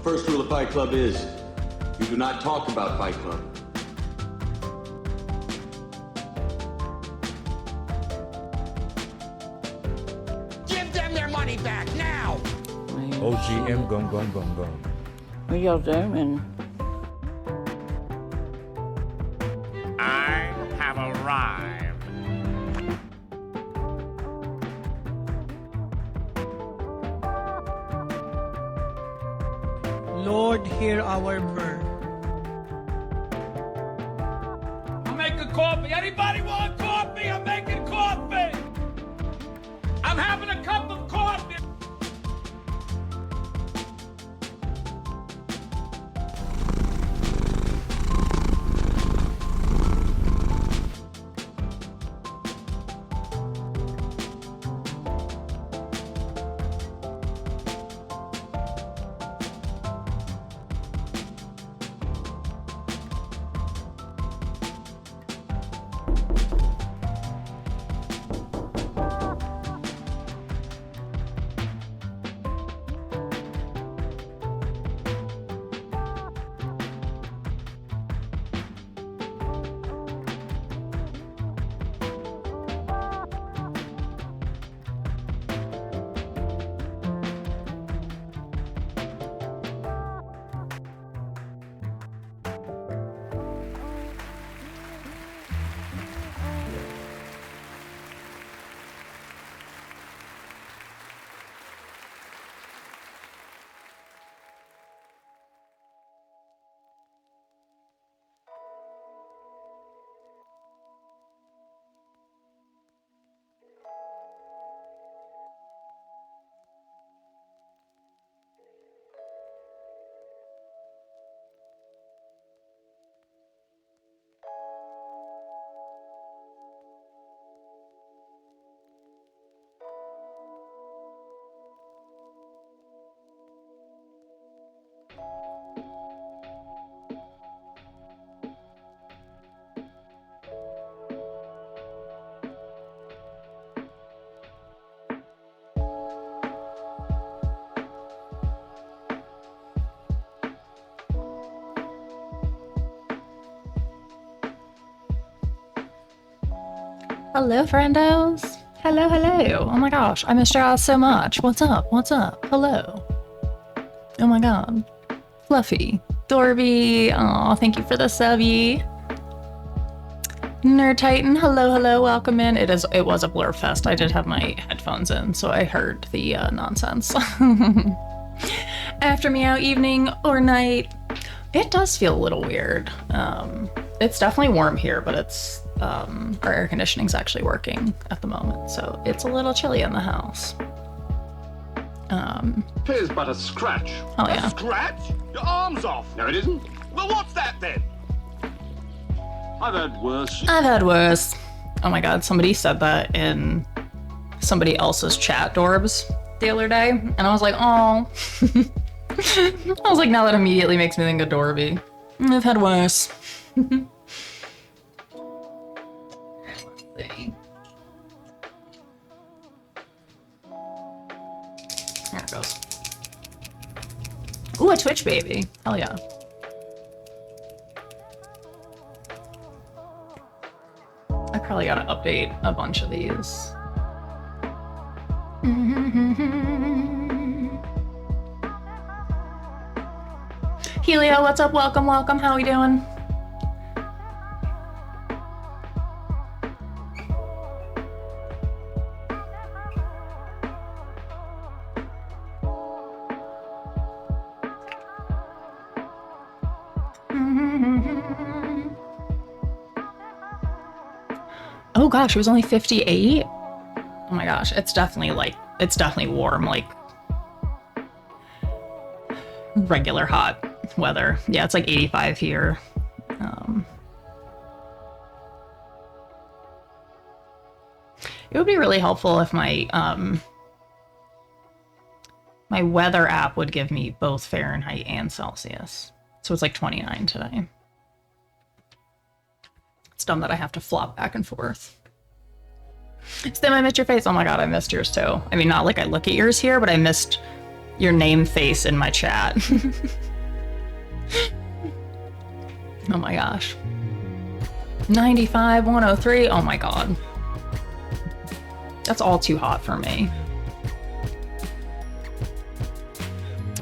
first rule of Fight Club is, you do not talk about Fight Club. Give them their money back, now! OGM gong gong gong gong. What y'all doing? I have arrived. Lord, hear our prayer. I'm making coffee. Anybody want coffee? I'm making coffee. I'm having a cup of coffee. Hello, friendos. Hello, hello. Oh my gosh, I missed y'all so much. What's up? What's up? Hello. Oh my god. Fluffy. Dorby. Aw, thank you for the subby. Nerd Titan. Hello, hello. Welcome in. It was a blur fest. I did have my headphones in, so I heard the nonsense. After meow evening or night. It does feel a little weird. It's definitely warm here, but it's our air conditioning's actually working at the moment, so it's a little chilly in the house. Here's but a scratch. Oh yeah. A scratch? Your arm's off. No, it isn't. Well, what's that then? I've had worse. I've had worse. Oh my god, somebody said that in somebody else's chat, Dorbs, the other day, and I was like, oh. I was like, now that immediately makes me think of Dorby. I've had worse. Let's see. There it goes. Ooh, a Twitch baby. Hell yeah. I probably gotta update a bunch of these. Helio, what's up? Welcome, welcome. How we doing? Oh gosh, it was only 58? Oh my gosh, it's definitely warm, like regular hot weather. Yeah, it's like 85 here. It would be really helpful if my my weather app would give me both Fahrenheit and Celsius. So it's like 29 today. It's dumb that I have to flop back and forth. Stim, I missed your face. Oh my god, I missed yours too. I mean, not like I look at yours here, but I missed your name face in my chat. Oh my gosh. 95, 103. Oh my god. That's all too hot for me.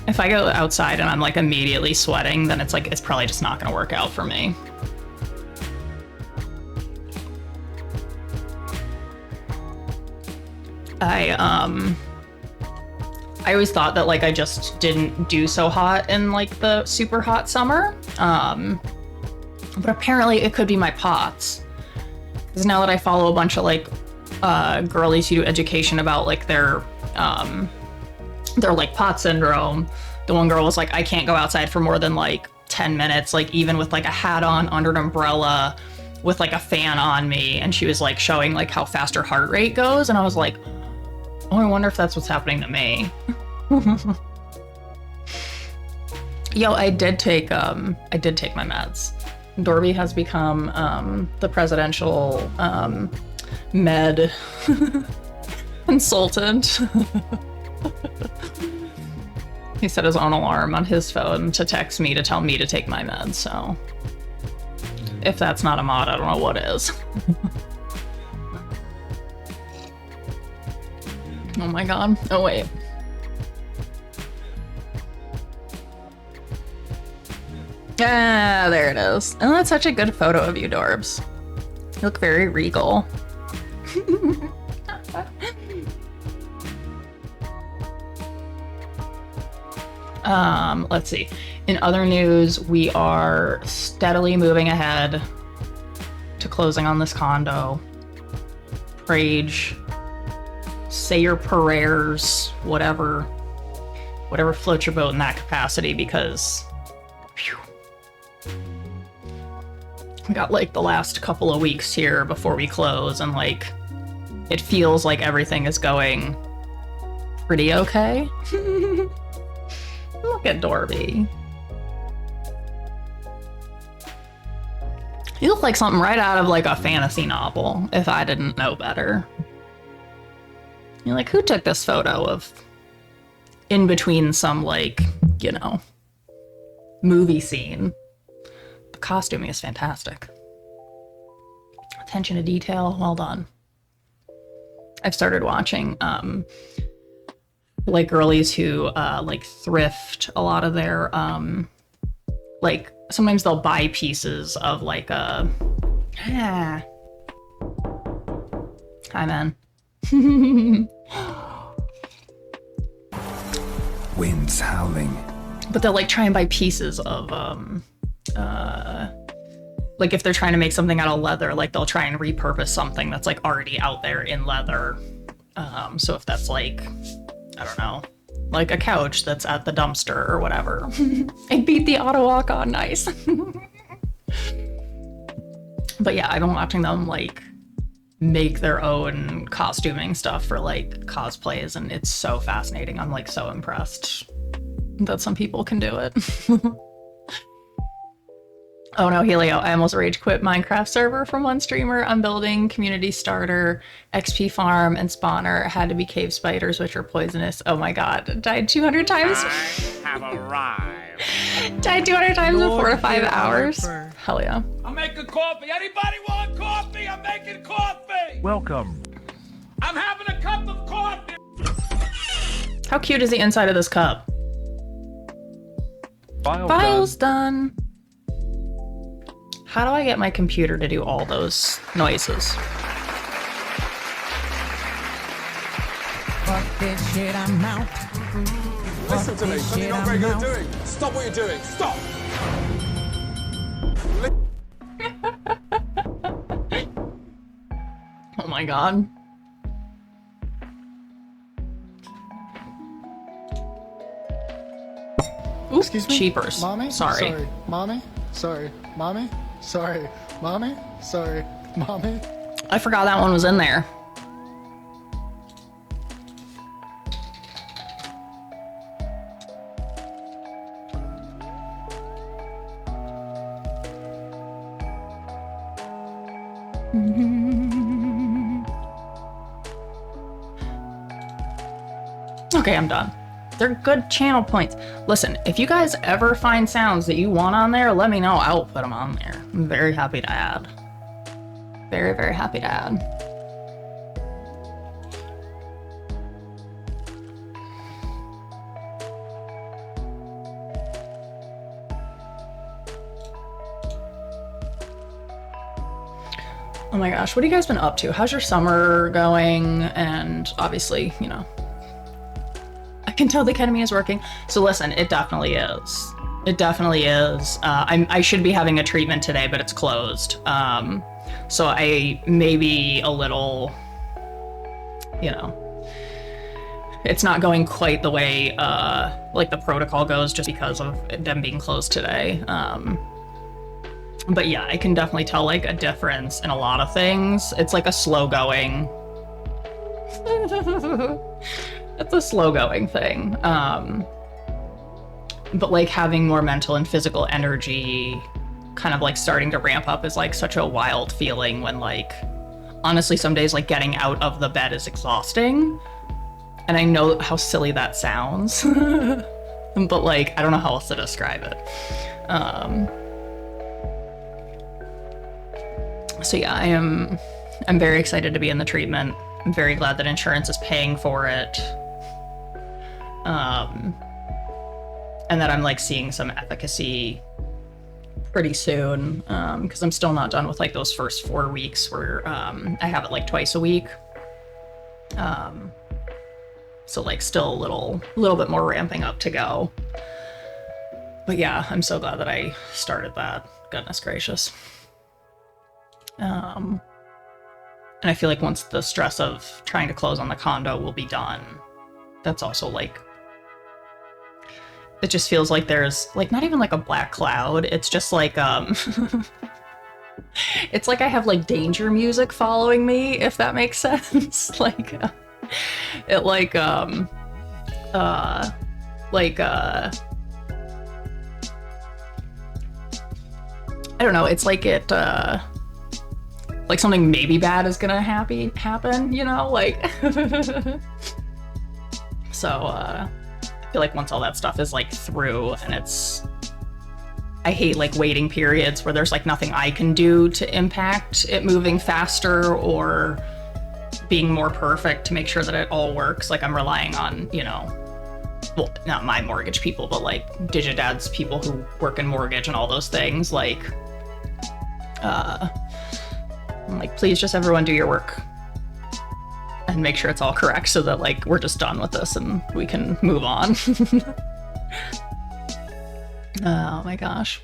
If I go outside and I'm like immediately sweating, then it's like, it's probably just not gonna work out for me. I always thought that like I just didn't do so hot in like the super hot summer. But apparently it could be my POTS. Because now that I follow a bunch of like girlies who do education about like their like POTS syndrome, the one girl was like, I can't go outside for more than like 10 minutes, like even with like a hat on under an umbrella with like a fan on me. And she was like showing like how fast her heart rate goes. And I was like, oh, I wonder if that's what's happening to me. Yo, I did take my meds. Dorby has become the presidential med consultant. He set his own alarm on his phone to text me to tell me to take my meds, so if that's not a mod, I don't know what is. Oh my god. Oh wait. Ah, there it is. Oh, that's such a good photo of you, Dorbs. You look very regal. Let's see. In other news, we are steadily moving ahead to closing on this condo. Prage, say your prayers, whatever floats your boat in that capacity, because phew, we got like the last couple of weeks here before we close, and like it feels like everything is going pretty okay. Look at Dorby. You look like something right out of like a fantasy novel, if I didn't know better. You're like, who took this photo of in between some like, you know, movie scene? The costuming is fantastic. Attention to detail, well done. I've started watching like girlies who like thrift a lot of their like sometimes they'll buy pieces of like a hi man. Winds howling. But they'll like try and buy pieces of like if they're trying to make something out of leather, like they'll try and repurpose something that's like already out there in leather. So if that's like, I don't know, like a couch that's at the dumpster or whatever. I beat the auto walk on, nice. But yeah, I've been watching them like make their own costuming stuff for like cosplays, and it's so fascinating. I'm like so impressed that some people can do it. Oh no, Helio, I almost rage quit Minecraft server from one streamer. I'm building community starter, XP farm, and spawner. Had to be cave spiders, which are poisonous. Oh my god, died 200 times. I have arrived. Died 200 times in 4 to 5 Lord, hours. Harper. Hell yeah. I'm making coffee. Anybody want coffee? I'm making coffee. Welcome. I'm having a cup of coffee. How cute is the inside of this cup? File's done. How do I get my computer to do all those noises? Fuck this shit, I'm out. Listen to me. Something you're not very good at doing. Stop what you're doing. Stop. Oh my god. Ooh, Excuse me? cheapers. Mommy? Sorry. Mommy? Sorry. Mommy? Sorry. Mommy? Sorry. Mommy? I forgot that one was in there. Okay, I'm done. They're good channel points. Listen, if you guys ever find sounds that you want on there, let me know. I'll put them on there. I'm very happy to add. Very, very happy to add. Oh my gosh, what have you guys been up to? How's your summer going? And obviously, you know, I can tell the ketamine is working. So listen, it definitely is. It definitely is. I should be having a treatment today, but it's closed. So I may be a little, you know, it's not going quite the way like the protocol goes just because of them being closed today. But yeah, I can definitely tell like a difference in a lot of things. It's like a slow going. It's a slow going thing. But like having more mental and physical energy kind of like starting to ramp up is like such a wild feeling when like, honestly, some days like getting out of the bed is exhausting. And I know how silly that sounds, but like, I don't know how else to describe it. So yeah, I'm very excited to be in the treatment. I'm very glad that insurance is paying for it. And that I'm like seeing some efficacy pretty soon, because I'm still not done with like those first 4 weeks where I have it like twice a week. So like still a little bit more ramping up to go. But yeah, I'm so glad that I started that. Goodness gracious. And I feel like once the stress of trying to close on the condo will be done, that's also like, it just feels like there's like not even like a black cloud. It's just like it's like I have like danger music following me, if that makes sense. Like it like I don't know, it's like it like something maybe bad is gonna happen, you know, like so I feel like once all that stuff is like through, and I hate like waiting periods where there's like nothing I can do to impact it moving faster or being more perfect to make sure that it all works. Like I'm relying on, you know, well, not my mortgage people, but like Digidad's people who work in mortgage and all those things. Like I'm like, please just everyone do your work and make sure it's all correct so that like we're just done with this and we can move on. Oh my gosh.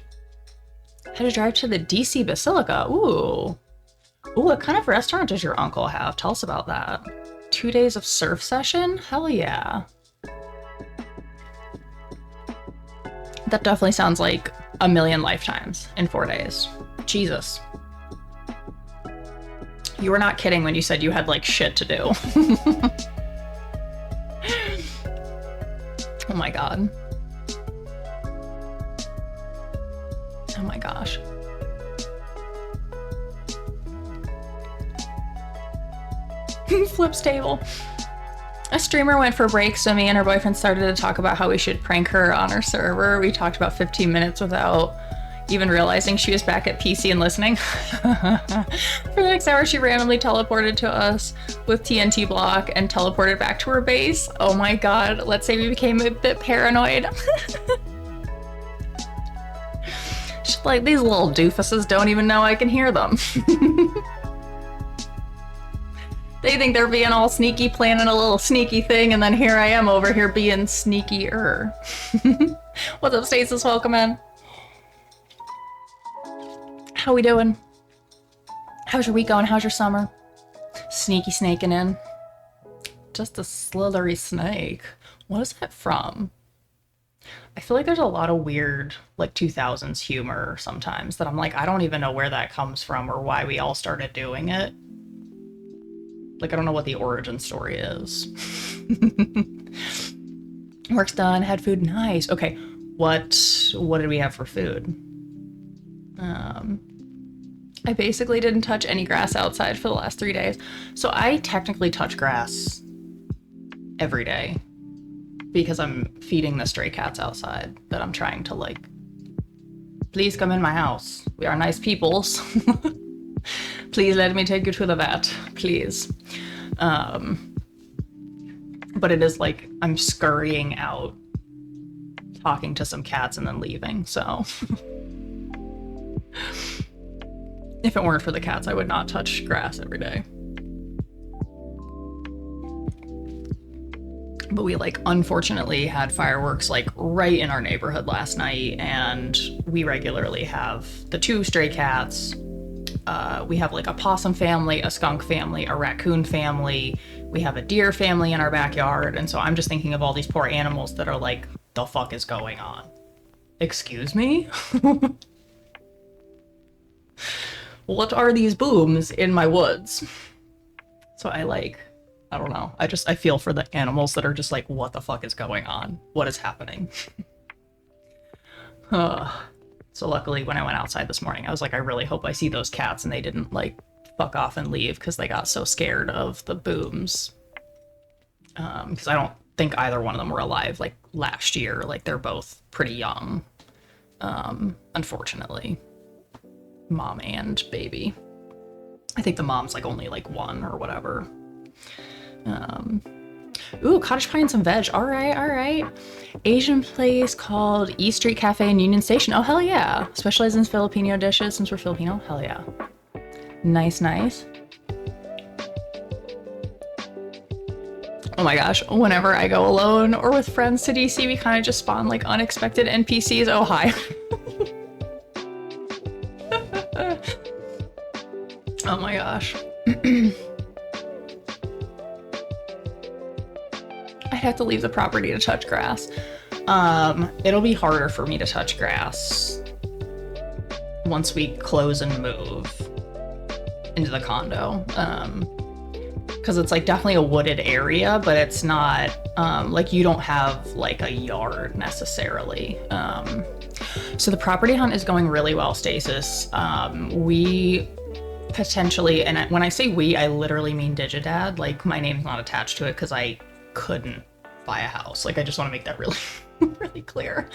Had to drive to the DC Basilica. Ooh, what kind of restaurant does your uncle have? Tell us about that. 2 days of surf session? Hell yeah. That definitely sounds like a million lifetimes in 4 days. Jesus. You were not kidding when you said you had like shit to do. Oh my god. Oh my gosh. Flips table. A streamer went for a break, so me and her boyfriend started to talk about how we should prank her on our server. We talked about 15 minutes without even realizing she was back at PC and listening. For the next hour, she randomly teleported to us with TNT block and teleported back to her base. Oh my god, let's say we became a bit paranoid. She's like, these little doofuses don't even know I can hear them. They think they're being all sneaky, planning a little sneaky thing, and then here I am over here being sneakier. What's up, Stasis? Welcome in. How we doing? How's your week going? How's your summer? Sneaky snaking in. Just a slithery snake. What is that from? I feel like there's a lot of weird, like 2000s humor sometimes that I'm like, I don't even know where that comes from or why we all started doing it. Like, I don't know what the origin story is. Work's done, had food, nice. Okay, what did we have for food? I basically didn't touch any grass outside for the last 3 days. So I technically touch grass every day. because I'm feeding the stray cats outside that I'm trying to like, please come in my house. We are nice peoples. Please let me take you to the vet, please. But it is like I'm scurrying out, talking to some cats and then leaving, so. If it weren't for the cats, I would not touch grass every day. But we like unfortunately had fireworks like right in our neighborhood last night, and we regularly have the 2 stray cats. We have like a possum family, a skunk family, a raccoon family. We have a deer family in our backyard. And so I'm just thinking of all these poor animals that are like, the fuck is going on? Excuse me? What are these booms in my woods? So I don't know. I feel for the animals that are just like, what the fuck is going on? What is happening? So luckily when I went outside this morning, I was like, I really hope I see those cats and they didn't like fuck off and leave because they got so scared of the booms. Because I don't think either one of them were alive like last year. Like they're both pretty young, unfortunately. Mom and baby. I think the mom's like only like 1 or whatever. Ooh, cottage pie and some veg. All right. Asian place called E Street Cafe in Union Station. Oh, hell yeah. Specializes in Filipino dishes since we're Filipino. Hell yeah. Nice. Oh my gosh. Whenever I go alone or with friends to DC, we kind of just spawn like unexpected NPCs. Oh, hi. Oh my gosh. I have to leave the property to touch grass. It'll be harder for me to touch grass once we close and move into the condo. Because it's like definitely a wooded area, but it's not like you don't have like a yard necessarily. So the property hunt is going really well, Stasis. We potentially, and when I say we, I literally mean Digidad. Like my name's not attached to it because I couldn't buy a house. Like I just want to make that really really clear.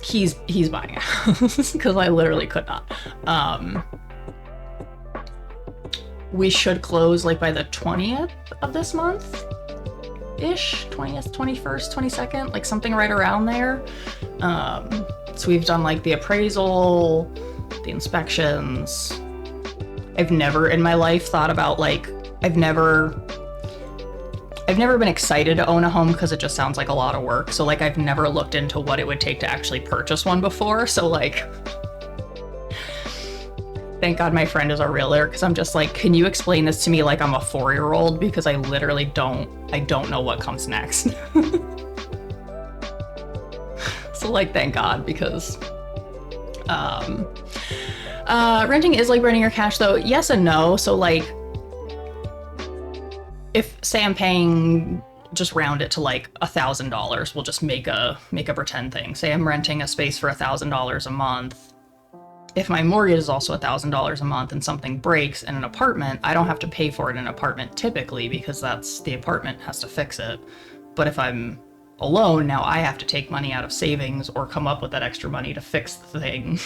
He's buying a house because I literally could not. We should close like by the 20th of this month ish, 20th, 21st, 22nd, like something right around there. So we've done like the appraisal, the inspections. I've never in my life thought about like, I've never been excited to own a home because it just sounds like a lot of work. So like I've never looked into what it would take to actually purchase one before. So like, thank God my friend is a realtor because I'm just like, can you explain this to me like I'm a 4-year-old? Because I literally don't know what comes next. So like, thank God, because renting is like burning your cash though. Yes and no. So like, if say I'm paying, just round it to like $1,000, we'll just make a pretend thing. Say I'm renting a space for $1,000 a month. If my mortgage is also $1,000 a month and something breaks in an apartment, I don't have to pay for it in an apartment typically because that's the apartment has to fix it. But if I'm alone, now I have to take money out of savings or come up with that extra money to fix the thing.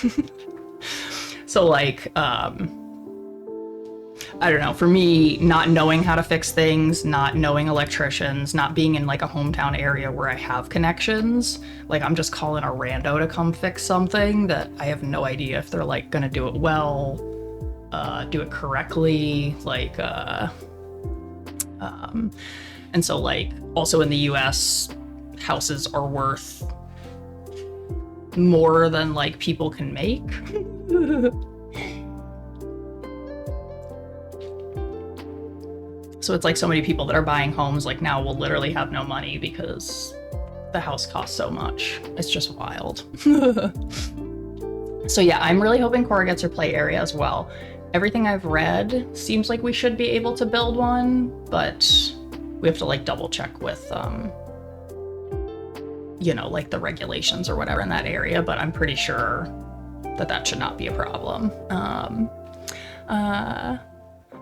So like, I don't know, for me, not knowing how to fix things, not knowing electricians, not being in like a hometown area where I have connections, like I'm just calling a rando to come fix something that I have no idea if they're like gonna do it well, do it correctly, like, and so like, also in the US, houses are worth more than like people can make. So it's like so many people that are buying homes like now will literally have no money because the house costs so much. It's just wild. So yeah, I'm really hoping Cora gets her play area as well. Everything I've read seems like we should be able to build one, but we have to like double check with, you know, like the regulations or whatever in that area, but I'm pretty sure that that should not be a problem.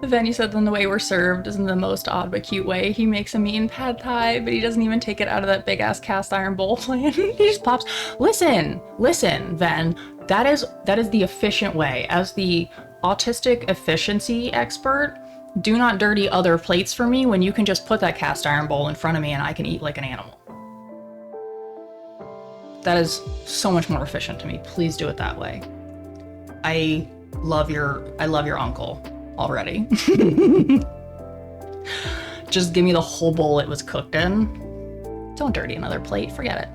Then he said, then the way we're served is in the most odd but cute way. He makes a mean pad thai, but he doesn't even take it out of that big ass cast iron bowl plan. He just pops. Listen, Ven. That is the efficient way. As the autistic efficiency expert, do not dirty other plates for me when you can just put that cast iron bowl in front of me and I can eat like an animal. That is so much more efficient to me. Please do it that way. I love your uncle already. Just give me the whole bowl it was cooked in. Don't dirty another plate, forget it.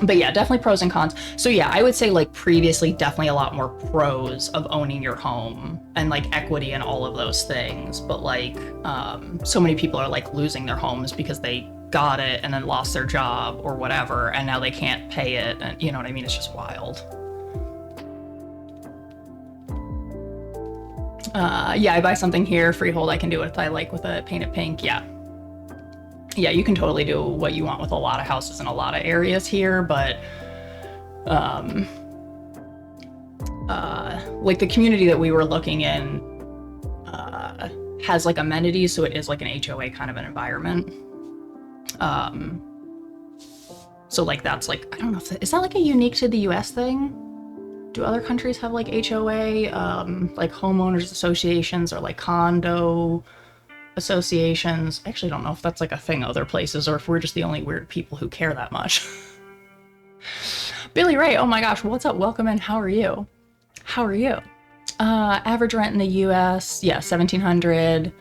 But yeah, definitely pros and cons. So yeah, I would say like previously definitely a lot more pros of owning your home and like equity and all of those things. But like so many people are like losing their homes because they got it and then lost their job or whatever, and now they can't pay it, and you know what I mean? It's just wild. Yeah, I buy something here, freehold, I can do what I like with it, paint it pink, yeah. Yeah, you can totally do what you want with a lot of houses in a lot of areas here, but like the community that we were looking in has like amenities, so it is like an HOA kind of an environment. So like that's like, I don't know if is that like a unique to the US thing? Do other countries have like HOA, like homeowners associations or like condo associations? I actually don't know if that's like a thing other places or if we're just the only weird people who care that much. Billy Ray, oh my gosh, what's up? Welcome in. How are you? How are you? Average rent in the US, yeah, $1,700.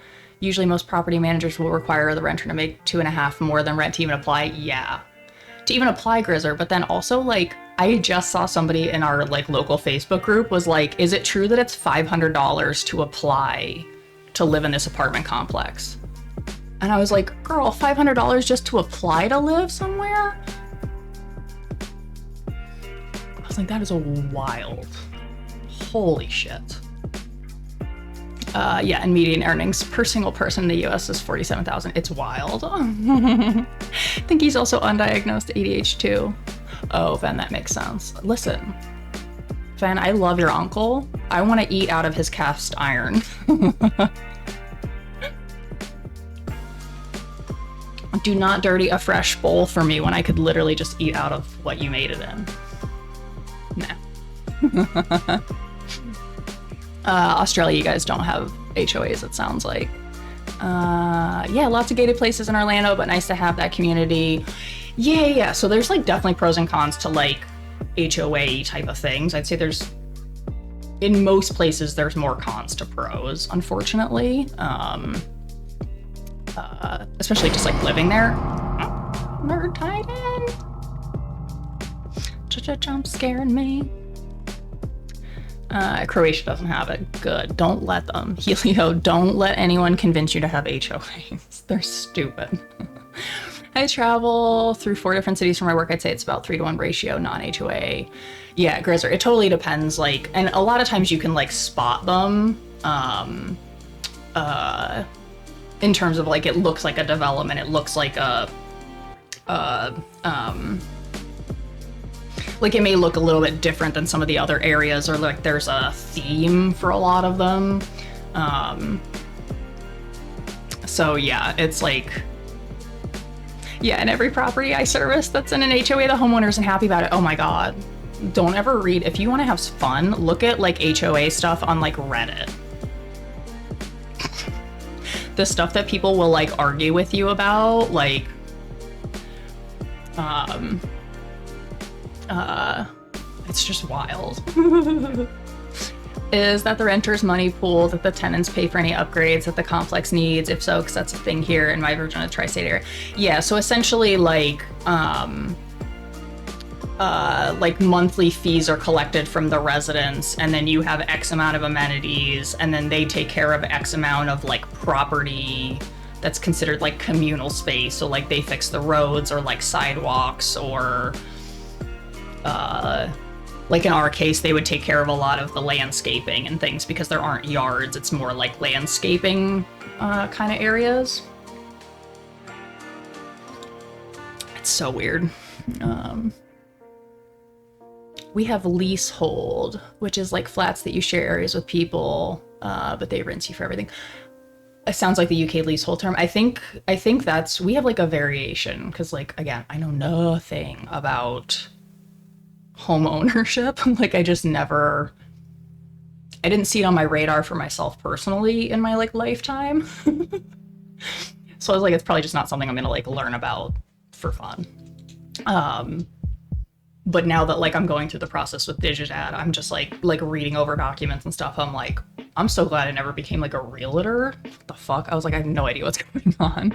Usually most property managers will require the renter to make 2.5 more than rent to even apply. Yeah, to even apply, Grizzer. But then also like, I just saw somebody in our like local Facebook group was like, is it true that it's $500 to apply to live in this apartment complex? And I was like, girl, $500 just to apply to live somewhere? I was like, that is a wild. Holy shit. Yeah, and median earnings per single person in the US is $47,000. It's wild. I think he's also undiagnosed ADHD too. Oh, Ven, that makes sense. Listen, Ven, I love your uncle. I want to eat out of his cast iron. Do not dirty a fresh bowl for me when I could literally just eat out of what you made it in. No. Australia, you guys don't have HOAs, it sounds like. Yeah, lots of gated places in Orlando, but nice to have that community. Yeah. So there's like definitely pros and cons to like HOA type of things. I'd say there's, in most places, there's more cons to pros, unfortunately. Especially just like living there. Nerd Titan. Jump scaring me. Croatia doesn't have it. Good. Don't let them. Helio, don't let anyone convince you to have HOAs. They're stupid. I travel through 4 different cities for my work. I'd say it's about 3-to-1 ratio non-HOA. Yeah, Grizzer, it totally depends. Like, and a lot of times you can like spot them in terms of like, it looks like a development. It looks like like it may look a little bit different than some of the other areas, or like there's a theme for a lot of them. So yeah, it's like, yeah, and every property I service that's in an HOA, the homeowner isn't happy about it. Oh my God. Don't ever read, if you want to have fun, look at like HOA stuff on like Reddit. The stuff that people will like argue with you about, like, it's just wild. Is that the renter's money pool that the tenants pay for any upgrades that the complex needs? If so, because that's a thing here in my Virginia tri-state area. Yeah, so essentially like monthly fees are collected from the residents, and then you have X amount of amenities, and then they take care of X amount of like property that's considered like communal space. So like they fix the roads or like sidewalks, or like in our case, they would take care of a lot of the landscaping and things because there aren't yards. It's more like landscaping kind of areas. It's so weird. We have leasehold, which is like flats that you share areas with people, but they rent you for everything. It sounds like the UK leasehold term. I think that's, we have like a variation, because like, again, I know nothing about home ownership. Like I didn't see it on my radar for myself personally in my like lifetime. So I was like, it's probably just not something I'm gonna like learn about for fun. But now that like I'm going through the process with Digidad, I'm just like reading over documents and stuff. I'm like, I'm so glad I never became like a realtor. What the fuck? I was like, I have no idea what's going on.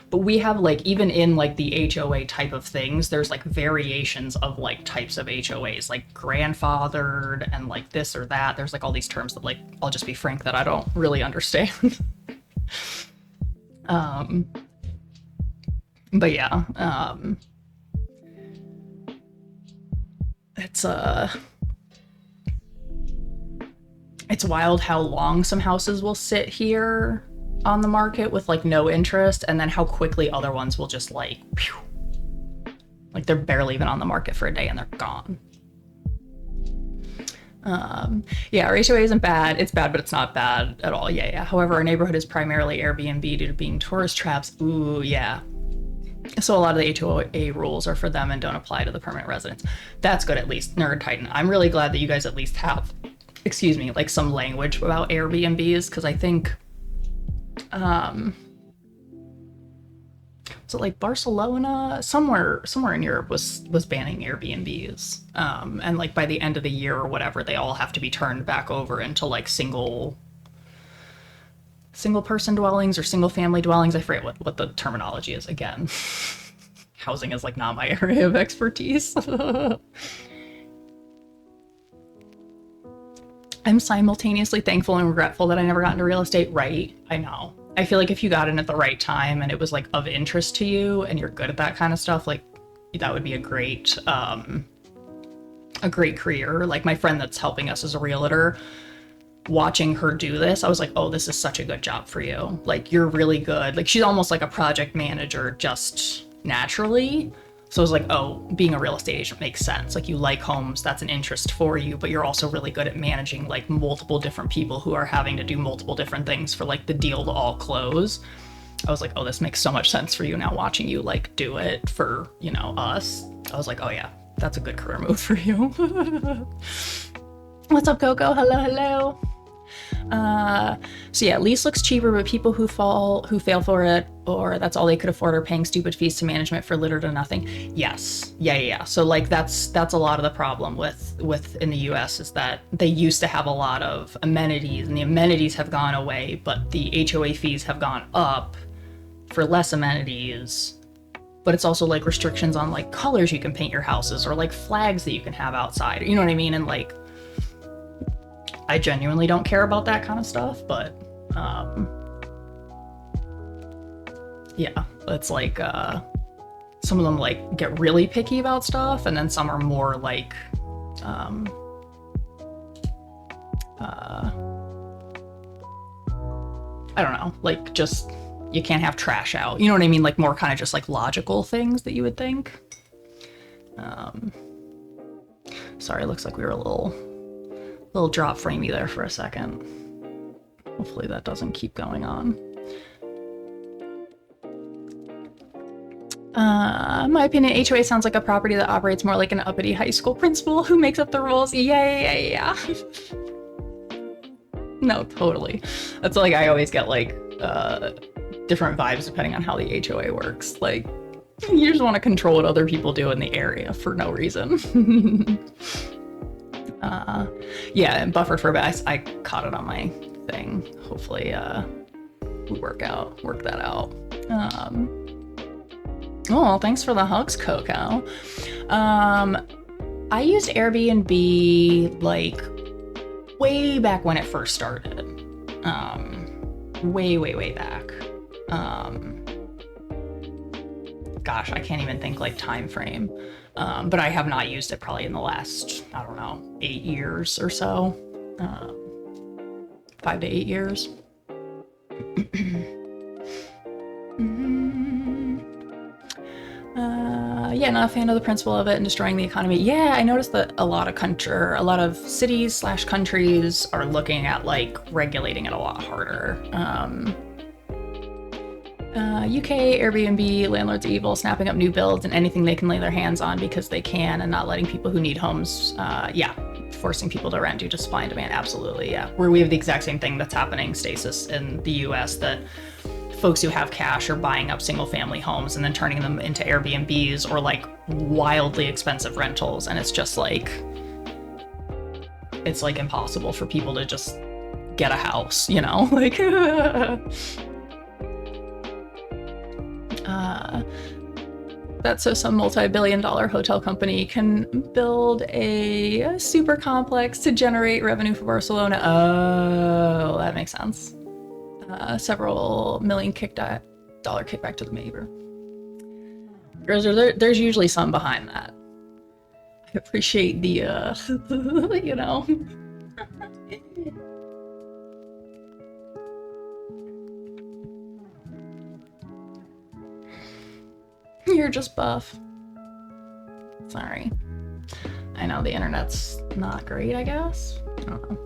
But we have like, even in like the HOA type of things, there's like variations of like types of HOAs, like grandfathered and like this or that. There's like all these terms that like, I'll just be frank, that I don't really understand. But yeah, it's wild how long some houses will sit here on the market with like no interest, and then how quickly other ones will just like, pew, like they're barely even on the market for a day and they're gone. Yeah, our HOA isn't bad. It's bad, but it's not bad at all. Yeah. However, our neighborhood is primarily Airbnb due to being tourist traps. Ooh, yeah. So a lot of the HOA rules are for them and don't apply to the permanent residents. That's good, at least. Nerd Titan. I'm really glad that you guys at least have, excuse me, like some language about Airbnbs, because I think, so like Barcelona, somewhere in Europe was banning Airbnbs. And like by the end of the year or whatever, they all have to be turned back over into like single person dwellings or single family dwellings. I forget what the terminology is again. Housing is like not my area of expertise. I'm simultaneously thankful and regretful that I never got into real estate. Right, I know. I feel like if you got in at the right time and it was like of interest to you and you're good at that kind of stuff, like that would be a great career. Like my friend that's helping us as a realtor, watching her do this, I was like, oh, this is such a good job for you. Like you're really good. Like she's almost like a project manager just naturally. So I was like, oh, being a real estate agent makes sense. Like you like homes, that's an interest for you, but you're also really good at managing like multiple different people who are having to do multiple different things for like the deal to all close. I was like, oh, this makes so much sense for you now, watching you like do it for, you know, us. I was like, oh yeah, that's a good career move for you. What's up, Coco? Hello. So yeah, lease looks cheaper, but people who fail for it, or that's all they could afford, are paying stupid fees to management for little to nothing. Yes. Yeah. So like that's a lot of the problem with in the US is that they used to have a lot of amenities and the amenities have gone away, but the HOA fees have gone up for less amenities. But it's also like restrictions on like colors you can paint your houses or like flags that you can have outside. You know what I mean? And like, I genuinely don't care about that kind of stuff, but yeah, it's like some of them like get really picky about stuff, and then some are more like I don't know, like just you can't have trash out. You know what I mean? Like more kind of just like logical things that you would think. Sorry, looks like we were a little drop framey there for a second. Hopefully that doesn't keep going on. My opinion, HOA sounds like a property that operates more like an uppity high school principal who makes up the rules. Yeah. No, totally. That's like, I always get like different vibes depending on how the HOA works. Like, you just want to control what other people do in the area for no reason. Yeah, and buffered for a bit. I caught it on my thing. Hopefully we work that out. Oh, thanks for the hugs, Coco. I used Airbnb like way back when it first started. Way back. Gosh, I can't even think like time frame. But I have not used it probably in the last, I don't know, 8 years or so. 5 to 8 years. Yeah, not a fan of the principle of it and destroying the economy. Yeah, I noticed that a lot of cities / countries are looking at like regulating it a lot harder. UK, Airbnb, landlords are evil, snapping up new builds and anything they can lay their hands on because they can, and not letting people who need homes, forcing people to rent due to supply and demand. Absolutely, yeah. Where we have the exact same thing that's happening, stasis, in the US, that folks who have cash are buying up single family homes and then turning them into Airbnbs or like wildly expensive rentals, and it's just like, it's like impossible for people to just get a house, you know? Like, that's so some multi-billion-dollar hotel company can build a super complex to generate revenue for Barcelona. Oh, that makes sense. Several million dollar kickback to the neighbor. There's usually some behind that. I appreciate the, you know. You're just buff. Sorry. I know the internet's not great, I guess. I don't know.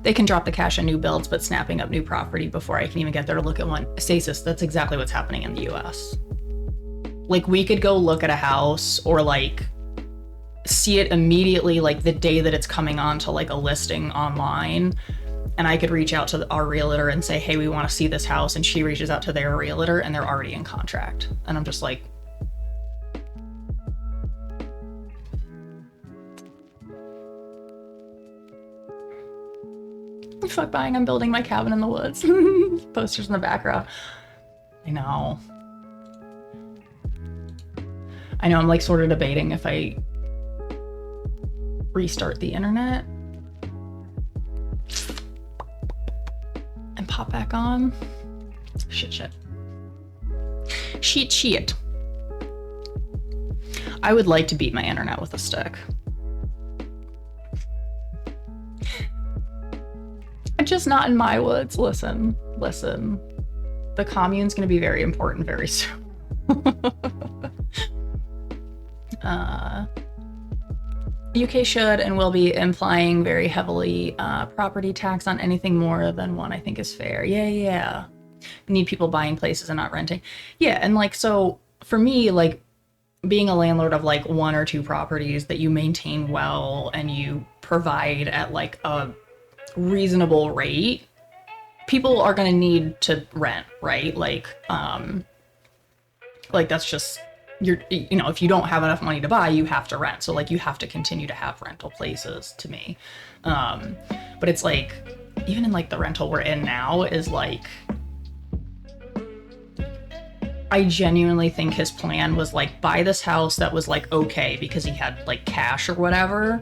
They can drop the cash on new builds, but snapping up new property before I can even get there to look at one. Stasis, that's exactly what's happening in the US. Like, we could go look at a house or like see it immediately, like the day that it's coming on to like a listing online. And I could reach out to our realtor and say, hey, we want to see this house. And she reaches out to their realtor and they're already in contract. And I'm just like, fuck buying, I'm building my cabin in the woods. Posters in the background. I know, I'm like sort of debating if I restart the internet and pop back on. Shit. I would like to beat my internet with a stick. Just not in my woods. Listen. The commune's gonna be very important very soon. UK should and will be implying very heavily property tax on anything more than one I think is fair. Yeah. We need people buying places and not renting. Yeah, and like, so for me, like being a landlord of like 1 or 2 properties that you maintain well and you provide at like a reasonable rate, people are going to need to rent, right? Like that's just, you know, if you don't have enough money to buy, you have to rent. So like you have to continue to have rental places, to me. But it's like, even in like the rental we're in now is like, I genuinely think his plan was like, buy this house that was like okay because he had like cash or whatever,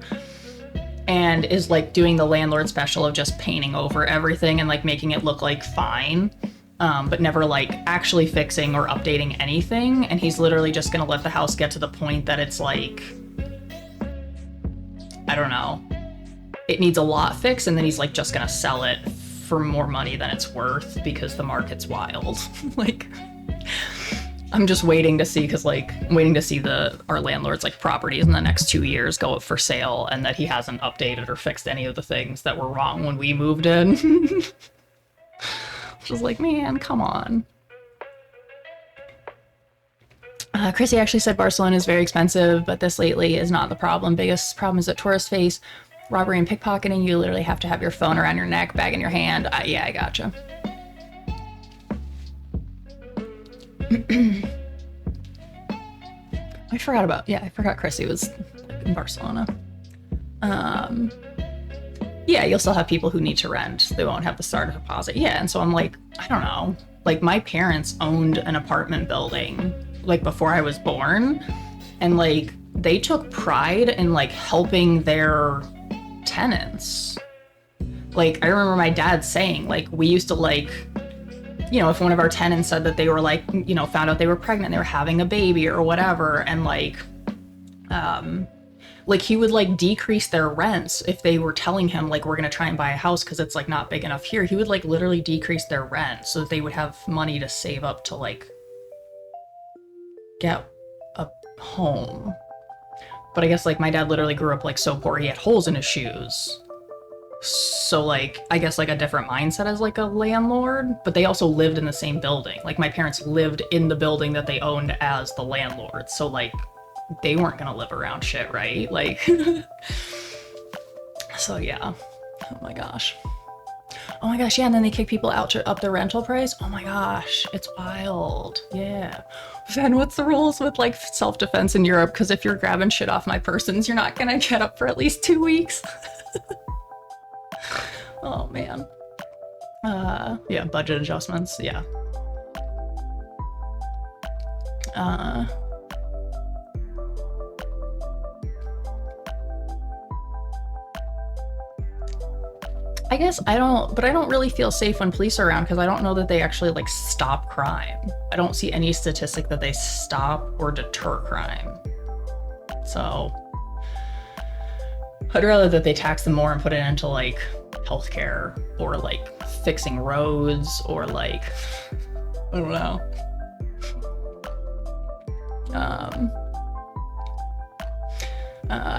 and is like doing the landlord special of just painting over everything and like making it look like fine, but never like actually fixing or updating anything. And he's literally just gonna let the house get to the point that it's like, I don't know, it needs a lot fixed, and then he's like just gonna sell it for more money than it's worth because the market's wild. Like, I'm just waiting to see, because like waiting to see our landlord's like properties in the next 2 years go up for sale, and that he hasn't updated or fixed any of the things that were wrong when we moved in. Just like, man, come on. Chrissy actually said Barcelona is very expensive, but this lately is not the problem. Biggest problem is that tourists face robbery and pickpocketing. You literally have to have your phone around your neck, bag in your hand. Yeah, I gotcha. I forgot Chrissy was in Barcelona. Yeah, you'll still have people who need to rent. They won't have the starter deposit. Yeah, and so I'm like, I don't know. Like, my parents owned an apartment building like before I was born, and like they took pride in like helping their tenants. Like, I remember my dad saying, like, we used to like, you know, if one of our tenants said that they were like, you know, found out they were pregnant, they were having a baby or whatever, and like like he would like decrease their rents if they were telling him like we're gonna try and buy a house because it's like not big enough here. He would like literally decrease their rent so that they would have money to save up to like get a home. But I guess like my dad literally grew up like so poor he had holes in his shoes. So like I guess like a different mindset as like a landlord, but they also lived in the same building. Like my parents lived in the building that they owned as the landlord. So like they weren't gonna live around shit, right? Like so yeah. Oh my gosh. Oh my gosh, yeah, and then they kick people out to up the rental price. Oh my gosh, it's wild. Yeah. Then what's the rules with like self-defense in Europe? Because if you're grabbing shit off my persons, you're not gonna get up for at least 2 weeks. Oh man. Yeah, budget adjustments, yeah. I guess I don't really feel safe when police are around because I don't know that they actually like stop crime. I don't see any statistic that they stop or deter crime. So I'd rather that they tax them more and put it into like healthcare or like fixing roads or like, I don't know.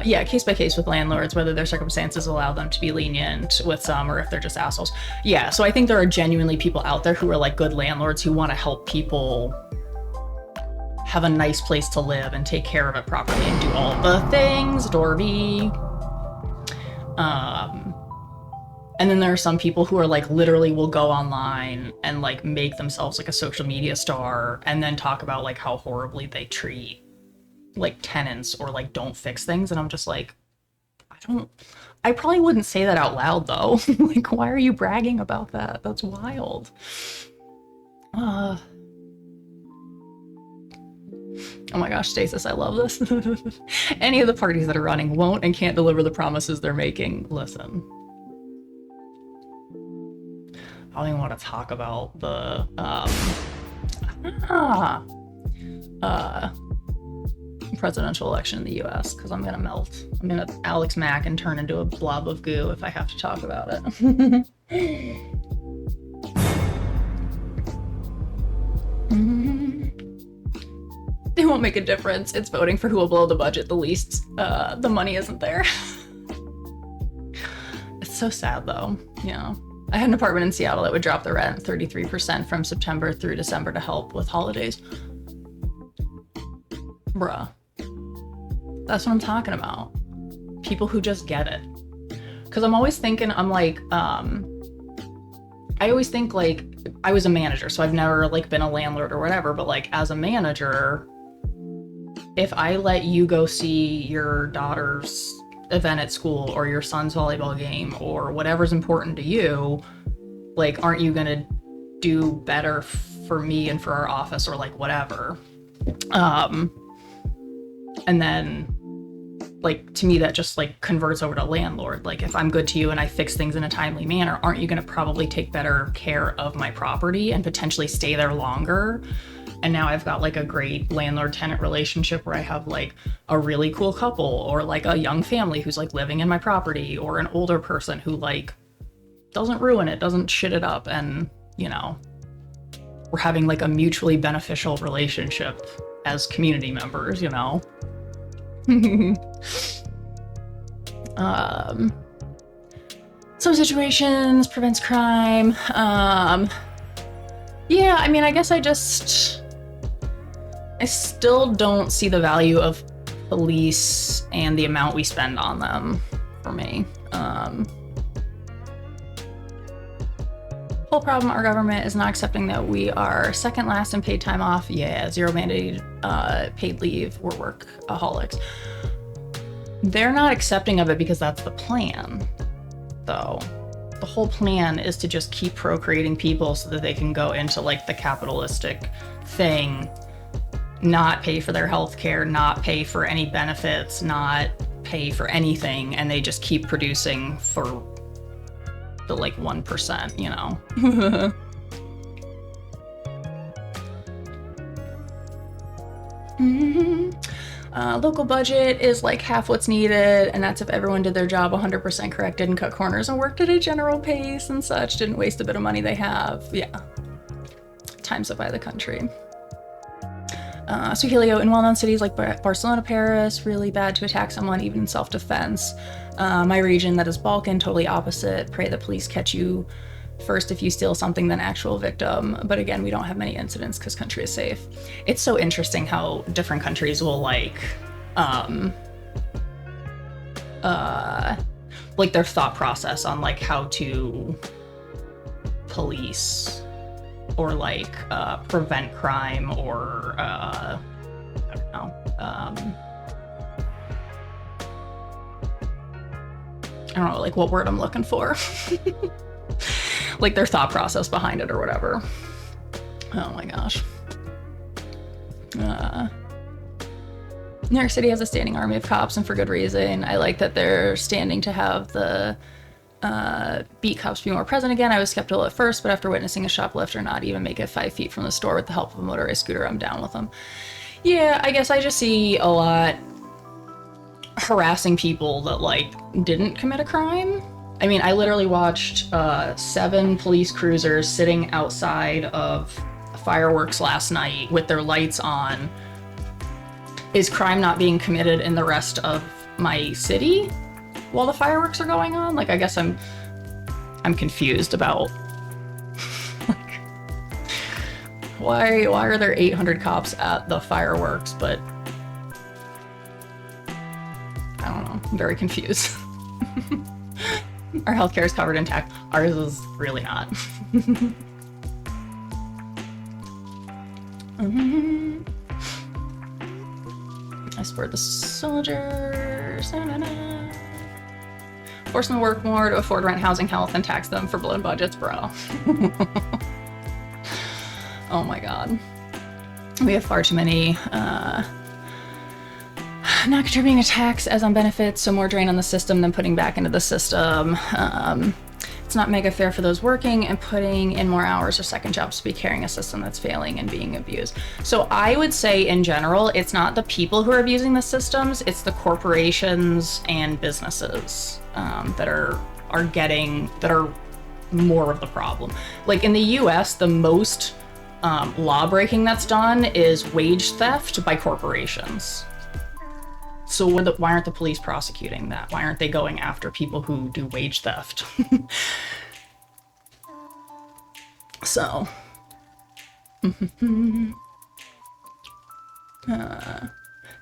Yeah, case by case with landlords, whether their circumstances allow them to be lenient with some or if they're just assholes. Yeah, so I think there are genuinely people out there who are like good landlords who want to help people have a nice place to live and take care of it properly and do all the things, Dorby. And then there are some people who are like literally will go online and like make themselves like a social media star and then talk about like how horribly they treat like tenants or like don't fix things, and I'm just like, I probably wouldn't say that out loud though. Like, why are you bragging about that? That's wild. Oh my gosh, Stasis, I love this. Any of the parties that are running won't and can't deliver the promises they're making. Listen, I don't even want to talk about the presidential election in the US because I'm gonna melt. I'm gonna Alex Mack and turn into a blob of goo if I have to talk about it. It won't make a difference. It's voting for who will blow the budget the least. The money isn't there. It's so sad though. Yeah. I had an apartment in Seattle that would drop the rent 33% from September through December to help with holidays. Bruh. That's what I'm talking about. People who just get it. Because I'm always thinking, I'm like, I always think like, I was a manager, so I've never like been a landlord or whatever, but like as a manager, if I let you go see your daughter's event at school or your son's volleyball game or whatever's important to you, like, aren't you gonna do better for me and for our office or like whatever? And then like, to me, that just like converts over to landlord. Like, if I'm good to you and I fix things in a timely manner, aren't you gonna probably take better care of my property and potentially stay there longer? And now I've got like a great landlord-tenant relationship where I have like a really cool couple or like a young family who's like living in my property or an older person who like doesn't ruin it, doesn't shit it up. And, you know, we're having like a mutually beneficial relationship as community members, you know? Some situations prevents crime. Yeah, I mean, I guess I still don't see the value of police and the amount we spend on them for me. Whole problem, our government is not accepting that we are second last in paid time off. Yeah, zero mandated paid leave. We're workaholics. They're not accepting of it because that's the plan, though. The whole plan is to just keep procreating people so that they can go into like the capitalistic thing, not pay for their health care, not pay for any benefits, not pay for anything, and they just keep producing for the like 1%, you know? Local budget is like half what's needed, and that's if everyone did their job 100% correct, didn't cut corners, and worked at a general pace and such, didn't waste a bit of money they have. Yeah. Times it by the country. So Helio, in well-known cities like Barcelona, Paris, really bad to attack someone even in self-defense. My region, that is Balkan, totally opposite. Pray the police catch you first if you steal something, then actual victim. But again, we don't have many incidents because country is safe. It's so interesting how different countries will like their thought process on like how to police or like prevent crime or I don't know. I don't know like what word I'm looking for. Like their thought process behind it or whatever. Oh my gosh. New York City has a standing army of cops, and for good reason. I like that they're standing to have the beat cops be more present again. I was skeptical at first, but after witnessing a shoplifter not even make it 5 feet from the store with the help of a motorized scooter, I'm down with them. Yeah, I guess I just see a lot harassing people that like didn't commit a crime. I mean, I literally watched 7 police cruisers sitting outside of fireworks last night with their lights on. Is crime not being committed in the rest of my city while the fireworks are going on? Like, I guess I'm confused about like, why are there 800 cops at the fireworks, but I don't know, I'm very confused. Our healthcare is covered intact. Ours is really not. I support the soldiers. Force them to work more to afford rent, housing, health, and tax them for blown budgets, bro. Oh my god. We have far too many not contributing to tax as on benefits, so more drain on the system than putting back into the system. It's not mega fair for those working and putting in more hours or second jobs to be carrying a system that's failing and being abused. So I would say in general, it's not the people who are abusing the systems, it's the corporations and businesses that are more of the problem. Like in the US, the most law breaking that's done is wage theft by corporations. So why aren't the police prosecuting that? Why aren't they going after people who do wage theft? So,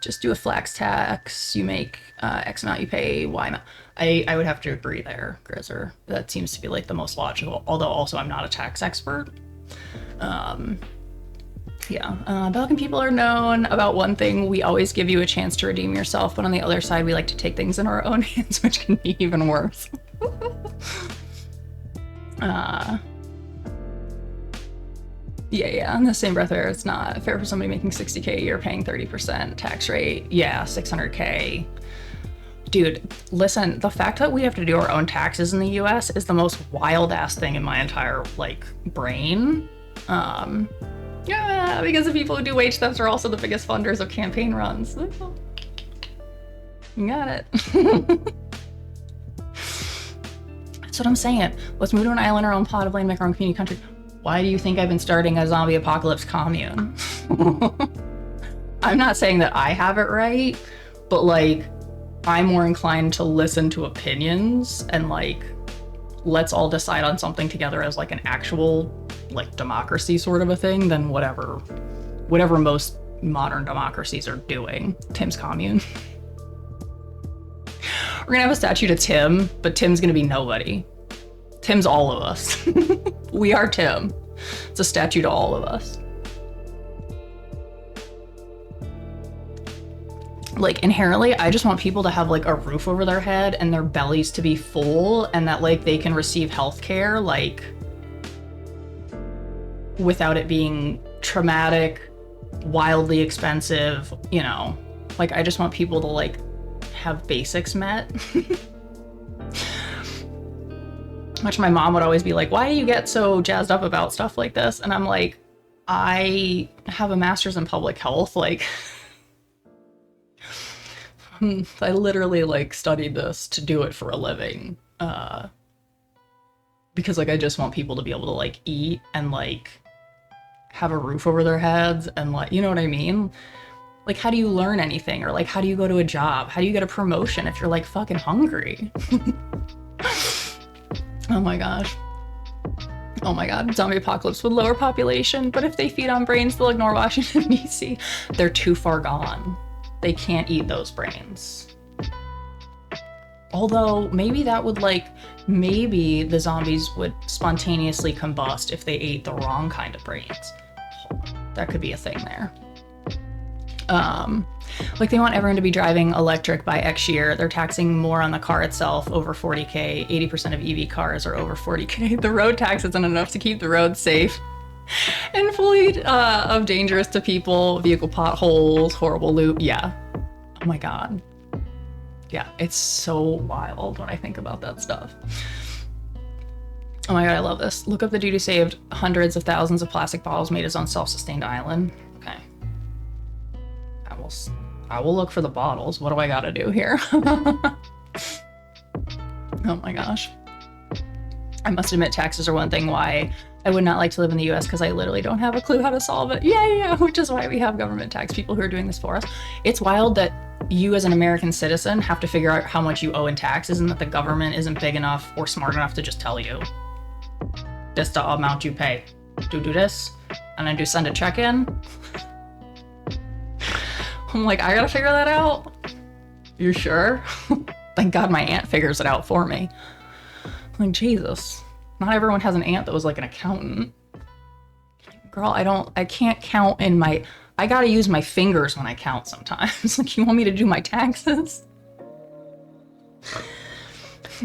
just do a flax tax. You make X amount, you pay Y amount. I would have to agree there, Grizzer. That seems to be like the most logical. Although also I'm not a tax expert. Yeah, Balkan people are known about one thing: we always give you a chance to redeem yourself, but on the other side, we like to take things in our own hands, which can be even worse. Yeah, in the same breath where it's not fair for somebody making 60K a year paying 30% tax rate. Yeah, 600K. Dude, listen, the fact that we have to do our own taxes in the US is the most wild ass thing in my entire, like, brain. Yeah, because the people who do wage thefts are also the biggest funders of campaign runs. You got it. That's what I'm saying. Let's move to an island, our own plot of land, make our own community country. Why do you think I've been starting a zombie apocalypse commune? I'm not saying that I have it right, but like, I'm more inclined to listen to opinions and like, let's all decide on something together as like an actual like democracy sort of a thing than whatever most modern democracies are doing. Tim's commune. We're gonna have a statue to Tim, but Tim's gonna be nobody. Tim's all of us. We are Tim. It's a statue to all of us. Like inherently, I just want people to have like a roof over their head and their bellies to be full and that like they can receive healthcare like without it being traumatic, wildly expensive, you know. Like I just want people to like have basics met. Which my mom would always be like, why do you get so jazzed up about stuff like this? And I'm like, I have a master's in public health. Like, I literally like studied this to do it for a living. Because like I just want people to be able to like eat and like have a roof over their heads and like, you know what I mean? Like, how do you learn anything? Or like, how do you go to a job? How do you get a promotion if you're like fucking hungry? Oh my gosh. Oh my god, zombie apocalypse with lower population, but if they feed on brains, they'll ignore Washington, D.C. They're too far gone. They can't eat those brains. Although, maybe that would like, maybe the zombies would spontaneously combust if they ate the wrong kind of brains. That could be a thing there. Like they want everyone to be driving electric by X year. They're taxing more on the car itself, over 40K. 80% of EV cars are over 40K. The road tax isn't enough to keep the roads safe and fully of dangerous to people. Vehicle potholes, horrible loop. Yeah. Oh my god. Yeah, it's so wild when I think about that stuff. Oh my god, I love this. Look up the dude who saved hundreds of thousands of plastic bottles, made his own self-sustained island. Okay. I will look for the bottles. What do I gotta do here? Oh my gosh. I must admit, taxes are one thing why I would not like to live in the US, because I literally don't have a clue how to solve it. Yeah, which is why we have government tax people who are doing this for us. It's wild that you as an American citizen have to figure out how much you owe in taxes and that the government isn't big enough or smart enough to just tell you. This is the amount you pay. Do this, and then send a check in. I'm like, I gotta figure that out? You sure? Thank God my aunt figures it out for me. I'm like, Jesus. Not everyone has an aunt that was like an accountant. Girl, I can't count in my, I gotta use my fingers when I count sometimes. Like, you want me to do my taxes?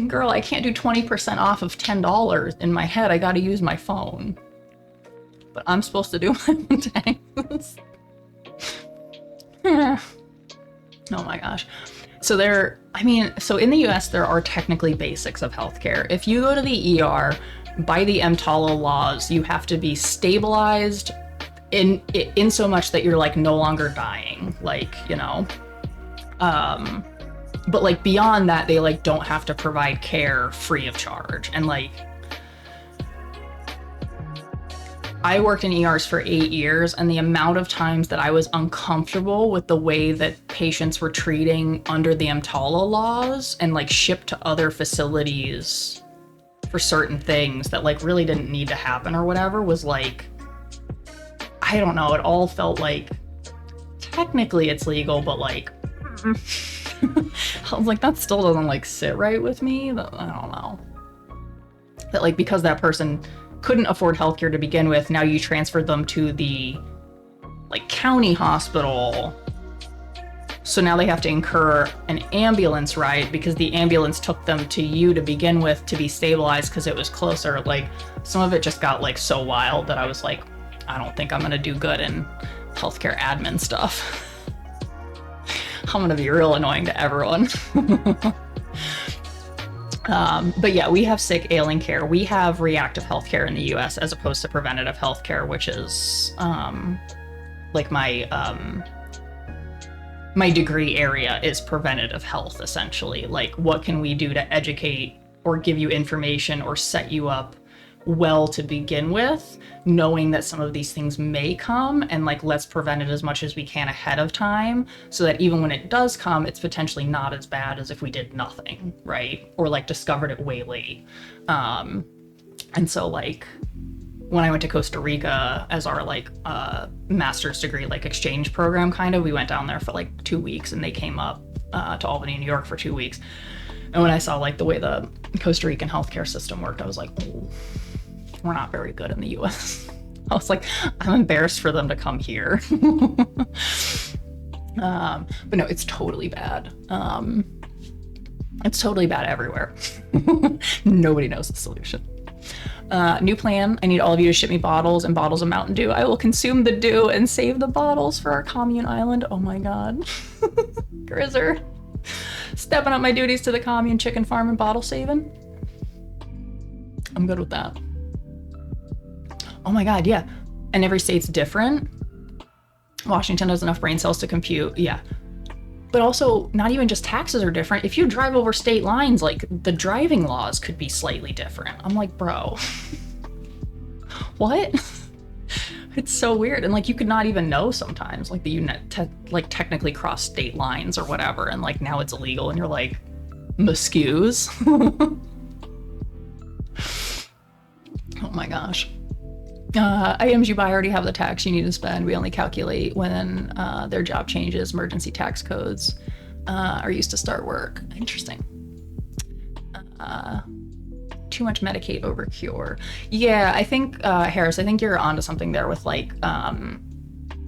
Girl, I can't do 20% off of $10 in my head. I gotta use my phone. But I'm supposed to do my own taxes. Oh my gosh. So so in the US, there are technically basics of healthcare. If you go to the ER, by the EMTALA laws, you have to be stabilized in so much that you're like no longer dying, like, you know. But like beyond that, they like don't have to provide care free of charge. And like, I worked in ERs for 8 years, and the amount of times that I was uncomfortable with the way that patients were treating under the EMTALA laws and like shipped to other facilities for certain things that like really didn't need to happen or whatever was like, I don't know, it all felt like technically it's legal, but like, I was like, that still doesn't like sit right with me. I don't know. That like, because that person couldn't afford healthcare to begin with, now you transferred them to the like county hospital, so now they have to incur an ambulance ride because the ambulance took them to you to begin with to be stabilized because it was closer. Like, some of it just got like so wild that I was like, I don't think I'm gonna do good in healthcare admin stuff. I'm gonna be real annoying to everyone. But yeah, we have sick, ailing care. We have reactive healthcare in the US as opposed to preventative healthcare, which is like my degree area is preventative health, essentially. Like, what can we do to educate or give you information or set you up well to begin with, knowing that some of these things may come, and like, let's prevent it as much as we can ahead of time so that even when it does come, it's potentially not as bad as if we did nothing, right? Or like discovered it way late. And so like, when I went to Costa Rica as our like master's degree like exchange program, kind of, we went down there for like 2 weeks, and they came up to Albany, New York for 2 weeks. And when I saw like the way the Costa Rican healthcare system worked, I was like, oh, we're not very good in the US. I was like, I'm embarrassed for them to come here. But no, it's totally bad. It's totally bad everywhere. Nobody knows the solution. New plan. I need all of you to ship me bottles and bottles of Mountain Dew. I will consume the dew and save the bottles for our commune island. Oh my god. Grizzer. Stepping up my duties to the commune chicken farm and bottle saving. I'm good with that. Oh my god, yeah. And every state's different. Washington has enough brain cells to compute, yeah. But also, not even just taxes are different. If you drive over state lines, like, the driving laws could be slightly different. I'm like, bro, what? It's so weird. And, like, you could not even know sometimes, like, that you technically cross state lines or whatever, and, like, now it's illegal, and you're like, Muskews. Oh my gosh. Items you buy already have the tax you need to spend. We only calculate when their job changes. Emergency tax codes are used to start work. Interesting. Too much Medicaid over cure. Yeah, I think, Harris, I think you're onto something there with, like,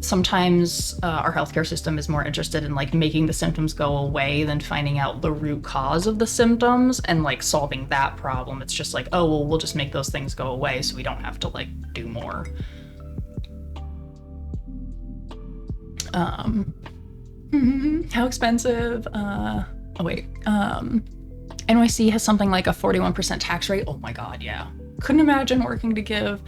sometimes our healthcare system is more interested in, like, making the symptoms go away than finding out the root cause of the symptoms and, like, solving that problem. It's just like, oh, well, we'll just make those things go away so we don't have to, like, do more. How expensive? NYC has something like a 41% tax rate. Oh my God, yeah. Couldn't imagine working to give.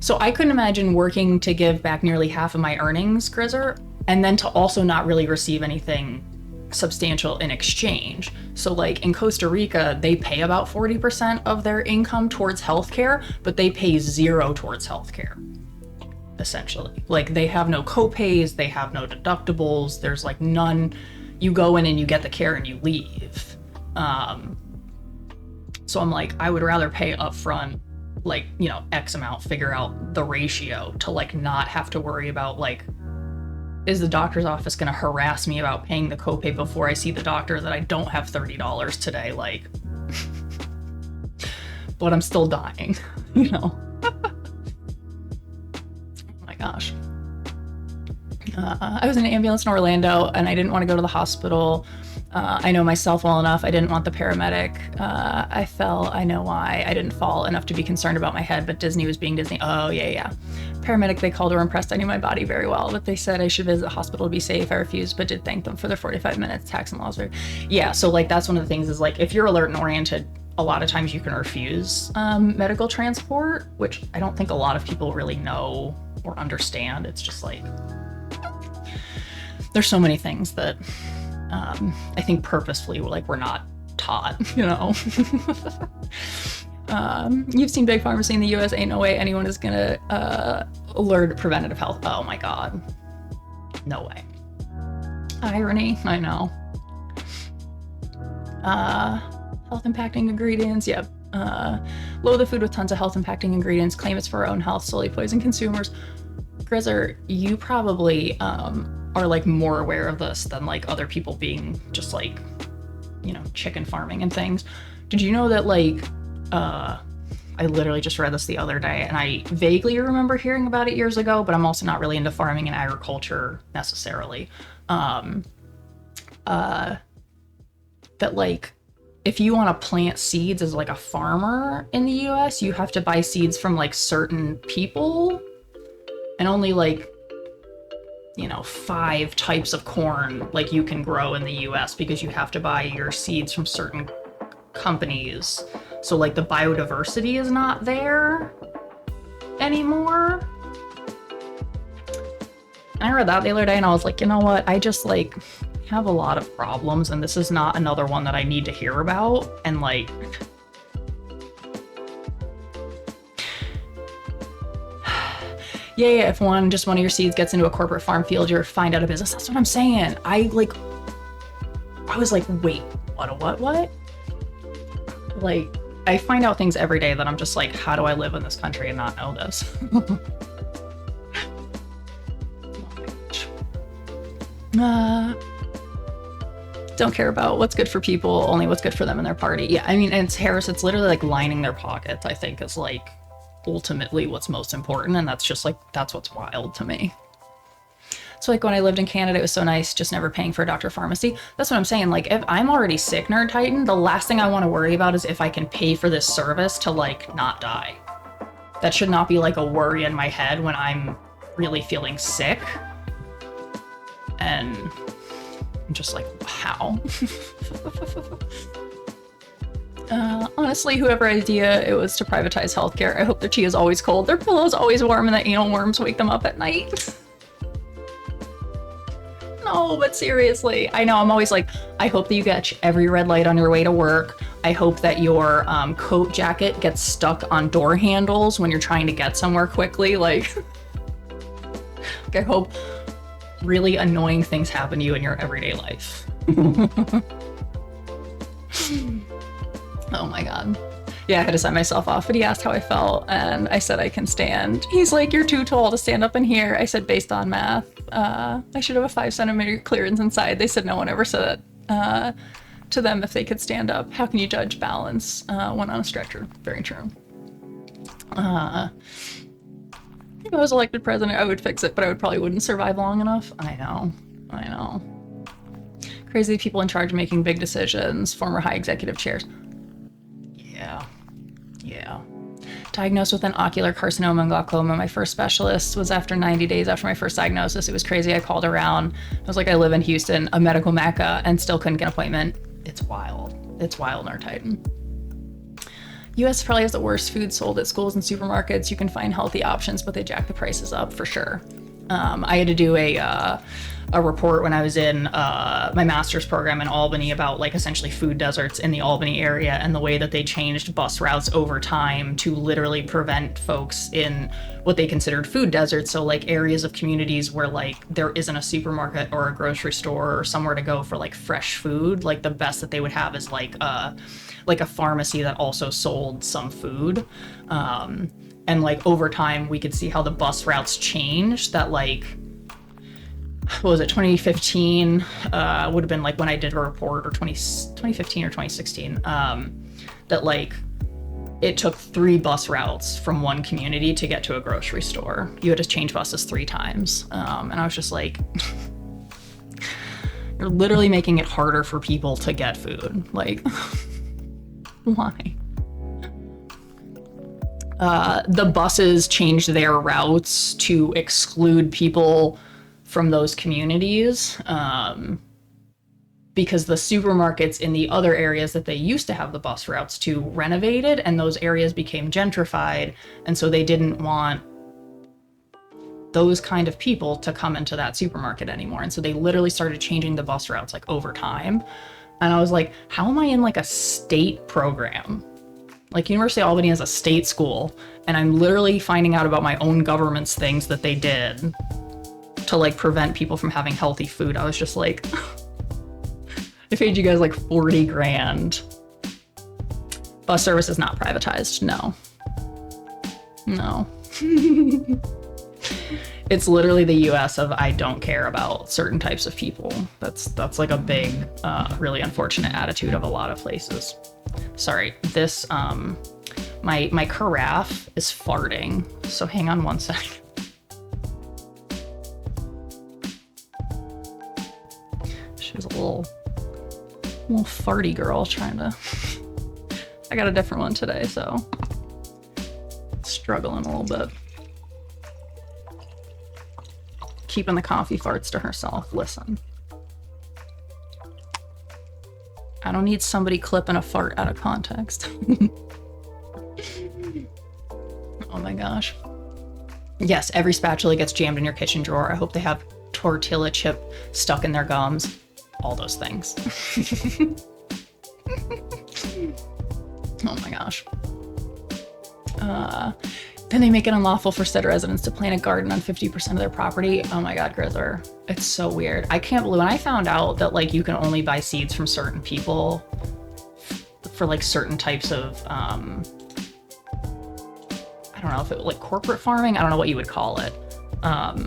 So I couldn't imagine working to give back nearly half of my earnings, Grizzer, and then to also not really receive anything substantial in exchange. So, like, in Costa Rica, they pay about 40% of their income towards healthcare, but they pay zero towards healthcare, essentially. Like, they have no copays, they have no deductibles, there's, like, none. You go in and you get the care and you leave. So I'm like, I would rather pay upfront, like, you know, X amount, figure out the ratio to, like, not have to worry about, like, is the doctor's office going to harass me about paying the copay before I see the doctor that I don't have $30 today, like, but I'm still dying, you know? Oh my gosh. I was in an ambulance in Orlando and I didn't want to go to the hospital. I know myself well enough. I didn't want the paramedic. I fell. I know why. I didn't fall enough to be concerned about my head, but Disney was being Disney. Oh, yeah. Paramedic they called were impressed I knew my body very well, but they said I should visit the hospital to be safe. I refused, but did thank them for their 45 minutes. Tax and laws are... Yeah, so, like, that's one of the things is, like, if you're alert and oriented, a lot of times you can refuse medical transport, which I don't think a lot of people really know or understand. It's just, like... There's so many things that... I think purposefully, like, we're not taught, you know? You've seen Big Pharmacy in the US. Ain't no way anyone is gonna learn preventative health. Oh my God. No way. Irony, I know. Health impacting ingredients, yep. Load the food with tons of health impacting ingredients, claim it's for our own health, slowly poison consumers. Grizzer, you probably are, like, more aware of this than, like, other people being just, like, you know, chicken farming and things. Did you know that, like, I literally just read this the other day and I vaguely remember hearing about it years ago, but I'm also not really into farming and agriculture necessarily. That, like, if you want to plant seeds as, like, a farmer in the US, you have to buy seeds from, like, certain people, and only, like, you know, 5 types of corn, like, you can grow in the US because you have to buy your seeds from certain companies. So, like, the biodiversity is not there anymore. And I read that the other day and I was like, you know what? I just, like, have a lot of problems and this is not another one that I need to hear about. And, like... Yeah, if one of your seeds gets into a corporate farm field, you're fined out of business. That's what I'm saying. I was like, wait, what? Like, I find out things every day that I'm just like, how do I live in this country and not know this? Don't care about what's good for people, only what's good for them and their party. Yeah, I mean, and it's Harris, it's literally like lining their pockets, I think, is, like, ultimately what's most important, and that's just, like, that's what's wild to me. So, like, when I lived in Canada, it was so nice just never paying for a doctor pharmacy. That's what I'm saying. Like, if I'm already sick, Nerd Titan, the last thing I want to worry about is if I can pay for this service to, like, not die. That should not be, like, a worry in my head when I'm really feeling sick. And I'm just like, how? Honestly, whoever idea it was to privatize healthcare, I hope their tea is always cold, their pillow's always warm, and the anal worms wake them up at night. No, but seriously, I know, I'm always like, I hope that you catch every red light on your way to work. I hope that your coat jacket gets stuck on door handles when you're trying to get somewhere quickly. Like, I hope really annoying things happen to you in your everyday life. Oh my God. Yeah, I had to sign myself off, but he asked how I felt, and I said I can stand. He's like, you're too tall to stand up in here. I said, based on math, I should have a 5-centimeter clearance inside. They said no one ever said that to them if they could stand up. How can you judge balance when on a stretcher? Very true. If I was elected president, I would fix it, but I probably wouldn't survive long enough. I know. Crazy people in charge of making big decisions, former high executive chairs. Yeah. Diagnosed with an ocular carcinoma and glaucoma. My first specialist was after 90 days after my first diagnosis. It was crazy. I called around. I was like, I live in Houston, a medical mecca, and still couldn't get an appointment. It's wild. It's wild in our Titan. US probably has the worst food sold at schools and supermarkets. You can find healthy options, but they jack the prices up for sure. I had to do a report when I was in my master's program in Albany about like essentially food deserts in the Albany area and the way that they changed bus routes over time to literally prevent folks in what they considered food deserts. So like areas of communities where like there isn't a supermarket or a grocery store or somewhere to go for like fresh food. Like the best that they would have is like a pharmacy that also sold some food. And like over time we could see how the bus routes changed, that like, what was it, 2015 would have been like when I did a report, or 2015 or 2016, that like it took 3 bus routes from one community to get to a grocery store. You had to change buses 3 times. And I was just like, you're literally making it harder for people to get food. Like, why? The buses changed their routes to exclude people from those communities, because the supermarkets in the other areas that they used to have the bus routes to renovated, and those areas became gentrified, and so they didn't want those kind of people to come into that supermarket anymore. And so they literally started changing the bus routes like over time. And I was like, how am I in like a state program? Like University of Albany is a state school, and I'm literally finding out about my own government's things that they did to like prevent people from having healthy food. I was just like, I paid you guys like 40 grand. Bus service is not privatized. No. It's literally the US of I don't care about certain types of people. That's like a big, really unfortunate attitude of a lot of places. Sorry, this, my carafe is farting, so hang on one second. She was a little farty girl trying to, I got a different one today, so struggling a little bit. Keeping the coffee farts to herself. Listen. I don't need somebody clipping a fart out of context. Oh my gosh. Yes, every spatula gets jammed in your kitchen drawer. I hope they have tortilla chip stuck in their gums. All those things. Oh my gosh. Then they make it unlawful for said residents to plant a garden on 50% of their property. Oh my God, Grizzer. It's so weird. I can't believe when I found out that like you can only buy seeds from certain people for like certain types of, I don't know if it like corporate farming. I don't know what you would call it. But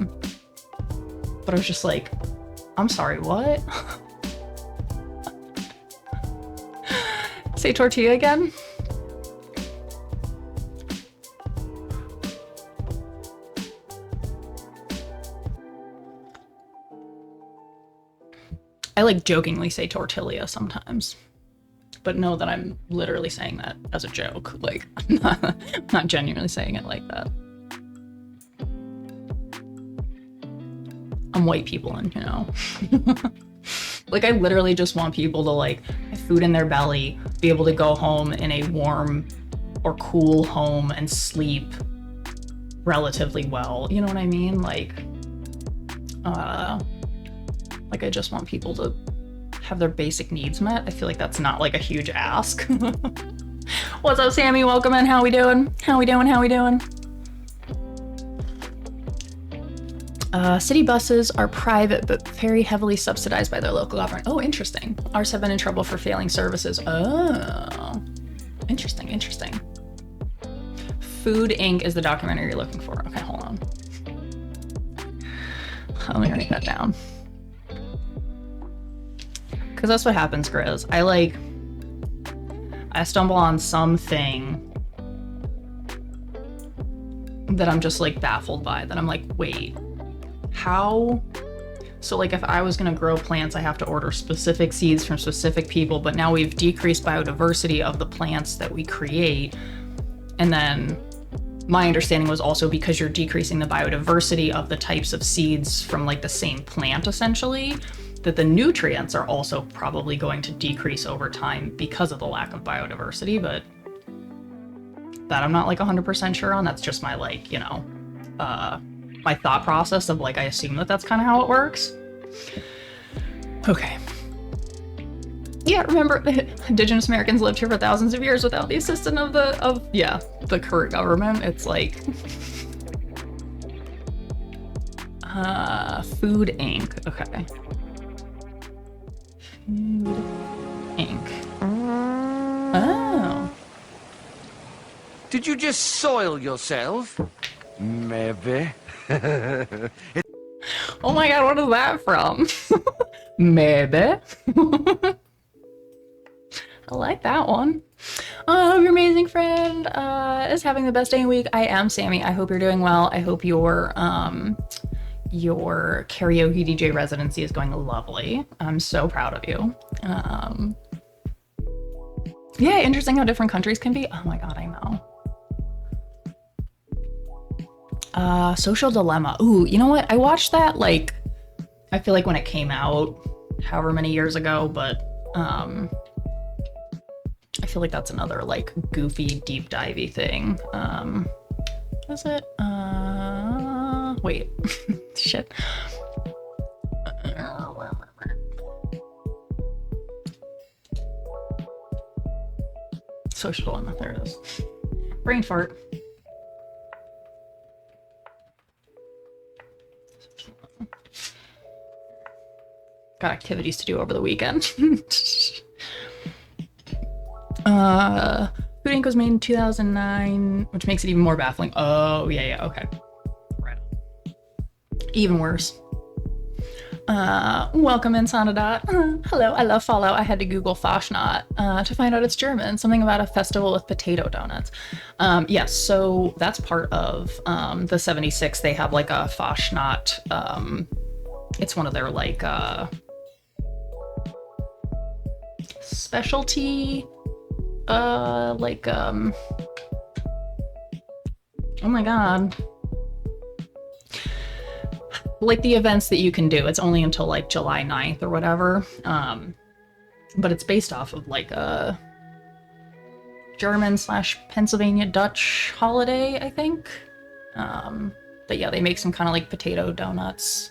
I was just like, I'm sorry, what? Say tortilla again? I like jokingly say tortilla sometimes, but know that I'm literally saying that as a joke. Like, I'm not genuinely saying it like that. I'm white people, and you know. Like, I literally just want people to like have food in their belly, be able to go home in a warm or cool home and sleep relatively well. You know what I mean? Like Like, I just want people to have their basic needs met. I feel like that's not like a huge ask. What's up, Sammy? Welcome in. How we doing? How we doing? How we doing? City buses are private, but very heavily subsidized by their local government. Oh, interesting. Ours have been in trouble for failing services. Oh, interesting, interesting. Food Inc. is the documentary you're looking for. Okay, hold on. Let me write that down. Because that's what happens, Grizz. I stumble on something that I'm just like baffled by, that I'm like, wait, how? So like if I was gonna grow plants, I have to order specific seeds from specific people, but now we've decreased biodiversity of the plants that we create. And then my understanding was also because you're decreasing the biodiversity of the types of seeds from like the same plant essentially, that the nutrients are also probably going to decrease over time because of the lack of biodiversity, but that I'm not like 100% sure on. That's just my like, you know, my thought process of like, I assume that that's kind of how it works. Okay. Yeah, remember, Indigenous Americans lived here for thousands of years without the assistance of the current government. It's like, Food Inc. Okay. Food Inc. Oh. Did you just soil yourself? Maybe. Oh my god, what is that from? Maybe. I like that one. Your amazing friend is having the best day and week. I am Sammy. I hope you're doing well. I hope your karaoke DJ residency is going lovely. I'm so proud of you. Yeah, interesting how different countries can be. Oh my god, I know. Social Dilemma. Ooh, you know what? I watched that like, I feel like when it came out, however many years ago, but I feel like that's another like goofy deep divey thing. Is it? Wait, shit. Social Dilemma, there it is. Brain fart. Got activities to do over the weekend. Food Inc. was made in 2009, which makes it even more baffling. Oh, yeah, okay. Right. Even worse. Welcome in, Sonadot. Hello, I love Fallout. I had to Google fastnacht to find out it's German. Something about a festival with potato donuts. Yes, so that's part of the 76. They have like a fastnacht. It's one of their like specialty oh my god, like the events that you can do. It's only until like July 9th or whatever, but it's based off of like a German / Pennsylvania Dutch holiday, I think. But yeah, they make some kind of like potato donuts.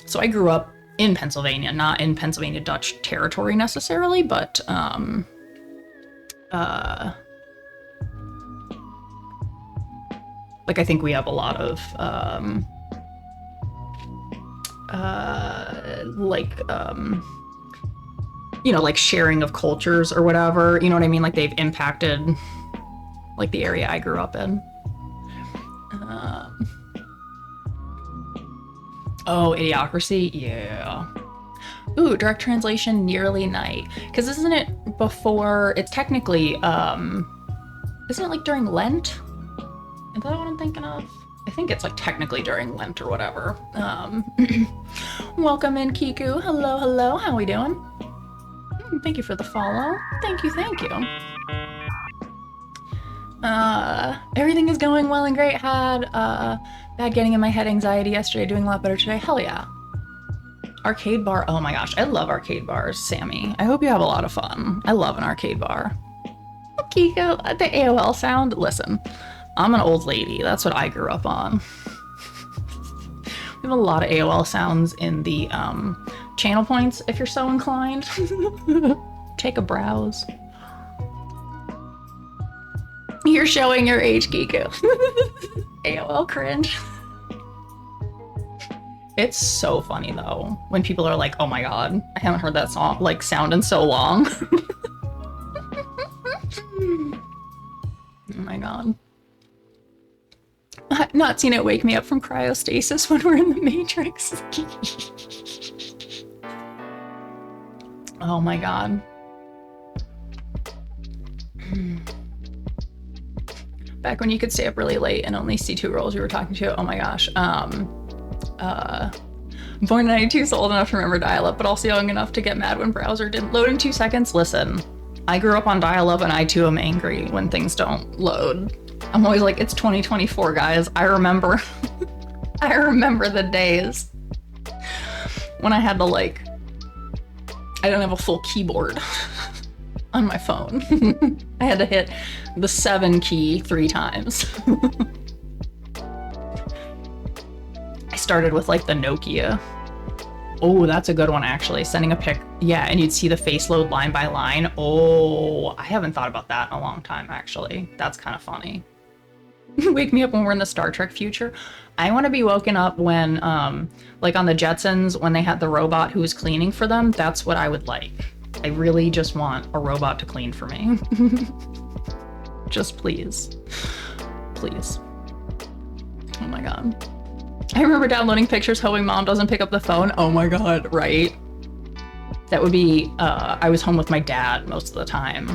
So I grew up in Pennsylvania, not in Pennsylvania Dutch territory necessarily, but like I think we have a lot of you know, like sharing of cultures or whatever, you know what I mean? Like they've impacted like the area I grew up in. Oh, Idiocracy? Yeah. Ooh, direct translation, nearly night. Because isn't it before, it's technically, isn't it like during Lent? Is that what I'm thinking of? I think it's like technically during Lent or whatever. Welcome in, Kiku. Hello, hello. How we doing? Thank you for the follow. Thank you, thank you. Everything is going well and great. Had bad getting in my head anxiety yesterday, doing a lot better today. Hell yeah. Arcade bar. Oh my gosh, I love arcade bars, Sammy. I hope you have a lot of fun. I love an arcade bar. Kiko, the AOL sound. Listen, I'm an old lady. That's what I grew up on. We have have a lot of AOL sounds in the channel points if you're so inclined. Take a browse. You're showing your age, Kiku. AOL cringe. It's so funny though when people are like, "Oh my god, I haven't heard that song like sound in so long." Oh my god. I've not seen it wake me up from cryostasis when we're in the Matrix. Oh my god. Back when you could stay up really late and only see 2 girls you were talking to. Oh my gosh. Born in 92, so old enough to remember dial-up, but also young enough to get mad when browser didn't load in 2 seconds. Listen, I grew up on dial-up and I too am angry when things don't load. I'm always like, it's 2024, guys. I remember, I remember the days when I had to like, I didn't have a full keyboard on my phone. I had to hit the 7 key 3 times. I started with like the Nokia. Oh, that's a good one actually. Sending a pic. Yeah, and you'd see the face load line by line. Oh, I haven't thought about that in a long time actually. That's kind of funny. Wake me up when we're in the Star Trek future. I want to be woken up when, like on the Jetsons, when they had the robot who was cleaning for them. That's what I would like. I really just want a robot to clean for me. Just please. Please. Oh my god. I remember downloading pictures hoping mom doesn't pick up the phone. Oh my god, right? That would be, I was home with my dad most of the time.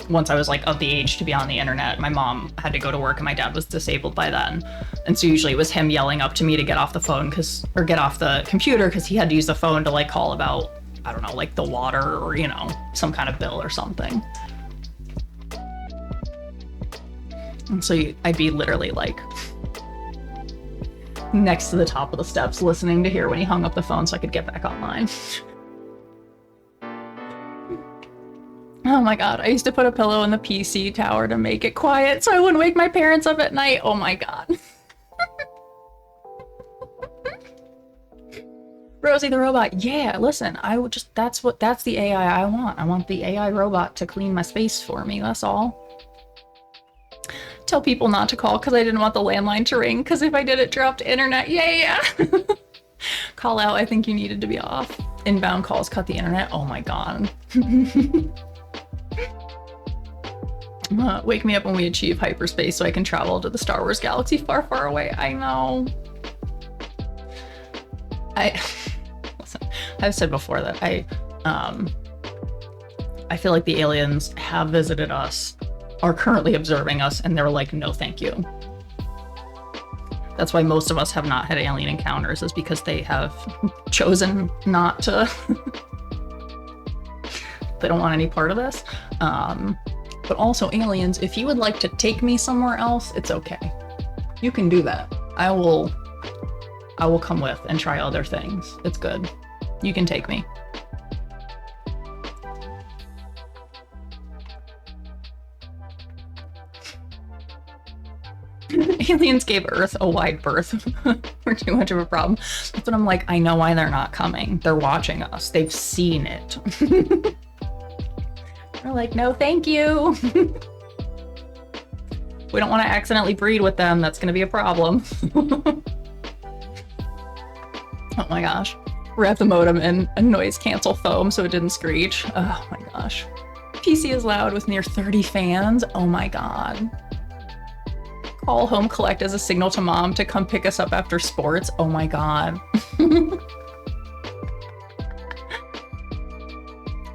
Once I was like of the age to be on the internet, my mom had to go to work and my dad was disabled by then. And so usually it was him yelling up to me to get off the phone or get off the computer because he had to use the phone to like call about, I don't know, like the water or, you know, some kind of bill or something. And so I'd be literally like next to the top of the steps listening to hear when he hung up the phone so I could get back online. Oh my god, I used to put a pillow in the PC tower to make it quiet so I wouldn't wake my parents up at night. Oh my god. Rosie the robot. Yeah, listen, I would just, that's the AI I want. I want the AI robot to clean my space for me, that's all. Tell people not to call because I didn't want the landline to ring because if I did it dropped internet. Yeah. Call out, I think you needed to be off. Inbound calls cut the internet. Oh my god. Wake me up when we achieve hyperspace so I can travel to the Star Wars galaxy far, far away. I know. Listen, I've said before that I feel like the aliens have visited us, are currently observing us, and they're like, no thank you. That's why most of us have not had alien encounters, is because they have chosen not to. They don't want any part of this. But also aliens, if you would like to take me somewhere else, it's okay. You can do that. I will come with and try other things. It's good. You can take me. Aliens gave Earth a wide berth. We're too much of a problem. That's what I'm like, I know why they're not coming. They're watching us. They've seen it. They're like, no thank you. We don't want to accidentally breed with them. That's going to be a problem. Oh my gosh. Wrap the modem in a noise cancel foam so it didn't screech. Oh my gosh. PC is loud with near 30 fans. Oh my god. Call home collect as a signal to mom to come pick us up after sports. Oh my god.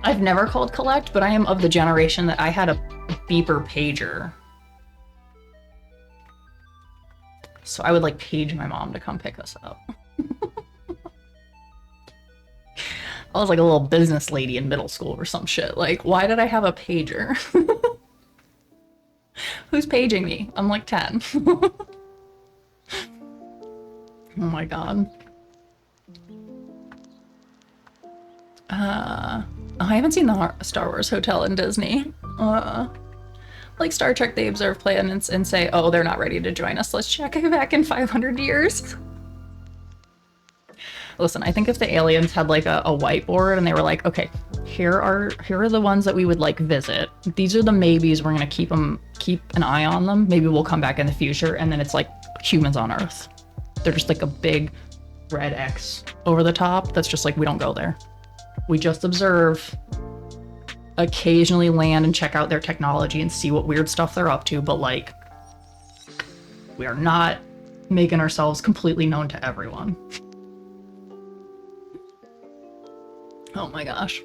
I've never called collect, but I am of the generation that I had a beeper pager. So I would like page my mom to come pick us up. I was like a little business lady in middle school or some shit. Like, why did I have a pager? Who's paging me? I'm like 10. Oh my god. Oh, I haven't seen the Star Wars Hotel in Disney. Like Star Trek, they observe planets and say, oh, they're not ready to join us. Let's check back in 500 years. Listen, I think if the aliens had like a whiteboard and they were like, okay, here are the ones that we would like visit. These are the maybes. We're gonna keep an eye on them. Maybe we'll come back in the future, and then it's like humans on Earth. They're just like a big red X over the top. That's just like, we don't go there. We just observe, occasionally land and check out their technology and see what weird stuff they're up to, but like, we are not making ourselves completely known to everyone. Oh my gosh.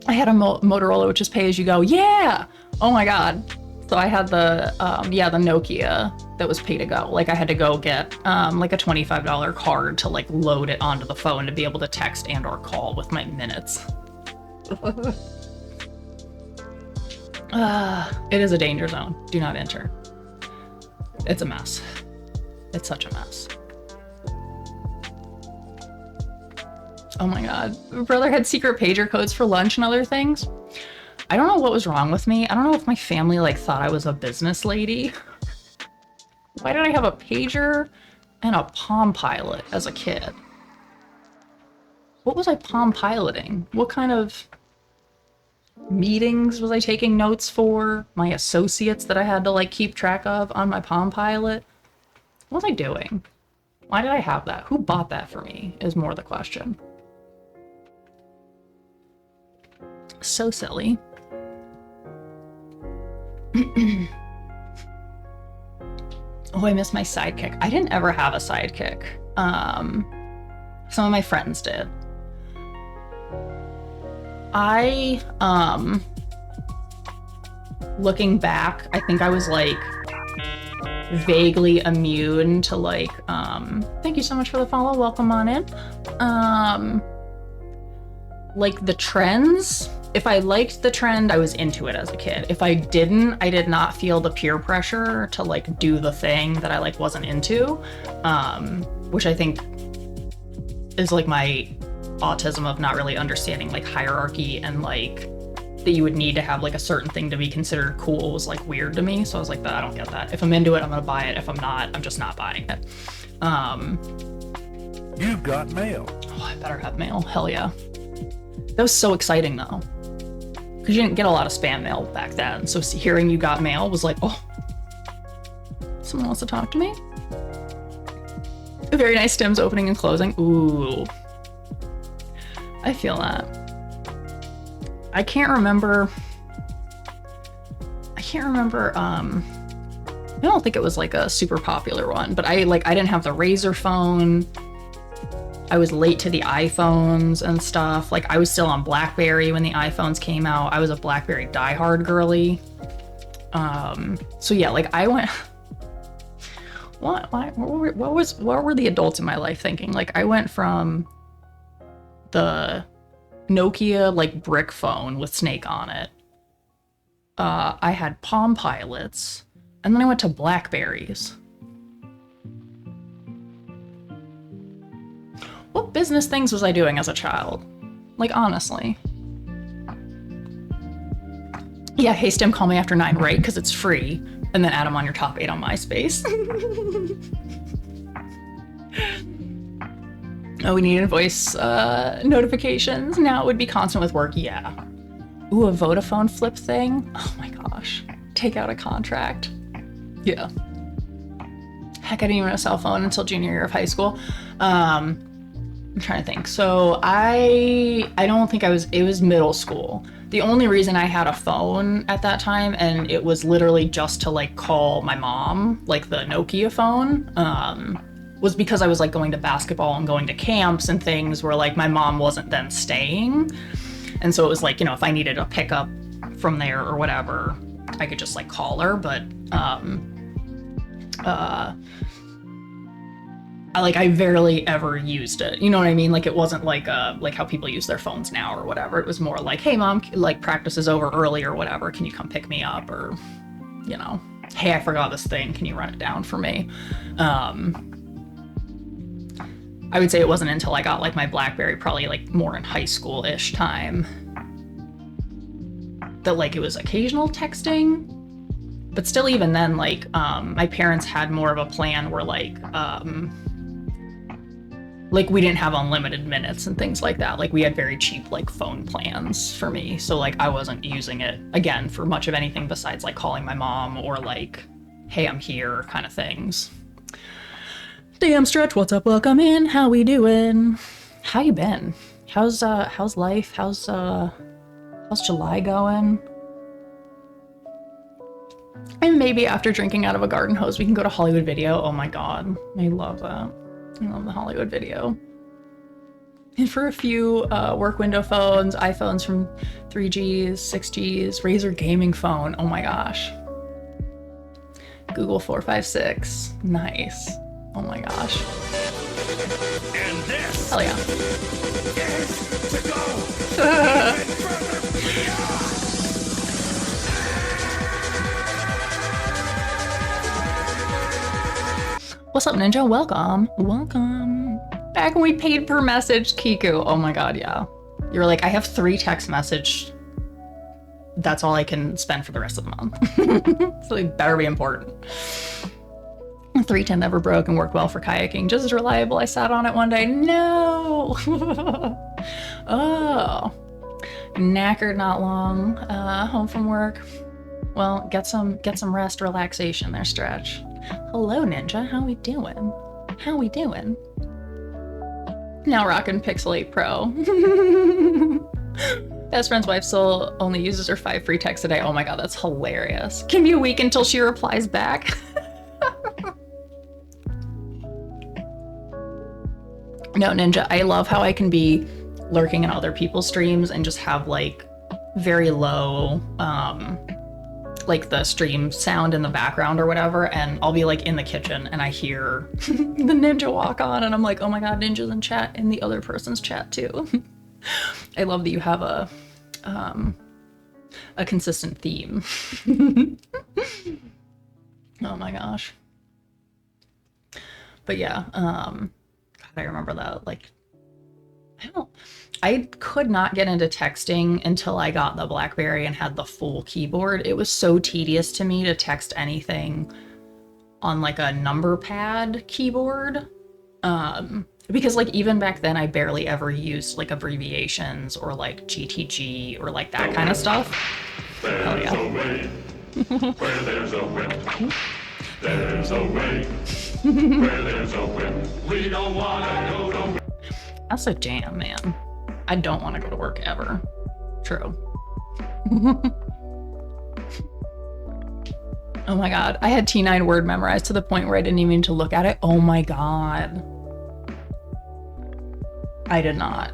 I had a Motorola, which is pay as you go. Yeah! Oh my god. So I had the Nokia that was pay to go. Like I had to go get like a $25 card to like load it onto the phone to be able to text and or call with my minutes. It is a danger zone. Do not enter. It's a mess. It's such a mess. Oh my god. My brother had secret pager codes for lunch and other things. I don't know what was wrong with me. I don't know if my family like thought I was a business lady. Why did I have a pager and a Palm Pilot as a kid? What was I Palm Piloting? What kind of meetings was I taking notes for? My associates that I had to like keep track of on my Palm Pilot? What was I doing? Why did I have that? Who bought that for me is more the question. So silly. Oh, I miss my sidekick. I didn't ever have a sidekick. Some of my friends did. Looking back, I think I was like vaguely immune to like, thank you so much for the follow, welcome on in. Like the trends, if I liked the trend, I was into it as a kid. If I didn't, I did not feel the peer pressure to like do the thing that I like wasn't into, which I think is like my autism of not really understanding like hierarchy and like that you would need to have like a certain thing to be considered cool was like weird to me. So I was like, I don't get that. If I'm into it, I'm gonna buy it. If I'm not, I'm just not buying it. You've got mail. Oh, I better have mail. Hell yeah. That was so exciting though, because you didn't get a lot of spam mail back then. So hearing you got mail was like, oh, someone wants to talk to me. A very nice Stims opening and closing. Ooh, I feel that. I can't remember. I don't think it was like a super popular one, but I didn't have the Razor phone. I was late to the iPhones and stuff. Like I was still on BlackBerry when the iPhones came out. I was a BlackBerry diehard girly. So yeah, like I went. What were the adults in my life thinking? Like I went from the Nokia like brick phone with Snake on it. I had Palm Pilots, and then I went to Blackberries. What business things was I doing as a child? Like, honestly. Yeah, hey Stim, call me after 9, right? Because it's free. And then add them on your top 8 on MySpace. Oh, we need invoice notifications. Now it would be constant with work. Yeah. Ooh, a Vodafone flip thing. Oh my gosh. Take out a contract. Yeah. Heck, I didn't even have a cell phone until junior year of high school. I'm trying to think. So I don't think it was middle school. The only reason I had a phone at that time, and it was literally just to like call my mom, like the Nokia phone, was because I was like going to basketball and going to camps and things where like my mom wasn't then staying. And so it was like, you know, if I needed a pickup from there or whatever, I could just like call her. But I barely ever used it. You know what I mean? Like it wasn't like how people use their phones now or whatever. It was more like, hey mom, like practice is over early or whatever. Can you come pick me up? Or, you know, hey, I forgot this thing. Can you run it down for me? I would say it wasn't until I got like my BlackBerry, probably like more in high school-ish time, that like it was occasional texting. But still, even then, like my parents had more of a plan where like like we didn't have unlimited minutes and things like that. Like we had very cheap like phone plans for me. So like I wasn't using it again for much of anything besides like calling my mom or like, hey, I'm here kind of things. Damn Stretch, what's up? Welcome in. How we doing? How you been? How's life? How's July going? And maybe after drinking out of a garden hose, we can go to Hollywood Video. Oh my god, I love that. I love the Hollywood Video. And for a few work window phones, iPhones from 3Gs, 6Gs, Razer gaming phone. Oh my gosh. Google 456. Nice. Oh my gosh. And this Hell yeah. is to go even further beyond. What's up, Ninja? Welcome. Welcome. Back when we paid per message, Kiku. Oh my god, yeah. You were like, I have 3 text message. That's all I can spend for the rest of the month. So it better be important. 310 never broke and worked well for kayaking. Just as reliable. I sat on it one day. No. Oh. Knackered not long. Home from work. Well, get some rest, relaxation there, Stretch. Hello, Ninja. How we doing? How we doing? Now rocking Pixel 8 Pro. Best friend's wife still only uses her 5 free texts a day. Oh my god, that's hilarious. Can be a week until she replies back. No, Ninja, I love how I can be lurking in other people's streams and just have like very low, like the stream sound in the background or whatever, and I'll be like in the kitchen and I hear the Ninja walk on and I'm like, oh my god, Ninja's in chat, in the other person's chat too. I love that you have a consistent theme. Oh my gosh. But yeah, God, I remember that. Like, I could not get into texting until I got the BlackBerry and had the full keyboard. It was so tedious to me to text anything on like a number pad keyboard. Because like even back then I barely ever used like abbreviations or like GTG or like that kind of stuff. Hell yeah. Where there's a wind, there's a way. Where there's a wind, we don't wanna go to. That's a jam, man. I don't want to go to work ever. True. Oh my god, I had T9 word memorized to the point where I didn't even need to look at it. Oh my god. I did not.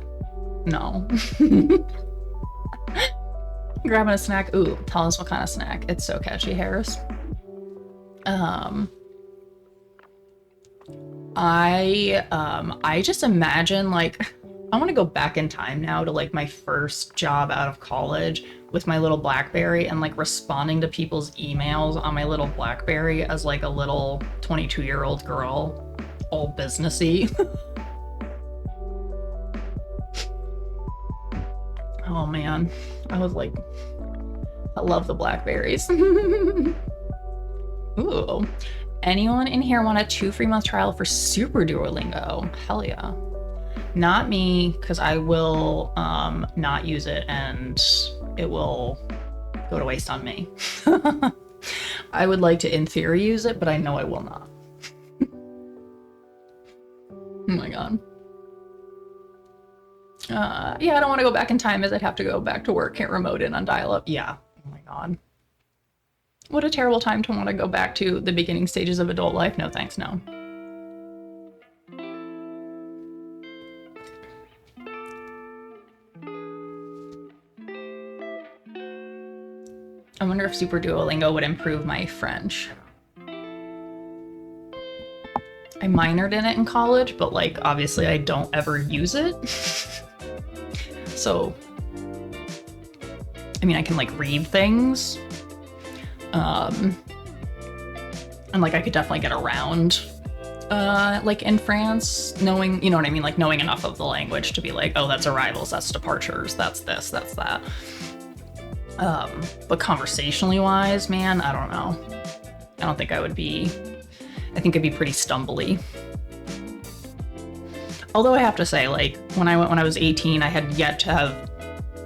No. Grabbing a snack. Ooh, tell us what kind of snack. It's so catchy, Harris. I just imagine like I want to go back in time now to like my first job out of college with my little BlackBerry and like responding to people's emails on my little BlackBerry as like a little 22-year-old girl, all businessy. Oh man, I was like, I love the BlackBerries. Ooh. Anyone in here want a 2 free-month trial for Super Duolingo? Hell yeah. Not me, because I will not use it and it will go to waste on me. I would like to, in theory, use it, but I know I will not. Oh my god. Yeah, I don't want to go back in time as I'd have to go back to work, can't remote in on dial-up. Yeah. Oh my god. What a terrible time to want to go back to the beginning stages of adult life. No thanks, no. I wonder if Super Duolingo would improve my French. I minored in it in college, but like obviously I don't ever use it. So, I mean, I can like read things. And like I could definitely get around like in France, knowing, you know what I mean, like knowing enough of the language to be like, oh, that's arrivals, that's departures, that's this, that's that. But conversationally wise, man, I don't know. I don't think I would be, I think it'd be pretty stumbly. Although I have to say, like, when I was 18, I had yet to have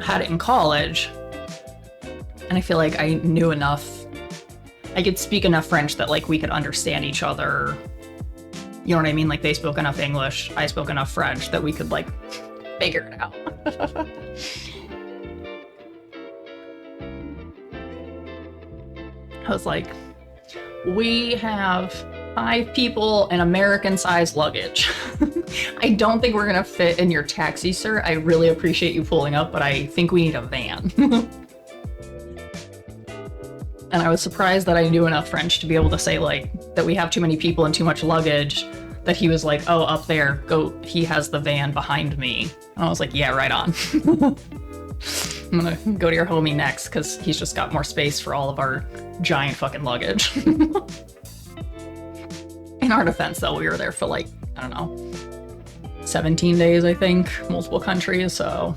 had it in college. And I feel like I knew enough. I could speak enough French that, like, we could understand each other. You know what I mean? Like, they spoke enough English, I spoke enough French that we could, like, figure it out. I was like, we have 5 people and American-sized luggage. I don't think we're gonna fit in your taxi, sir. I really appreciate you pulling up, but I think we need a van. And I was surprised that I knew enough French to be able to say, like, that we have too many people and too much luggage, that he was like, oh, up there, go, he has the van behind me. And I was like, yeah, right on. I'm gonna go to your homie next, because he's just got more space for all of our giant fucking luggage. In our defense, though, we were there for, like, I don't know, 17 days, I think, multiple countries, so...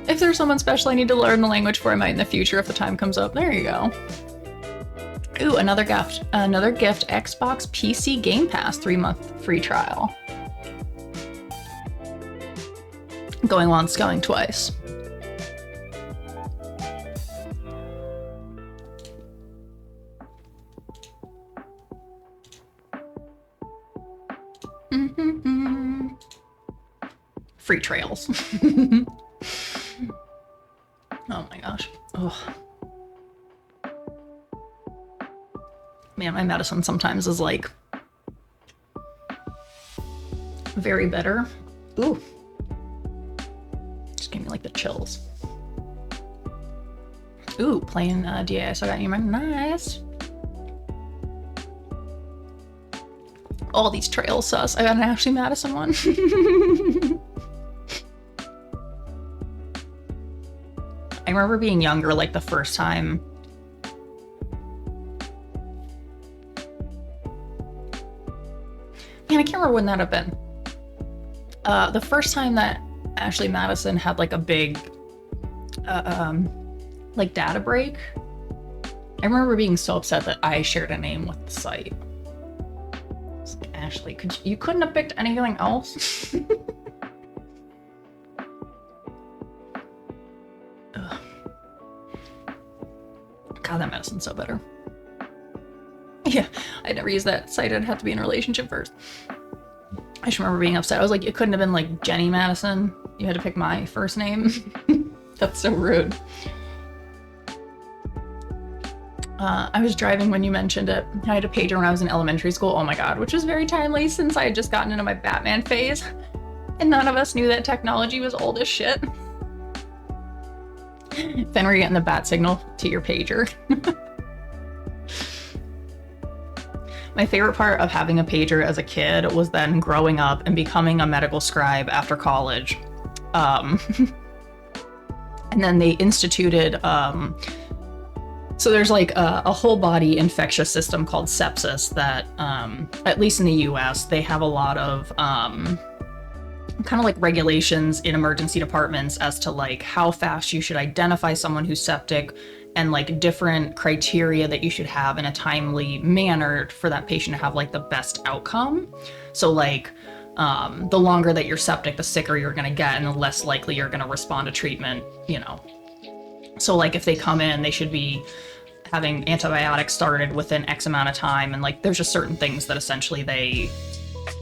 if there's someone special I need to learn the language for, I might in the future if the time comes up. There you go. Ooh, another gift. Another gift, Xbox PC Game Pass 3-month free trial. Going once, going twice. Free trails. Oh my gosh. Oh. Man, my medicine sometimes is like very bitter. Ooh. Just gave me like the chills. Ooh, playing DAS. I got you, man. Nice. All these trails sus. I got an Ashley Madison one. I remember being younger, like the first time. Man, I can't remember when that had been. The first time that Ashley Madison had like a big, like data break. I remember being so upset that I shared a name with the site. It's like, Ashley, you couldn't have picked anything else? God, that medicine's so bitter. Yeah, I'd never use that site. I'd have to be in a relationship first. I just remember being upset. I was like, it couldn't have been like Jenny Madison. You had to pick my first name. That's so rude. I was driving when you mentioned it. I had a pager when I was in elementary school. Oh my God, which was very timely since I had just gotten into my Batman phase. And none of us knew that technology was old as shit. Then we're getting the bat signal to your pager. My favorite part of having a pager as a kid was then growing up and becoming a medical scribe after college. And then they instituted, so there's like a whole body infectious system called sepsis that, at least in the US, they have a lot of kind of like regulations in emergency departments as to like how fast you should identify someone who's septic and like different criteria that you should have in a timely manner for that patient to have like the best outcome. So like the longer that you're septic, the sicker you're going to get and the less likely you're going to respond to treatment, you know. So like if they come in, they should be having antibiotics started within X amount of time. And like there's just certain things that essentially they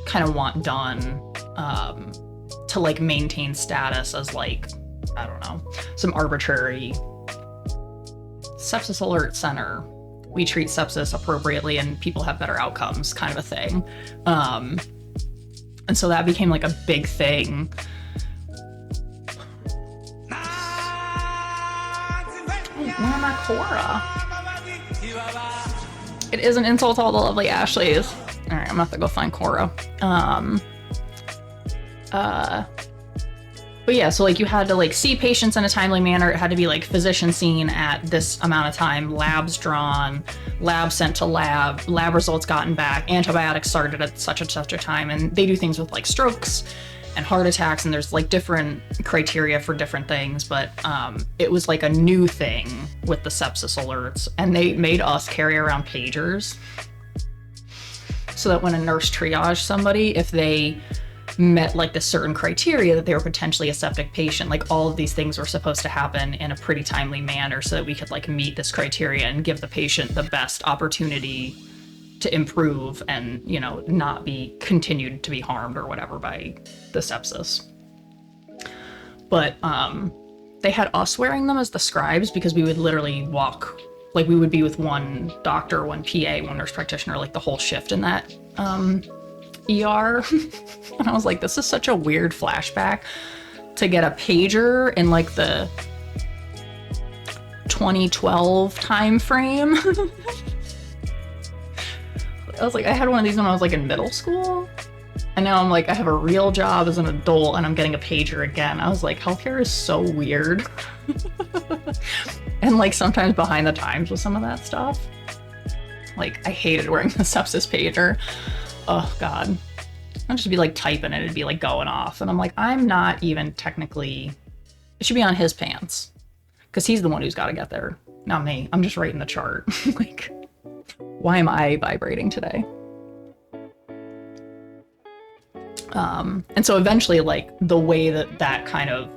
kind of want done to like maintain status as like, I don't know, some arbitrary sepsis alert center. We treat sepsis appropriately and people have better outcomes kind of a thing. And so that became like a big thing. Where am I, cora? It is an insult to all the lovely Ashleys. All right, I'm gonna have to go find cora. But yeah, so like you had to like see patients in a timely manner. It had to be like physician seen at this amount of time, labs drawn, lab sent to lab results gotten back, antibiotics started at such and such a time. And they do things with like strokes and heart attacks, and there's like different criteria for different things. But it was like a new thing with the sepsis alerts, and they made us carry around pagers. so that when a nurse triaged somebody, if they met like the certain criteria that they were potentially a septic patient, like all of these things were supposed to happen in a pretty timely manner so that we could like meet this criteria and give the patient the best opportunity to improve and, you know, not be continued to be harmed or whatever by the sepsis. But they had us wearing them as the scribes because we would literally walk, like we would be with one doctor, one PA, one nurse practitioner, like the whole shift in that ER. And I was like, this is such a weird flashback to get a pager in like the 2012 time frame. I was like, I had one of these when I was like in middle school, and now I'm like, I have a real job as an adult and I'm getting a pager again. I was like, healthcare is so weird. And like sometimes behind the times with some of that stuff. Like I hated wearing the sepsis pager. Oh God. I'd just be like typing and it'd be like going off. And I'm like, I'm not even technically, it should be on his pants because he's the one who's got to get there, not me. I'm just writing the chart. Like, why am I vibrating today? And so eventually, like, the way that that kind of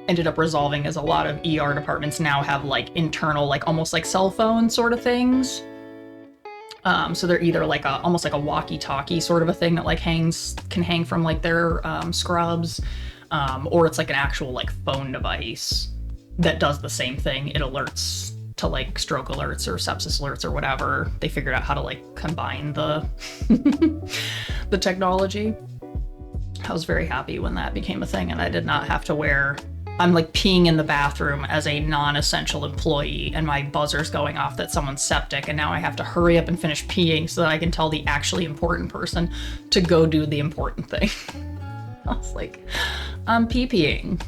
ended up resolving is a lot of ER departments now have, like, internal, like, almost like cell phone sort of things. So they're either, like, almost like a walkie-talkie sort of a thing that, like, can hang from, like, their scrubs, or it's, like, an actual, like, phone device that does the same thing. It alerts to like stroke alerts or sepsis alerts or whatever. They figured out how to like combine the the technology. I was very happy when that became a thing and I did not have to wear, I'm like peeing in the bathroom as a non-essential employee and my buzzer's going off that someone's septic and now I have to hurry up and finish peeing so that I can tell the actually important person to go do the important thing. I was like, I'm pee-peeing.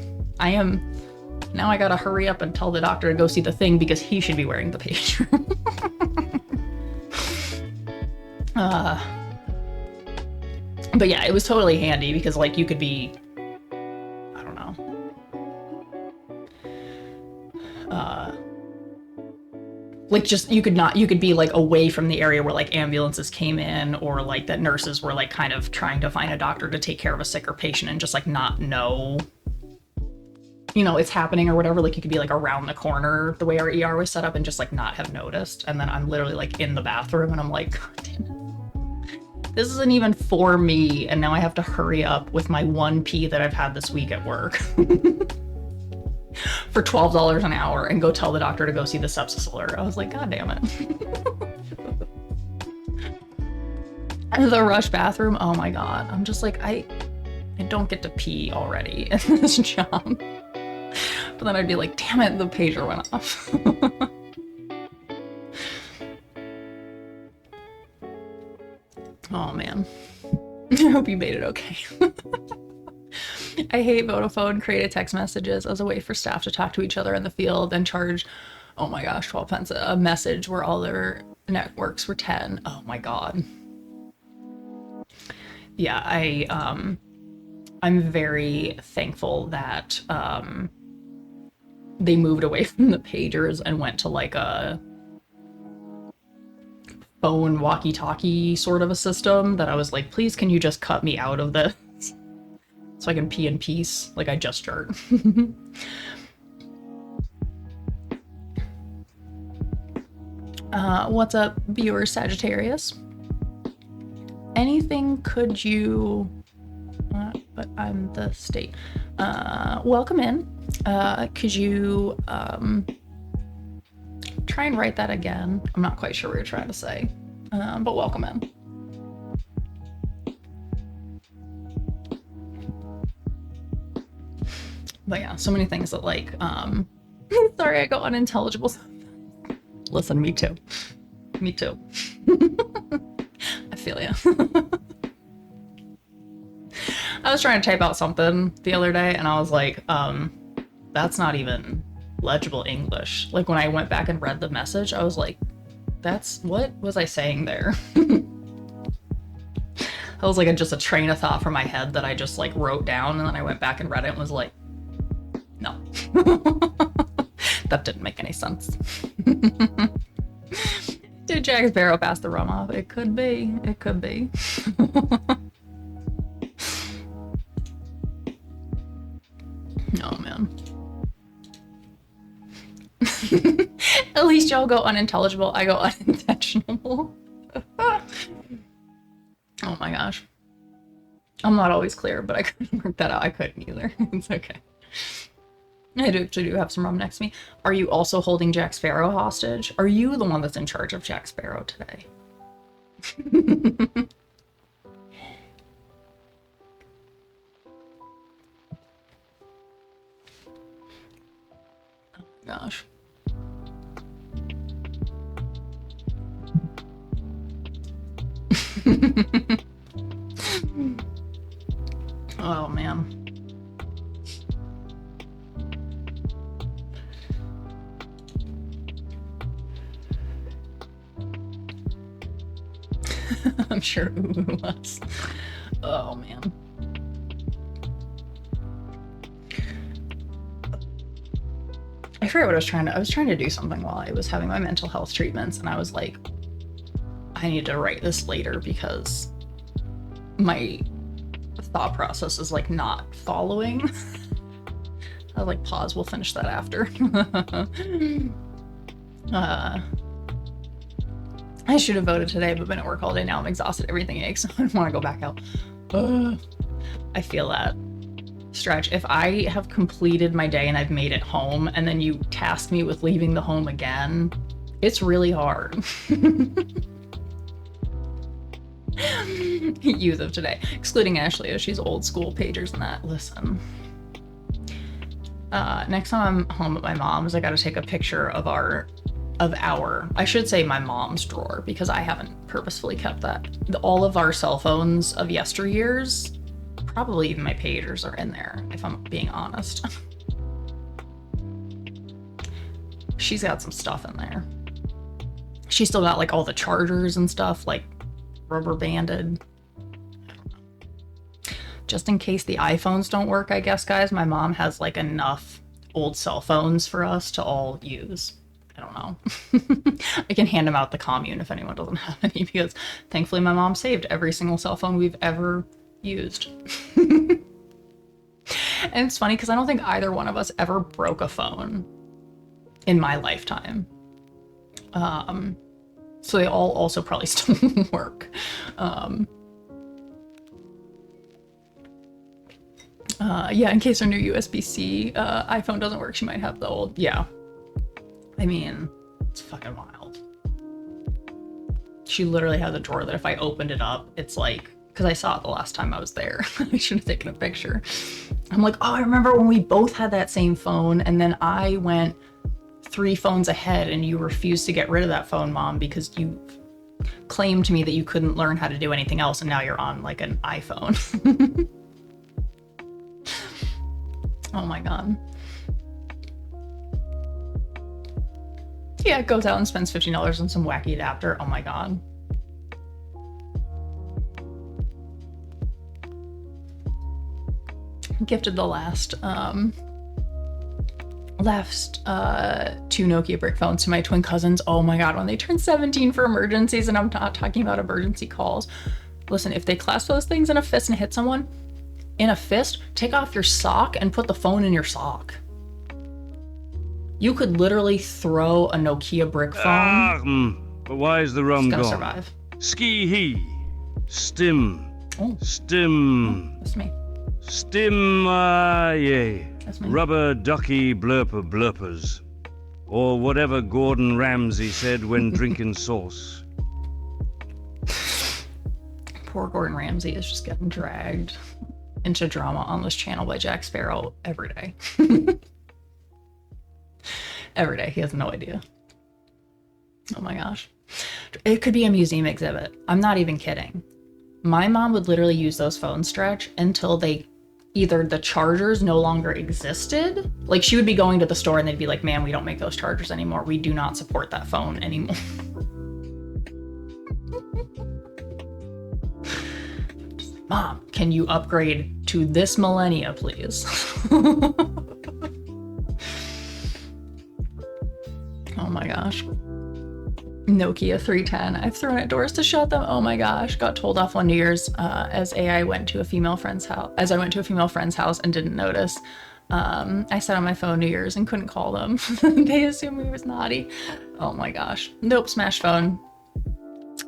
Now I gotta hurry up and tell the doctor to go see the thing because he should be wearing the pager. But yeah, it was totally handy because like you could be, I don't know. Like just, you could be like away from the area where like ambulances came in or like that nurses were like kind of trying to find a doctor to take care of a sicker patient and just like not know, you know, it's happening or whatever. Like you could be like around the corner the way our ER was set up and just like not have noticed. And then I'm literally like in the bathroom and I'm like, God damn it. This isn't even for me. And now I have to hurry up with my one pee that I've had this week at work for $12 an hour and go tell the doctor to go see the sepsis alert. I was like, God damn it. And the rush bathroom. Oh my God. I'm just like, I don't get to pee already in this job. But then I'd be like, damn it, the pager went off. Oh man. I hope you made it okay. I hate Vodafone created text messages as a way for staff to talk to each other in the field and charge, oh my gosh, 12 pence a message where all their networks were 10. Oh my God. Yeah, I'm very thankful that they moved away from the pagers and went to like a phone walkie-talkie sort of a system that I was like, please can you just cut me out of this so I can pee in peace like I just jerked. What's up, viewer Sagittarius? Anything could you... but I'm the state. Welcome in. Could you try and write that again? I'm not quite sure what you're trying to say, but welcome in. But yeah, so many things that like, sorry, I go unintelligible. Listen, me too. Me too. I feel ya. I was trying to type out something the other day and I was like, that's not even legible English. Like when I went back and read the message, I was like, what was I saying there? That was like just a train of thought from my head that I just like wrote down and then I went back and read it and was like, no. That didn't make any sense. Did Did Jack Sparrow pass the rum off? It could be. It could be. Oh, man. At least y'all go unintelligible. I go unintentional. Oh my gosh. I'm not always clear, but I couldn't work that out. I couldn't either. It's okay. I do have some rum next to me. Are you also holding Jack Sparrow hostage? Are you the one that's in charge of Jack Sparrow today? Oh gosh. Oh man. I'm sure Uwu was. Oh man. I forget what I was trying to do something while I was having my mental health treatments, and I was like, I need to write this later because my thought process is like not following. I was like, pause, we'll finish that after. I should have voted today, but been at work all day now. I'm exhausted, everything aches, so I don't want to go back out. I feel that stretch. If I have completed my day and I've made it home, and then you task me with leaving the home again, it's really hard. Youth of today, excluding Ashley, as she's old school pagers and that. Listen. Next time I'm home at my mom's, I gotta take a picture of I should say my mom's drawer, because I haven't purposefully kept that. All of our cell phones of yesteryears, probably even my pagers, are in there, if I'm being honest. She's got some stuff in there. She's still got like all the chargers and stuff, like rubber banded. I don't know. Just in case the iPhones don't work, I guess, guys, my mom has like enough old cell phones for us to all use. I don't know. I can hand them out the commune if anyone doesn't have any, because thankfully my mom saved every single cell phone we've ever used. And it's funny because I don't think either one of us ever broke a phone in my lifetime. So they all also probably still work. Yeah, in case her new USB-C iPhone doesn't work, she might have the old, yeah. I mean, it's fucking wild. She literally has a drawer that if I opened it up, it's like, because I saw it the last time I was there. I should have taken a picture. I'm like, oh, I remember when we both had that same phone, and then I went 3 phones ahead and you refused to get rid of that phone, Mom, because you claimed to me that you couldn't learn how to do anything else, and now you're on like an iPhone. Oh my god. Yeah, it goes out and spends $50 on some wacky adapter. Oh my god. Gifted the last 2 Nokia brick phones to my twin cousins. Oh my god, when they turn 17 for emergencies, and I'm not talking about emergency calls. Listen, if they clasp those things in a fist and hit someone, in a fist, take off your sock and put the phone in your sock. You could literally throw a Nokia brick phone. But why is the rum gonna gone? Survive. Ski he. Stim. Oh. Stim. Oh, that's me. Stim, yay. That's me. Rubber ducky blurper blurpers. Or whatever Gordon Ramsay said when drinking sauce. Poor Gordon Ramsay is just getting dragged into drama on this channel by Jack Sparrow every day. Every day. He has no idea. Oh my gosh. It could be a museum exhibit. I'm not even kidding. My mom would literally use those phones, Stretch, until either the chargers no longer existed. Like, she would be going to the store and they'd be like, "Man, we don't make those chargers anymore. We do not support that phone anymore." Mom, can you upgrade to this millennia, please? Oh my gosh. Nokia 310. I've thrown at doors to shut them. Oh my gosh. Got told off on New Year's as I went to a female friend's house and didn't notice. I said on my phone New Year's and couldn't call them. They assumed we was naughty. Oh my gosh. Nope, smash phone.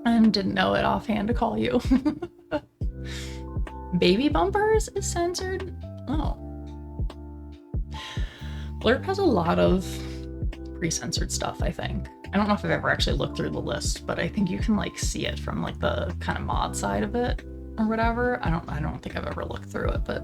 And didn't know it offhand to call you. Baby bumpers is censored? Oh. Blurb has a lot of pre-censored stuff, I think. I don't know if I've ever actually looked through the list, but I think you can like see it from like the kind of mod side of it or whatever. I don't think I've ever looked through it, but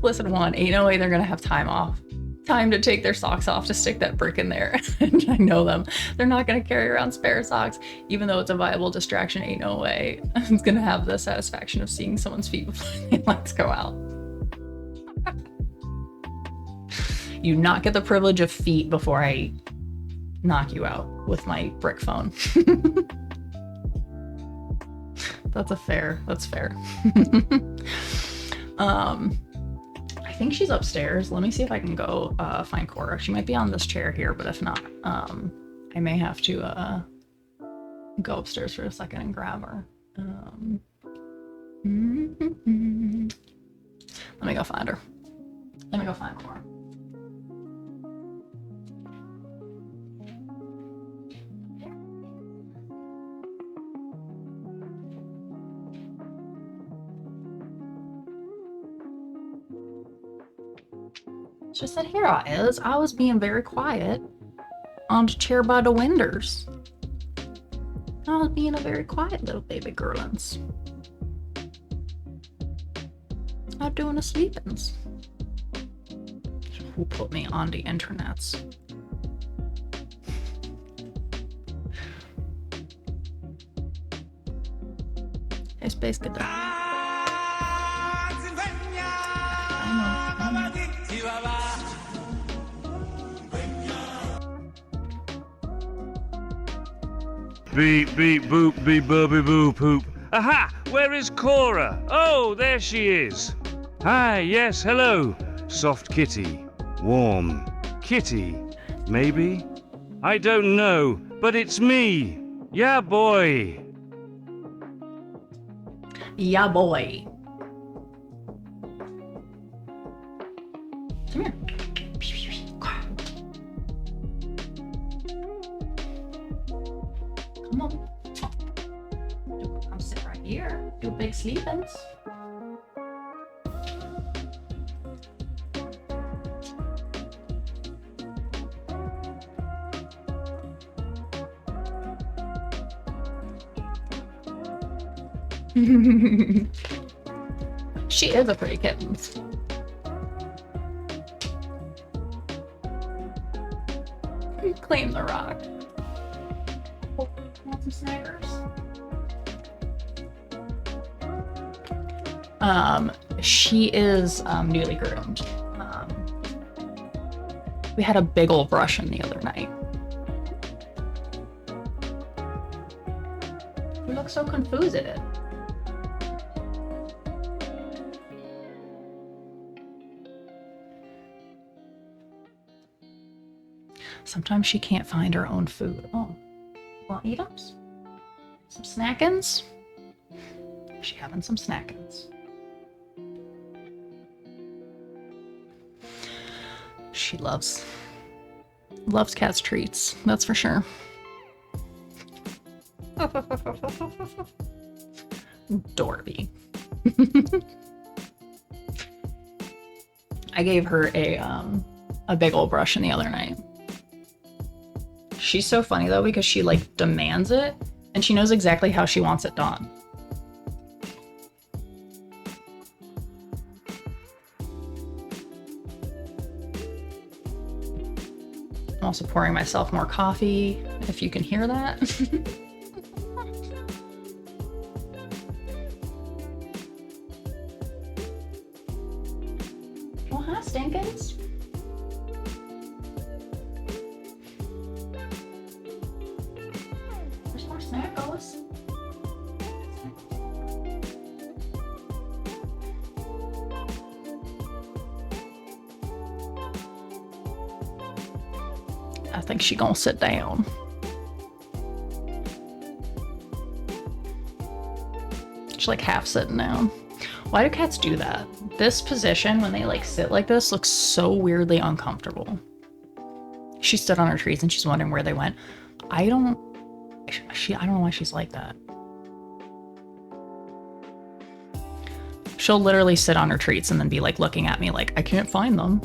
listen, ain't no way they're gonna have time to take their socks off to stick that brick in there. And I know them. They're not gonna carry around spare socks, even though it's a viable distraction. Ain't no way it's gonna have the satisfaction of seeing someone's feet before they lights go out. You not get the privilege of feet before I knock you out with my brick phone. That's fair. I think she's upstairs. Let me see if I can go find Cora. She might be on this chair here, but if not, I may have to go upstairs for a second and grab her. Let me go find her. Let me go find Cora. She said, here I is. I was being very quiet on the chair by the windows. I was being a very quiet little baby girlins. I'm doing the sleepings. Who put me on the internets? Hey, Space Cadet. Beep, beep, boop, beep, bubby, boop, poop. Aha! Where is Cora? Oh, there she is. Hi, yes, hello. Soft kitty. Warm. Kitty. Maybe? I don't know, but it's me. Yeah, boy. Yeah, boy. Come here. Come on. Come sit right here. Do big sleepings. She is a pretty kitten. Claim the rock. Oh, want some snaggers? She is newly groomed. We had a big old brush-in the other night. You look so confused at it. Sometimes she can't find her own food. Oh, want eat-ups? Some snackins? She having some snackins. She loves cat's treats, that's for sure. Dorby. I gave her a big old brush in the other night. She's so funny though because she like demands it and she knows exactly how she wants it done. I'm also pouring myself more coffee, if you can hear that. Oh, hi, Stinkins. There's more snackos. I think she gonna sit down. She's like half sitting down. Why do cats do that? This position, when they like sit like this, looks so weirdly uncomfortable. She stood on her treats and she's wondering where they went. I don't know why she's like that. She'll literally sit on her treats and then be like looking at me like, I can't find them.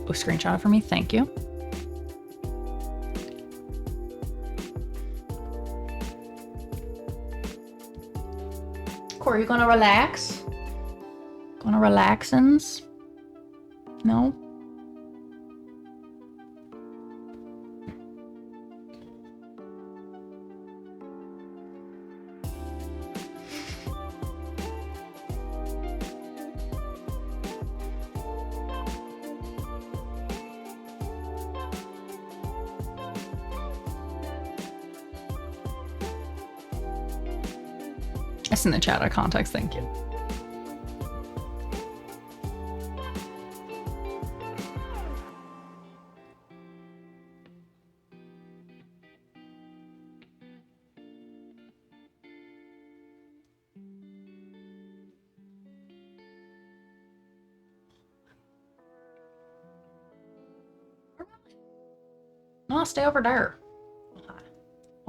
Oh, screenshot it for me, thank you. Cora, you gonna relax? Gonna relaxins? No? It's in the chat out of context, thank you. No, stay over there.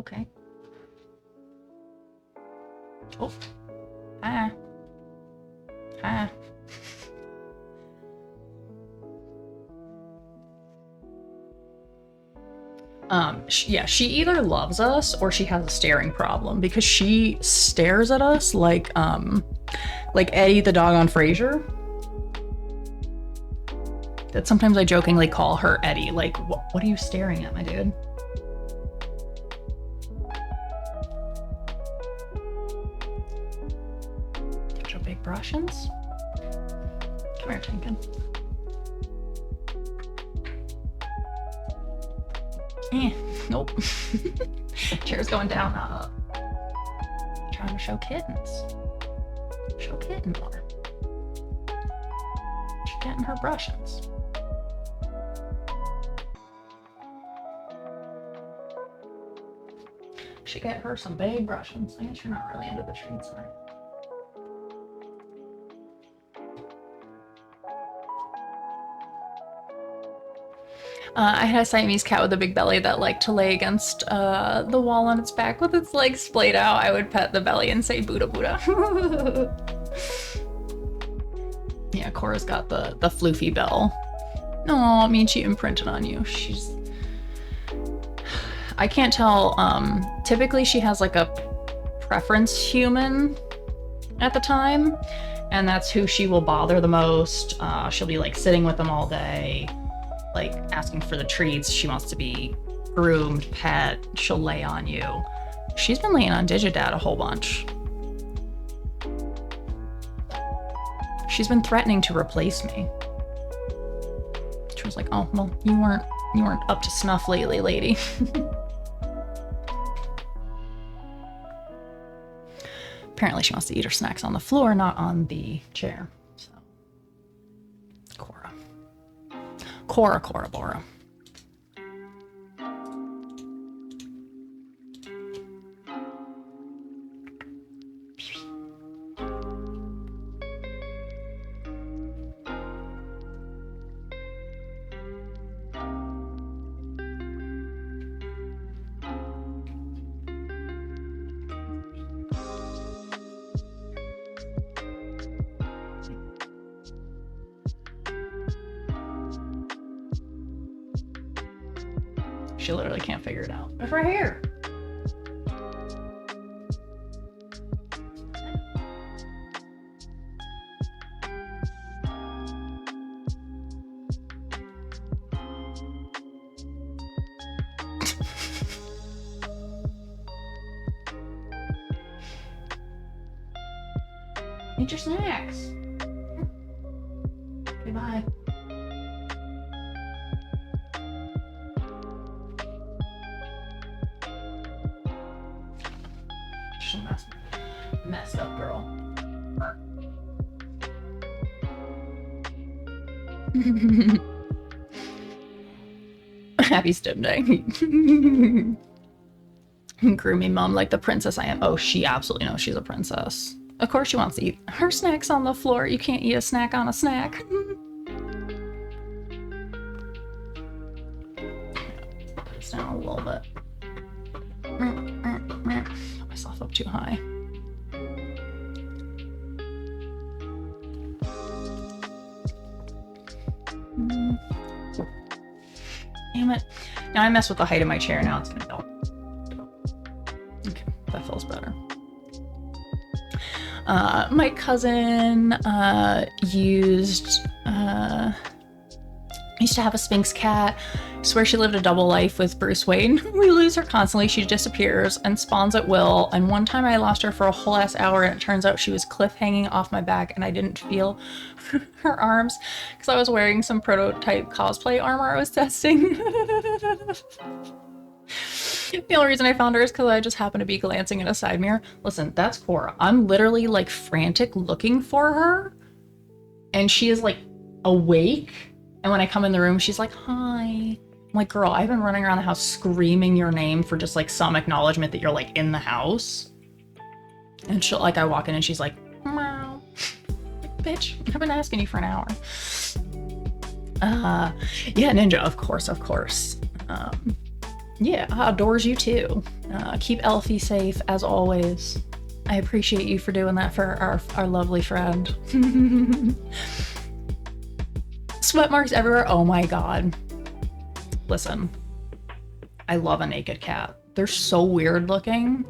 Okay. Oh. Hi. Hi. Yeah, she either loves us or she has a staring problem because she stares at us like Eddie the dog on Frasier. That sometimes I jokingly call her Eddie. Like, what are you staring at, my dude? Big Brushins? Come here, Tinkin. Nope. Chair's going down. Trying to show kittens. Show kitten more. She's getting her brushins. She get her some big brushins. I guess you're not really into the treats, are you? I had a Siamese cat with a big belly that liked to lay against the wall on its back with its legs splayed out. I would pet the belly and say Buddha Buddha. Yeah, Cora's got the floofy bell. No, it means she imprinted on you. I can't tell. Typically she has like a preference human at the time, and that's who she will bother the most. She'll be like sitting with them all day, like asking for the treats. She wants to be groomed, pet. She'll lay on you. She's been laying on Digidad a whole bunch. She's been threatening to replace me. She was like, oh, well, you weren't up to snuff lately, lady. Apparently she wants to eat her snacks on the floor, not on the chair. So, Cora Bora. She literally can't figure it out. It's right here. Eat your snacks. Okay, bye. Messed up girl. Happy STEM day. Grooming mom like the princess I am. Oh, she absolutely knows she's a princess. Of course she wants to eat her snacks on the floor. You can't eat a snack on a snack. Put this down a little bit. Put myself up too high. Damn it. Now I mess with the height of my chair. Now it's gonna go. Okay, that feels better. My cousin used to have a Sphynx cat. Swear she lived a double life with Bruce Wayne. We lose her constantly. She disappears and spawns at will. And one time I lost her for a whole ass hour and it turns out she was cliff hanging off my back and I didn't feel her arms because I was wearing some prototype cosplay armor I was testing. The only reason I found her is because I just happened to be glancing in a side mirror. Listen, that's Cora. I'm literally like frantic looking for her and she is like awake. And when I come in the room, she's like, hi. I'm like, girl, I've been running around the house screaming your name for just like some acknowledgement that you're like in the house. And she'll like, I walk in and she's like, meow. Like, bitch, I've been asking you for an hour. Yeah, Ninja, of course. Yeah, adores you too. Keep Elfie safe as always. I appreciate you for doing that for our lovely friend. Sweat marks everywhere. Oh my god. Listen, I love a naked cat. They're so weird looking.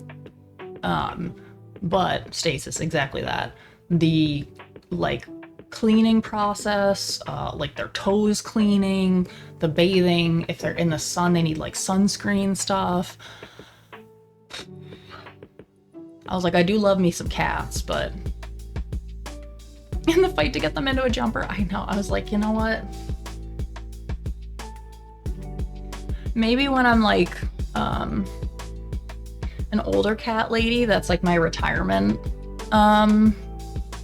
But stasis, exactly that. The like cleaning process, like their toes cleaning, the bathing, if they're in the sun, they need like sunscreen stuff. I was like, I do love me some cats, but in the fight to get them into a jumper, I know, I was like, you know what? Maybe when I'm like an older cat lady, that's like my retirement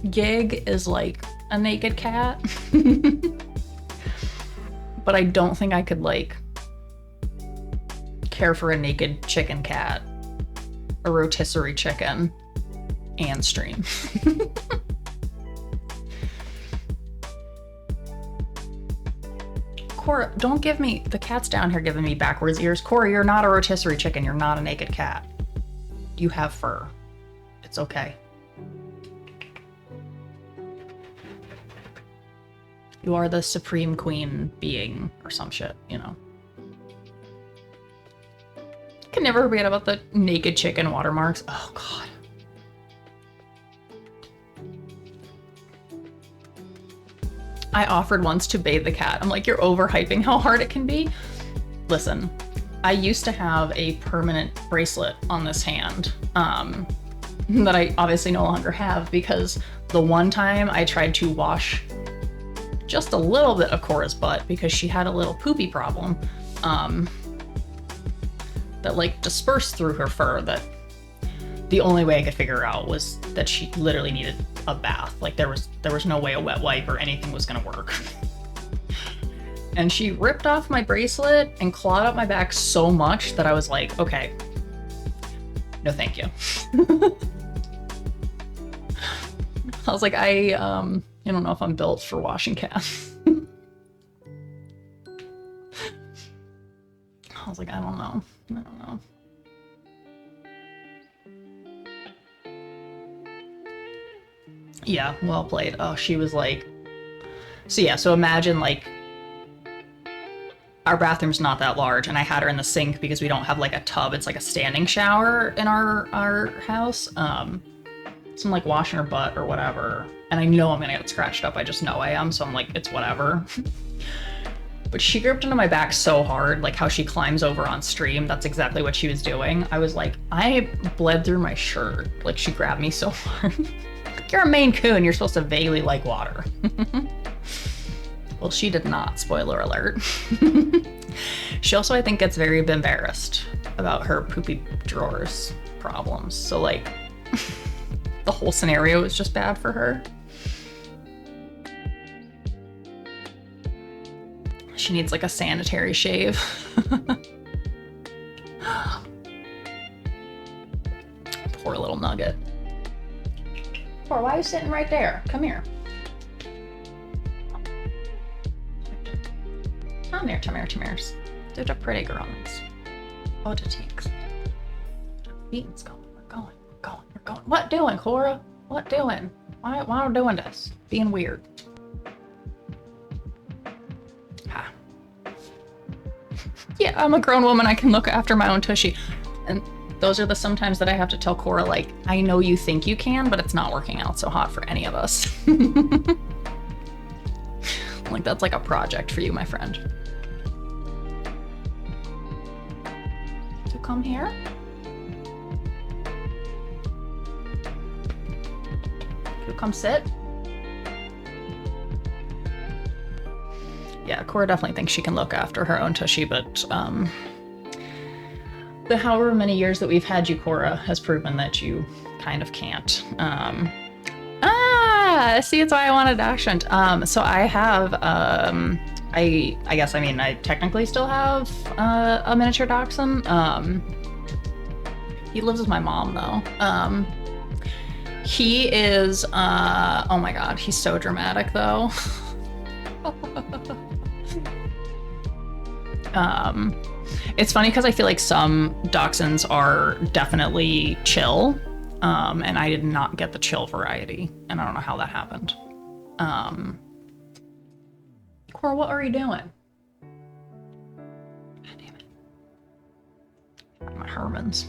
gig is like a naked cat. But I don't think I could like care for a naked chicken cat, a rotisserie chicken, and stream. Cora, don't give me, the cat's down here giving me backwards ears. Cora, you're not a rotisserie chicken. You're not a naked cat. You have fur. It's okay. You are the supreme queen being or some shit, you know. Can never forget about the naked chicken watermarks. Oh god. I offered once to bathe the cat. I'm like, you're overhyping how hard it can be. Listen, I used to have a permanent bracelet on this hand that I obviously no longer have because the one time I tried to wash just a little bit of Cora's butt because she had a little poopy problem that like dispersed through her fur, that the only way I could figure out was that she literally needed a bath. Like there was no way a wet wipe or anything was gonna work. And she ripped off my bracelet and clawed up my back so much that I was like, okay, no thank you. I was like, I don't know if I'm built for washing cats. I was like, I don't know. Yeah, well played. Oh, she was like, so yeah, so imagine like our bathroom's not that large and I had her in the sink because we don't have like a tub. It's like a standing shower in our house. So I'm like washing her butt or whatever. And I know I'm gonna get scratched up. I just know I am. So I'm like, it's whatever. But she gripped into my back so hard, like how she climbs over on stream. That's exactly what she was doing. I was like, I bled through my shirt. Like she grabbed me so hard. You're a Maine Coon. You're supposed to vaguely like water. Well, she did not. Spoiler alert. She also, I think, gets very embarrassed about her poopy drawers problems. So like, the whole scenario is just bad for her. She needs like a sanitary shave. Poor little nugget. Poor, why are you sitting right there? Come here. Come here, come here, come here. Do the pretty girls. Oh, the cheeks. Beans going. We're going. What doing, Cora? What doing? Why are we doing this? Being weird. Ha. Yeah, I'm a grown woman. I can look after my own tushy. And those are the sometimes that I have to tell Cora, like, I know you think you can, but it's not working out so hot for any of us. Like, that's like a project for you, my friend. You come here? You come sit? Yeah, Cora definitely thinks she can look after her own tushy, but the however many years that we've had you, Cora, has proven that you kind of can't. See, it's why I wanted Dachshund. So I have, I guess, I mean, I technically still have a miniature dachshund. He lives with my mom, though. He is, oh my god, he's so dramatic, though. It's funny because I feel like some dachshunds are definitely chill, and I did not get the chill variety, and I don't know how that happened. Cora, what are you doing? God damn it. My Hermans.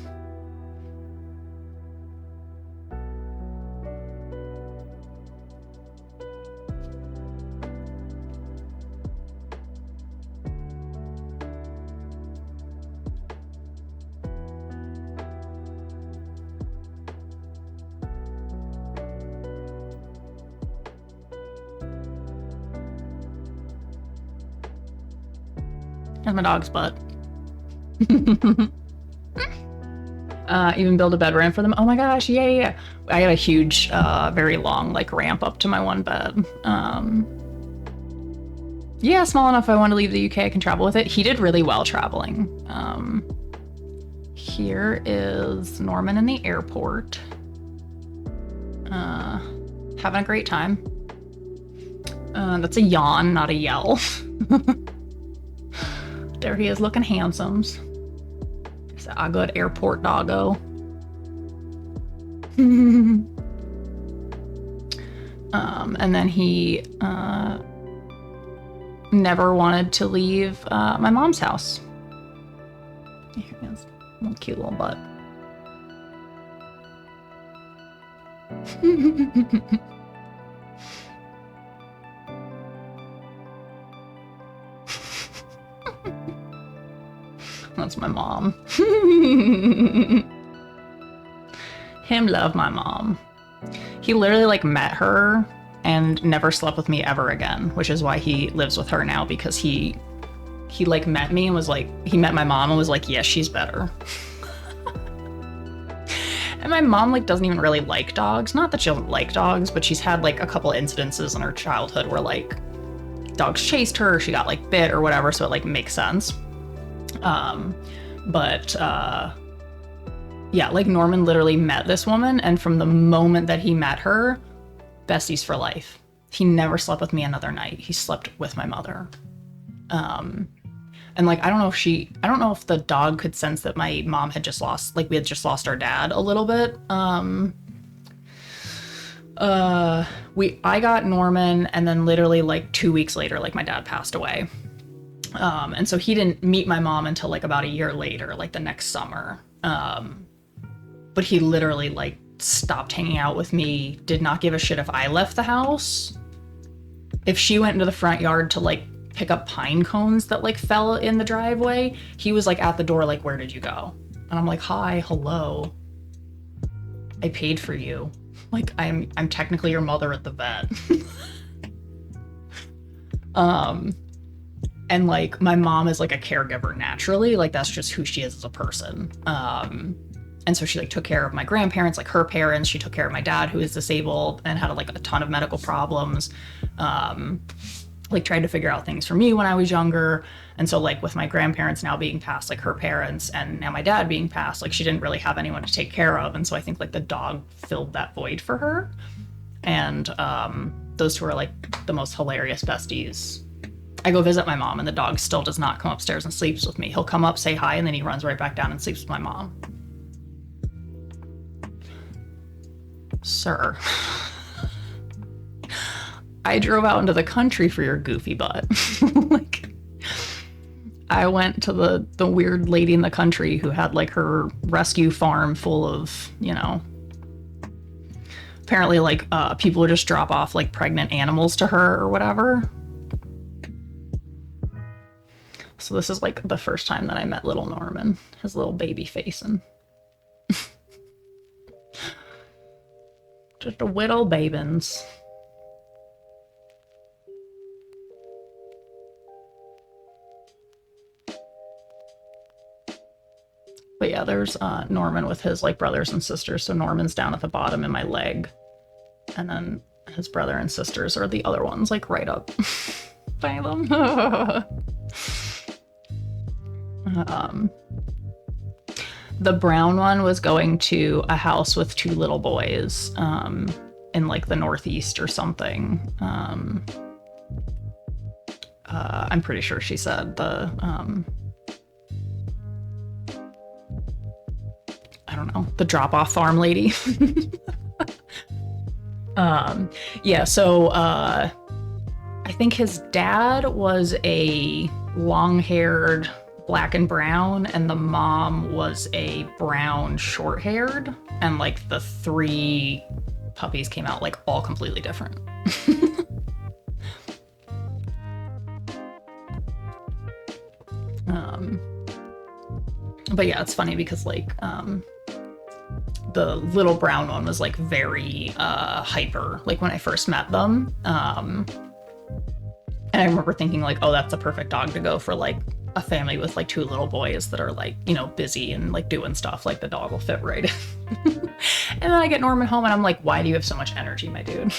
Here's my dog's butt. Even build a bed ramp for them. Oh my gosh, yeah. I had a huge, very long, like, ramp up to my one bed. Yeah, small enough if I want to leave the UK, I can travel with it. He did really well traveling. Here is Norman in the airport. Having a great time. That's a yawn, not a yell. There he is, looking handsomes. He's a good airport doggo. And then he never wanted to leave my mom's house. Here he is, little cute little butt. That's my mom. Him love my mom. He literally like met her and never slept with me ever again, which is why he lives with her now, because he like met me and was like, he met my mom and was like, yes, she's better. And my mom like doesn't even really like dogs. Not that she doesn't like dogs, but she's had like a couple incidences in her childhood where like dogs chased her, she got like bit or whatever, so it like makes sense. Yeah, like Norman literally met this woman, and from the moment that he met her, besties for life. He never slept with me another night. He slept with my mother. And like, I don't know if the dog could sense that my mom had just lost, like we had just lost our dad a little bit. I got Norman, and then literally like 2 weeks later, like my dad passed away. And so he didn't meet my mom until like about a year later, like the next summer. But he literally like stopped hanging out with me, did not give a shit if I left the house. If she went into the front yard to like pick up pine cones that like fell in the driveway, he was like at the door like, where did you go? And I'm like, hi, hello. I paid for you. Like I'm technically your mother at the vet. And like my mom is like a caregiver naturally, like that's just who she is as a person. And so she like took care of my grandparents, like her parents. She took care of my dad, who is disabled and had like a ton of medical problems. like tried to figure out things for me when I was younger. And so like with my grandparents now being passed, like her parents, and now my dad being passed, like she didn't really have anyone to take care of. And so I think like the dog filled that void for her. And those two are like the most hilarious besties. I go visit my mom and the dog still does not come upstairs and sleeps with me. He'll come up, say hi, and then he runs right back down and sleeps with my mom. Sir. I drove out into the country for your goofy butt. Like, I went to the weird lady in the country who had like her rescue farm full of, you know, apparently like people would just drop off like pregnant animals to her or whatever. So this is like the first time that I met little Norman, his little baby face, and just a little babins. But yeah, there's Norman with his like brothers and sisters. So Norman's down at the bottom in my leg. And then his brother and sisters are the other ones like right up by them. The brown one was going to a house with 2 little boys in like the Northeast or something. I'm pretty sure she said the I don't know, the drop-off farm lady. Yeah, so I think his dad was a long-haired black and brown, and the mom was a brown short-haired, and like the 3 puppies came out like all completely different. But yeah, it's funny because like the little brown one was like very hyper, like when I first met them. And I remember thinking like, oh, that's a perfect dog to go for like a family with like 2 little boys that are like, you know, busy and like doing stuff. Like the dog will fit right in. And then I get Norman home and I'm like, why do you have so much energy, my dude?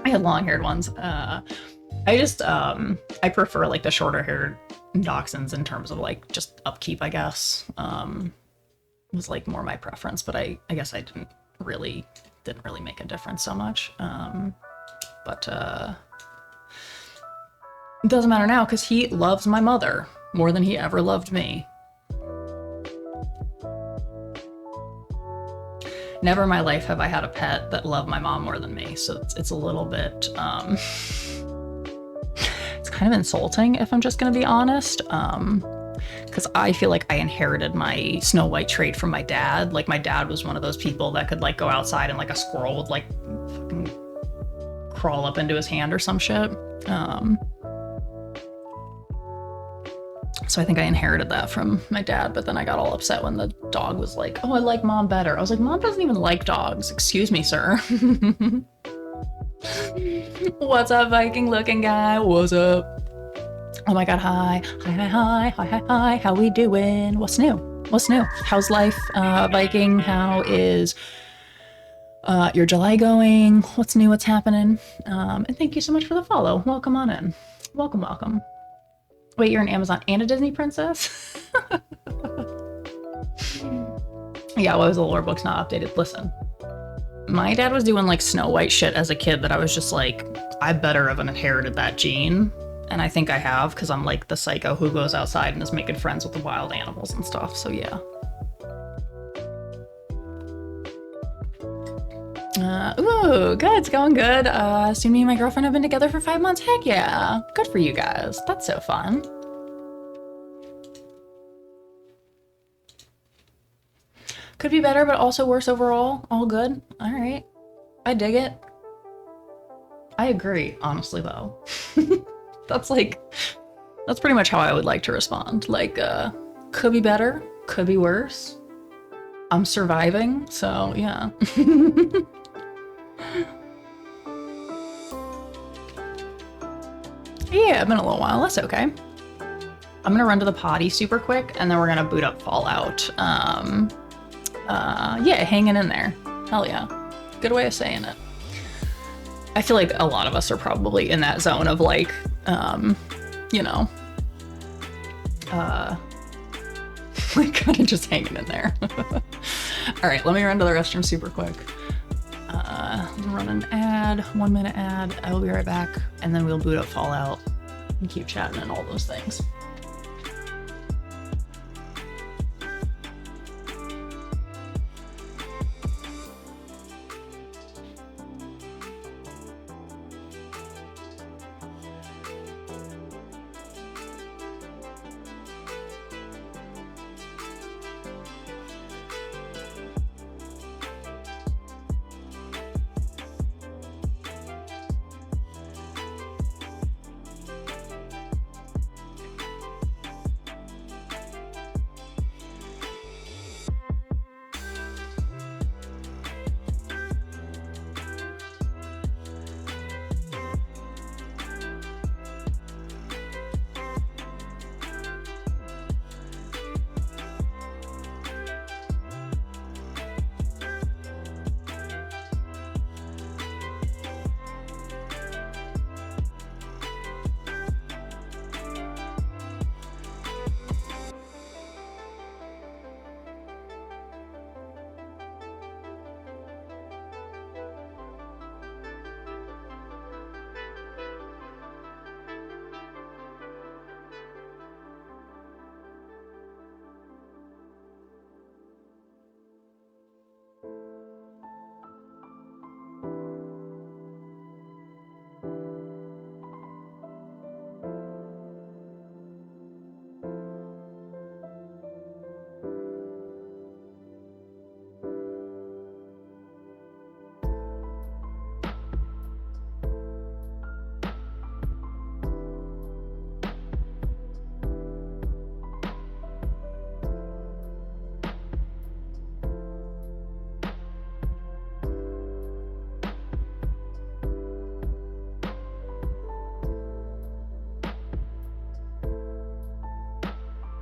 I had long-haired ones. I prefer like the shorter haired dachshunds in terms of like just upkeep, I guess. Was like more my preference, but I guess I didn't really make a difference so much. But it doesn't matter now because he loves my mother more than he ever loved me. Never in my life have I had a pet that loved my mom more than me, so it's a little bit it's kind of insulting if I'm just gonna be honest, because I feel like I inherited my Snow White trait from my dad. Like my dad was one of those people that could like go outside and like a squirrel would like fucking crawl up into his hand or some shit. So I think I inherited that from my dad, but then I got all upset when the dog was like, oh, I like mom better. I was like, mom doesn't even like dogs. Excuse me, sir. What's up, Viking looking guy? What's up? Oh my god, hi. Hi. How we doing? What's new? What's new? How's life, Viking? How is your July going? What's new? What's happening? And thank you so much for the follow. Welcome on in. Welcome. Wait, you're an Amazon and a Disney princess? Yeah, why was the lore book's not updated? Listen, my dad was doing like Snow White shit as a kid that I was just like, I better have inherited that gene. And I think I have, because I'm like the psycho who goes outside and is making friends with the wild animals and stuff, so yeah. Ooh, good, it's going good. Soon me and my girlfriend have been together for 5 months. Heck yeah, good for you guys. That's so fun. Could be better, but also worse overall. All good. All right, I dig it. I agree, honestly though. That's pretty much how I would like to respond. Like, could be better, could be worse. I'm surviving, so yeah. Yeah, it's been a little while, that's okay. I'm gonna run to the potty super quick, and then we're gonna boot up Fallout. Yeah, hanging in there. Hell yeah. Good way of saying it. I feel like a lot of us are probably in that zone of like, you know, like kind of just hanging in there. All right, let me run to the restroom super quick. Run an ad, 1 minute ad. I will be right back, and then we'll boot up Fallout and keep chatting and all those things.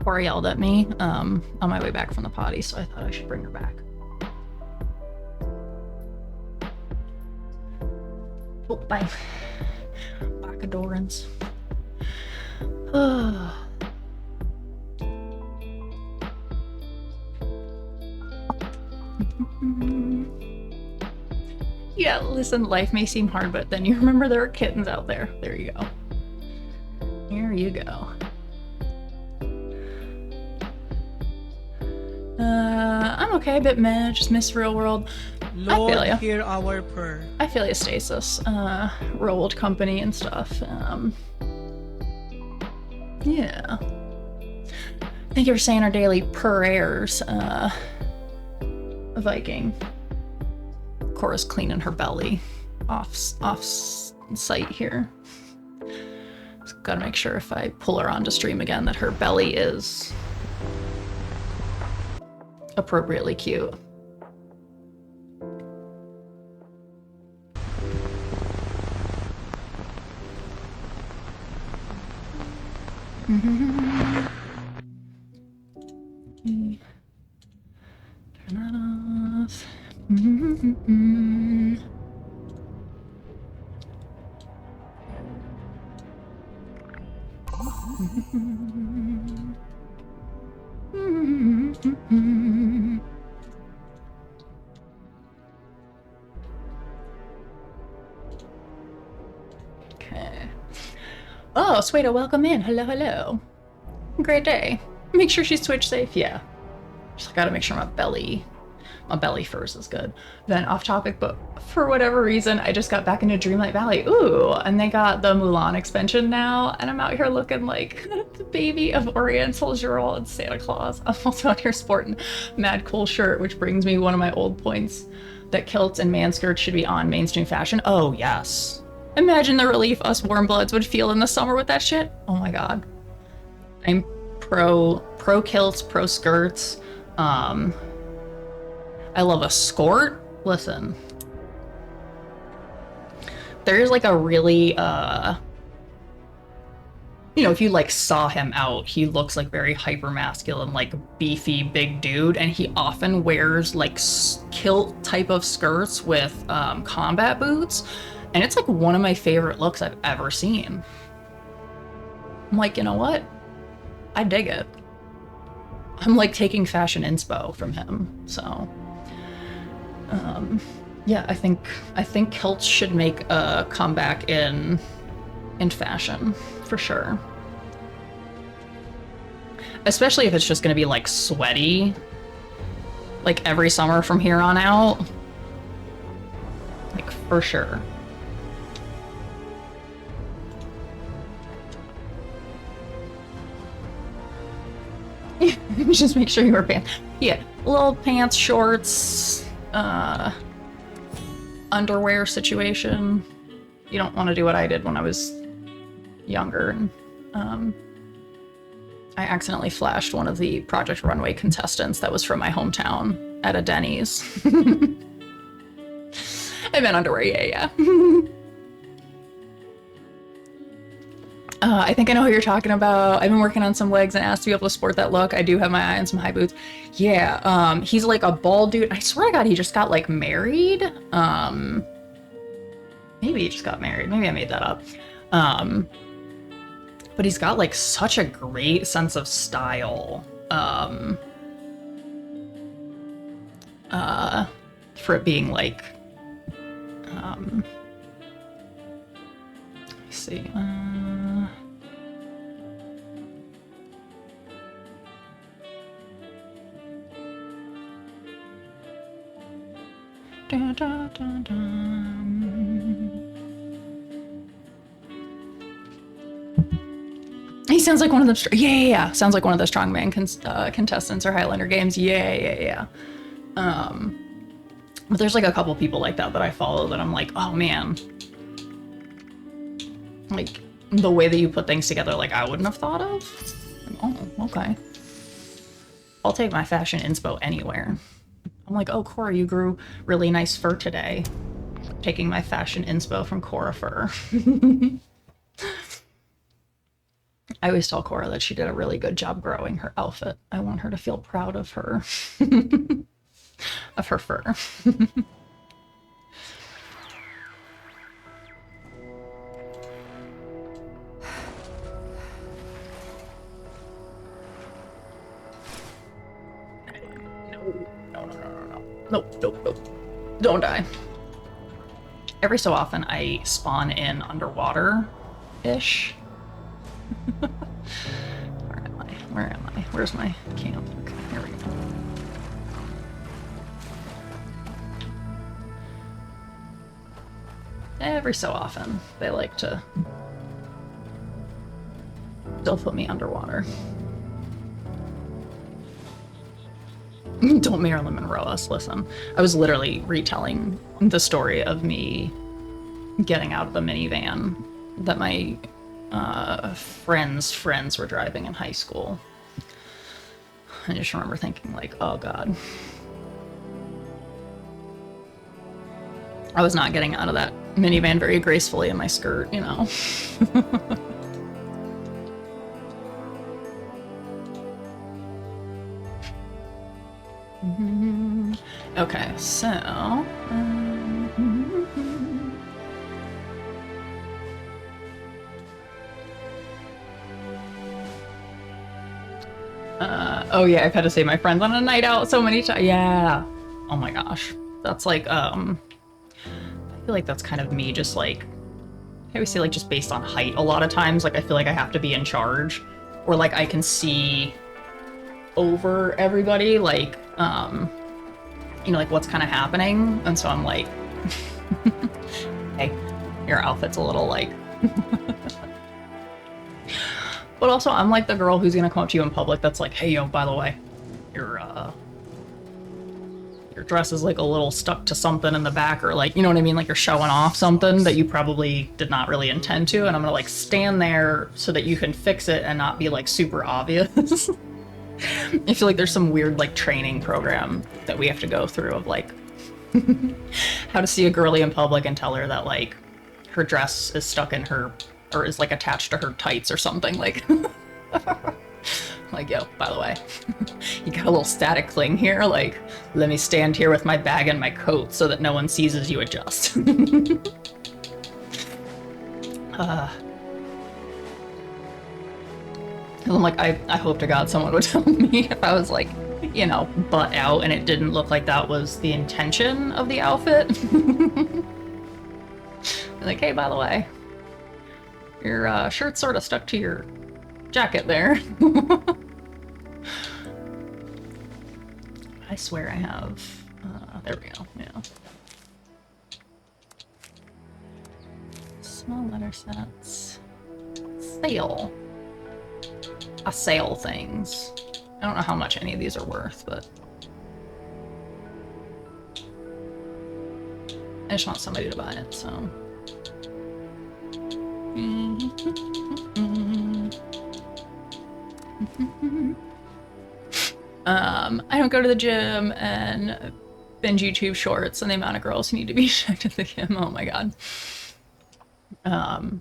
Cora yelled at me on my way back from the potty, so I thought I should bring her back. Oh, bye. Backadorans. Yeah, listen, life may seem hard, but then you remember there are kittens out there. There you go. There you go. I'm okay, a bit meh, just miss real world. Lord, I feel ya. hear our prayer. I feel ya, Stasis. Real world company and stuff. Yeah. Thank you for saying our daily prayers, Viking. Cora's cleaning her belly off site here. Just gotta make sure if I pull her onto stream again that her belly is appropriately cute. Turn that off. Okay. Oh, Sweda, welcome in. Hello, hello. Great day. Make sure she's Twitch safe. Yeah. Just gotta make sure my belly furs is good. Then off topic, but for whatever reason, I just got back into Dreamlight Valley. Ooh, and they got the Mulan expansion now, and I'm out here looking like the baby of Oriental Girl and Santa Claus. I'm also out here sporting mad cool shirt, which brings me one of my old points that kilts and manskirts should be on mainstream fashion. Oh yes. Imagine the relief us warm bloods would feel in the summer with that shit. Oh my god. I'm pro kilts, pro skirts. I love a skort. Listen, there's like a really, you know, if you like saw him out, he looks like very hyper masculine, like beefy big dude, and he often wears like kilt type of skirts with combat boots. And it's like one of my favorite looks I've ever seen. I'm like, you know what? I dig it. I'm like taking fashion inspo from him. So, yeah, I think kilts should make a comeback in fashion for sure. Especially if it's just gonna be like sweaty, like every summer from here on out. Like for sure. Just make sure you wear pants. Yeah, little pants, shorts, underwear situation. You don't want to do what I did when I was younger. I accidentally flashed one of the Project Runway contestants that was from my hometown at a Denny's. I meant underwear, yeah. I think I know who you're talking about. I've been working on some legs and asked to be able to sport that look. I do have my eye on some high boots. Yeah, he's like a bald dude. I swear to God, he just got like married. Maybe he just got married. Maybe I made that up. But he's got like such a great sense of style. For it being like, let's see. Dun, dun, dun, dun. He sounds like one of the yeah. Sounds like one of the strongman contestants or Highlander games. Yeah. But there's like a couple people like that I follow that I'm like, oh man, like the way that you put things together, like I wouldn't have thought of. Oh, okay. I'll take my fashion inspo anywhere. I'm like, oh, Cora, you grew really nice fur today. Taking my fashion inspo from Cora fur. I always tell Cora that she did a really good job growing her outfit. I want her to feel proud of her, of her fur. Nope. Don't die. Every so often I spawn in underwater-ish. Where am I? Where's my camp? Okay, here we go. Every so often, they like to still put me underwater. Don't Marilyn Monroe us, listen. I was literally retelling the story of me getting out of the minivan that my friends were driving in high school. I just remember thinking like, oh God. I was not getting out of that minivan very gracefully in my skirt, you know. Okay, so... oh yeah, I've had to save my friends on a night out so many times. Yeah. Oh my gosh. That's like, I feel like that's kind of me just like, I always say like just based on height a lot of times. Like I feel like I have to be in charge. Or like I can see over everybody, like, you know, like what's kind of happening. And so I'm like, hey, your outfit's a little like... But also, I'm like the girl who's gonna come up to you in public that's like, hey, yo, by the way, your dress is like a little stuck to something in the back, or like, you know what I mean? Like you're showing off something that you probably did not really intend to, and I'm gonna like stand there so that you can fix it and not be like super obvious. I feel like there's some weird like training program that we have to go through of like how to see a girly in public and tell her that like her dress is stuck in her, or is like attached to her tights or something, like like, yo, by the way, you got a little static cling here, like let me stand here with my bag and my coat so that no one sees as you adjust. I'm like, I hope to God someone would tell me if I was like, you know, butt out and it didn't look like that was the intention of the outfit. Like, hey, by the way, your shirt's sort of stuck to your jacket there. I swear I have. There we go, yeah. Small letter sets. Sale. I sell things. I don't know how much any of these are worth, but I just want somebody to buy it, so. I don't go to the gym and binge YouTube shorts and the amount of girls who need to be checked at the gym. Oh my god. Small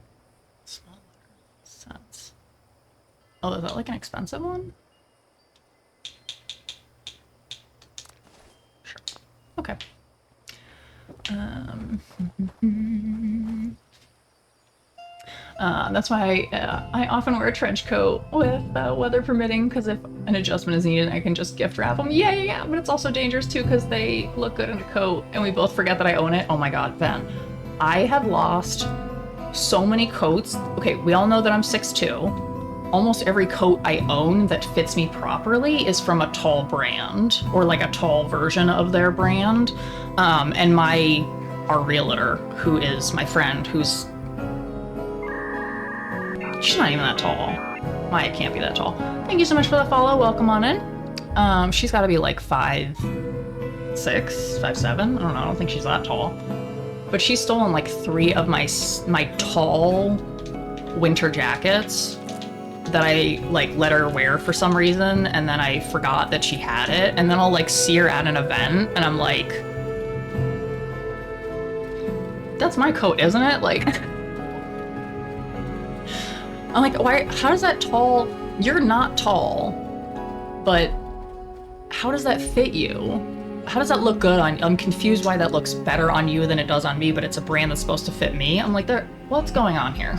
sets. Oh, is that like an expensive one? Sure. Okay. That's why I often wear a trench coat with weather permitting, because if an adjustment is needed, I can just gift wrap them. Yeah, but it's also dangerous too because they look good in a coat and we both forget that I own it. Oh my god, Ben. I have lost so many coats. Okay, we all know that I'm 6'2". Almost every coat I own that fits me properly is from a tall brand or like a tall version of their brand. And our realtor, who is my friend, she's not even that tall. Maya can't be that tall. Thank you so much for the follow. Welcome on in. She's got to be like 5'6", 5'7". I don't know. I don't think she's that tall. But she's stolen like 3 of my tall winter jackets that I like let her wear for some reason, and then I forgot that she had it, and then I'll like see her at an event and I'm like, that's my coat, isn't it? Like, I'm like, why, how does that tall, you're not tall, but how does that fit you? How does that look good on you? I'm confused why that looks better on you than it does on me, but it's a brand that's supposed to fit me. I'm like, what's going on here?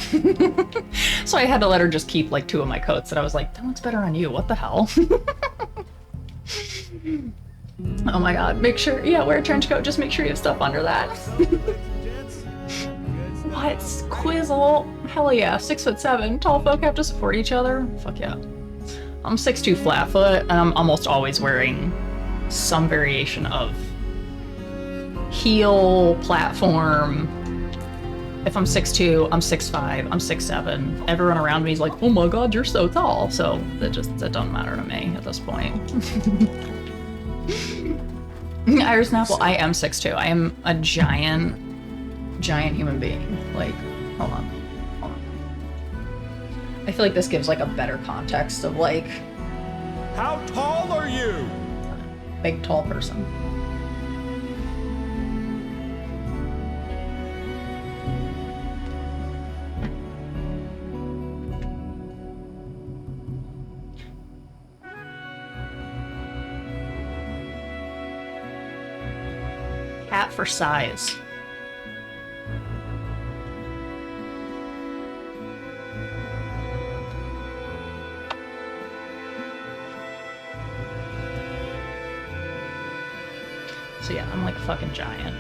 So I had to let her just keep like 2 of my coats that I was like, that looks better on you. What the hell? Oh my god. Make sure, yeah, wear a trench coat. Just make sure you have stuff under that. What? Quizzle? Hell yeah. 6'7". Tall folk have to support each other. Fuck yeah. I'm 6'2" flat foot, and I'm almost always wearing some variation of heel, platform. If I'm 6'2", I'm 6'5", I'm 6'7". Everyone around me is like, oh my god, you're so tall. So that doesn't matter to me at this point. Iris Snapple, I am 6'2". I am a giant human being. Like, hold on. I feel like this gives like a better context of like, How tall are you? Big tall person. Cat for size. So yeah, I'm like a fucking giant.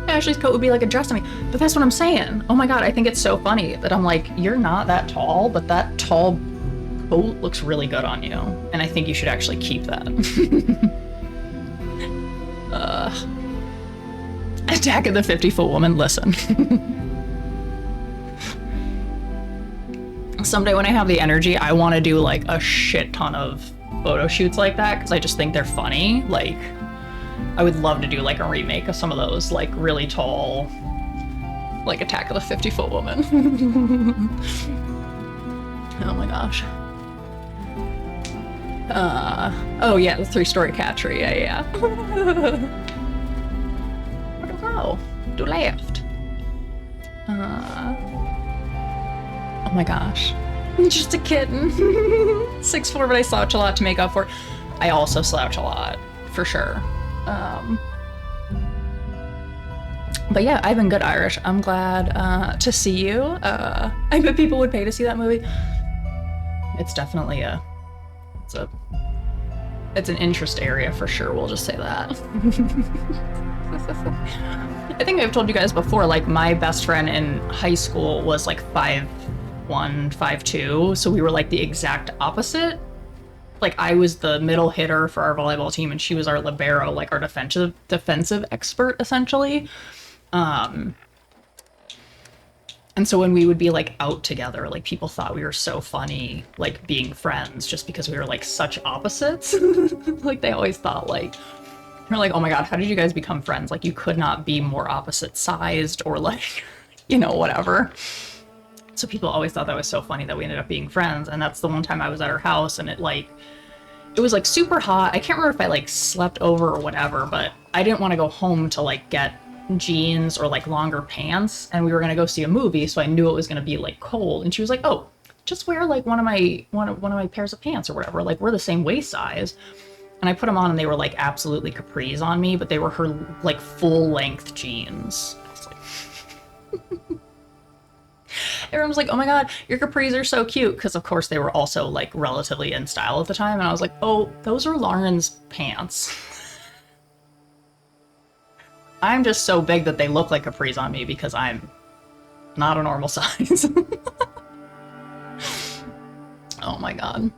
Ashley's coat would be like a dress to me, but that's what I'm saying. Oh my god, I think it's so funny that I'm like, you're not that tall, but that tall coat looks really good on you, and I think you should actually keep that. Attack of the 50-foot woman, listen. Someday when I have the energy, I want to do like a shit ton of photo shoots like that, because I just think they're funny. Like, I would love to do like a remake of some of those like really tall, like Attack of the 50-foot woman. Oh my gosh. Oh yeah, the 3-story cat tree, yeah. Where to go? To left. Oh my gosh. Just a kitten. 6'4", but I slouch a lot to make up for it. I also slouch a lot for sure. But yeah, I've been good, Irish. I'm glad to see you. I bet people would pay to see that movie. It's definitely it's an interest area for sure, we'll just say that. I think I've told you guys before, like my best friend in high school was like 5'1", 5'2", so we were like the exact opposite. Like I was the middle hitter for our volleyball team and she was our libero, like our defensive expert essentially. And so when we would be like out together, like people thought we were so funny, like being friends just because we were like such opposites. Like they always thought like, they're like, oh my God, how did you guys become friends? Like you could not be more opposite sized or like, you know, whatever. So people always thought that was so funny that we ended up being friends. And that's the one time I was at her house and it was like super hot. I can't remember if I like slept over or whatever, but I didn't want to go home to like get jeans or like longer pants, and we were gonna go see a movie, so I knew it was gonna be like cold. And she was like, oh, just wear like one of my pairs of pants or whatever, like we're the same waist size. And I put them on and they were like absolutely capris on me, but they were her like full length jeans. I was like everyone was like, oh my God, your capris are so cute, because of course they were also like relatively in style at the time. And I was like, oh, those are Lauren's pants. I'm just so big that they look like capris on me because I'm not a normal size. Oh my God.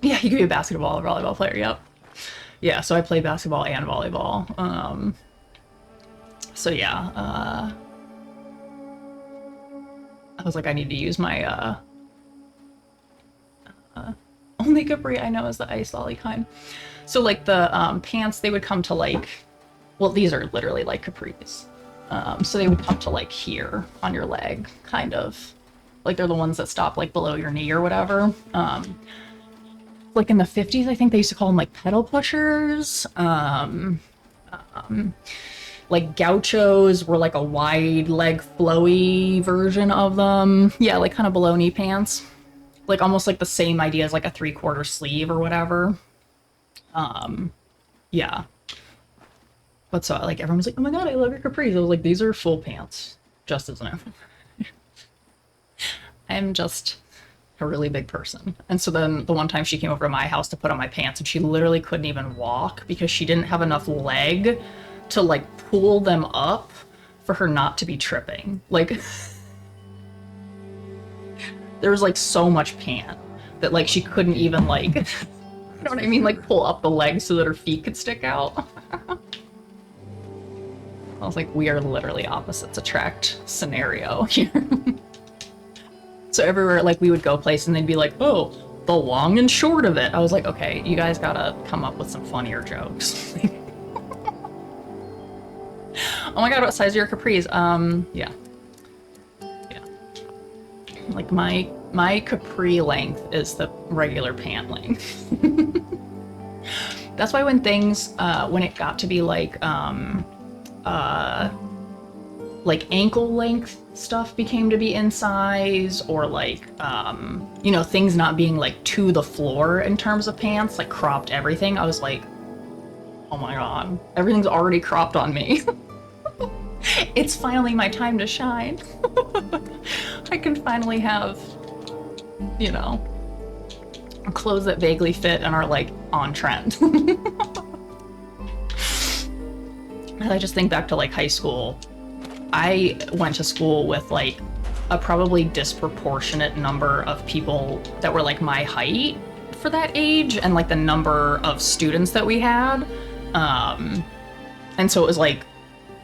Yeah, you could be a basketball or volleyball player, yep. Yeah, so I played basketball and volleyball. So yeah, I was like, I need to use my, only capri I know is the ice lolly kind. So like the pants, they would come to like, well, these are literally like capris. So they would come to like here on your leg, kind of. Like they're the ones that stop like below your knee or whatever. Like in the 50s, I think they used to call them like pedal pushers. Like gauchos were like a wide leg flowy version of them. Yeah, like kind of below knee pants. Like almost like the same idea as like a 3/4 sleeve or whatever. Yeah. But so like everyone was like, oh my God, I love your capris. I was like, these are full pants, just as an FYI. I'm just a really big person. And so then the one time she came over to my house to put on my pants and she literally couldn't even walk because she didn't have enough leg to like pull them up for her not to be tripping. Like there was like so much pant that like she couldn't even like, you know what I mean? Like pull up the legs so that her feet could stick out. I was like, we are literally opposites attract scenario here. So everywhere, like, we would go place and they'd be like, oh, the long and short of it. I was like, okay, you guys gotta come up with some funnier jokes. Oh my God, what size are your capris? Yeah. Yeah. Like, my capri length is the regular pant length. That's why when things, when it got to be like ankle length stuff became to be in size, or like, you know, things not being like to the floor in terms of pants, like cropped everything. I was like, oh my God, everything's already cropped on me. It's finally my time to shine. I can finally have, you know, clothes that vaguely fit and are like on trend. And I just think back to like high school. I went to school with like a probably disproportionate number of people that were like my height for that age, and like the number of students that we had. And so it was like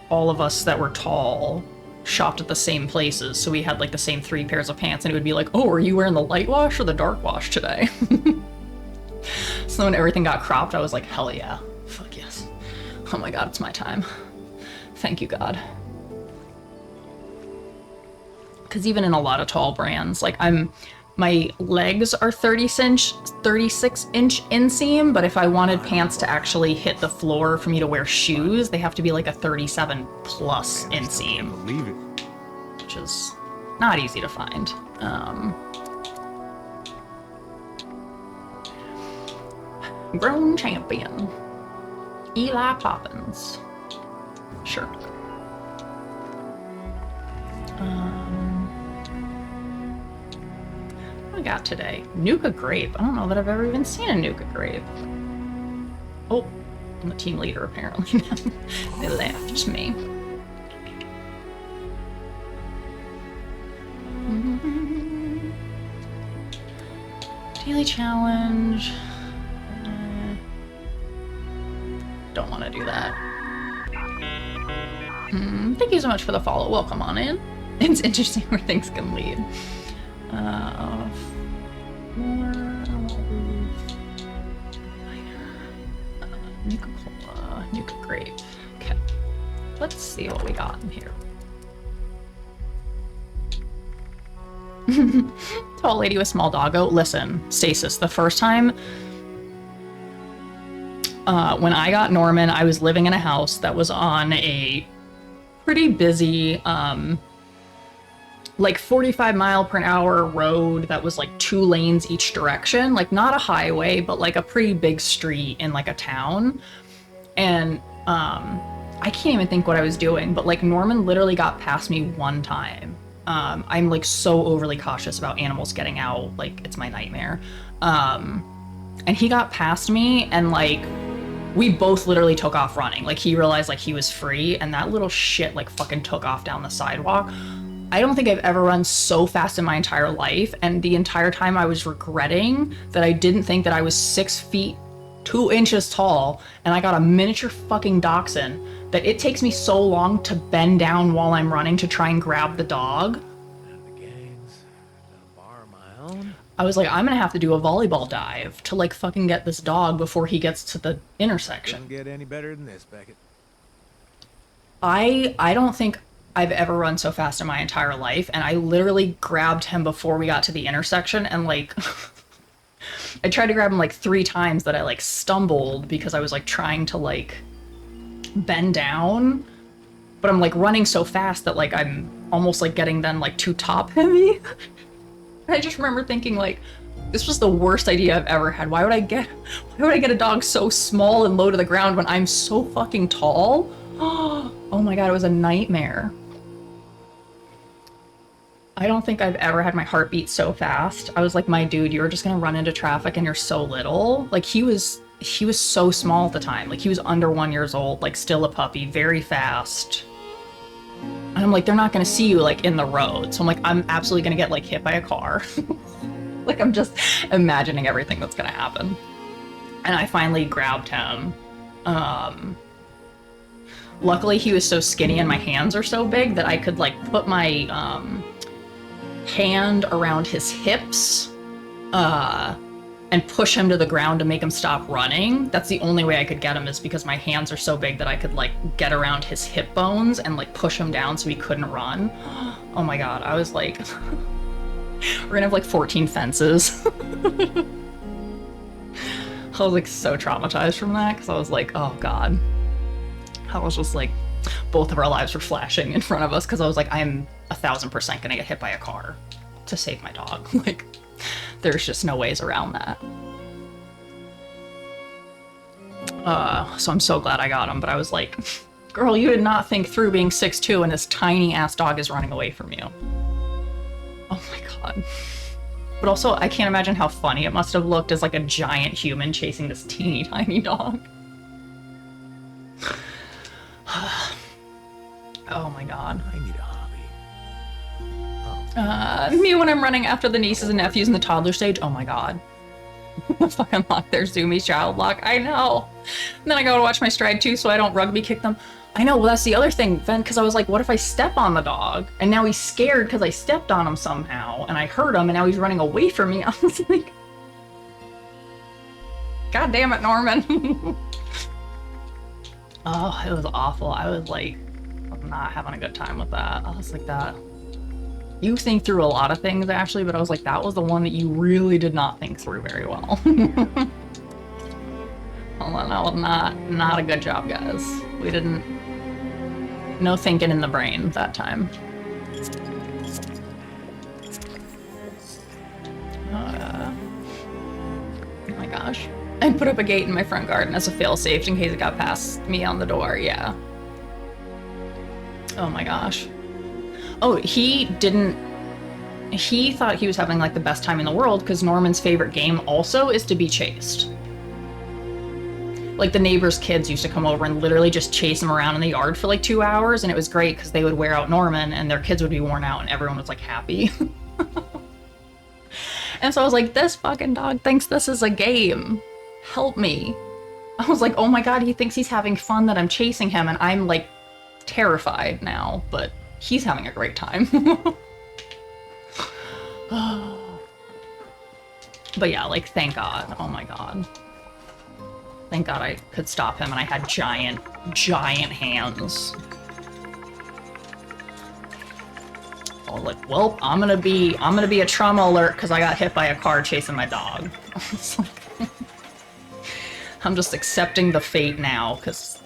all of us that were tall shopped at the same places. So we had like the same 3 pairs of pants, and it would be like, oh, are you wearing the light wash or the dark wash today? So when everything got cropped, I was like, hell yeah, fuck yes. Oh my God, it's my time. Thank you, God. Because even in a lot of tall brands, like my legs are 36-inch inseam, but if I wanted pants to actually hit the floor for me to wear shoes, they have to be like a 37 plus inseam. Believe it. Which is not easy to find. Grown champion. Eli Poppins. Sure. What we got today? Nuka grape. I don't know that I've ever even seen a Nuka grape. Oh, I'm the team leader apparently. They left me. Daily challenge. Don't want to do that. Thank you so much for the follow. Welcome on in. It's interesting where things can lead. Nuka Cola, Nuka Grape. Okay. Let's see what we got in here. Tall lady with small doggo. Listen, Stasis, the first time when I got Norman, I was living in a house that was on a pretty busy, like 45-mile-per-hour road that was like 2 lanes each direction. Like not a highway, but like a pretty big street in like a town. And I can't even think what I was doing, but like Norman literally got past me one time. I'm like so overly cautious about animals getting out, like it's my nightmare. And he got past me and like we both literally took off running. Like he realized like he was free and that little shit like fucking took off down the sidewalk. I don't think I've ever run so fast in my entire life, and the entire time I was regretting that I didn't think that I was 6 feet 2 inches tall and I got a miniature fucking dachshund that it takes me so long to bend down while I'm running to try and grab the dog. I was like, I'm gonna have to do a volleyball dive to like fucking get this dog before he gets to the intersection. Doesn't get any better than this, Beckett. I don't think I've ever run so fast in my entire life, and I literally grabbed him before we got to the intersection and like I tried to grab him like 3 times that I like stumbled because I was like trying to like bend down, but I'm like running so fast that like I'm almost like getting then like too top heavy. I just remember thinking like, this was the worst idea I've ever had. Why would I get a dog so small and low to the ground when I'm so fucking tall? Oh my god, it was a nightmare. I don't think I've ever had my heart beat so fast. I was like, my dude, you're just gonna run into traffic and you're so little. Like he was so small at the time. Like he was under 1 year old, like still a puppy, very fast. And I'm like, they're not gonna see you like in the road. So I'm like, I'm absolutely gonna get like hit by a car. Like I'm just imagining everything that's gonna happen. And I finally grabbed him. Luckily he was so skinny and my hands are so big that I could like put my hand around his hips and push him to the ground to make him stop running. That's the only way I could get him, is because my hands are so big that I could like get around his hip bones and like push him down so he couldn't run. Oh my god, I was like, we're gonna have like 14 fences. I was like so traumatized from that because I was like, oh god. I was just like, both of our lives were flashing in front of us because I was like, I'm 1000% gonna get hit by a car to save my dog. Like, there's just no ways around that. So I'm so glad I got him, but I was like, girl, you did not think through being 6'2" and this tiny ass dog is running away from you. Oh my god. But also, I can't imagine how funny it must have looked as like a giant human chasing this teeny tiny dog. Oh my god. I need a hobby. Me when I'm running after the nieces and nephews in the toddler stage. Oh my god. If I unlock their Zoomies child lock, I know. And then I go to watch my stride too so I don't rugby kick them. I know, well that's the other thing, then, because I was like, what if I step on the dog? And now he's scared because I stepped on him somehow, and I hurt him, and now he's running away from me. I was like, god damn it, Norman. Oh, it was awful. I was like, not having a good time with that. I was like, that. You think through a lot of things, Ashley, but I was like, that was the one that you really did not think through very well. Well, that was not a good job, guys. We didn't... No thinking in the brain that time. Oh my gosh. I'd put up a gate in my front garden as a fail-safe in case it got past me on the door, yeah. Oh my gosh. Oh, he thought he was having like the best time in the world because Norman's favorite game also is to be chased. Like the neighbors' kids used to come over and literally just chase him around in the yard for like 2 hours, and it was great because they would wear out Norman and their kids would be worn out and everyone was like happy. And so I was like, this fucking dog thinks this is a game. Help me. I was like, oh my god, he thinks he's having fun that I'm chasing him, and I'm like terrified now, but he's having a great time. But yeah, like, thank God. Oh my god. Thank God I could stop him and I had giant hands. I was like, well, I'm gonna be a trauma alert because I got hit by a car chasing my dog. I'm just accepting the fate now because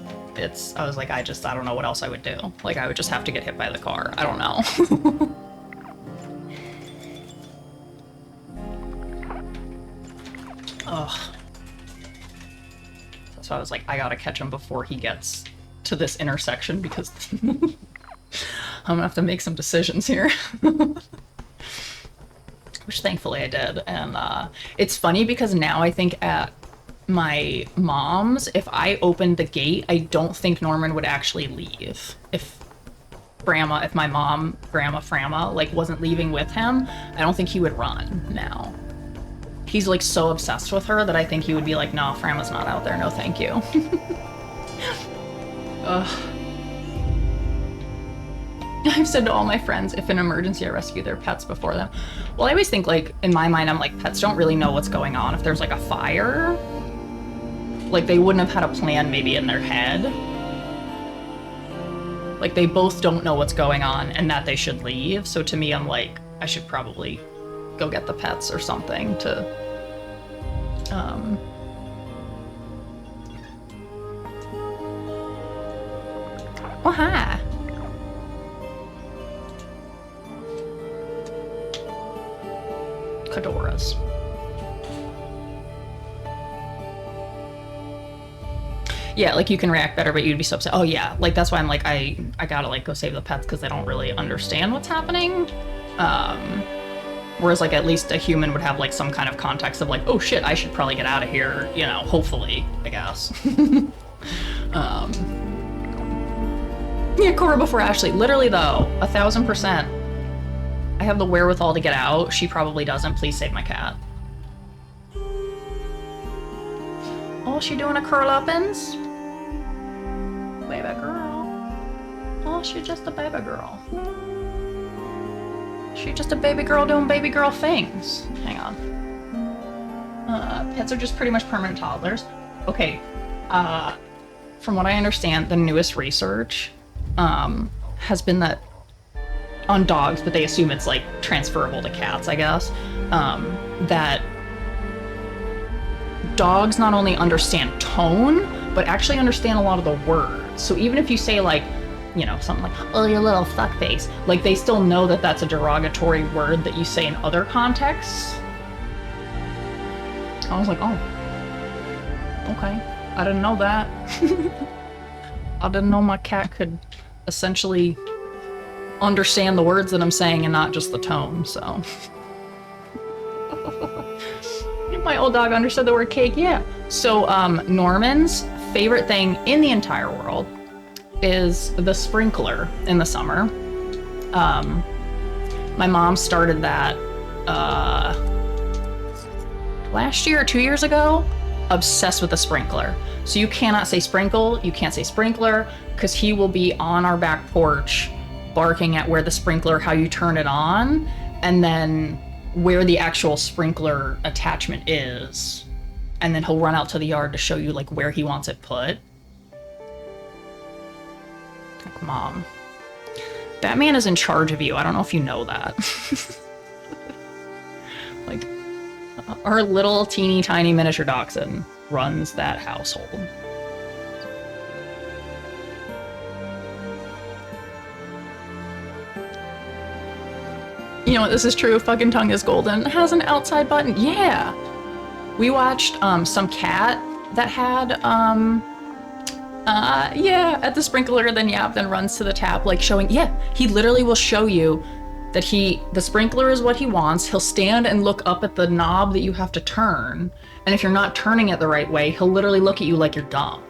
I was like, I don't know what else I would do. Like, I would just have to get hit by the car. I don't know. Ugh. So I was like, I gotta catch him before he gets to this intersection because I'm gonna have to make some decisions here. Which thankfully I did. And it's funny because now I think at my mom's, if I opened the gate, I don't think Norman would actually leave. If my mom, Grandma Frama, like wasn't leaving with him, I don't think he would run now. He's like so obsessed with her that I think he would be like, no, Frama's not out there, no thank you. Ugh. I've said to all my friends, if an emergency, I rescue their pets before them. Well, I always think, like, in my mind, I'm like, pets don't really know what's going on. If there's like a fire, like they wouldn't have had a plan maybe in their head. Like they both don't know what's going on and that they should leave. So to me, I'm like, I should probably go get the pets or something to, oh, hi. Fedoras. Yeah, like you can react better, but you'd be so upset. Oh yeah, like that's why I'm like, I gotta like go save the pets because they don't really understand what's happening. Whereas like at least a human would have like some kind of context of like, oh shit, I should probably get out of here, you know, hopefully, I guess. Yeah, Cora before Ashley. Literally though, 1000%. I have the wherewithal to get out. She probably doesn't. Please save my cat. Oh, she doing a curl-uppins? Baby girl. Oh, she just a baby girl. She just a baby girl doing baby girl things. Hang on. Pets are just pretty much permanent toddlers. Okay. From what I understand, the newest research has been that on dogs, but they assume it's like transferable to cats, I guess, that dogs not only understand tone, but actually understand a lot of the words. So even if you say like, you know, something like, oh, you little fuckface, like they still know that that's a derogatory word that you say in other contexts. I was like, oh, okay. I didn't know that. I didn't know my cat could essentially understand the words that I'm saying and not just the tone, so. My old dog understood the word cake, yeah. So Norman's favorite thing in the entire world is the sprinkler in the summer. My mom started that last year or 2 years ago, obsessed with the sprinkler. So you cannot say sprinkle, you can't say sprinkler, because he will be on our back porch barking at where the sprinkler, how you turn it on, and then where the actual sprinkler attachment is. And then he'll run out to the yard to show you like where he wants it put. Like, Mom, Batman is in charge of you. I don't know if you know that. Like, our little teeny tiny miniature dachshund runs that household. You know what, this is true, fucking tongue is golden. It has an outside button, yeah! We watched some cat that had yeah, at the sprinkler, then runs to the tap, like showing, yeah, he literally will show you that the sprinkler is what he wants. He'll stand and look up at the knob that you have to turn. And if you're not turning it the right way, he'll literally look at you like you're dumb.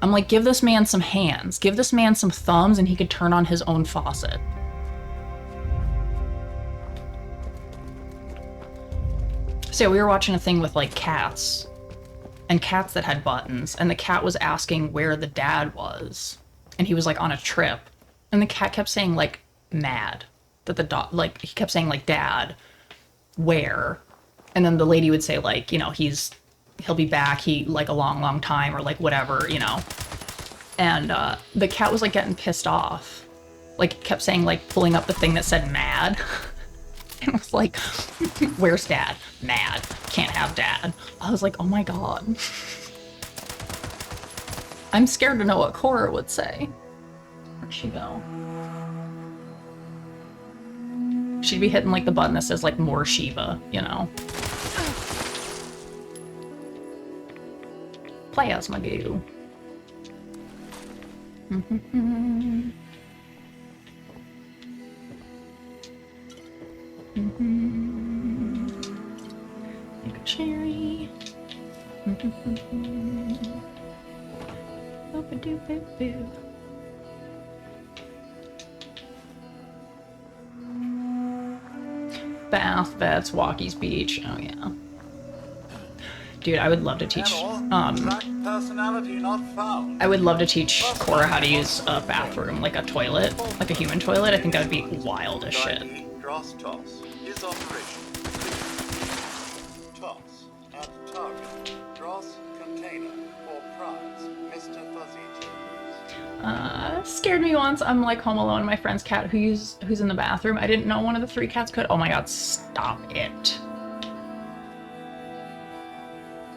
I'm like, give this man some hands, give this man some thumbs, and he could turn on his own faucet. So we were watching a thing with like cats and cats that had buttons, and the cat was asking where the dad was, and he was like on a trip, and the cat kept saying like mad, that the dog, like he kept saying like dad, where? And then the lady would say like, you know, he'll be back, he like a long time, or like whatever, you know. And the cat was like getting pissed off, like kept saying like pulling up the thing that said mad. And I was like, where's dad? Mad. Can't have dad. I was like, oh my god. I'm scared to know what Cora would say. Where'd she go? She'd be hitting like the button that says like more Shiva, you know? Plasma goo. Make a cherry. Boop-a-doop-boop-boo. Bath, vets, Walkies Beach. Oh yeah. Dude, I would love to teach I would love to teach Cora how to use a bathroom, like a toilet, like a human toilet. I think that would be wild as shit. Toss is operation. Toss at target. Dross container for prize. Mr. Fuzzy Cheese. Scared me once. I'm like home alone. My friend's cat who's in the bathroom. I didn't know one of the 3 cats could. Oh my god, stop it.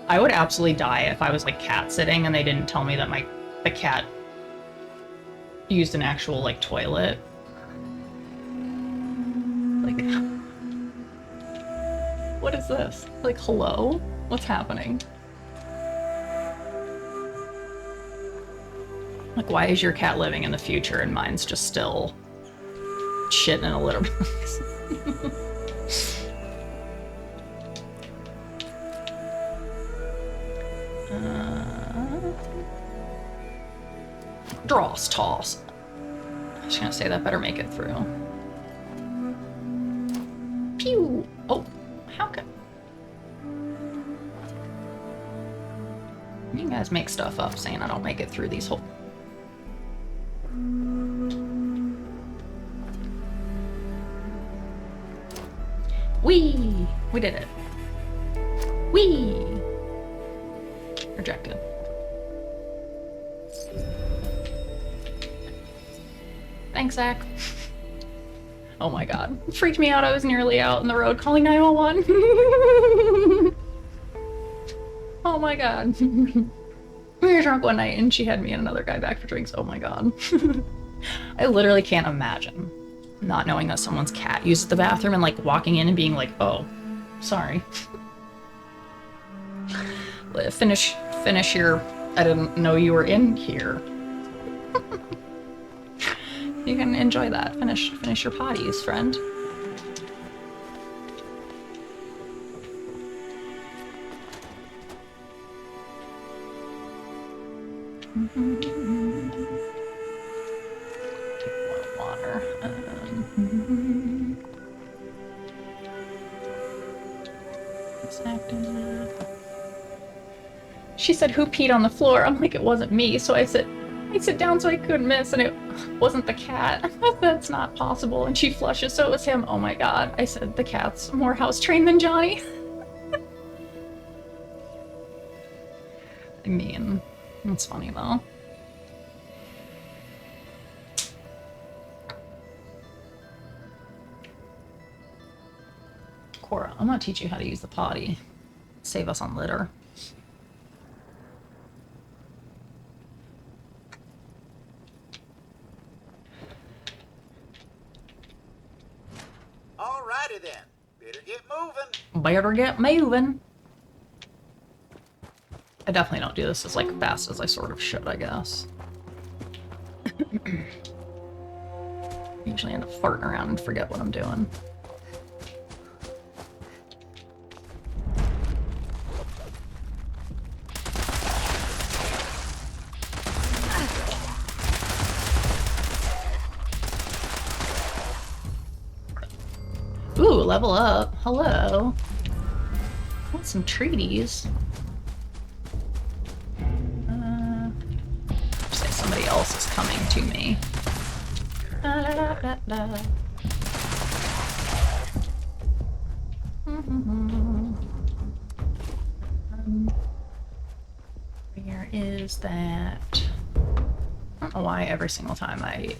I would absolutely die if I was like cat sitting and they didn't tell me that the cat used an actual like toilet. Like, what is this? Like, hello? What's happening? Like, why is your cat living in the future and mine's just still shitting in a litter box? Dross toss. I was gonna say that better make it through. Pew! Oh, how could... You guys make stuff up saying I don't make it through these whole... Whee! We did it. Whee! Rejected. Thanks, Zach. Oh my god. It freaked me out. I was nearly out on the road calling 911. Oh my god. We were drunk one night and she had me and another guy back for drinks. Oh my god. I literally can't imagine not knowing that someone's cat uses the bathroom and like walking in and being like, oh, sorry. Finish your, I didn't know you were in here. You can enjoy that. Finish your potties, friend. Take water. She said, "Who peed on the floor?" I'm like, it wasn't me. So I sit down so I couldn't miss, and it wasn't the cat. That's not possible. And she flushes, so it was him. Oh my god. I said, the cat's more house trained than Johnny. I mean, that's funny though. Cora, I'm gonna teach you how to use the potty. Save us on litter. Alrighty then. Better get moving. Better get moving. I definitely don't do this as like fast as I sort of should, I guess. Usually end up farting around and forget what I'm doing. Ooh, level up. Hello. Want some treaties. Say somebody else is coming to me. Da, da, da, da, da. Where is that? I don't know why every single time I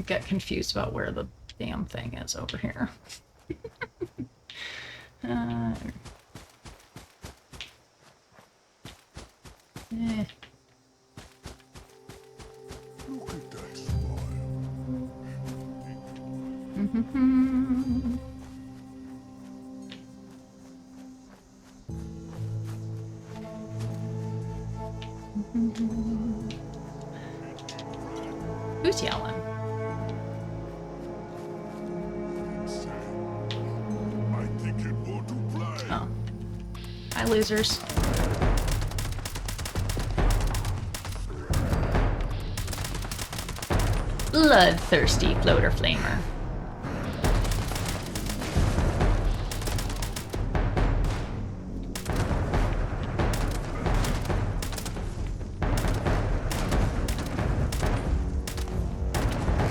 get confused about where the damn thing is over here. Eh. Look at that smile. Who's yelling? I think you want to play. Oh. Hi, losers. Bloodthirsty floater flamer.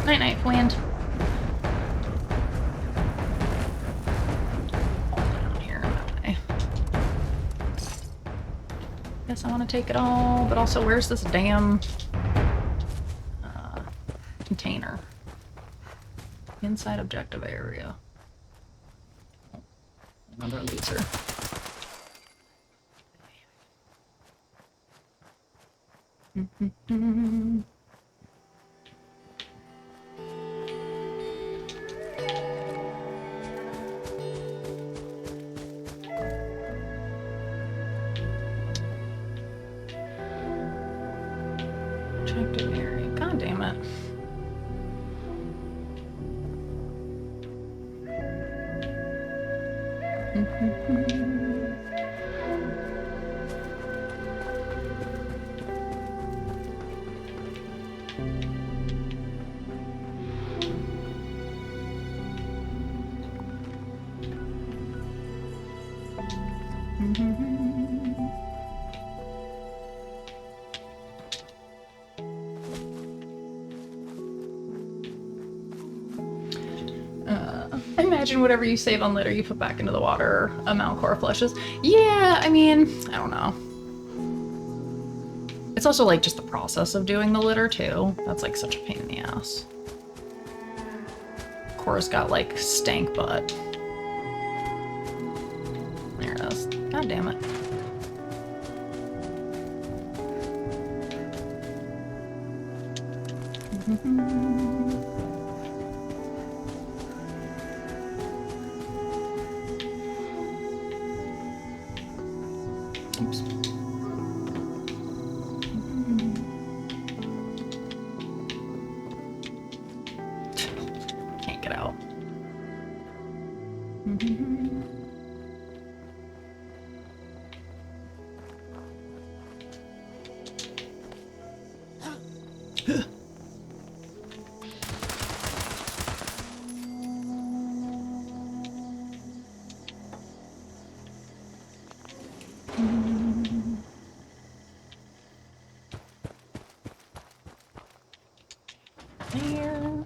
Night night, wind. Down here that way. Guess I want to take it all, but also where's this damn container? Inside objective area. Another loser. Objective area. God damn it. Imagine whatever you save on litter you put back into the water amount cora flushes. Yeah, I mean, I don't know. It's also like just the process of doing the litter too. That's like such a pain in the ass. Cora's got like stank butt. There it is. God damn it. Oops. Can't get out. There.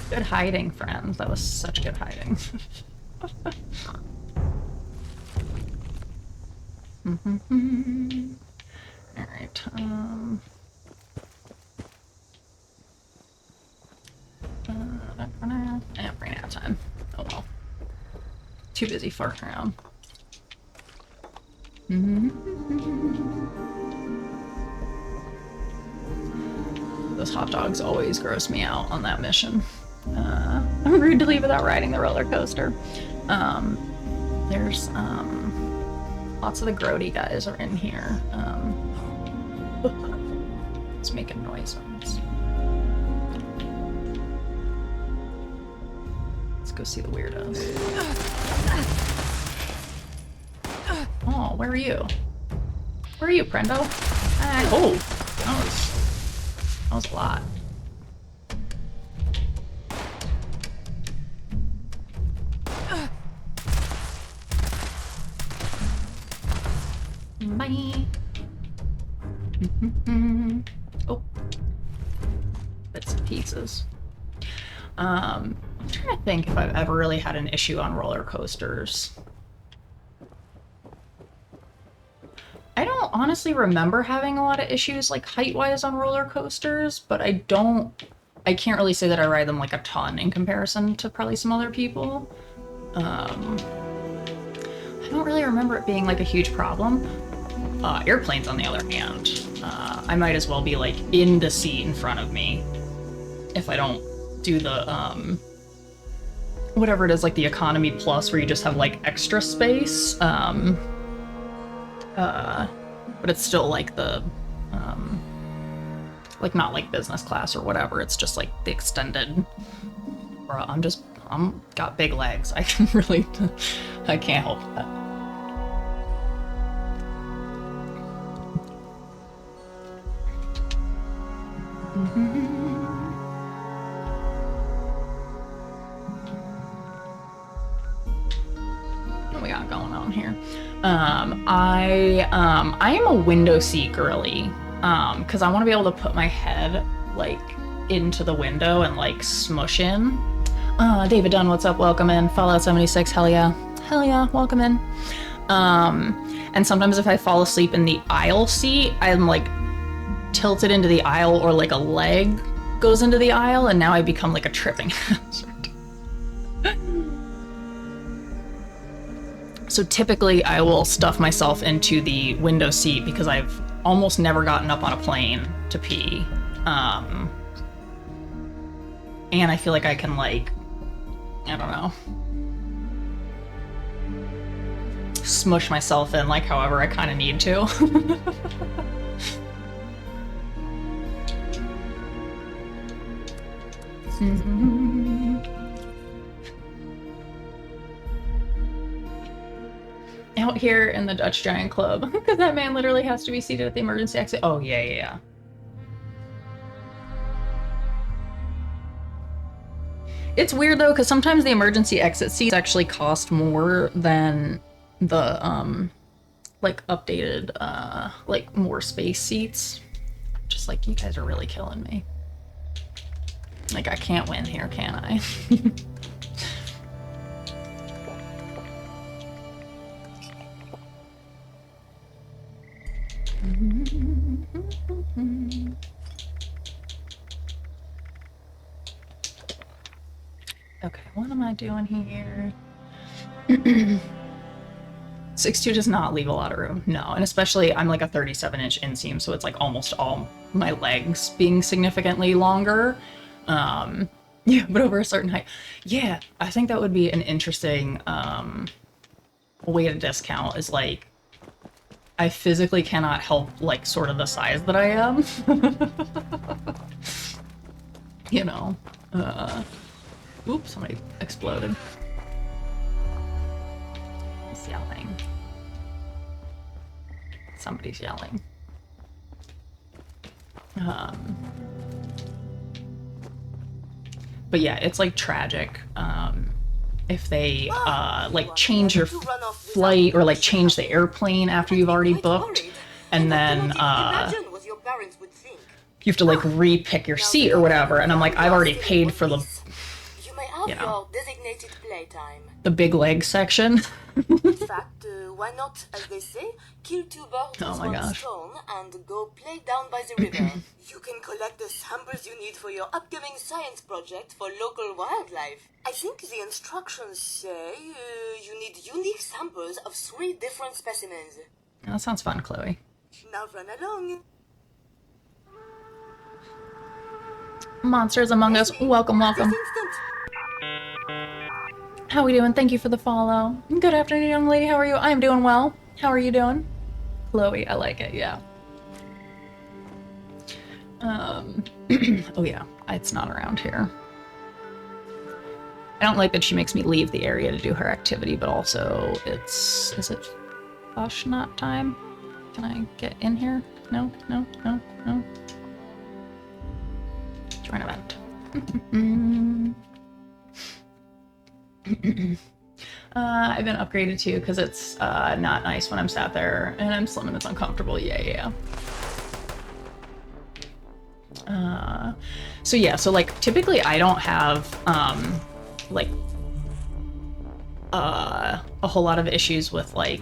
Good hiding, friends. That was such good hiding. Alright, for nap. For nap time. Oh well. Too busy farting around. Those hot dogs always gross me out on that mission. I'm rude to leave without riding the roller coaster. There's lots of the grody guys are in here. It's making noises. Let's go see the weirdos. Oh, where are you? Where are you, Prendo? Oh, that was a lot. Bye. Oh, bits and pieces. I'm trying to think if I've ever really had an issue on roller coasters. I don't honestly remember having a lot of issues like height-wise on roller coasters, but I can't really say that I ride them like a ton in comparison to probably some other people. I don't really remember it being like a huge problem. Airplanes, on the other hand, I might as well be like in the seat in front of me if I don't do the whatever it is, like the economy plus, where you just have like extra space. But it's still like the like not like business class or whatever. It's just like the extended. Bruh, I'm got big legs. I can really, I can't help that. What we got going on here? I am a window seat girly, because I want to be able to put my head like into the window and like smush in. David Dunn, what's up? Welcome in. Fallout 76, hell yeah, welcome in. And sometimes if I fall asleep in the aisle seat, I'm like tilted into the aisle, or like a leg goes into the aisle, and now I become like a tripping hazard. So typically I will stuff myself into the window seat because I've almost never gotten up on a plane to pee. And I feel like I can like, I don't know, smush myself in like however I kind of need to. Out here in the Dutch Giant Club, because that man literally has to be seated at the emergency exit. Oh, yeah. It's weird though, because sometimes the emergency exit seats actually cost more than the, like updated, like more space seats. Just like, you guys are really killing me. Like, I can't win here, can I? Okay, what am I doing here? 6'2" does not leave a lot of room, no. And especially, I'm like a 37-inch inseam, so it's like almost all my legs being significantly longer. Yeah, but over a certain height. Yeah, I think that would be an interesting way to discount, is like, I physically cannot help like sort of the size that I am. You know. Oops, somebody exploded. He's yelling. Somebody's yelling. But yeah, it's like tragic if they like change your flight, or like change the airplane after you've already booked, and then you have to like re-pick your seat or whatever, and I'm like, I've already paid for the of you know, your designated playtime. the big leg section. In fact, why not, as they say, kill two birds Oh with my one gosh. stone and go play down by the river? You can collect the samples you need for your upcoming science project for local wildlife. I think the instructions say you need unique samples of 3 different specimens. That sounds fun, Chloe. Now run along. Monsters Among Us, welcome, welcome. How we doing? Thank you for the follow. Good afternoon, young lady. How are you? I am doing well. How are you doing? Chloe, I like it, yeah. Oh yeah, it's not around here. I don't like that she makes me leave the area to do her activity, but also is it fastnacht time? Can I get in here? No, no, no, no. Join event. I've been upgraded too because it's not nice when I'm sat there and I'm slim and it's uncomfortable. Yeah. So yeah, so like typically I don't have like a whole lot of issues with like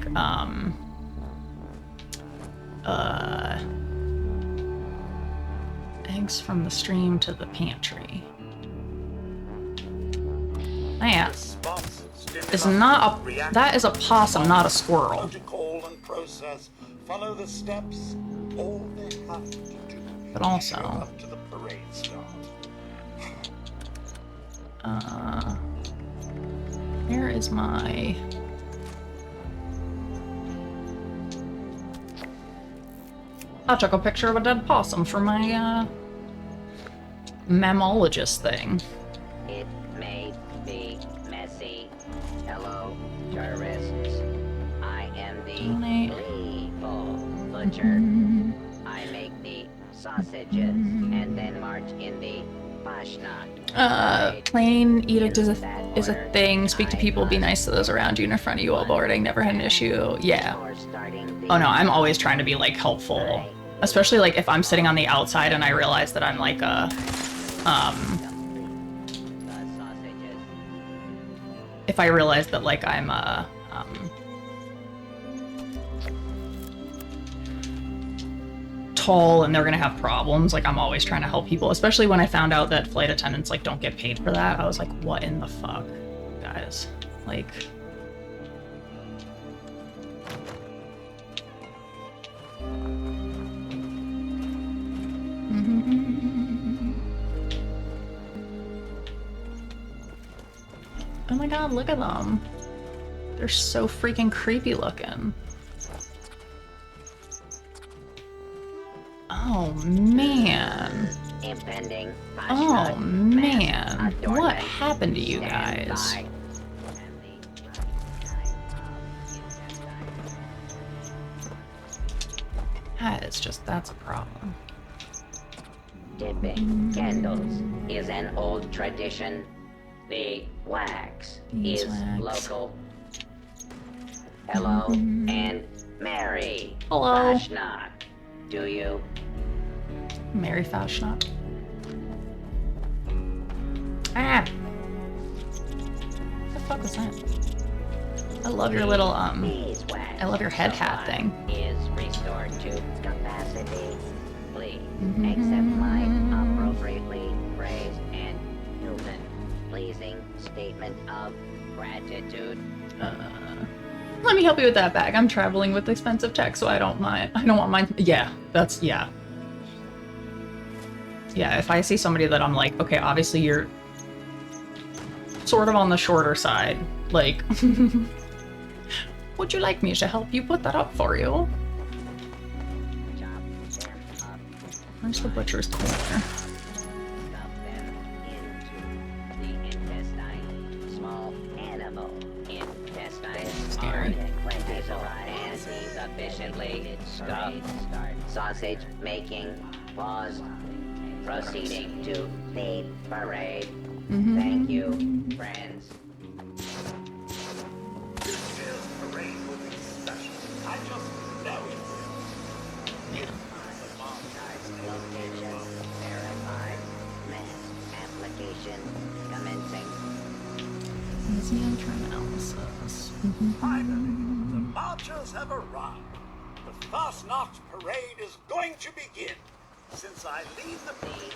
eggs from the stream to the pantry. That is not a, that is a possum, not a squirrel. Protocol and process. Follow the steps. All they have to do. But also, Up to the parade start. where is my... I took a picture of a dead possum for my, mammologist thing. It may be messy. Hello, tourists. I am the gleeful butcher. I make the sausages and then march in the fastnacht. Plain edict is a thing. Speak to people, be nice to those around you and in front of you while boarding. Never had an issue. Yeah. Oh no, I'm always trying to be like helpful. Especially like if I'm sitting on the outside and I realize that I'm like if I realize that like I'm tall and they're gonna have problems, like I'm always trying to help people, especially when I found out that flight attendants like don't get paid for that. I was like, what in the fuck, guys? Like, oh my god, look at them. They're so freaking creepy looking. Oh man. Impending Oh man. What happened to you guys? That is just, that's a problem. Dipping candles is an old tradition. The wax is local. Hello and Mary. Hello. Fastnacht. Do you? Mary Fastnacht. Ah! What the fuck was that? I love your little, I love your head hat thing. Is restored to capacity. Please accept my appropriately phrased and human pleasing statement of gratitude. Let me help you with that bag. I'm traveling with expensive tech, so I don't mind. I don't want mine. Yeah, that's, yeah. Yeah, if I see somebody that I'm like, okay, obviously you're sort of on the shorter side, like, would you like me to help you put that up for you? Where's the butcher's corner? Scary. Sufficiently stop. Sausage making. Pause. Proceeding to the parade. Thank you, friends. This year's parade will be special. I just know it will. Location verified. Mass application commencing. Xantron analysis. Finally, the marchers have arrived. The fastnacht parade is going to begin. Since I lead the parade,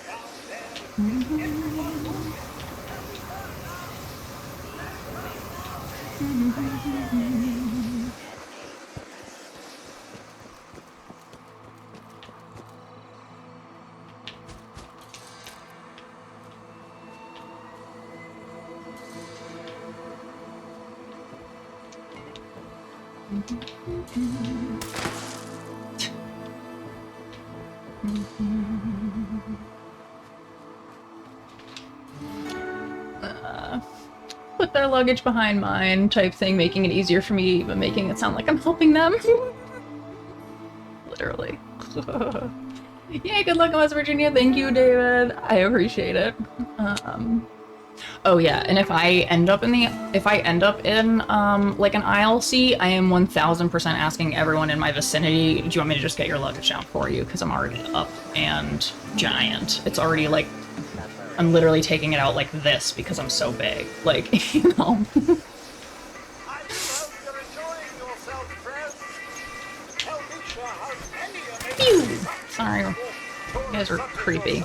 down there, everyone will get Put their luggage behind mine type thing, making it easier for me, but making it sound like I'm helping them. Literally. Yeah, good luck in West Virginia. Thank you, David. I appreciate it. Oh yeah, and if I end up in like an aisle seat, I am 1000% asking everyone in my vicinity, do you want me to just get your luggage down for you? Because I'm already up and giant. It's already like, I'm literally taking it out like this because I'm so big. Like, you know. Phew! Sorry. You guys are creepy.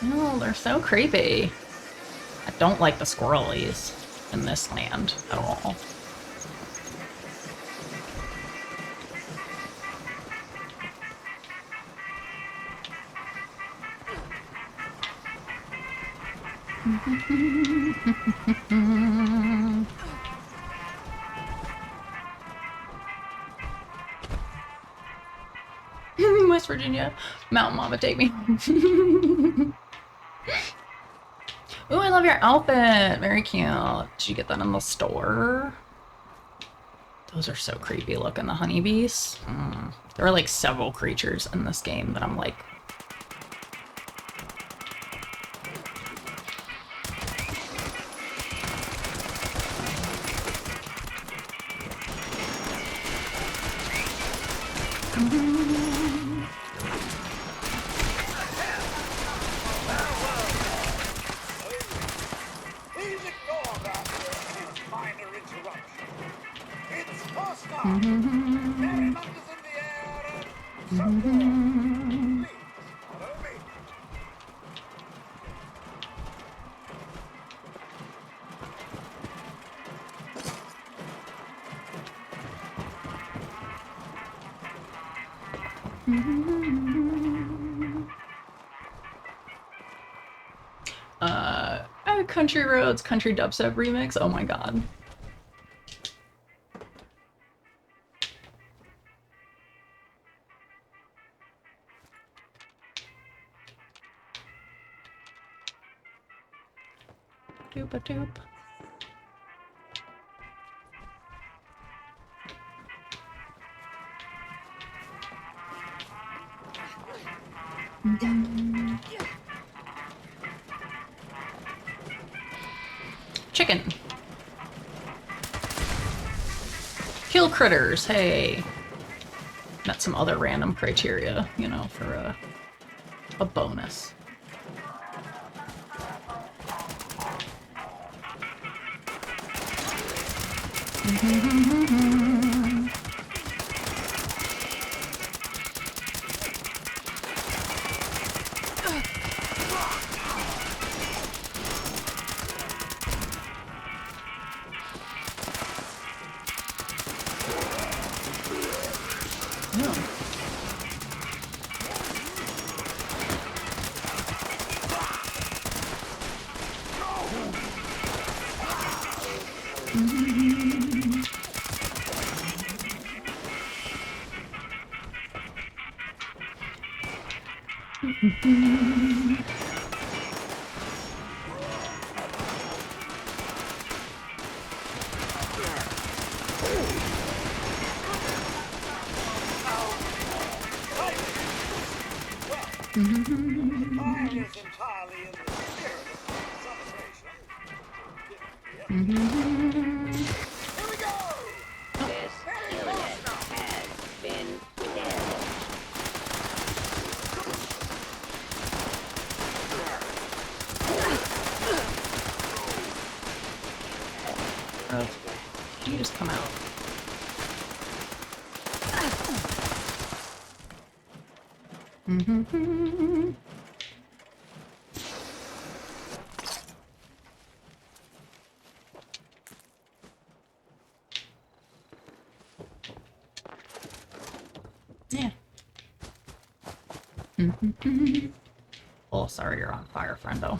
No, they're so creepy. I don't like the squirrelies in this land at all. West Virginia. Mountain Mama, take me. Ooh, I love your outfit. Very cute. Did you get that in the store? Those are so creepy looking, the honeybees. There are like several creatures in this game that I'm like... Country Roads, Country Dubstep Remix. Oh my god. Doop-a-doop. Chicken. Kill critters, hey. Met some other random criteria, you know, for a bonus. fire is entirely in the spirit of the celebration. Here we go! This unit has been dead. You just come out. Yeah. Oh, sorry, you're on fire, friendo.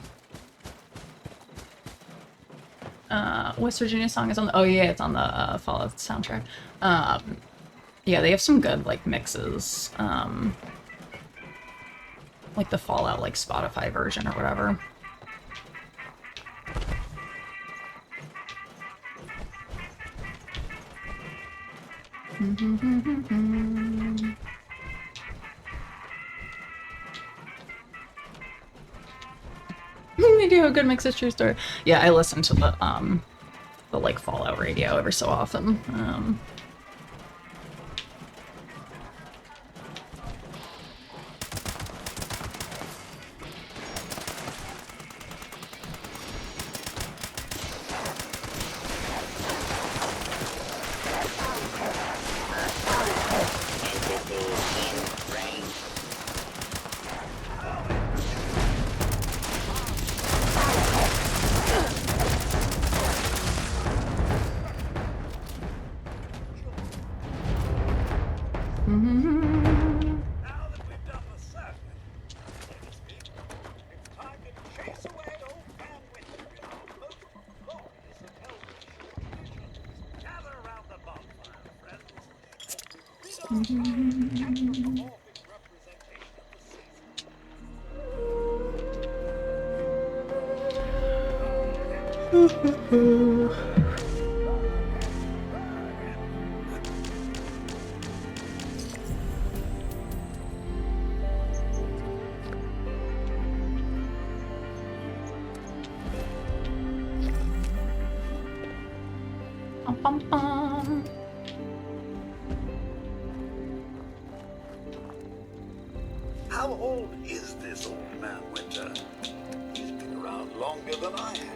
West Virginia song is on the, oh yeah, it's on the Fallout soundtrack. Yeah, they have some good like mixes. Like the Fallout like Spotify version or whatever. They do have good mixes, true story. Yeah, I listen to the like Fallout radio every so often. How old is this old man Winter? He's been around longer than I have.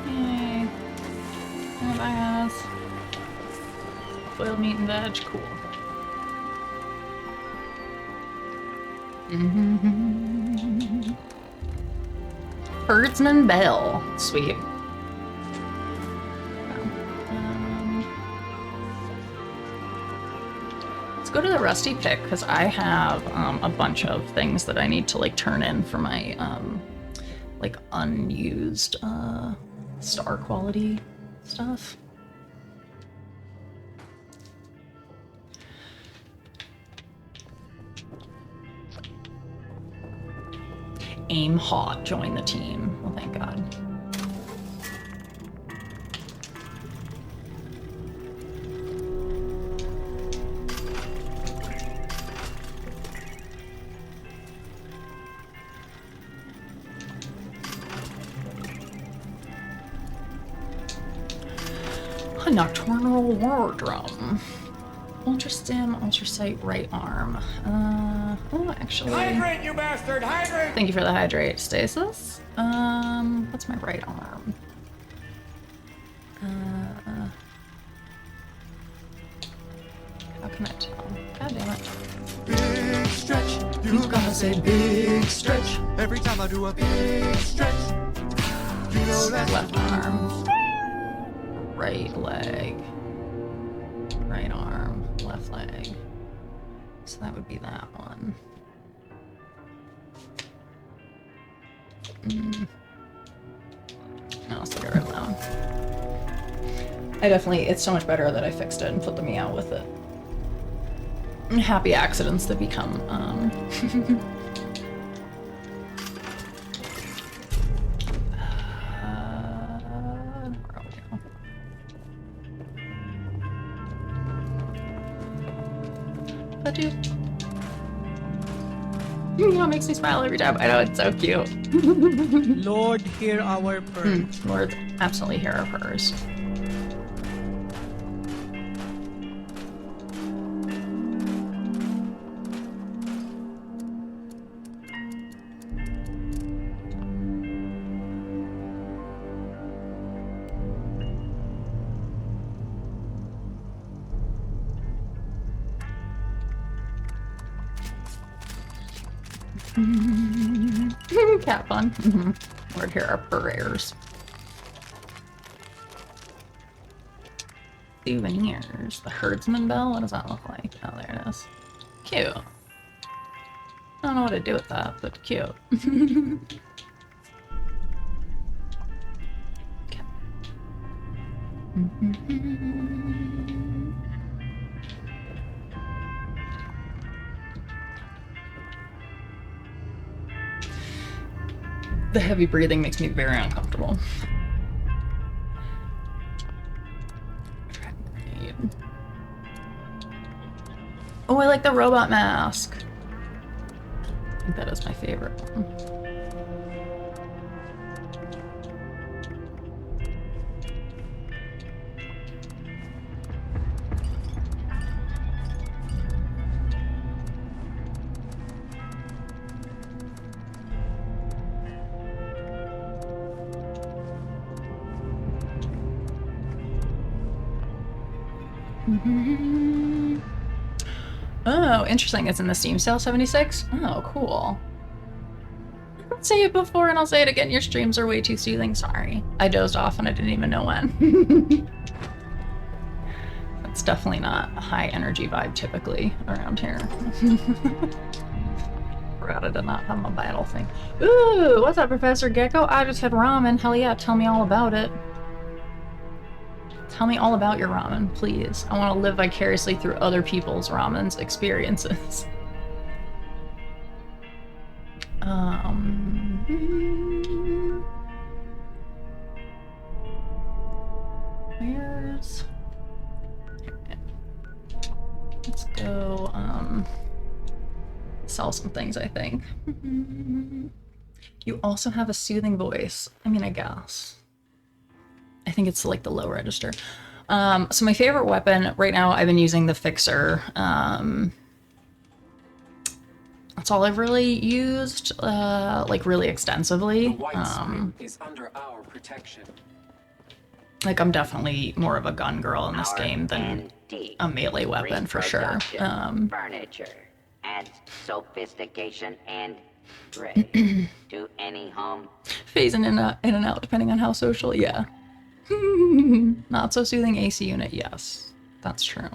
Yay. Bye, guys. Boiled meat and veg, cool. Herdsman Bell, sweet. Let's go to the Rusty Pick because I have a bunch of things that I need to like turn in for my like unused star quality stuff. Aim Hot join the team. Well, thank God. A Nocturnal War Drum. Ultra Stim, Ultra Sight, right arm. Oh, actually. Hydrate, you bastard! Hydrate! Thank you for the hydrate. Stasis. What's my right arm? How can I tell? God damn it. Big stretch. You gotta say big stretch. Every time I do a big stretch. You know that's left arm. Right leg. Right arm. Left leg. So that would be that one. No, I'll still get rid of that one. It's so much better that I fixed it and put the meow with it. Happy accidents that become, It makes me smile every time. I know, it's so cute. Lord, hear our prayer. Lord, absolutely hear our prayers. Cat fun. Lord, hear our prayers. Souvenirs. The herdsman bell? What does that look like? Oh, there it is. Cute. I don't know what to do with that, but cute. Okay. The heavy breathing makes me very uncomfortable. Oh, I like the robot mask. I think that is my favorite one. Oh, interesting. It's in the Steam sale 76? Oh, cool. I'll say it before and I'll say it again. Your streams are way too soothing. Sorry. I dozed off and I didn't even know when. That's definitely not a high energy vibe typically around here. Forgot I did not have my battle thing. Ooh, what's up, Professor Gecko? I just had ramen. Hell yeah, tell me all about it. Tell me all about your ramen, please. I want to live vicariously through other people's ramen's experiences. Where's... Let's go, sell some things, I think. You also have a soothing voice. I mean, I guess. I think it's like the low register. So my favorite weapon right now, I've been using the Fixer. That's all I've really used, like really extensively. Is under our protection. Like I'm definitely more of a gun girl in this game than a melee weapon for sure. Furniture adds sophistication and grace to any home. Phasing in and out depending on how social, yeah. Not so soothing AC unit, yes. That's true.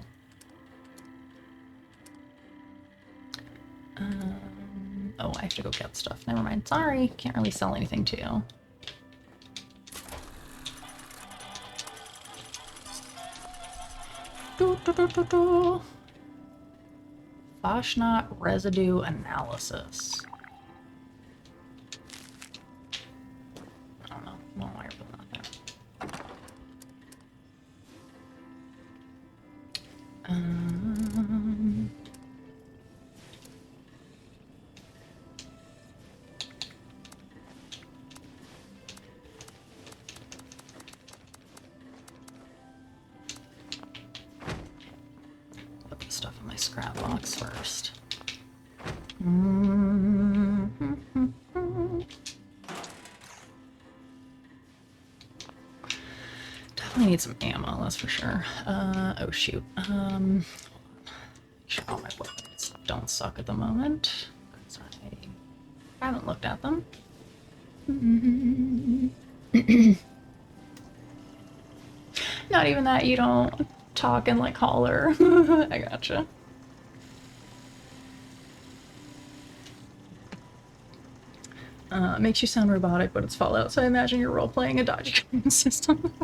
Oh, I have to go get stuff. Never mind. Sorry, can't really sell anything to you. Fastnacht residue analysis. I don't know. I don't know why you're putting that there. Put the stuff in my scrap box first. Definitely need some ammo, that's for sure. Oh shoot. Make sure all my weapons don't suck at the moment, because I haven't looked at them. Not even that, you don't talk and like holler. I gotcha. Makes you sound robotic, but it's Fallout, so I imagine you're role-playing a dodgy system.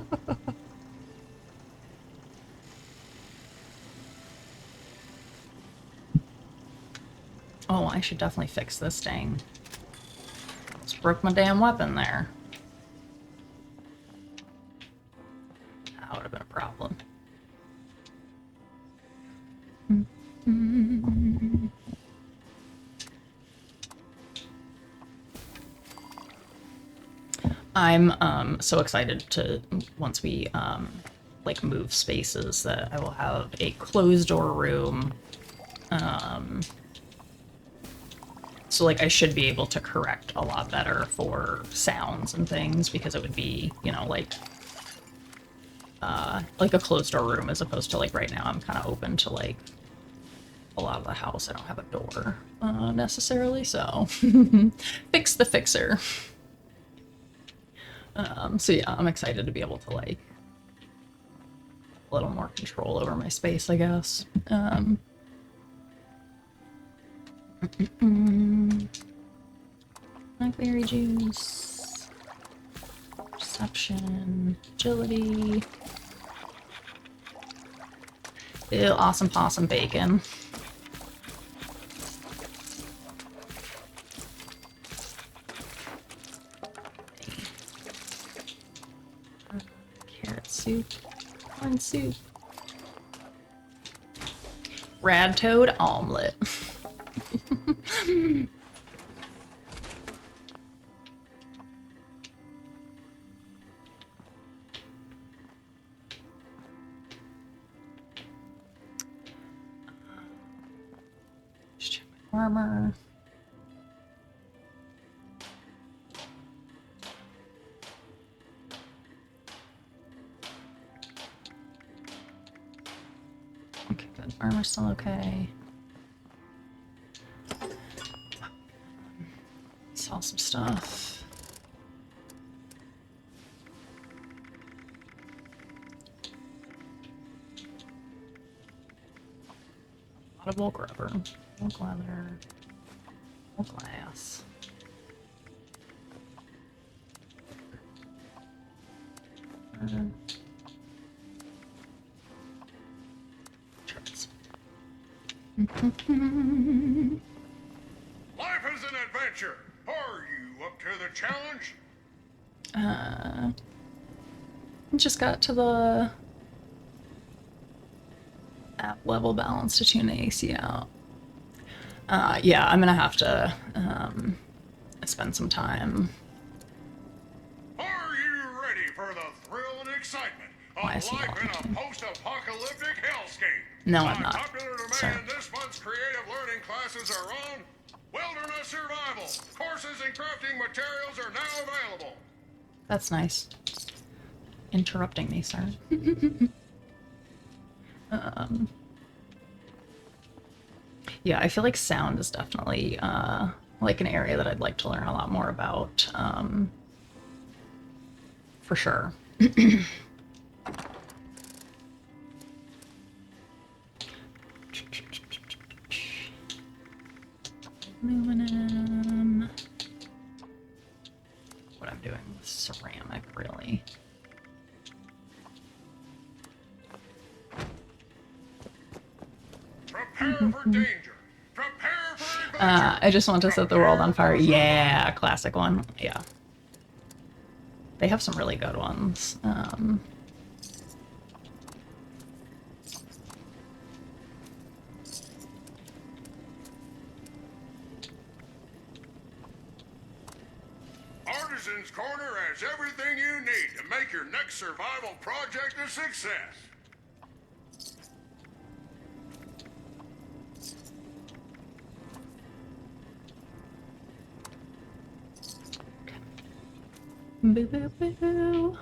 Oh, I should definitely fix this thing. Just broke my damn weapon there. That would have been a problem. I'm so excited to, once we like move spaces, that I will have a closed door room. So like I should be able to correct a lot better for sounds and things, because it would be, you know, like a closed door room, as opposed to like right now I'm kind of open to like a lot of the house. I don't have a door necessarily, so fix the fixer. So yeah, I'm excited to be able to like a little more control over my space, I guess. Blackberry juice, perception, agility. Ew, awesome possum bacon. Carrot soup, corn soup, rad toad omelet. Just check my armor. Okay, good. Armor's still okay. Sell some stuff. A lot of bulk rubber, bulk leather, bulk glass. Charts. Life is an adventure. Are you up to the challenge? Just got to the app level balance to tune the AC out. Yeah, I'm gonna have to spend some time. Are you ready for the thrill and excitement of life in a post-apocalyptic hellscape? No, I'm not. Popular demand, this month's creative learning classes are on. Wilderness survival. Courses and crafting materials are now available. That's nice. Interrupting me, sir. Yeah, I feel like sound is definitely like an area that I'd like to learn a lot more about. For sure. Aluminum. What I'm doing with ceramic, really. Prepare for danger. Prepare for adventure. I just want to set the world on fire. Yeah, classic one. Yeah. They have some really good ones. Artisan's Corner has everything you need to make your next survival project a success. Boo boo boo.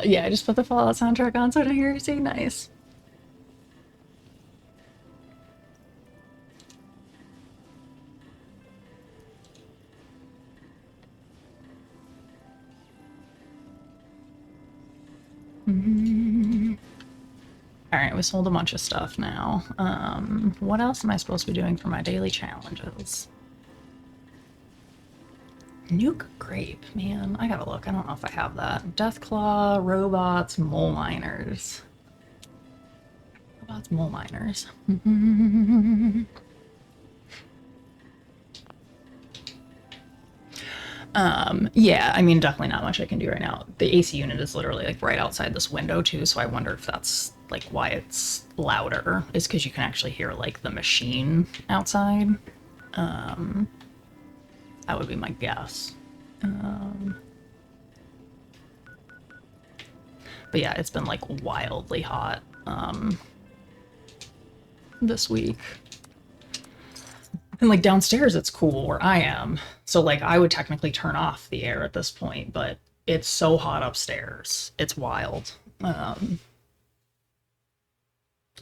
Yeah, I just put the Fallout soundtrack on so I don't hear you say nice. Alright, we sold a bunch of stuff now. What else am I supposed to be doing for my daily challenges? Nuke Grape, man. I gotta look. I don't know if I have that. Deathclaw, robots, mole miners. Robots, mole miners. Yeah, I mean, definitely not much I can do right now. The AC unit is literally like right outside this window too, so I wonder if that's like why it's louder, is because you can actually hear like the machine outside. That would be my guess. But yeah, it's been like wildly hot this week. And like downstairs it's cool where I am. So like I would technically turn off the air at this point, but it's so hot upstairs. It's wild.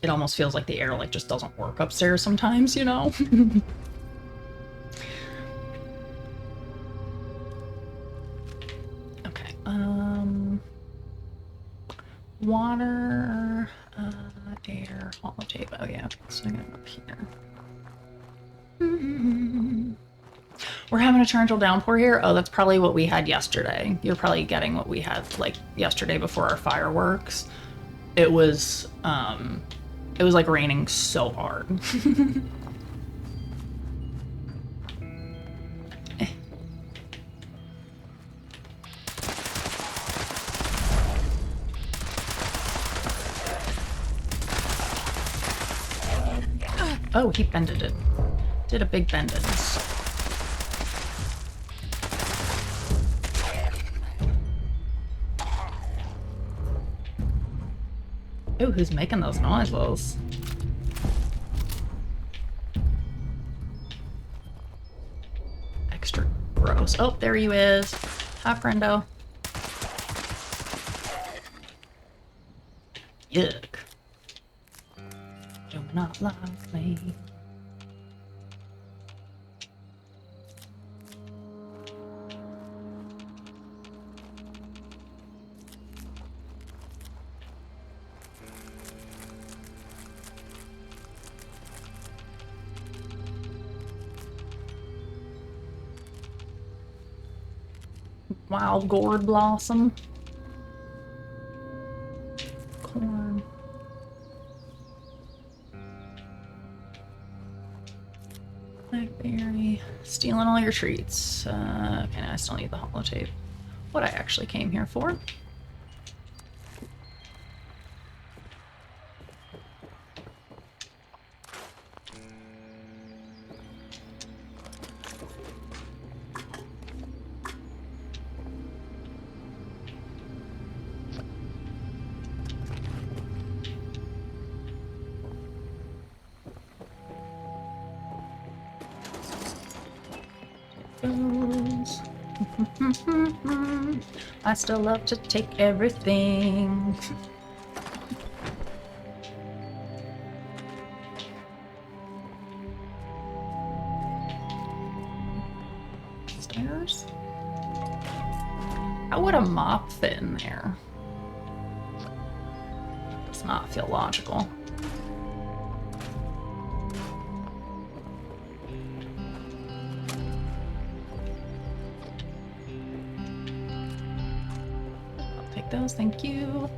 It almost feels like the air like just doesn't work upstairs sometimes, you know? Okay. Water, air, holotape. Oh yeah, so I'm gonna go up here. We're having a torrential downpour here. Oh, that's probably what we had yesterday. You're probably getting what we had like yesterday before our fireworks. It was like raining so hard. Oh, he bended it. Did a big bendance. Oh, who's making those noises? Extra gross. Oh, there you is. Hi, friendo. Yuck. Do not like me. Wild gourd blossom. Corn. Blackberry. Stealing all your treats. Okay, now I still need the holotape. What I actually came here for. I still love to take everything. Stairs? How would a mop fit in there? Does not feel logical. Those, thank you.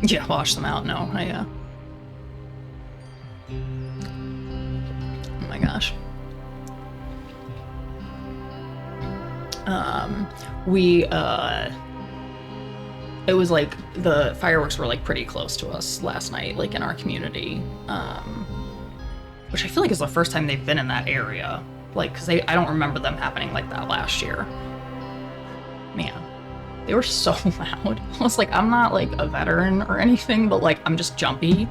Yeah, wash them out. No, oh my gosh. It was like the fireworks were like pretty close to us last night, like in our community, which I feel like is the first time they've been in that area. Like, because I don't remember them happening like that last year. Man, they were so loud. I was like, I'm not like a veteran or anything, but like, I'm just jumpy.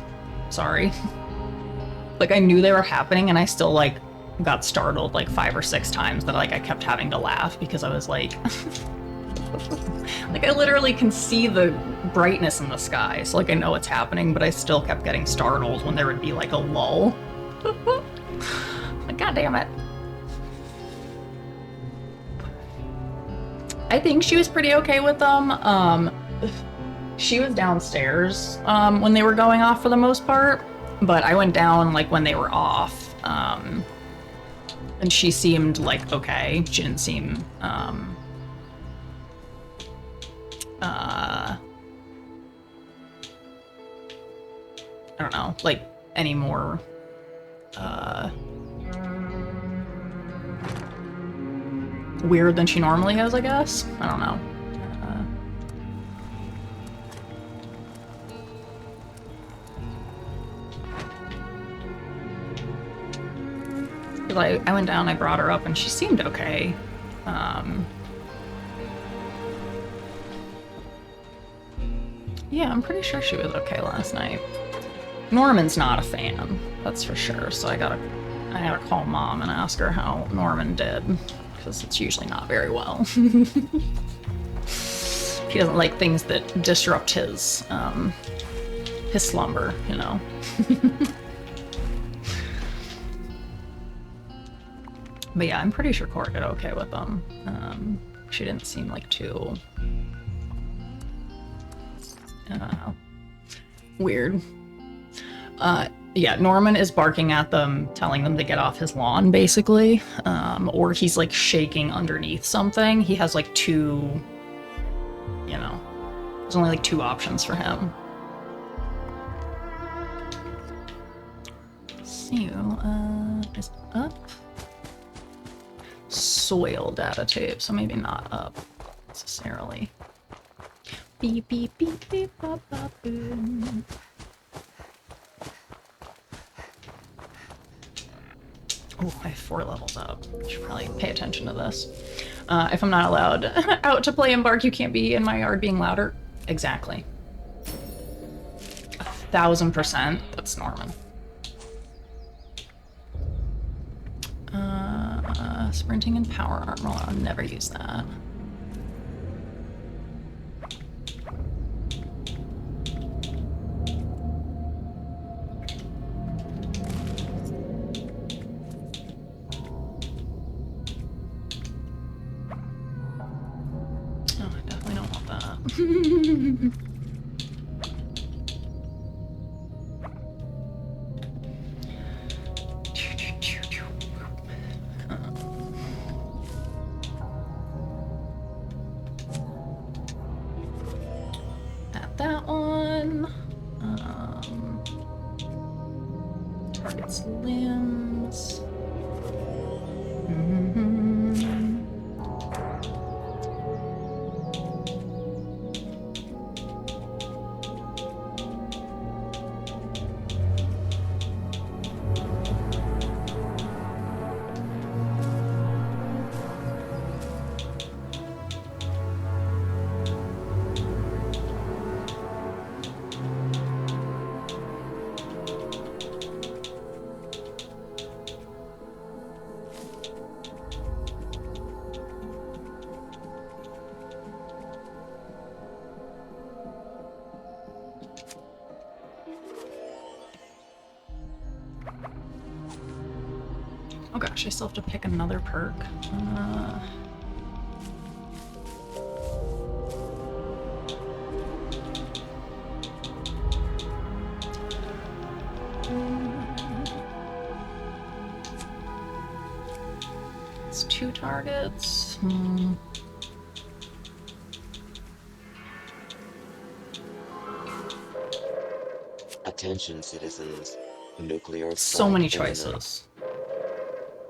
Sorry. Like, I knew they were happening and I still like got startled like 5 or 6 times that like I kept having to laugh because I was like, like I literally can see the brightness in the sky. So like I know it's happening, but I still kept getting startled when there would be like a lull. Like, God damn it. I think she was pretty okay with them. She was downstairs when they were going off for the most part, but I went down like when they were off, and she seemed like okay. She didn't seem I don't know, like any more weird than she normally is, I guess. I don't know. Because I went down, I brought her up, and she seemed okay. Yeah, I'm pretty sure she was okay last night. Norman's not a fan, that's for sure. So I gotta call Mom and ask her how Norman did, because it's usually not very well. He doesn't like things that disrupt his slumber, you know. But yeah, I'm pretty sure Cora did okay with them. She didn't seem like too weird. Yeah, Norman is barking at them, telling them to get off his lawn, basically. Or he's like shaking underneath something. He has like two, you know, there's only like two options for him. So, is up? Soil data tape, so maybe not up necessarily. Beep, beep, beep, beep, bop, bop, boom. Oh, I have 4 levels up. Should probably pay attention to this. If I'm not allowed out to play and bark, you can't be in my yard being louder. Exactly. 1000%. That's Norman. Sprinting and power armor. I'll never use that. Oh, I definitely don't want that. That one. Targets limbs. Oh gosh, I still have to pick another perk. It's 2 targets. Attention, citizens. Nuclear So many strike imminent. choices.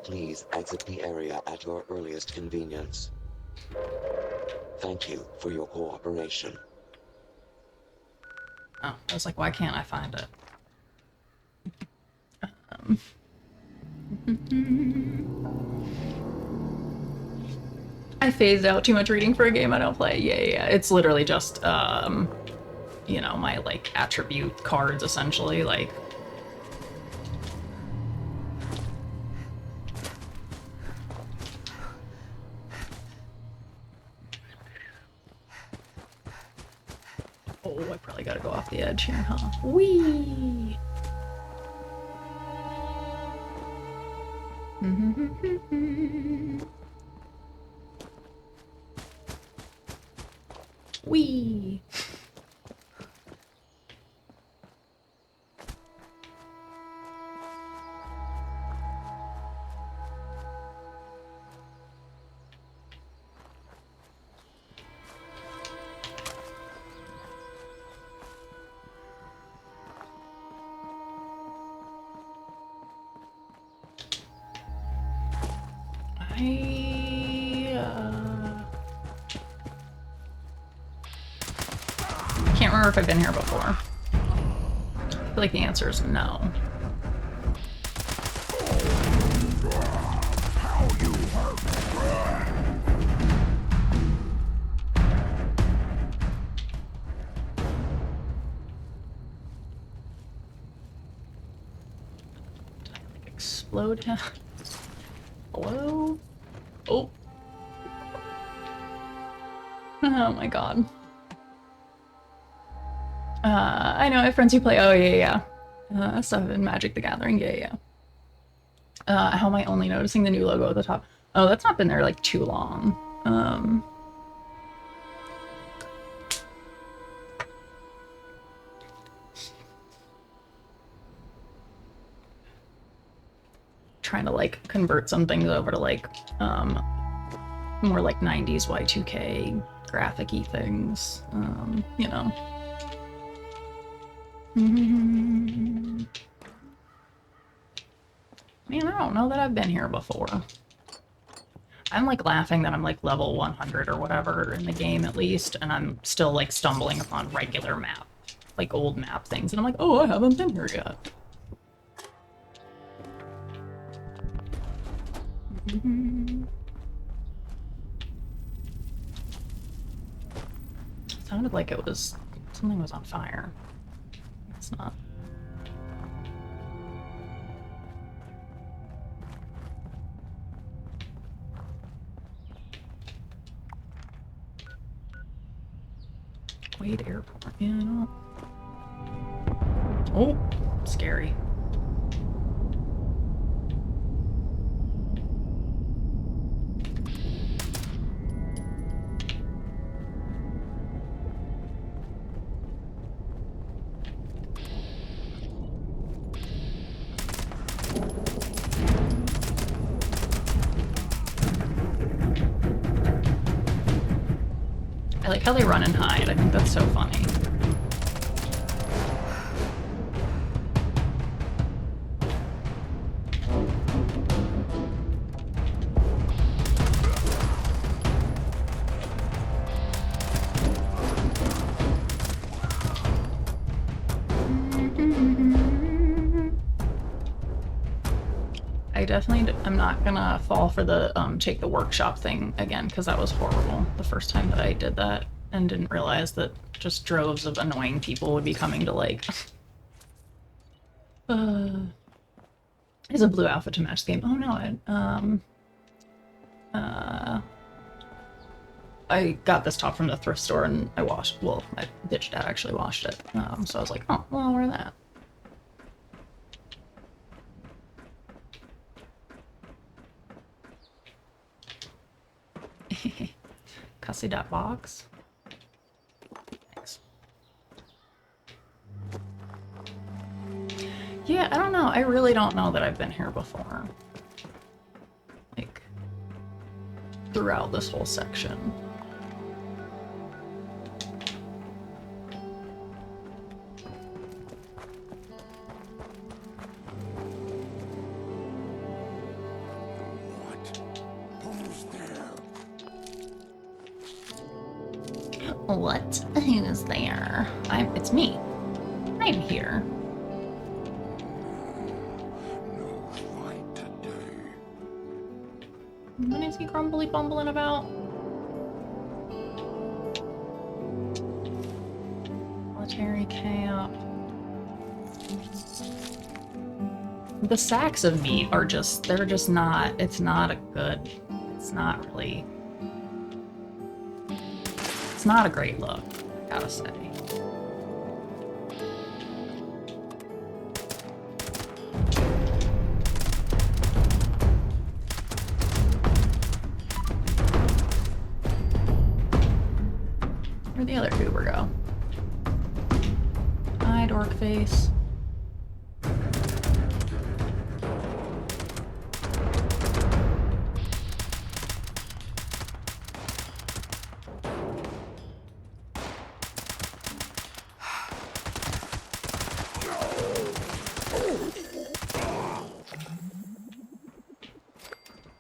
Please exit the area at your earliest convenience. Thank you for your cooperation. Oh, I was like, why can't I find it? I phased out too much reading for a game I don't play. Yeah. It's literally just, you know, my, like, attribute cards, essentially, like... Oh, I probably gotta go off the edge here, huh? Whee! Whee! I can't remember if I've been here before. I feel like the answer is no. Load him. Hello? Oh. Oh my god. I know I have friends who play. Oh yeah. Stuff in Magic the Gathering. Yeah. How am I only noticing the new logo at the top? Oh, that's not been there like too long. Trying to like convert some things over to like more like 90s Y2K graphic-y things, you know. Man, I don't know that I've been here before. I'm like laughing that I'm like level 100 or whatever in the game at least, and I'm still like stumbling upon regular map, like old map things, and I'm like, oh, I haven't been here yet. Sounded like it was something was on fire. It's not. Wade Airport. Yeah, I don't. Oh, scary. I like how they run and hide. I think that's so funny. I definitely I'm not gonna fall for the take the workshop thing again, because that was horrible the first time that I did that and didn't realize that just droves of annoying people would be coming to like is a blue outfit to match the game. Oh no, I got this top from the thrift store and I washed, well, my bitch dad actually washed it, so I was like, oh, well, I'll wear that. Cussy that box. Thanks. Yeah, I don't know. I really don't know that I've been here before. Like, throughout this whole section. What? Who's there? It's me. I'm here. What is he grumbly bumbling about? Military camp. The sacks of meat are just, they're just not, it's not a good, it's not really, it's not a great look, I gotta say. Where'd the other goober go? Hi, dork face.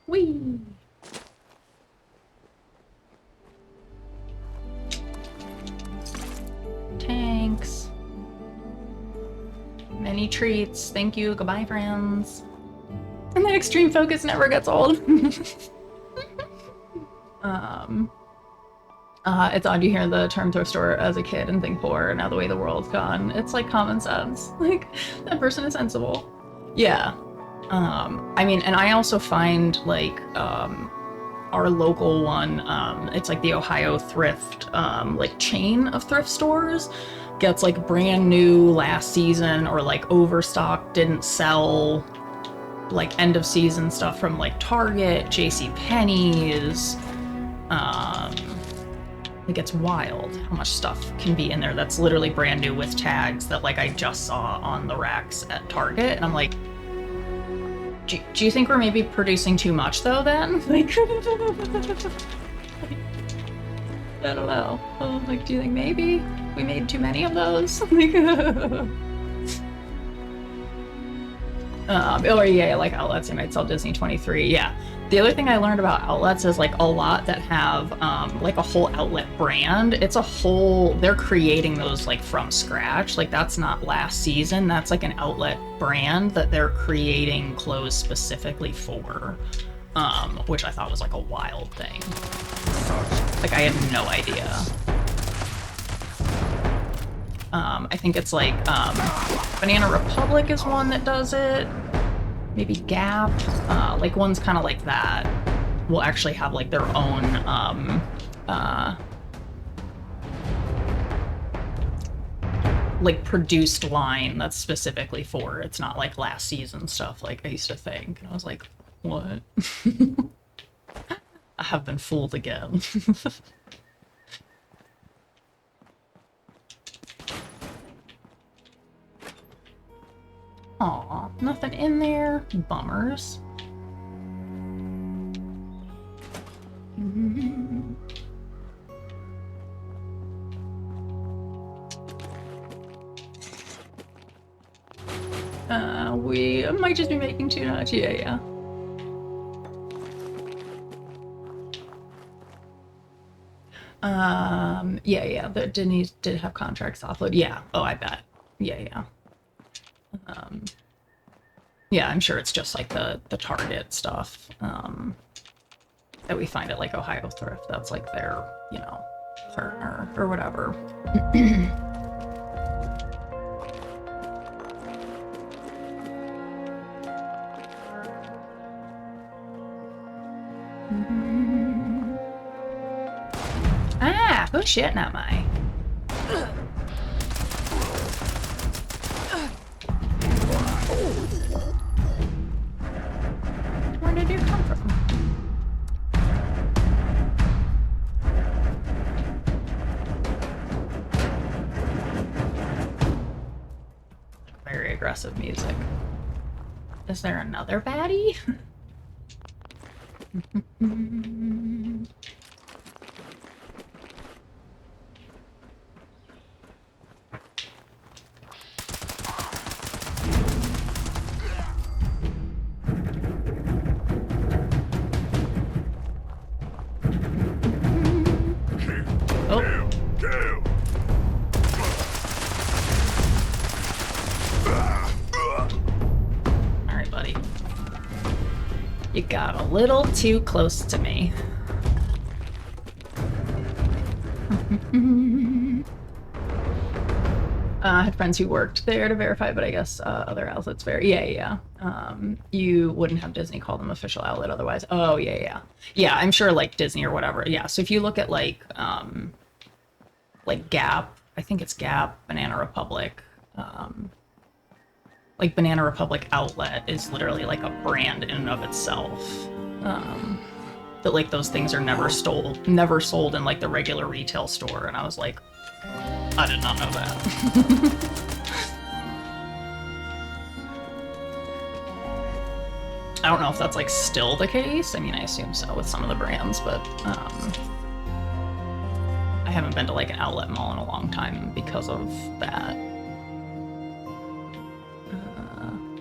Whee! Tanks. Many treats. Thank you. Goodbye, friends. And that extreme focus never gets old. It's odd you hear the term thrift store as a kid and think poor, now the way the world's gone. It's like common sense. Like, that person is sensible. Yeah. I mean, and I also find like our local one, it's like the Ohio Thrift like chain of thrift stores, gets like brand new last season or like overstock, didn't sell, like end of season stuff from like Target, JCPenney's. Like it's wild how much stuff can be in there that's literally brand new with tags that like I just saw on the racks at Target, and I'm like, do you think we're maybe producing too much though then? Like, I don't know. Like, do you think maybe we made too many of those? Like, oh yeah, like outlets, they might sell Disney 23. Yeah. The other thing I learned about outlets is like a lot that have like a whole outlet brand. It's a whole, they're creating those like from scratch. Like that's not last season. That's like an outlet brand that they're creating clothes specifically for, which I thought was like a wild thing. Like I had no idea. I think it's like Banana Republic is one that does it. Maybe Gap, like ones kind of like that will actually have like their own like produced line that's specifically for it. It's not like last season stuff like I used to think. And I was like, what? I have been fooled again. Aw, nothing in there. Bummers. We might just be making too much. Yeah. Yeah. The Denise did have contracts offload. Yeah. Oh, I bet. Yeah. Yeah, I'm sure it's just like the Target stuff that we find at like Ohio Thrift. That's like their, you know, partner or whatever. Ah, who's shitting at me? Where did you come from? Very aggressive music. Is there another baddie? Alright, buddy. You got a little too close to me. I had friends who worked there to verify, but I guess other outlets verify. Yeah. You wouldn't have Disney call them official outlet otherwise. Oh, yeah. Yeah, I'm sure like Disney or whatever. Yeah, so if you look at like Gap, I think it's Gap, Banana Republic. Like Banana Republic outlet is literally like a brand in and of itself. That like those things are never sold in like the regular retail store, and I was like, I did not know that. I don't know if that's like still the case. I mean, I assume so with some of the brands, but I haven't been to like an outlet mall in a long time because of that.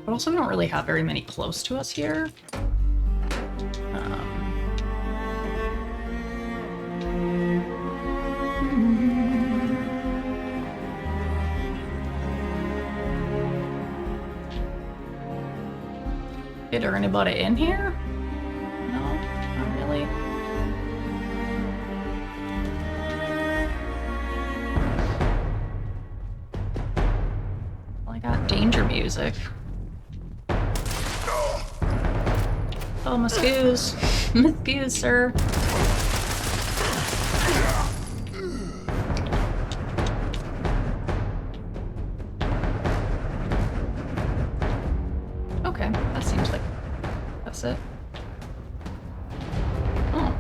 But also we don't really have very many close to us here. Is there anybody in here? No, not really. Well, I got danger music. Oh, Muscuse. Muscuse, sir. Okay, that seems like that's it. Oh.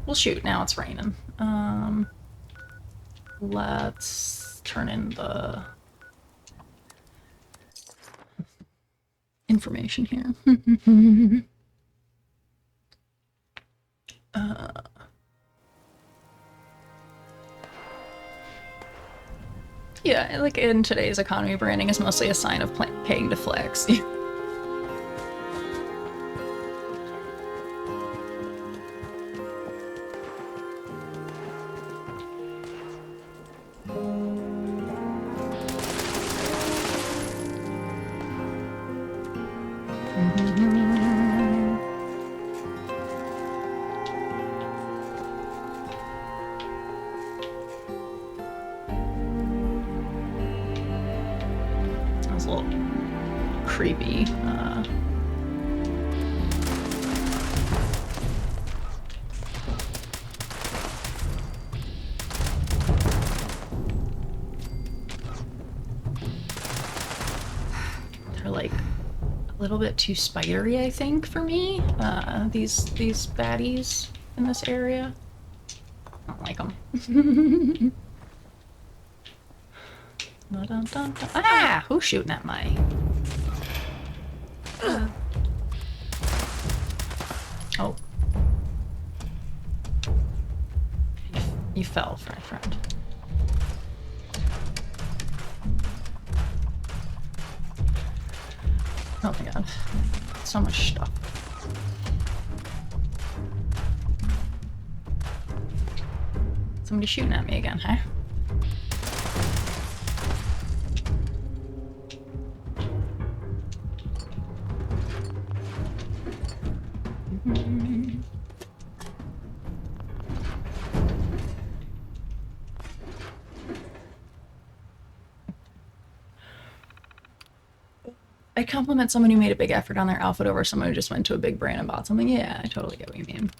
Well, shoot, now it's raining. Let's turn in the information here. Yeah, like in today's economy, branding is mostly a sign of paying to flex. That was a little creepy. They're like a little bit too spidery, I think, for me. These baddies in this area. I don't like them. Ah! Who's shooting at my... Oh. You fell, my friend. Oh my god. So much stuff. Somebody shooting at me again, huh? I compliment someone who made a big effort on their outfit over someone who just went to a big brand and bought something. Yeah, I totally get what you mean.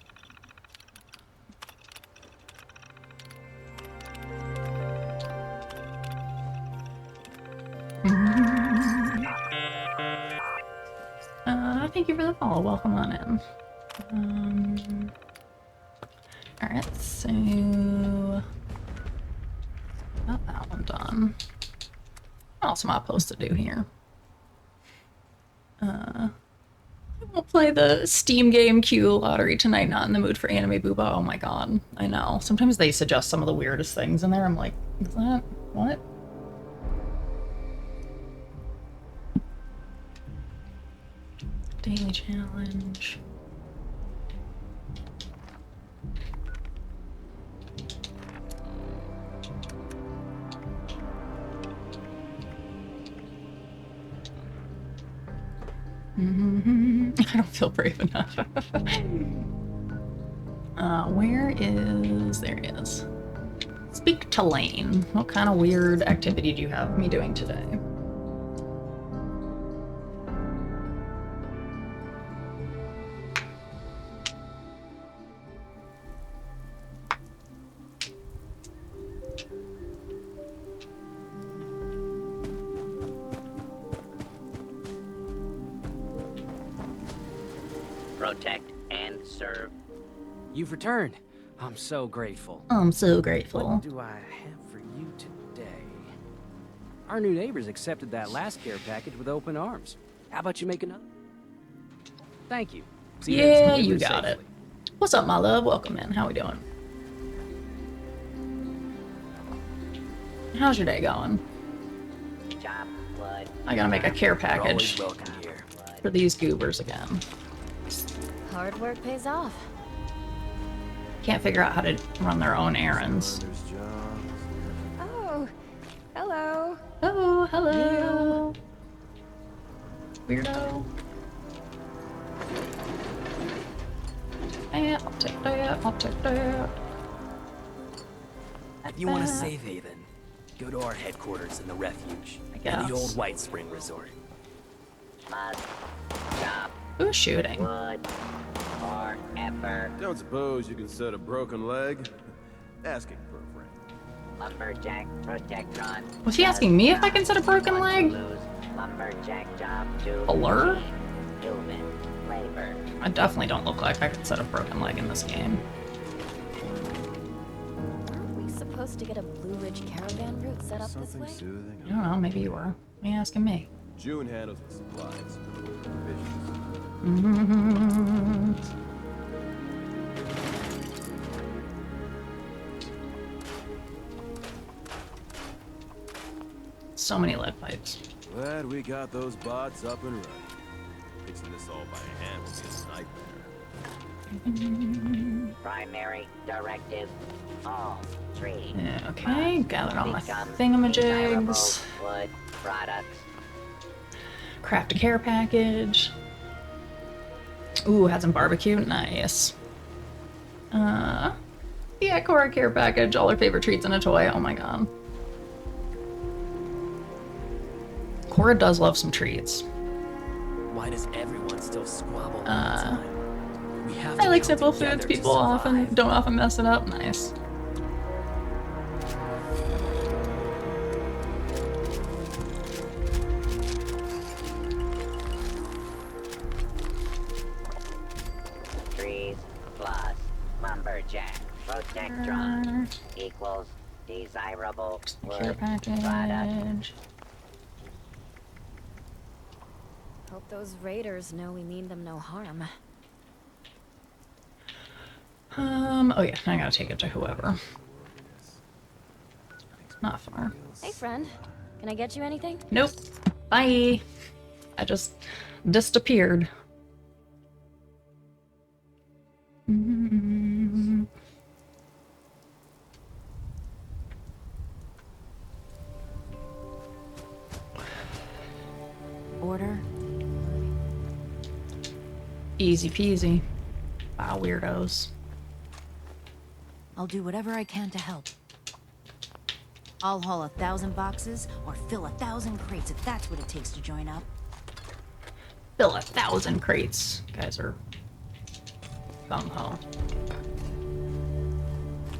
Thank you for the follow. Welcome on in. Alright, so... Got that one done. What else am I supposed to do here? I won't play the Steam game Q lottery tonight. Not in the mood for anime booba. Oh my god, I know. Sometimes they suggest some of the weirdest things in there. I'm like, is that what? Daily challenge. I don't feel brave enough. Where is... There he is. Speak to Lane. What kind of weird activity do you have me doing today? Protect and serve. You've returned. I'm so grateful. I'm so grateful. What do I have for you today? Our new neighbors accepted that last care package with open arms. How about you make another? Thank you. See Yeah, you got it. What's up, my love? Welcome in. How we doing? How's your day going? I gotta make a care package for these goobers again. Hard work pays off. Can't figure out how to run their own errands. Oh, hello. Oh, hello. Weirdo. Yeah, I'll take that. I'll take that. If you want a safe haven, go to our headquarters in the refuge. I guess. And the old White Spring Resort. Must stop Who's shooting? Wood forever. Don't suppose you can set a broken leg? Asking for a friend. Lumberjack Protectron. Was he asking me if I can set a broken leg? Lumberjack job to Alert? human labor. I definitely don't look like I could set a broken leg in this game. Aren't we supposed to get a Blue Ridge caravan route set up this way? Soothing. I don't know, maybe you were. Why are you asking me? June handles the supplies. Provisions. So many lead pipes. Glad we got those bots up and running. Fixing this all by hand will be a nightmare. Primary directive. All trees. Yeah, okay, gathered all my become thingamajigs. desirable wood products. Craft a care package. Ooh, had some barbecue. Nice. Yeah, Cora care package. All her favorite treats and a toy. Oh my god. Cora does love some treats. Why does everyone still squabble all the time? We have I to like come simple together foods. to People survive. don't often mess it up. Nice. Trees plus lumberjack protectron equals desirable Care wood product. package. Hope those raiders know we mean them no harm. Oh yeah, I gotta take it to whoever. Not far. Hey, friend. Can I get you anything? Nope. Bye. I just disappeared. Order. Easy peasy. Wow, weirdos. I'll do whatever I can to help. I'll haul 1,000 boxes or fill 1,000 crates if that's what it takes to join up. Fill 1,000 crates. You guys are gung-ho.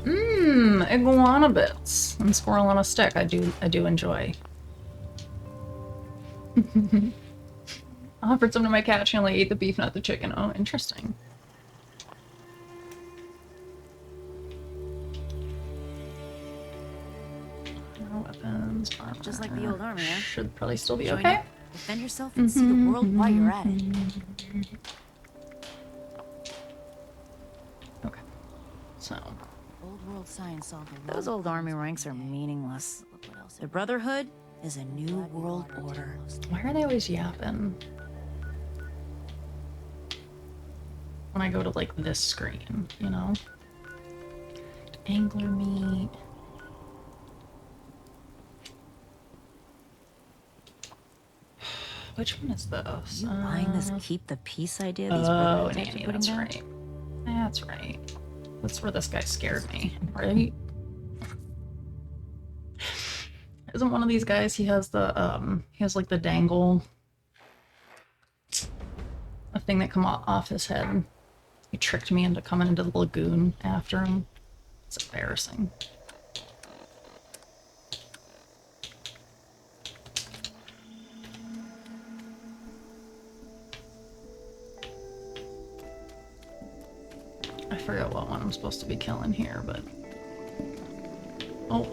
Mmm, iguana bits and squirrel on a stick. I do enjoy. I offered some to my cat. She only ate the beef, not the chicken. Oh, interesting. No weapons, armor. Just like the old army, eh? Should probably still be Join okay. up, defend yourself and see the world while you're at it. Okay. So. Old world science solved a lot. Those old army ranks are meaningless. The Brotherhood is a new world order. Why are they always yapping? When I go to like this screen, you know? Angler meat. Which one is this? You buying this keep the peace idea these Oh, Brotherhood types Nanny, are putting that's down? right. That's right. That's where this guy scared me, right? Isn't one of these guys, he has like the dangle, a thing that come off his head. He tricked me into coming into the lagoon after him. It's embarrassing. I forget what one I'm supposed to be killing here, but... Oh.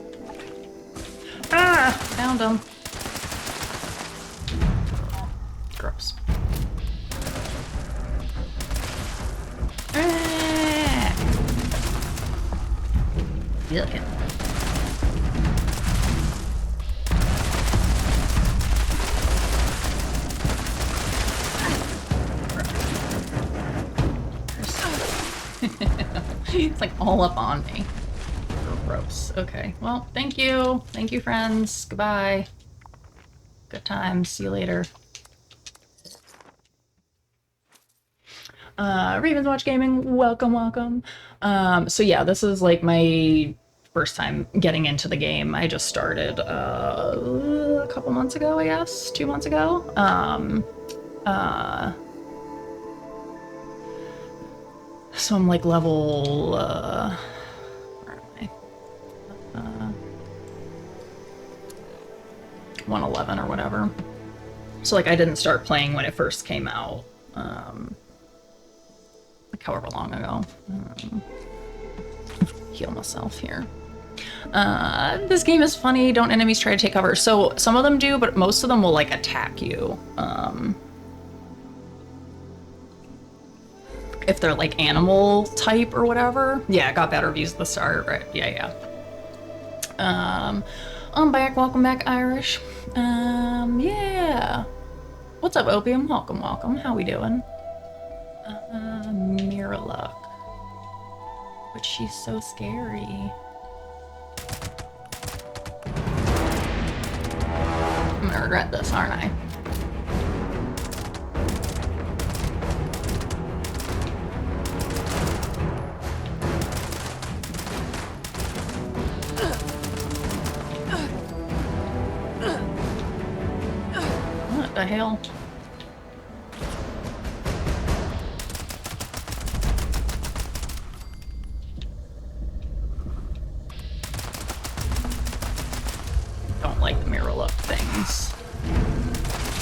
Ah! Found him. Gross. Ah! Yuck. It's like all up on me. Gross. Okay. Well, thank you. Thank you, friends. Goodbye. Good times. See you later. Ravens Watch Gaming, welcome, welcome. So yeah, this is like my first time getting into the game. I just started a couple months ago, I guess, 2 months ago. So I'm like level, where am I? 111 or whatever. So like I didn't start playing when it first came out. Like however long ago. Heal myself here. This game is funny. Don't enemies try to take cover? So some of them do, but most of them will like attack you. If they're like animal type or whatever. Yeah, I got bad reviews at the start, right? Yeah. I'm back. Welcome back, Irish. Yeah. What's up, Opium? Welcome. How we doing? Mirrorluck. But she's so scary. I'm gonna regret this, aren't I? What the hell? Don't like the mirror look things.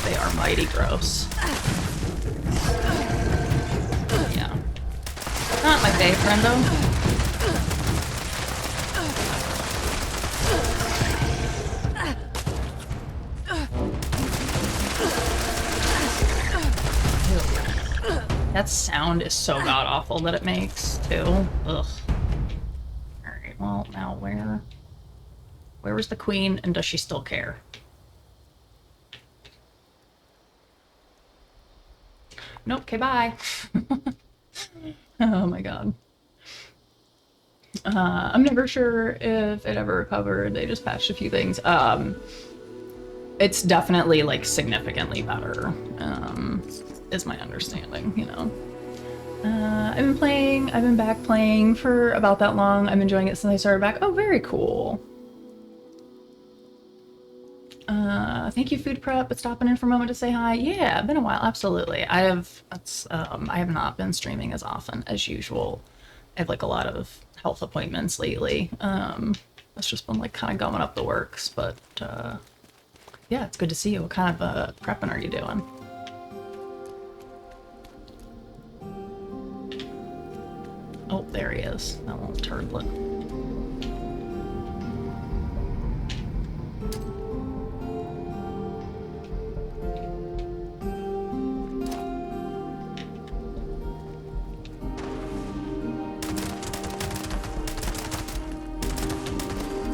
They are mighty gross. Yeah. Not my favorite, though. That sound is so god-awful that it makes, too. Ugh. Alright, well, now where was the queen, and does she still care? Nope, okay, bye. Oh my god. I'm never sure if it ever recovered. They just patched a few things. It's definitely, like, significantly better, is my understanding, you know. I've been back playing for about that long. I'm enjoying it since I started back. Oh, very cool. Thank you, Food Prep, but stopping in for a moment to say hi. Yeah, been a while, absolutely. I have not been streaming as often as usual. I have like a lot of health appointments lately. It's just been like kind of going up the works, but yeah, it's good to see you. What kind of prepping are you doing? Oh, there he is. That little turdlet.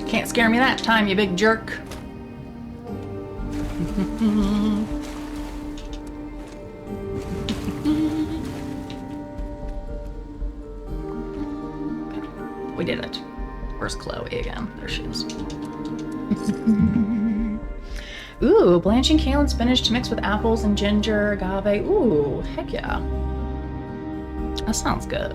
Can't scare me that time, you big jerk. We did it. Where's Chloe again? There she is. Ooh, blanching kale and spinach to mix with apples and ginger, agave. Ooh, heck yeah. That sounds good.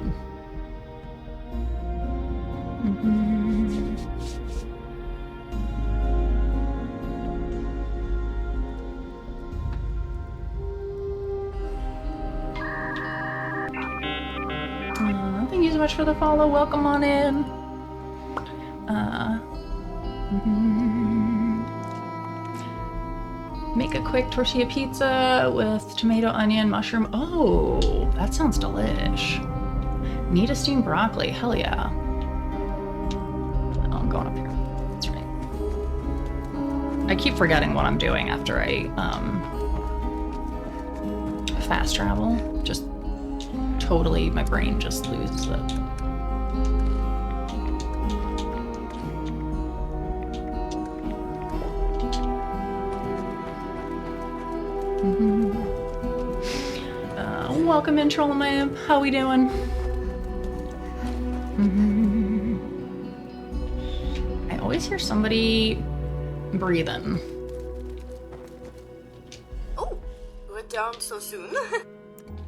Thank you so much for the follow. Welcome on in. Make a quick tortilla pizza with tomato, onion, mushroom. Oh, that sounds delish. Need a steamed broccoli. Hell yeah. Oh, I'm going up here. That's right. I keep forgetting what I'm doing after I fast travel. Just totally, my brain just loses it. Welcome in, Trollman. How we doing? I always hear somebody breathing. Oh, returned so soon.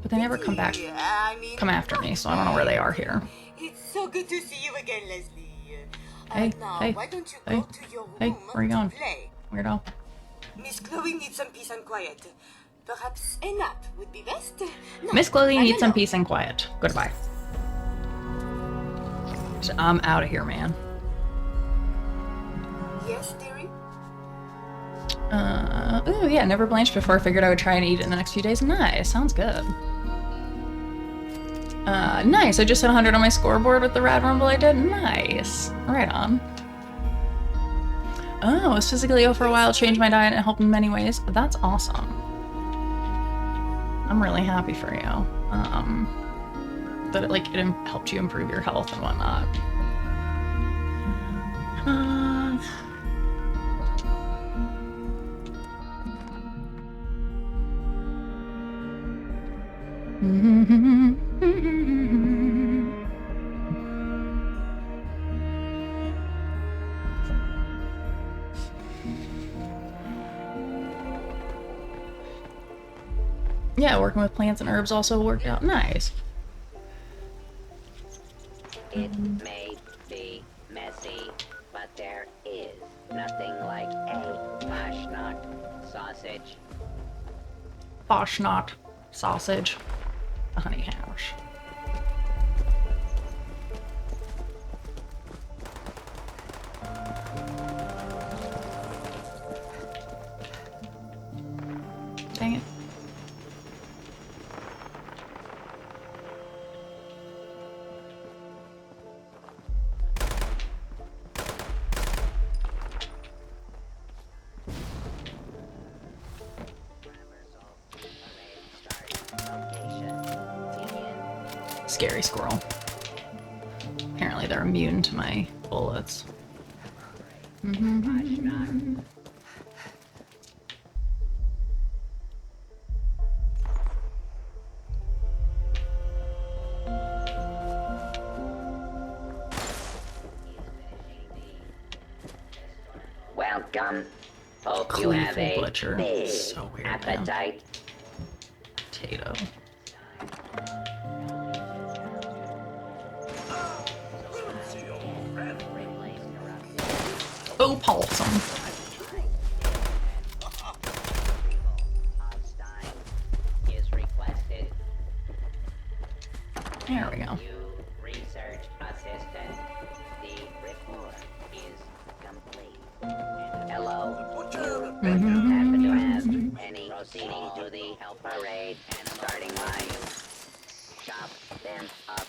But they never come back, come after me, so I don't know where they are here. It's so good to see you again, Leslie. Hey, now, hey, why don't you hey, go to your room hey, where are you going? to play? Weirdo. Miss Chloe needs some peace and quiet. Perhaps a nap would be best. No, Miss Chloe I needs don't some know. peace and quiet. Goodbye. I'm out of here, man. Yes, dearie? Ooh, yeah, never blanched before. Figured I would try and eat it in the next few days. Nice, sounds good. Nice, I just hit 100 on my scoreboard with the rad rumble I did. Nice. Right on. Oh, I was physically ill for a while, changed my diet and it helped in many ways. That's awesome. I'm really happy for you. That it helped you improve your health and whatnot. Yeah, working with plants and herbs also worked out nice. It may be messy, but there is nothing like a fastnacht sausage. Fastnacht sausage. A honey hash. Dang it. Scary squirrel. Apparently they're immune to my bullets. Welcome. Hope you have a butcher. big So weird, appetite. Potato. Oh, possum. There we go. Research assistant. The report is complete. Hello. Happen to have any proceeding to the health parade and starting line. Chop them up,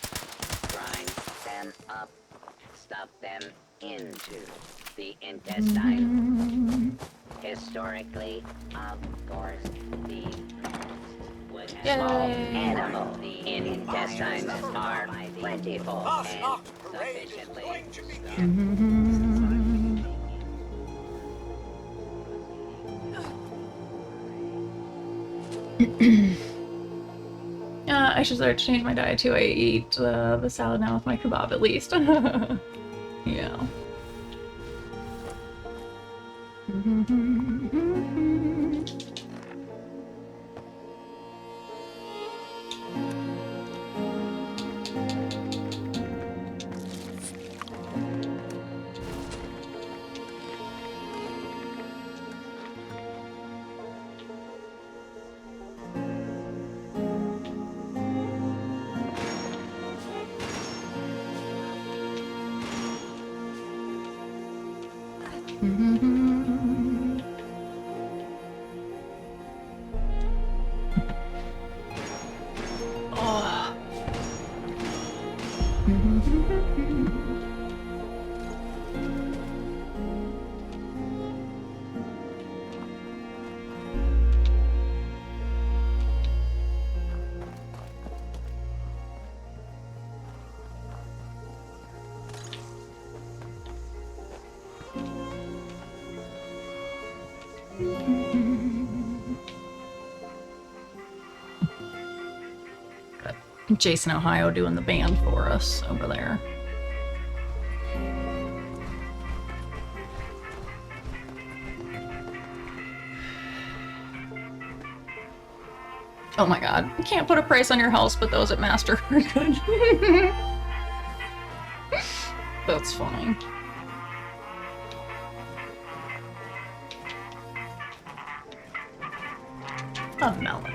grind them up, stuff them into the intestine. Historically, of course, the would have small animal. The intestines are plentiful and sufficiently I should start to change my diet too. I eat the salad now with my kebab at least. Yeah. Jason, Ohio doing the band for us over there. Oh my god. You can't put a price on your house, but those at Master are good. That's funny. A melon.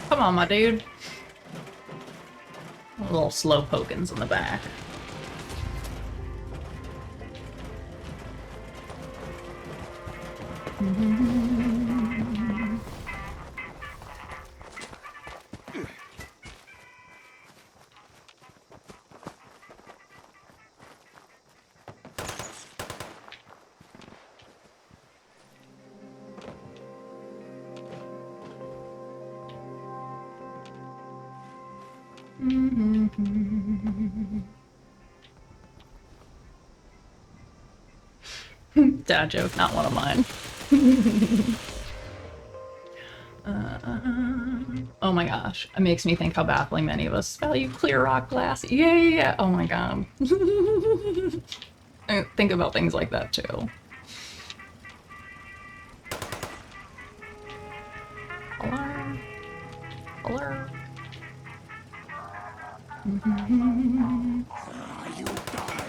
Come on, my dude. Little slow pokins in the back. Dad joke, not one of mine. Oh my gosh, it makes me think how baffling many of us value clear rock glass. Yeah. Oh my god. I think about things like that too. Alarm. Alarm. You die.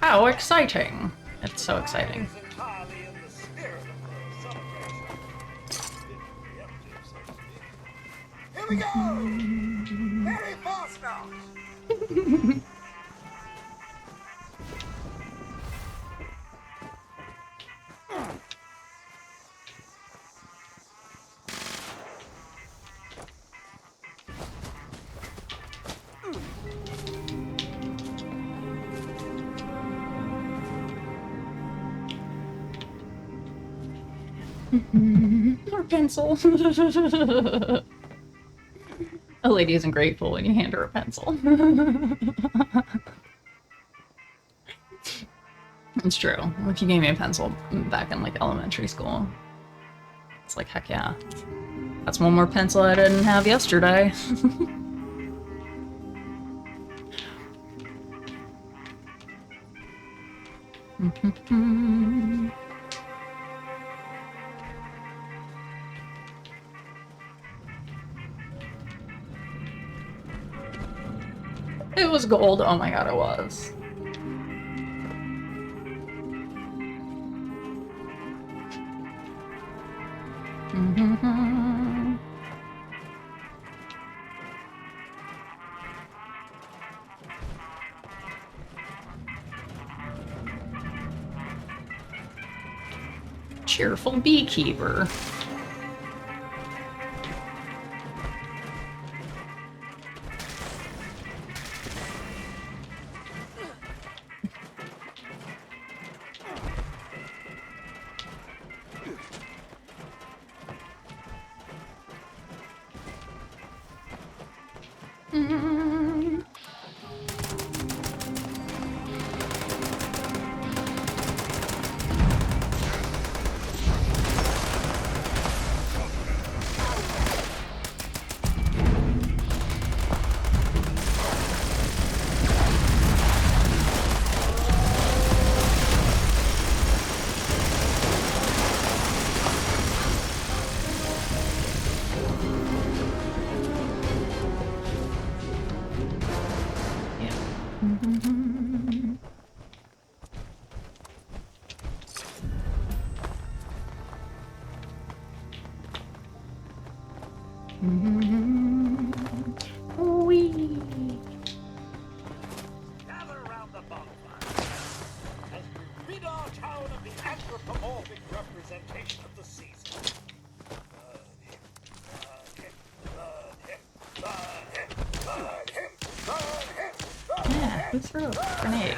How exciting! It's so exciting. Here we go! Very fast now! Or pencil. A lady isn't grateful when you hand her a pencil. It's true. If you gave me a pencil back in like elementary school, it's like, heck yeah. That's one more pencil I didn't have yesterday. It was gold. Oh my god, it was. Cheerful beekeeper. Who threw a grenade?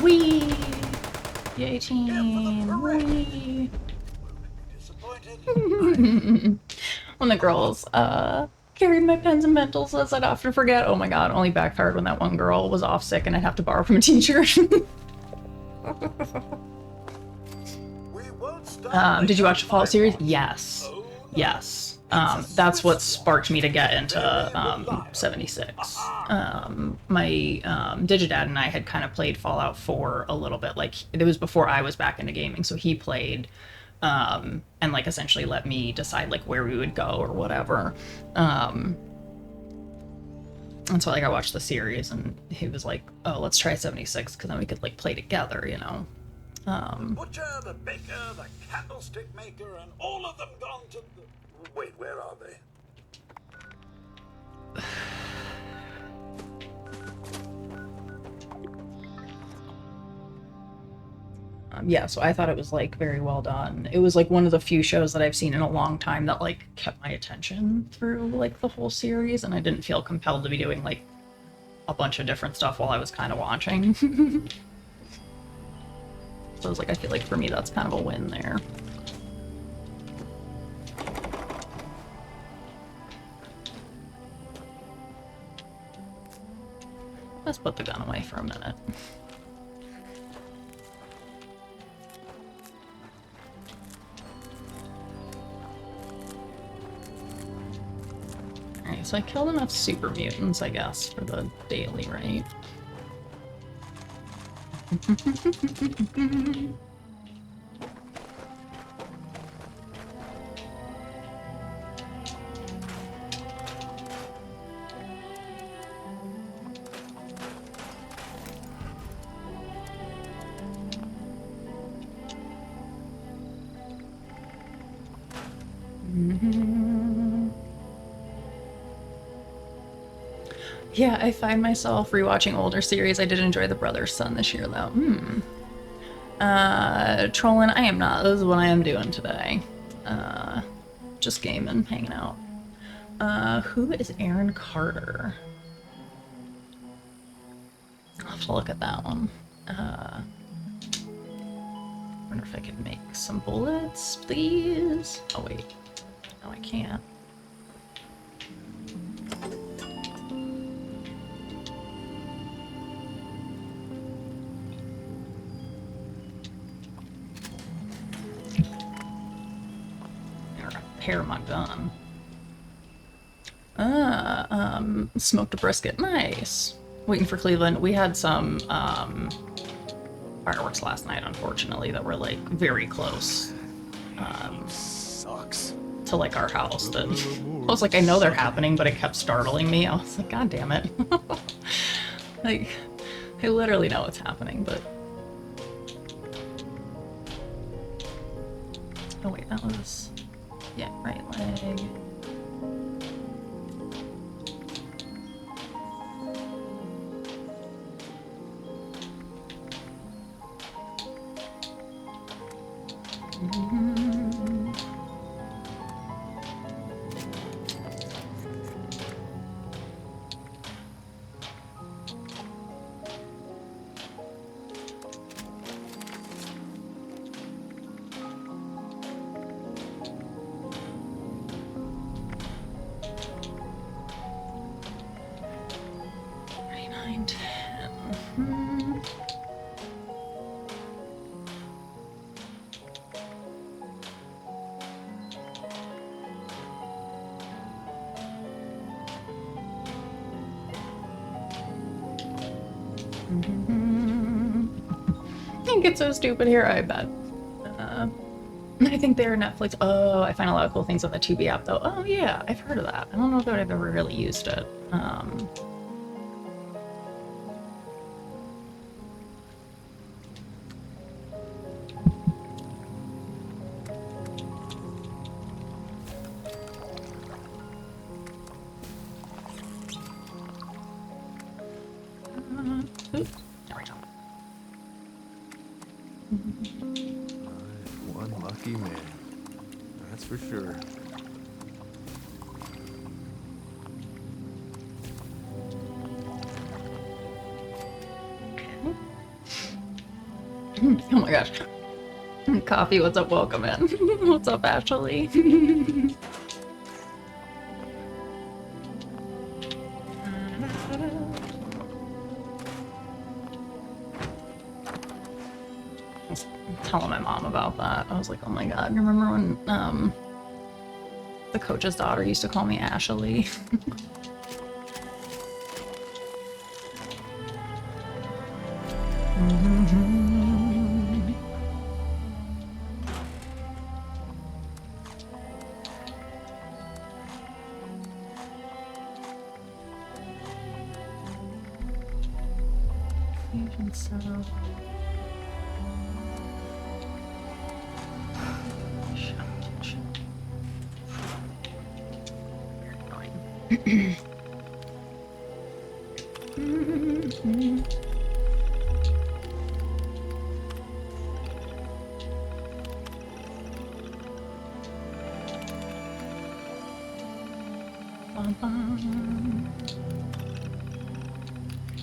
Whee! Yay team! Whee! When the girls carried my pens and pencils as I'd often forget. Oh my god, only backfired when that one girl was off sick and I'd have to borrow from a teacher. Did you watch the Fallout series? Yes. Yes. That's what sparked me to get into 76. My Digidad and I had kind of played Fallout 4 a little bit. Like, it was before I was back into gaming, so he played and like essentially let me decide like where we would go or whatever. And so like I watched the series and he was like, oh, let's try 76 because then we could like play together, you know. The butcher, the baker, the candlestick maker, and all of them gone to the... Wait, where are they? Yeah, so I thought it was like very well done. It was like one of the few shows that I've seen in a long time that like kept my attention through like the whole series, and I didn't feel compelled to be doing like a bunch of different stuff while I was kind of watching. So I was like, I feel like for me that's kind of a win there. Let's put the gun away for a minute. Alright, so I killed enough super mutants, I guess, for the daily, right? Yeah, I find myself rewatching older series. I did enjoy The Brother's Son this year, though. Trolling, I am not. This is what I am doing today. Just gaming, hanging out. Who is Aaron Carter? I'll have to look at that one. Wonder if I could make some bullets, please. Oh, wait. No, I can't. Repair my gun. Smoked a brisket. Nice. Waiting for Cleveland. We had some fireworks last night, unfortunately, that were like very close. Sucks. To like our house. That I was like, I know they're happening, but it kept startling me. I was like, God damn it. Like, I literally know what's happening, but. Oh wait, that was. Yeah, right leg. It gets so stupid here, I bet. I think they're Netflix. Oh, I find a lot of cool things on the Tubi app, though. Oh, yeah, I've heard of that. I don't know if I've ever really used it. Oops. There we go. One lucky man. That's for sure. Oh my gosh. Coffee, what's up? Welcome in. What's up, Ashley? Telling my mom about that. I was like, oh my god, remember when the coach's daughter used to call me Ashley?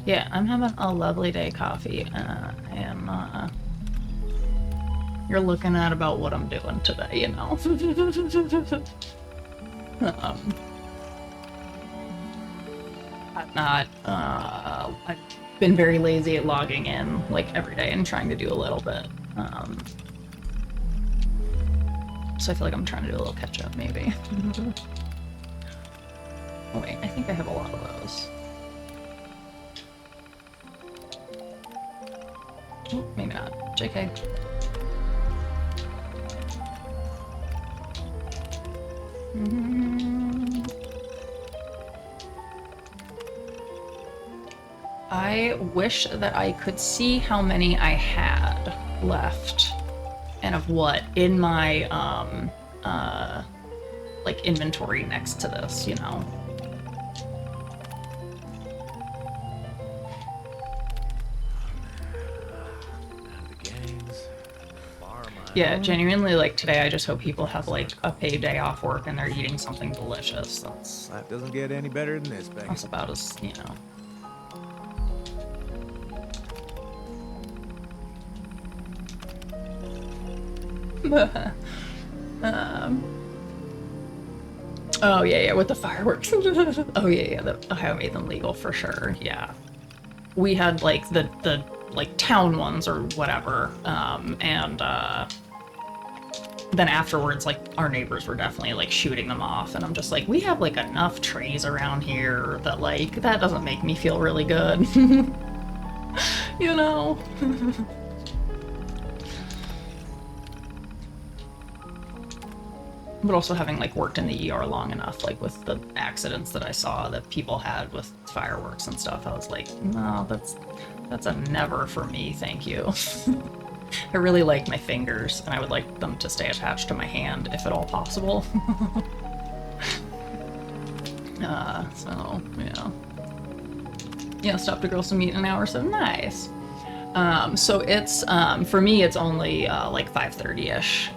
Yeah, I'm having a lovely day, Coffee. I am, you're looking at about what I'm doing today, you know? I've been very lazy at logging in, like, every day and trying to do a little bit. So I feel like I'm trying to do a little catch-up, maybe. Oh wait, I think I have a lot of those. Oh, maybe not. JK. I wish that I could see how many I had left and of what in my like inventory next to this, you know. Yeah, genuinely, like, today I just hope people have, like, a paid day off work and they're eating something delicious. Life doesn't get any better than this, baby. That's about as, you know. Oh, yeah, with the fireworks. Oh, yeah, the Ohio made them legal for sure, yeah. We had, like, the like, town ones or whatever, and, then afterwards, like, our neighbors were definitely, like, shooting them off, and I'm just like, we have, like, enough trees around here that, like, that doesn't make me feel really good. You know? But also having, like, worked in the ER long enough, like, with the accidents that I saw that people had with fireworks and stuff, I was like, no, that's a never for me, thank you. I really like my fingers, and I would like them to stay attached to my hand, if at all possible. So, yeah. Yeah, stopped a girls to meet in an hour, so nice. So it's, for me, it's only, like 5:30-ish.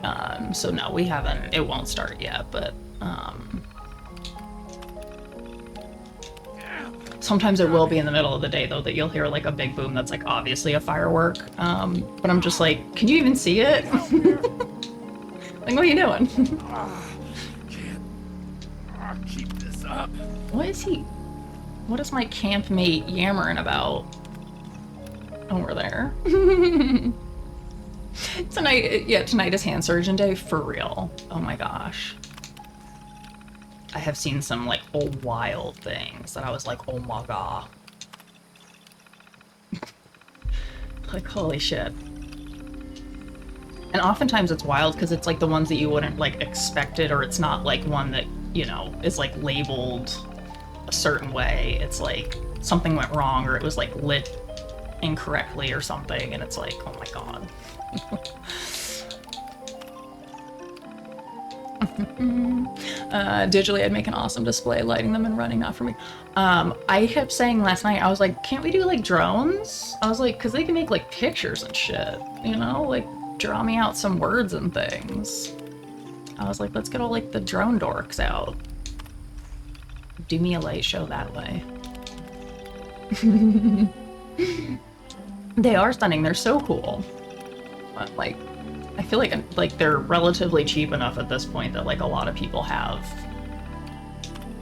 So no, we haven't, it won't start yet, but, sometimes it will be in the middle of the day, though, that you'll hear, like, a big boom that's, like, obviously a firework. But I'm just like, can you even see it? Like, what are you doing? Can't keep this up. What is my campmate yammering about? Over there. Tonight is hand surgeon day, for real. Oh my gosh. I have seen some, like, wild things that I was like, oh my god. Like, holy shit. And oftentimes it's wild because it's, like, the ones that you wouldn't, like, expect it, or it's not, like, one that, you know, is, like, labeled a certain way. It's, like, something went wrong, or it was, like, lit incorrectly or something, and it's like, oh my god. Digitally, I'd make an awesome display, lighting them and running, not for me. I kept saying last night, I was like, can't we do, like, drones? I was like, because they can make, like, pictures and shit, you know? Like, draw me out some words and things. I was like, let's get all, like, the drone dorks out. Do me a light show that way. They are stunning, they're so cool. like, I feel like they're relatively cheap enough at this point that like a lot of people have,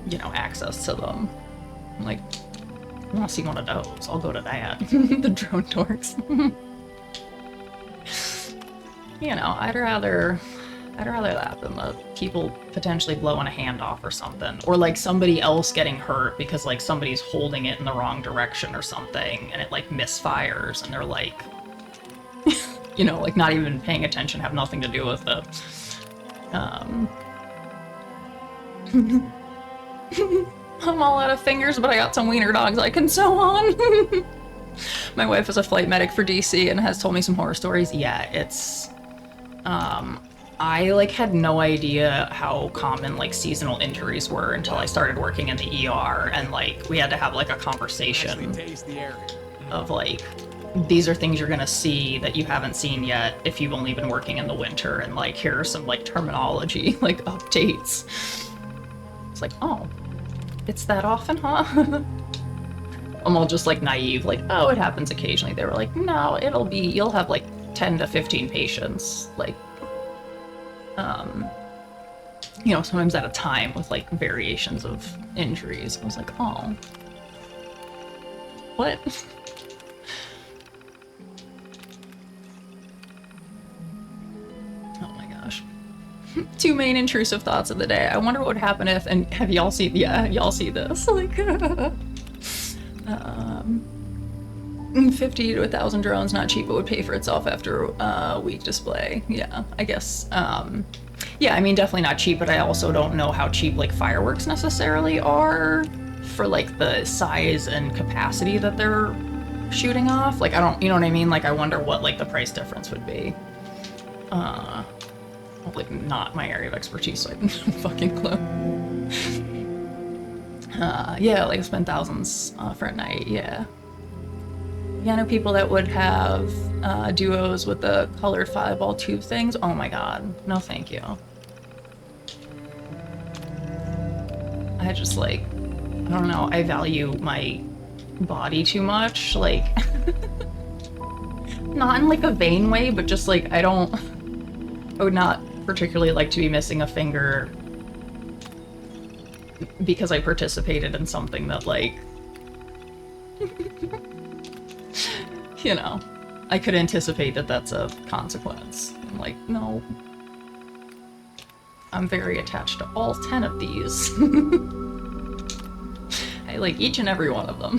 you know, access to them. I'm like, I want to see one of those. I'll go to that. The drone dorks. You know, I'd rather that than the people potentially blowing a hand off or something, or like somebody else getting hurt because like somebody's holding it in the wrong direction or something and it like misfires and they're like, you know, like not even paying attention, have nothing to do with it. I'm all out of fingers, but I got some wiener dogs I can sew on. My wife is a flight medic for DC and has told me some horror stories. Yeah, it's I like had no idea how common like seasonal injuries were until I started working in the ER, and like we had to have like a conversation of like, these are things you're gonna see that you haven't seen yet if you've only been working in the winter, and like here are some like terminology like updates. It's like, oh, it's that often, huh? I'm all just like naive, like, oh, it happens occasionally. They were like, no, you'll have like 10 to 15 patients, like, you know, sometimes at a time with like variations of injuries. I was like, oh, what? Oh my gosh. 2 main intrusive thoughts of the day. I wonder what would happen if, and have y'all seen, yeah, y'all see this, like, 50 to 1,000 drones, not cheap, it would pay for itself after a week display. Yeah, I guess. Yeah, I mean, definitely not cheap, but I also don't know how cheap like fireworks necessarily are for like the size and capacity that they're shooting off. Like, I don't, you know what I mean? Like, I wonder what like the price difference would be. Like, not my area of expertise, so I have no fucking clue. Yeah, like spend thousands for a night, yeah. Yeah, I know people that would have duos with the colored 5-ball tube things. Oh my god, no thank you. I just like, I don't know, I value my body too much, like, not in like a vain way, but just like, I would not particularly like to be missing a finger because I participated in something that like, you know, I could anticipate that that's a consequence. I'm like, no. I'm very attached to all 10 of these. I like each and every one of them.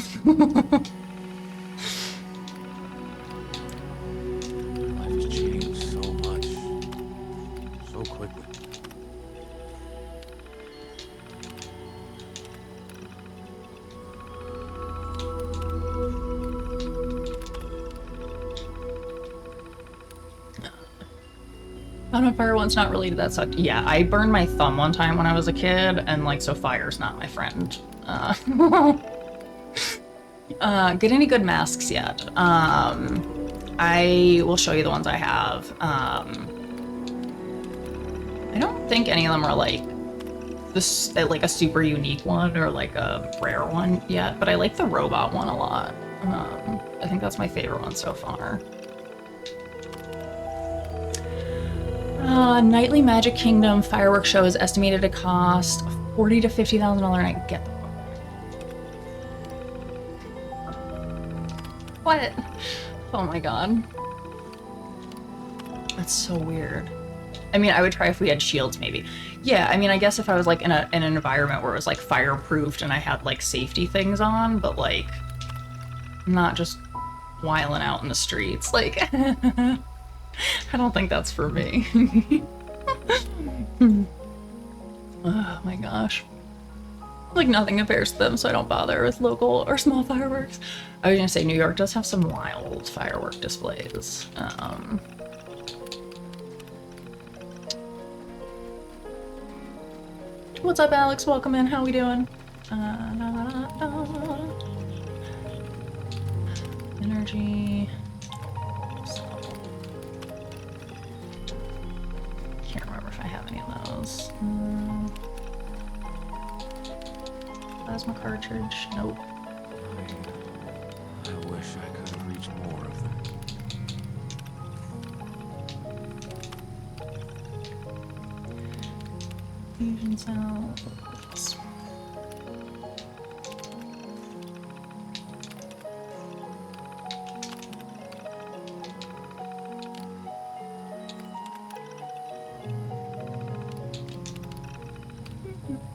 Life has changed so much. So quickly. I don't know if fire one's not related, that sucked. Yeah, I burned my thumb one time when I was a kid, and like, so fire's not my friend. Get any good masks yet? I will show you the ones I have. I don't think any of them are like this, like a super unique one or like a rare one yet, but I like the robot one a lot. I think that's my favorite one so far. Nightly Magic Kingdom fireworks show is estimated to cost $40,000 to $50,000 a night. Get the fuck. What? Oh my god. That's so weird. I mean, I would try if we had shields, maybe. Yeah, I mean, I guess if I was like in an environment where it was like fireproofed and I had like safety things on, but like not just whiling out in the streets. Like, I don't think that's for me. Oh my gosh. Like, nothing compares to them, so I don't bother with local or small fireworks. I was gonna say New York does have some wild firework displays. What's up, Alex? Welcome in. How we doing? Energy. Can't remember if I have any of those. Plasma cartridge. Nope. I wish I could have reached more of them. Fusion cells.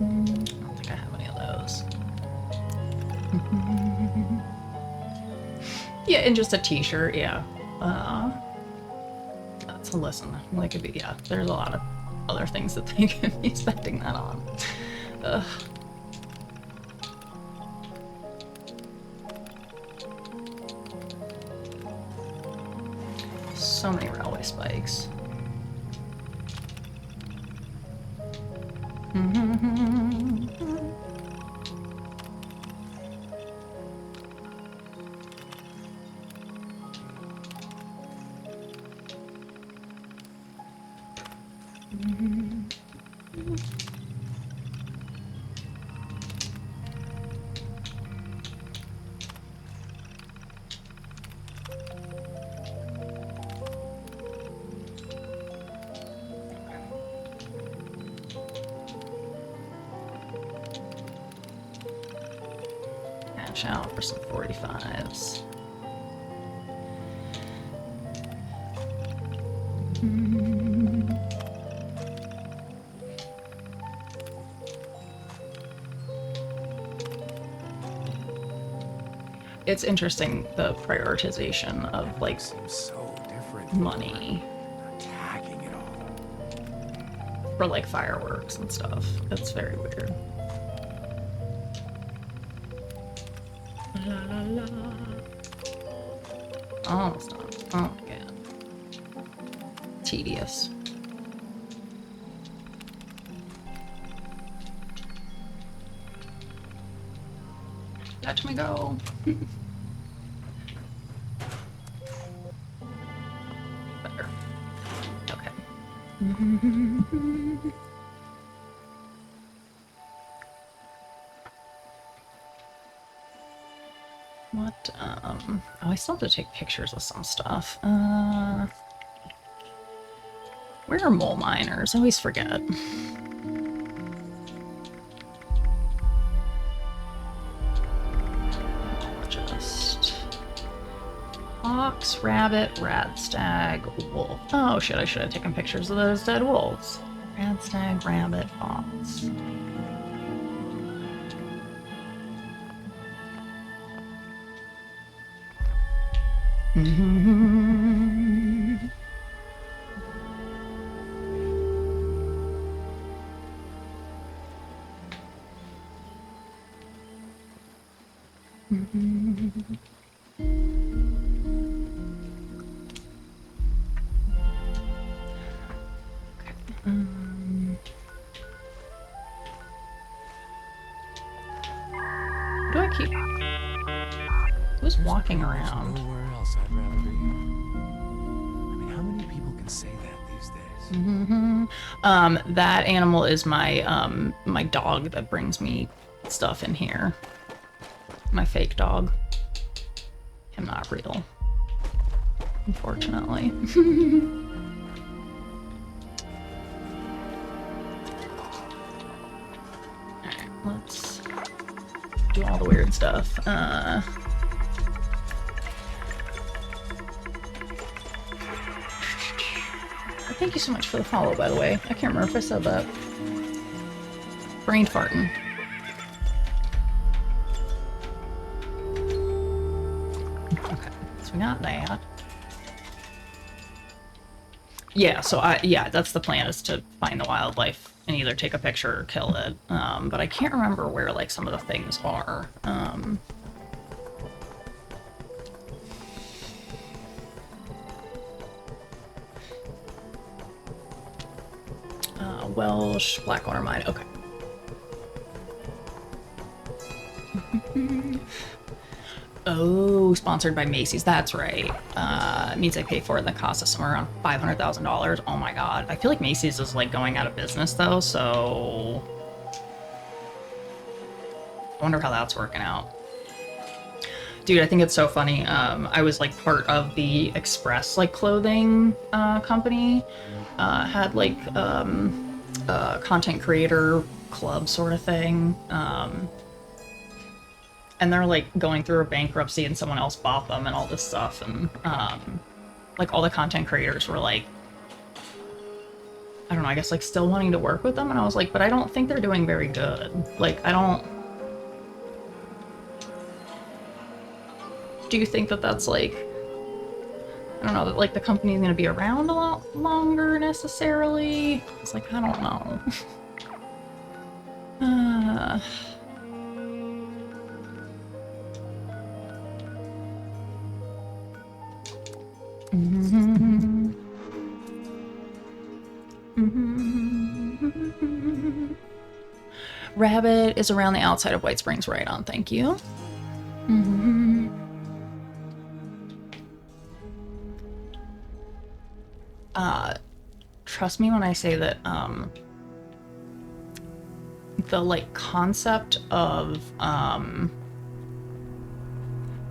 I don't think I have any of those. Yeah, and just a t-shirt, yeah. That's a listen. Like, yeah, there's a lot of other things that they could be spending that on. Ugh. So many railway spikes. Cash out for some 45s. It's interesting, the prioritization of like so different. money Attacking it all. for like fireworks and stuff. It's very weird. La, la, la. Almost done. Oh my god. Tedious. Touch me go. Better. Okay. What, oh, I still have to take pictures of some stuff. Where are mole miners? I always forget. Just fox, rabbit, rat, stag, wolf. Oh shit, I should have taken pictures of those dead wolves. Rat, stag, rabbit, fox. Do I keep... Who's walking around? Nowhere else I'd rather be. I mean, how many people can say that these days? That animal is my my dog that brings me stuff in here. My fake dog. I'm not real, unfortunately. Alright, let's do all the weird stuff. Thank you so much for the follow, by the way. I can't remember if I said that. Brain farting. Okay, so we got that. Yeah, so yeah, that's the plan, is to find the wildlife and either take a picture or kill it. But I can't remember where like some of the things are. Welsh, Blackwater Mine, okay. Oh, sponsored by Macy's, that's right. It means I pay for it and the cost is somewhere around $500,000. Oh my god. I feel like Macy's is like going out of business though, so... I wonder how that's working out. Dude, I think it's so funny. I was like part of the Express like clothing company. Had like content creator club sort of thing. And they're like going through a bankruptcy and someone else bought them and all this stuff. And like all the content creators were like, I don't know, I guess like still wanting to work with them. And I was like, but I don't think they're doing very good. Like, I don't... Do you think that that's like... I don't know, that like the company's gonna be around a lot longer necessarily? It's like, I don't know. Rabbit is around the outside of White Springs, right on, thank you. Trust me when I say that, the, like, concept of,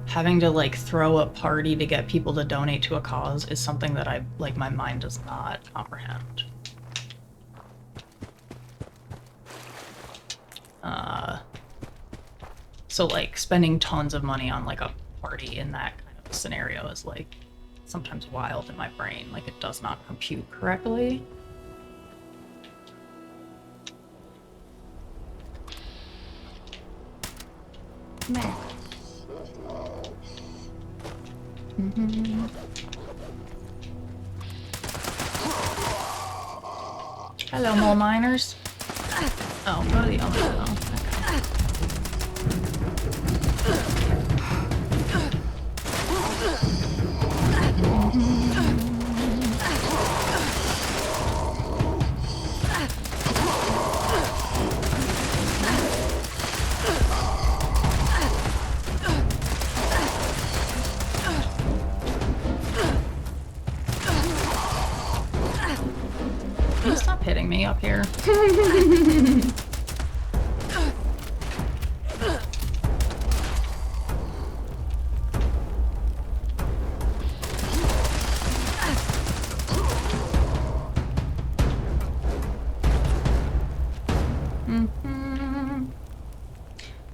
having to, like, throw a party to get people to donate to a cause is something that I, like, my mind does not comprehend. So, like, spending tons of money on, like, a party in that kind of scenario is, like, sometimes wild in my brain. Like, it does not compute correctly. Hello, mole miners. Oh, go to the other one. Can you stop hitting me up here?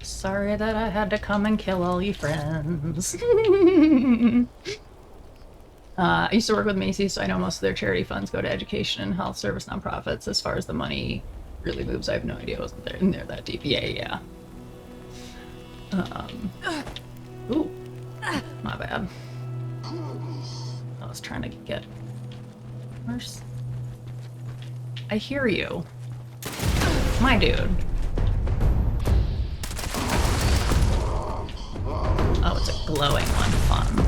Sorry that I had to come and kill all you friends. I used to work with Macy's, so I know most of their charity funds go to education and health service nonprofits. As far as the money really moves, I have no idea. I wasn't there in there that deep. Yeah. Ooh, my bad. I was trying to get worse. I hear you, my dude. Oh, it's a glowing one. Fun.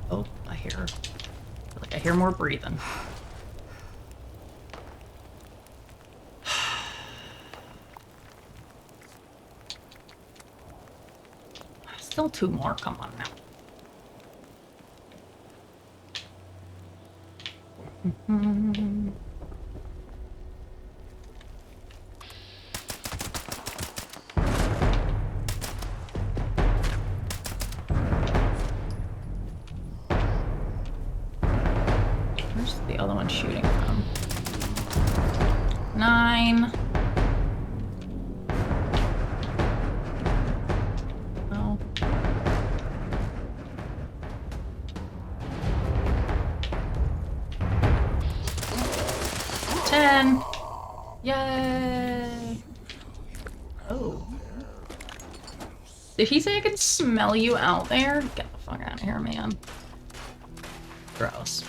Oh, I hear more breathing. Still two more, come on now. Where's the other one shooting from? 9. No. 10. Yay. Oh. Did he say I could smell you out there? Get the fuck out of here, man. Gross.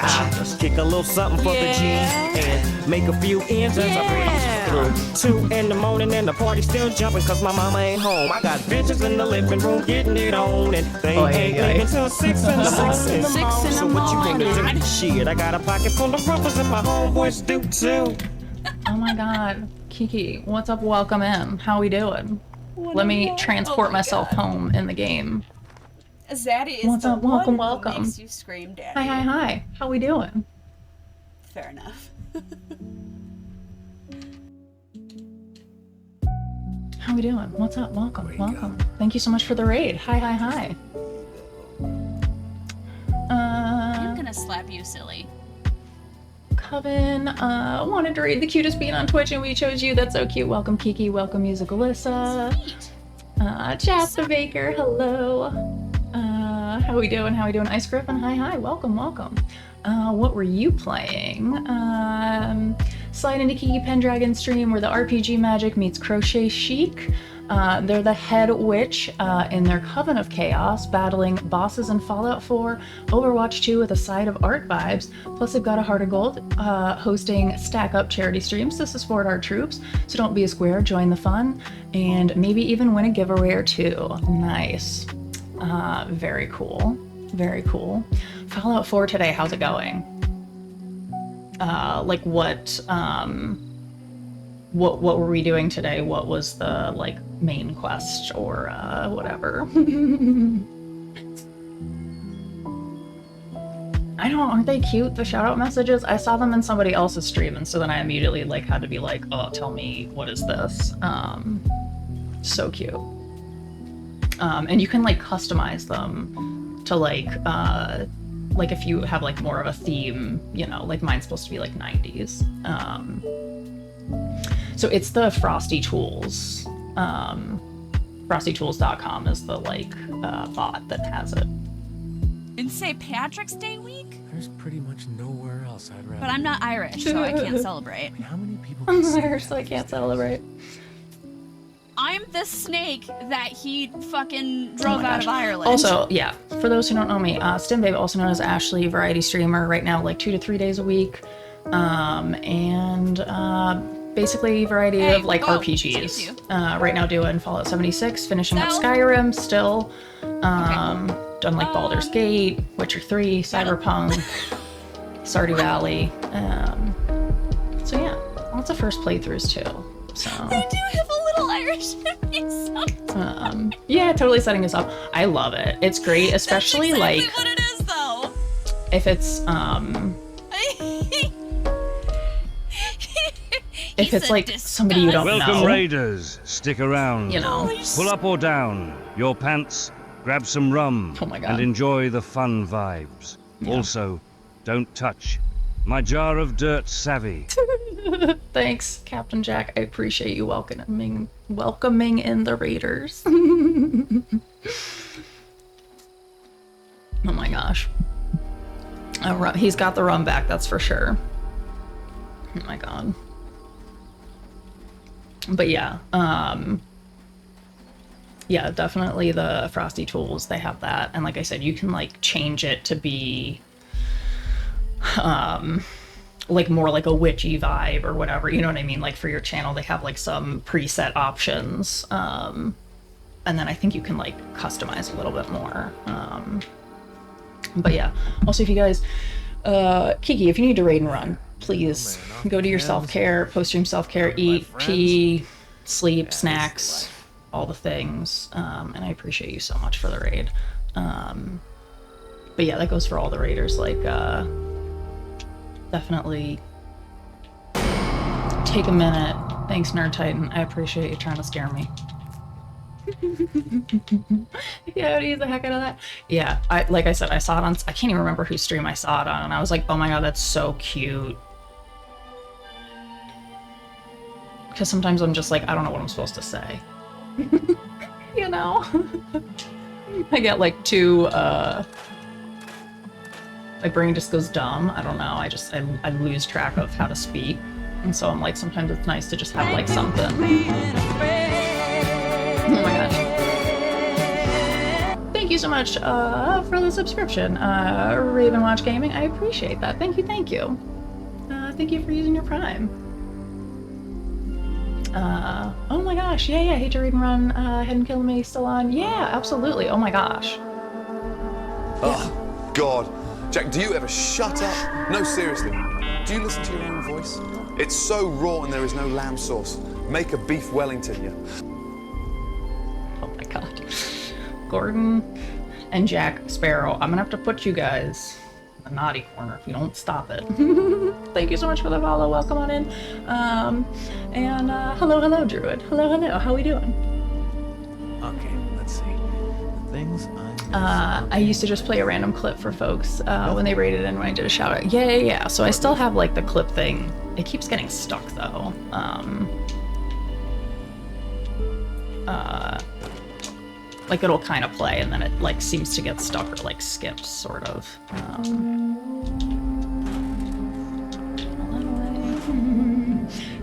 I just kick a little something for the G and make a few ends as I breeze through. 2 in the morning and the party still jumping cause my mama ain't home. I got bitches in the living room getting it on and they ain't leaving till 6 in the morning. So what you gonna do? Shit, I got a pocket full of ruffles and my homeboys do too. Oh my god. Kiki, what's up? Welcome in. How we doing? Let me transport myself home in the game. Zaddy is What's the up? Welcome, one welcome. who makes you scream, Daddy. Hi, hi, hi. How we doing? Fair enough. How we doing? What's up? Welcome, welcome. Thank you so much for the raid. Hi, hi, hi. I'm gonna slap you, silly. Coven, wanted to read the cutest bean on Twitch and we chose you. That's so cute. Welcome, Kiki. Welcome, Music Alyssa. Jasper Baker, hello. How we doing? How we doing? Ice Griffin, hi, hi. Welcome, welcome. What were you playing? Slide into Kiki Pendragon stream where the RPG magic meets crochet chic. They're the head witch in their Coven of Chaos, battling bosses in Fallout 4, Overwatch 2 with a side of art vibes. Plus, they've got a Heart of Gold, hosting Stack Up charity streams to support our troops. So don't be a square, join the fun, and maybe even win a giveaway or two. Nice. Very cool. Very cool. Fallout 4 today, how's it going? Like what were we doing today? What was the like main quest or whatever? I don't know, aren't they cute, the shout out messages? I saw them in somebody else's stream and so then I immediately like had to be like, oh, tell me what is this? So cute. And you can like customize them to like if you have like more of a theme, you know, like mine's supposed to be like 90s. So it's the Frosty Tools. FrostyTools.com is the like bot that has it. In St. Patrick's Day week? There's pretty much nowhere else I'd rather. But I'm not Irish, so I can't celebrate. How many people? I'm Irish, so I can't celebrate. I'm the snake that he fucking drove out of Ireland. Also, yeah, for those who don't know me, Stimbabe, also known as Ashley, variety streamer, right now like 2 to 3 days a week. Basically variety of like RPGs. Right now doing Fallout 76, finishing up Skyrim still. Done like Baldur's Gate, Witcher 3, Cyberpunk, Stardew Valley. So yeah, lots of first playthroughs too. So they do have a little Irish in me sometimes. Yeah, totally setting us up. I love it. It's great, especially That's exactly like what it is though. If it's if it's like somebody you don't know. Welcome Raiders, stick around. You know. Pull up or down your pants, grab some rum, and enjoy the fun vibes. Also, don't touch my jar of dirt savvy. Thanks, Captain Jack. I appreciate you welcoming in the Raiders. Oh my gosh. He's got the rum back, that's for sure. Oh my god. But yeah, yeah, definitely the Frosty Tools, they have that. And like I said, you can like change it to be like more like a witchy vibe or whatever, you know what I mean? Like for your channel, they have like some preset options. And then I think you can like customize a little bit more. But yeah, also if you guys, Kiki, if you need to raid and run, please go do your self-care, post-stream self-care, eat, pee, sleep, snacks, all the things. And I appreciate you so much for the raid. But yeah, that goes for all the raiders. Like, definitely take a minute. Thanks, Nerd Titan. I appreciate you trying to scare me. Yeah, I'd use the heck out of that. Yeah, like I said, I saw it on, I can't even remember whose stream I saw it on, and I was like, oh my god, that's so cute. Because sometimes I'm just like, I don't know what I'm supposed to say. You know? I get like too, my brain just goes dumb. I don't know, I lose track of how to speak. And so I'm like, sometimes it's nice to just have like something. Oh my gosh. Thank you so much for the subscription, Raven Watch Gaming. I appreciate that. Thank you, thank you. Thank you for using your Prime. Oh my gosh, yeah, Hate to Read and Run, Head and Kill Me still on. Yeah, absolutely, oh my gosh. Oh, God. Jack, do you ever shut up? No, seriously. Do you listen to your own voice? It's so raw and there is no lamb sauce. Make a beef Wellington, yeah. Oh my god. Gordon and Jack Sparrow, I'm gonna have to put you guys in the naughty corner if you don't stop it. Thank you so much for the follow. Welcome on in. Hello, Druid. Hello. How we doing? Okay, let's see. The things I'm I used to just play a random clip for folks when they rated in when I did a shout out. Yeah. So I still have like the clip thing. It keeps getting stuck though. Like it'll kind of play and then it like seems to get stuck or like skips sort of.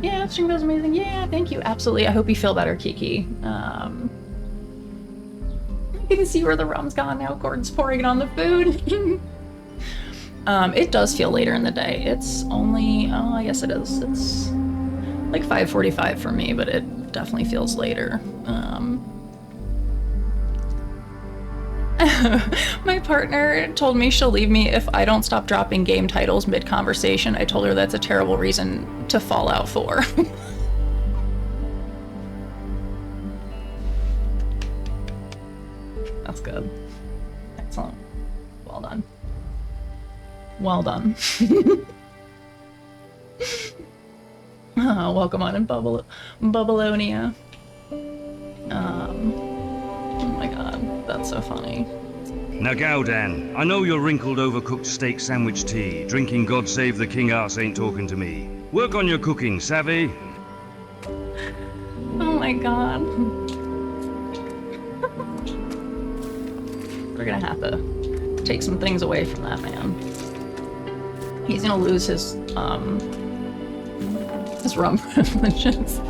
Yeah, stream was amazing. Yeah, thank you. Absolutely. I hope you feel better, Kiki. You can see where the rum's gone now. Gordon's pouring it on the food. It does feel later in the day. It's only, oh, I guess it is. It's like 5:45 for me, but it definitely feels later. My partner told me she'll leave me if I don't stop dropping game titles mid-conversation. I told her that's a terrible reason to fall out for. That's good. Excellent. Well done. Well done. Welcome on in Bubbalonia. Oh my god, that's so funny. Now, Gaudan, I know your wrinkled, overcooked steak sandwich tea. Drinking God Save the King arse ain't talking to me. Work on your cooking, savvy? Oh my god. We're gonna have to take some things away from that man. He's gonna lose his rum privileges.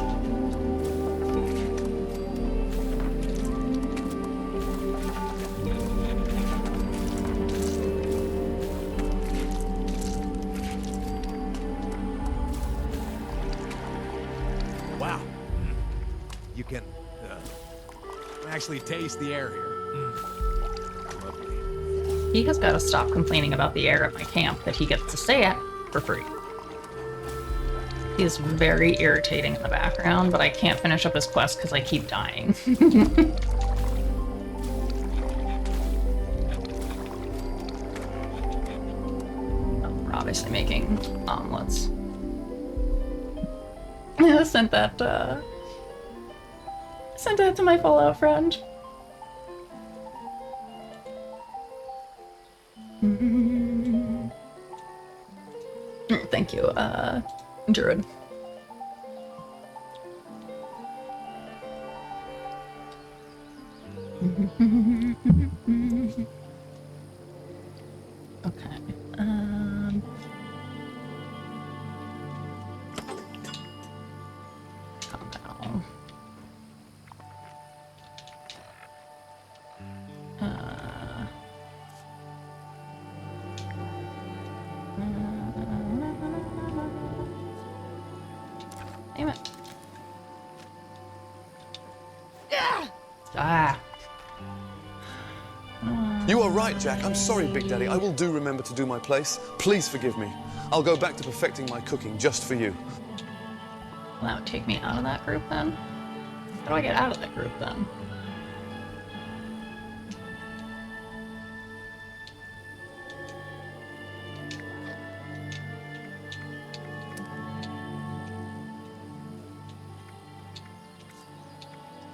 Wow. You can actually taste the air here. He has got to stop complaining about the air at my camp that he gets to stay at for free. He is very irritating in the background, but I can't finish up his quest because I keep dying. We're obviously making omelets. I sent that to my Fallout friend. Thank you, Druid. Okay. Calm down. Damn it. Ah. You are right, Jack. I'm sorry, Big Daddy. I will do remember to do my place. Please forgive me. I'll go back to perfecting my cooking just for you. Will that take me out of that group then? How do I get out of that group then?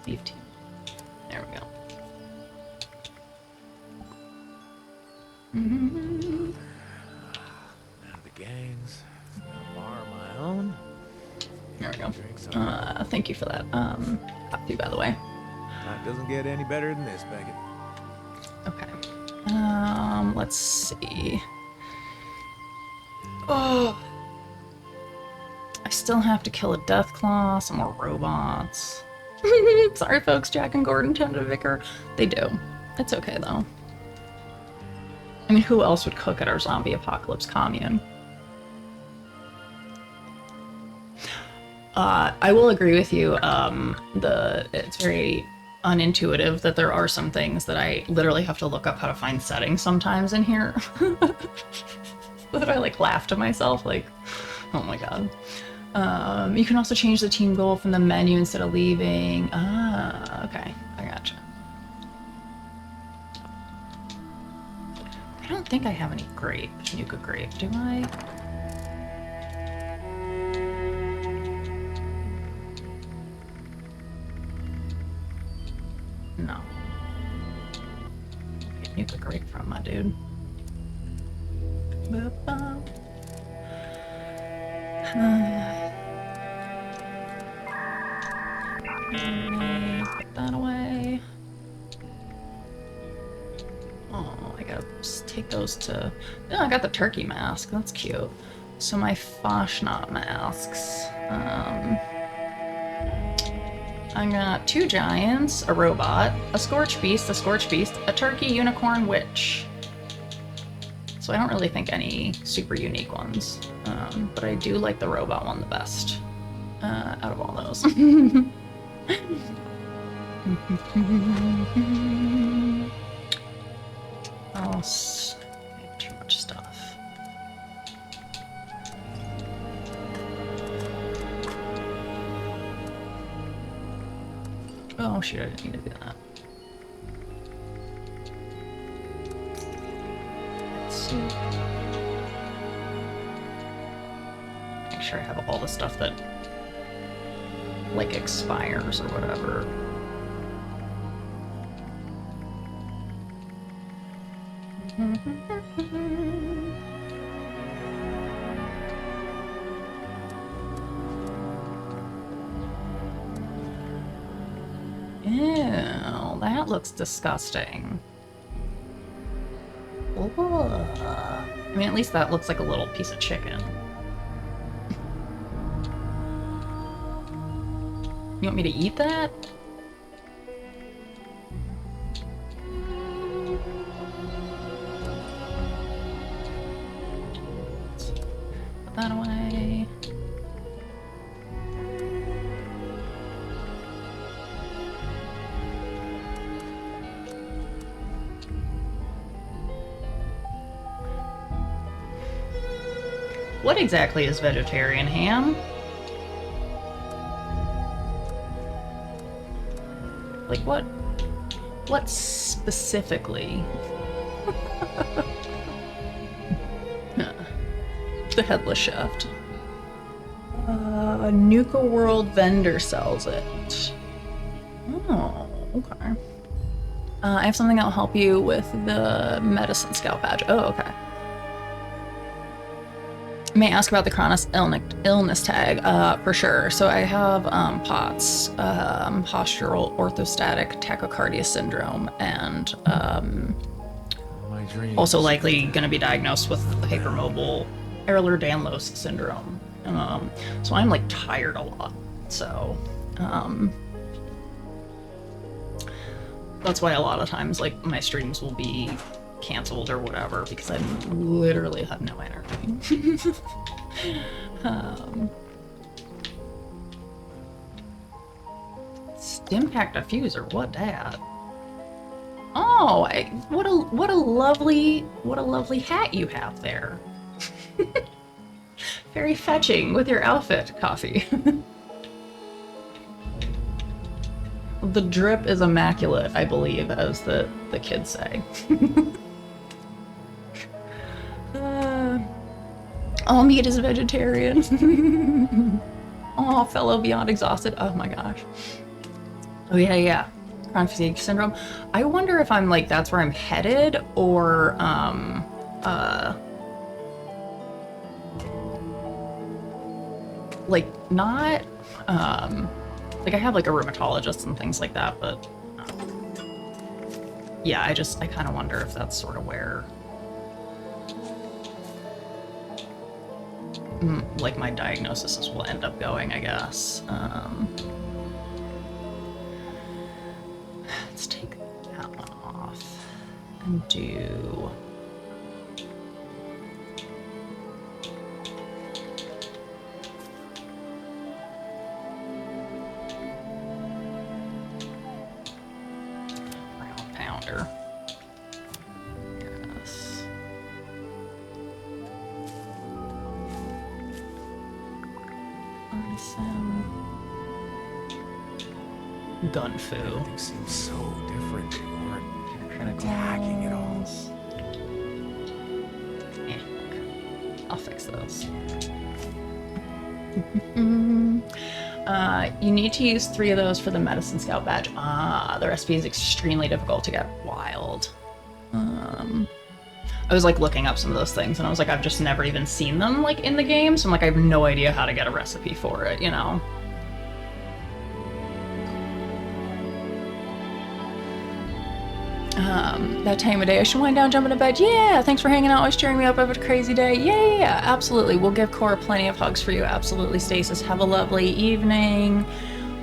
Leave team. There we go. And the gangs. A bar of my own. There we go. Thank you for that. Top 2, by the way. That doesn't get any better than this, Beckett. Okay. Let's see. Oh. I still have to kill a Deathclaw, some more robots. Sorry, folks. Jack and Gordon tend to bicker. They do. It's okay, though. I mean, who else would cook at our zombie apocalypse commune? I will agree with you. It's very unintuitive that there are some things that I literally have to look up how to find settings sometimes in here. that I like laugh to myself, like, oh my god. You can also change the team goal from the menu instead of leaving. Ah, okay, I gotcha. I don't think I have any grape, Nuka grape, do I? No. Get Nuka grape from my dude. Put that away. Oh, I gotta take those to... Oh, I got the turkey mask. That's cute. So my fastnacht masks. I got 2 giants, a robot, a scorch beast, a turkey, unicorn, witch. So I don't really think any super unique ones. But I do like the robot one the best out of all those. Oh, too much stuff. Oh shoot, I didn't mean to do that. Let's see. Make sure I have all the stuff that like expires or whatever. Ew, that looks disgusting. Ugh. I mean, at least that looks like a little piece of chicken. You want me to eat that? Put that away. What exactly is vegetarian ham? Like what specifically? The headless shaft. Nuka World vendor sells it. Oh, okay. I have something that'll help you with the medicine scout badge. Oh, okay. May I ask about the chronic illness tag? For sure. So I have POTS, postural orthostatic tachycardia syndrome, and also likely going to be diagnosed with hypermobile Ehlers-Danlos syndrome. So I'm like tired a lot. So that's why a lot of times like my streams will be canceled or whatever because I literally have no energy. Stimpack diffuser, what that? Oh, what a lovely hat you have there. Very fetching with your outfit, Coffee. The drip is immaculate, I believe, as the kids say. All meat is vegetarian. Oh, fellow beyond exhausted. Oh my gosh. Oh yeah. Chronic fatigue syndrome. I wonder if I'm like, that's where I'm headed, or like not, like I have like a rheumatologist and things like that, but yeah, I kind of wonder if that's sort of where like my diagnosis will end up going, I guess. Let's take that one off and do round pounder. Yes. Gun fu. Everything seems so different. They weren't kind of tagging it all. I'll fix those. You need to use 3 of those for the Medicine Scout badge. The recipe is extremely difficult to get. Wild. I was like looking up some of those things and I was like, I've just never even seen them like in the game. So I'm like, I have no idea how to get a recipe for it, you know? That time of day I should wind down, jump into bed. Yeah, thanks for hanging out, always cheering me up after a crazy day. Yeah, absolutely. We'll give Cora plenty of hugs for you. Absolutely, Stasis. Have a lovely evening.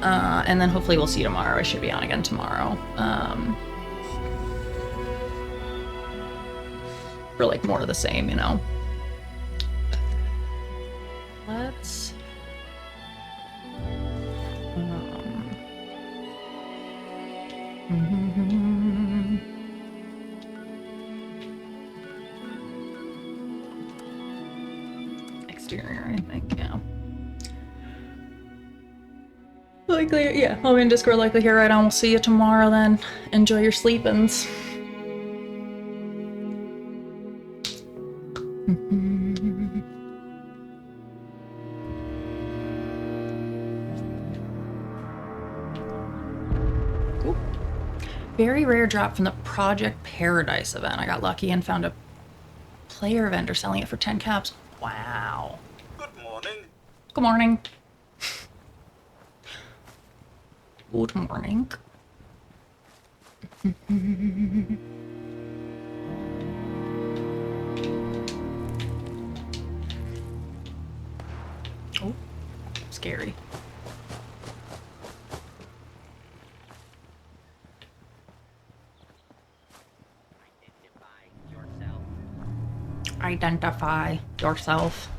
And then hopefully we'll see you tomorrow. I should be on again tomorrow. For like more of the same, you know? Let's... Exterior, I think, yeah. Likely, yeah. I'll be in Discord likely here right on. We'll see you tomorrow then. Enjoy your sleep-ins. Ooh. Very rare drop from the Project Paradise event. I got lucky and found a player vendor selling it for 10 caps. Wow. Good morning. Good morning. Good morning. Oh, scary. Identify yourself.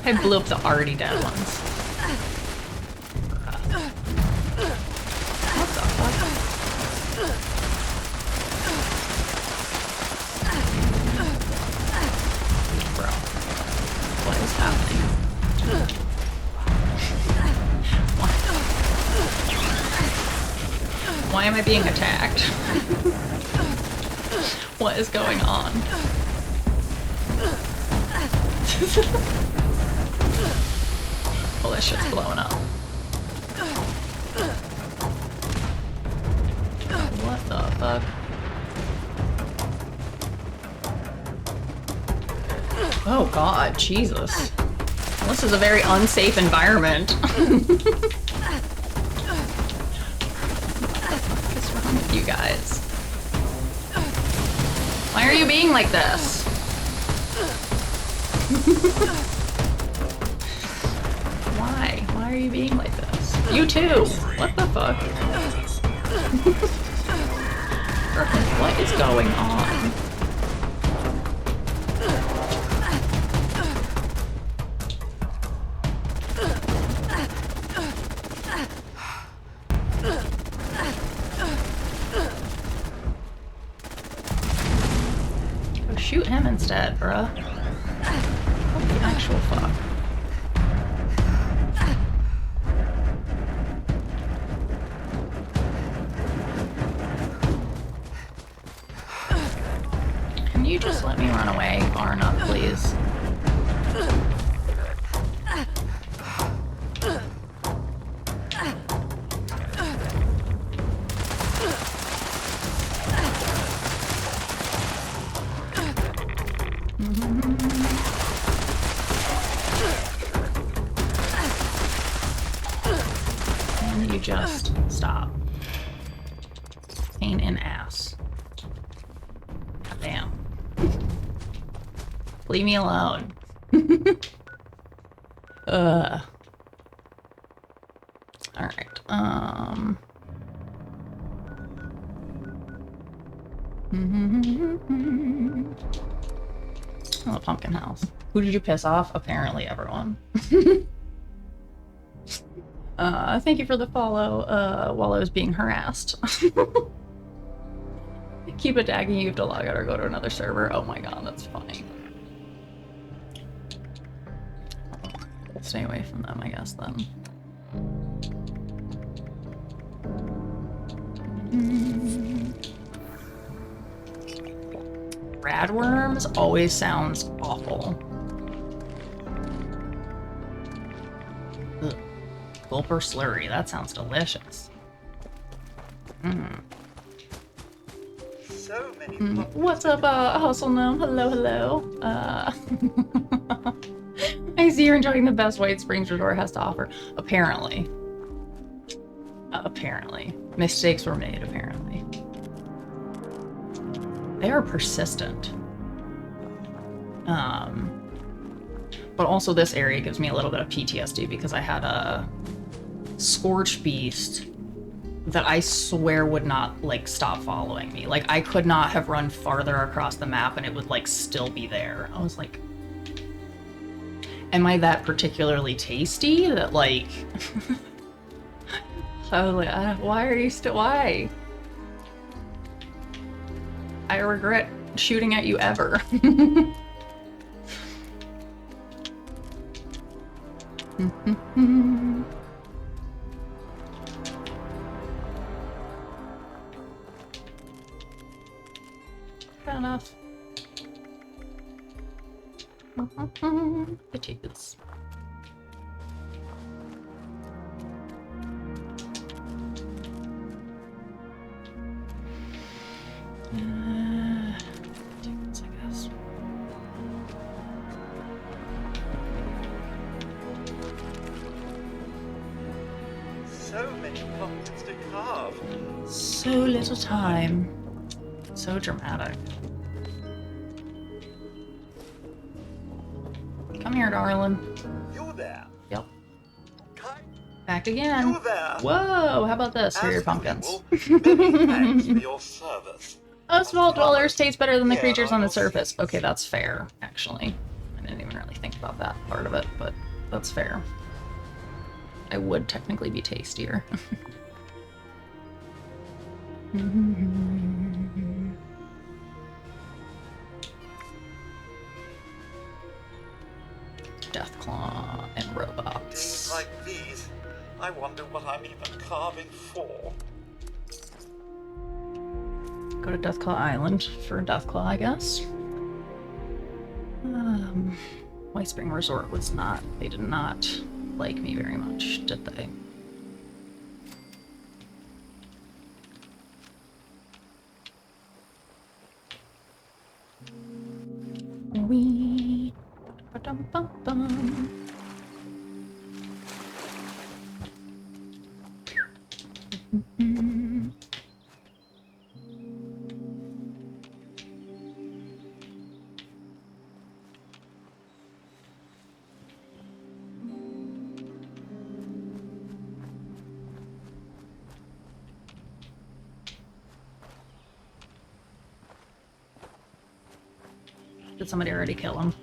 I blew up the already dead ones. What the fuck? Bro. What is happening? Why am I being attacked? What is going on? Well, that shit's blowing up. What the fuck? Oh god, Jesus. This is a very unsafe environment. What's wrong with you guys? Why are you being like this? Why? Why are you being like this? You too! What the fuck? What is going on? Go shoot him instead, bruh. What the actual fuck? Can you just let me run away far enough, please? Can you just stop? Pain in ass. Damn. Leave me alone. Alright, Oh, the pumpkin house. Who did you piss off? Apparently everyone. Thank you for the follow, while I was being harassed. Keep attacking, you have to log out or go to another server. Oh my god, that's funny. stay away from them, I guess, then. Radworms always sounds awful. Ugh. Gulp or slurry, that sounds delicious. So many What's up, Hustle Gnome? Hello, hello. I see you're enjoying the best White Springs Resort has to offer. Apparently. Apparently. Mistakes were made, apparently. They are persistent. But also this area gives me a little bit of PTSD because I had a Scorch Beast that I swear would not, like, stop following me. Like, I could not have run farther across the map and it would, like, still be there. I was like, am I that particularly tasty that, like... I was like, why are you still... Why? I regret shooting at you ever. Fair enough. Potatoes. Potatoes, I guess. So many pumpkins to carve. So little time. So dramatic. Come here, darling. You there? Yep. Back again. You there? Whoa, how about this for your pumpkins? Thanks for your service. Us vault dwellers taste better than the creatures on the surface. Okay, that's fair, actually. I didn't even really think about that part of it, but that's fair. I would technically be tastier. Deathclaw and robots. Things like these, I wonder what I'm even carving for. Go to Deathclaw Island for Deathclaw, I guess. White Spring Resort was not, they did not like me very much, did they? Wee. Ba-dum-bum-bum. Did somebody already kill him?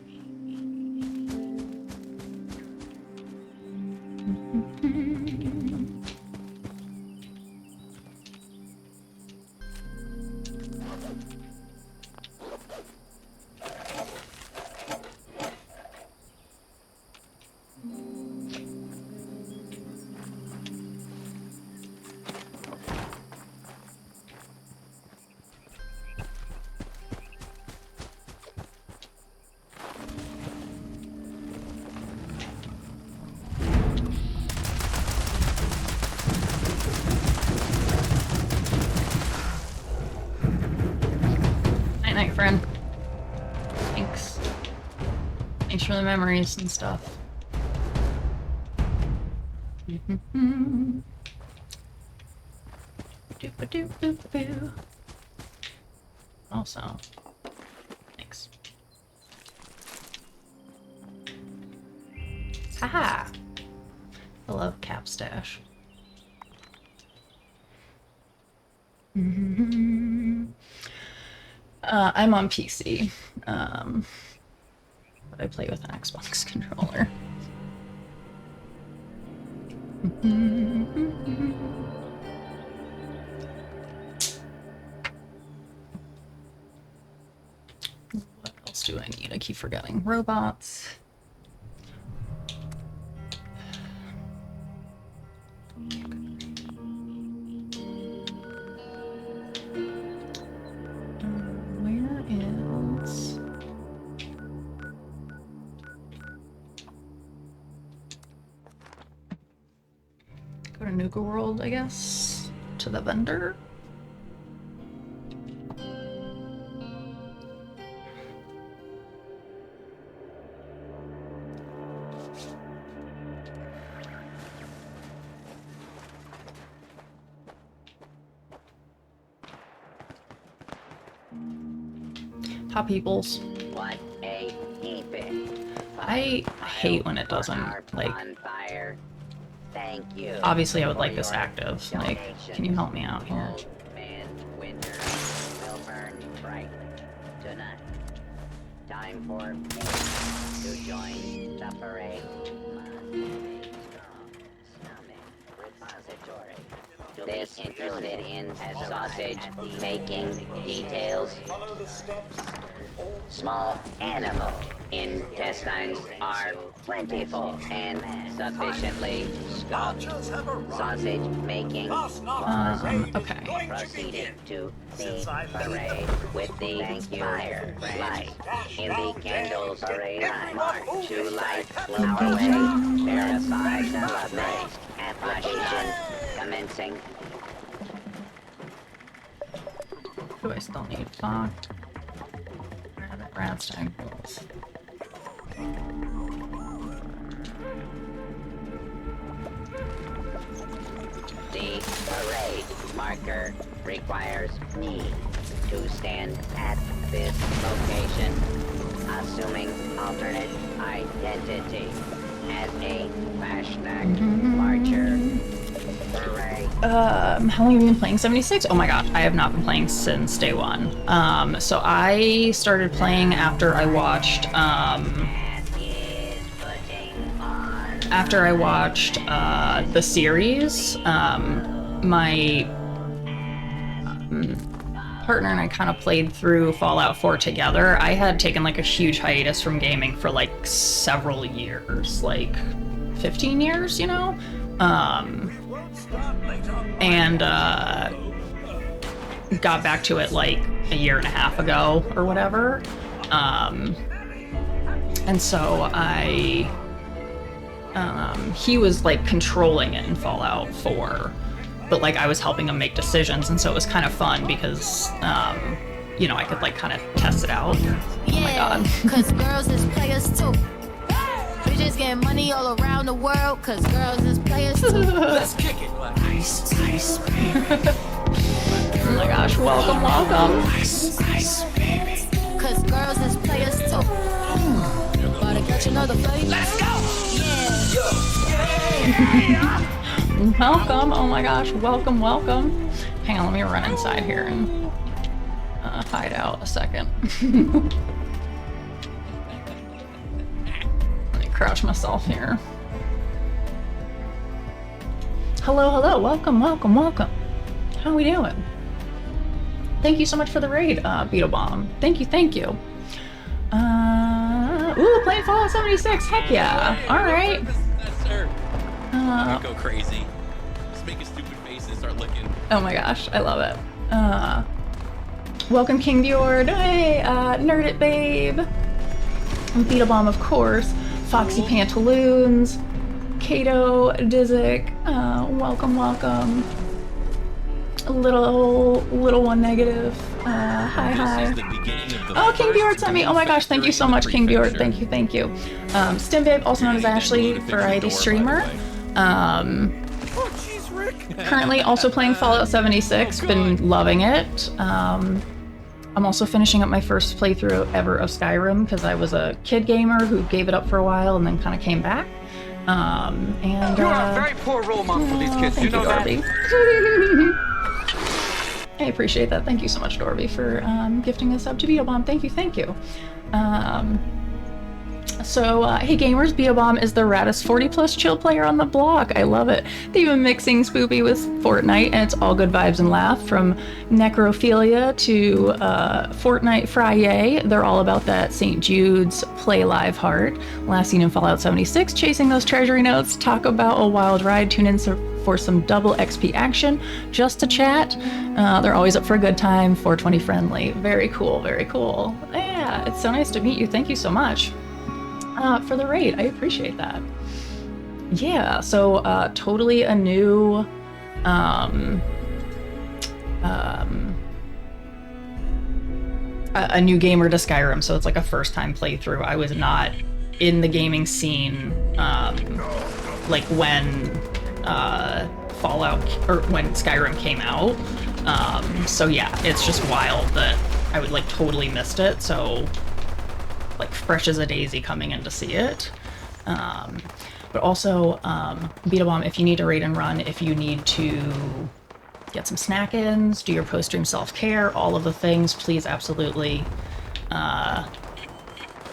Night, friend. Thanks. Thanks for the memories and stuff. Also, thanks. Haha! I love Cap Stash. I'm on PC, but I play with an Xbox controller. What else do I need? I keep forgetting. Robots. Where is... Go to Nuka World, I guess. To the vendor. Top peoples. What a heaping. I hate when it doesn't, like... Bonfire. Thank you. Obviously, I would like this active. Like, can you help me out here? Old man winter will burn brightly tonight. Time for me to join the parade. Must be strong stomach repository. This interested in sausage making details. Small animal intestines are plentiful and sufficiently stocked. Sausage making okay. proceeded to the parade with the fire light in the candles parade line to light our way. Verify celebrate application commencing. Do I still need fog? Rabbit, rat stags. The parade marker requires me to stand at this location, assuming alternate identity as a fastnacht marcher. Parade. How long have you been playing 76? Oh my gosh, I have not been playing since day one. So I started playing after I watched, the series. My partner and I kind of played through Fallout 4 together. I had taken like a huge hiatus from gaming for like several years, like 15 years, you know? And got back to it like a year and a half ago or whatever. And so he was like controlling it in Fallout 4, but like I was helping him make decisions, and so it was kind of fun because you know, I could like kind of test it out. Oh my god. Cause girls is players too. Bitches getting money all around the world, cause girls is players too. Let's kick it. Ice, ice, baby. Oh my gosh, welcome, welcome. Ice, ice, baby. Cause girls is players too. Gotta catch another flight. Let's go! Yeah! Welcome, oh my gosh, welcome, welcome. Hang on, let me run inside here and hide out a second. Let me crouch myself here. Hello, hello, welcome, welcome, welcome. How are we doing? Thank you so much for the raid, Beetle Bomb. Thank you, thank you. Ooh, playing Fallout 76, heck yeah. Alright. Sir. Go crazy. Just making stupid faces, start looking. Oh my gosh, I love it. Welcome King Bjord, hey, Nerd It Babe, Beetle Bomb of course, Foxy Pantaloons, Kato, Dizzick, welcome, welcome. Little one negative, hi hi. Oh, King Bjord sent me, oh my gosh, thank you so much King Bjord, thank you, thank you. Stim Babe, also known as Ashley, variety streamer. Currently also playing Fallout 76, been loving it. I'm also finishing up my first playthrough ever of Skyrim because I was a kid gamer who gave it up for a while and then kind of came back. And You're a very poor role model for these kids. You know that? I appreciate that. Thank you so much, Dorby, for gifting us up to Beetle Bomb. Thank you, thank you. So, hey gamers, Beobomb is the raddest 40 plus chill player on the block. I love it. They've been mixing Spoopy with Fortnite, and it's all good vibes and laugh. From Necrophilia to Fortnite Friday, they're all about that St. Jude's Play Live heart. Last seen in Fallout 76, chasing those treasury notes. Talk about a wild ride. Tune in for some double XP action, just to chat. They're always up for a good time, 420 friendly. Very cool, very cool. Yeah, it's so nice to meet you. Thank you so much for the raid. I appreciate that. Yeah, so totally a new a new gamer to Skyrim, so it's like a first time playthrough. I was not in the gaming scene like when Fallout or when Skyrim came out. So yeah, it's just wild that I would like totally missed it. So like fresh as a daisy coming in to see it. But also, Beatabomb, if you need to raid and run, if you need to get some snack-ins, do your post-stream self-care, all of the things, please absolutely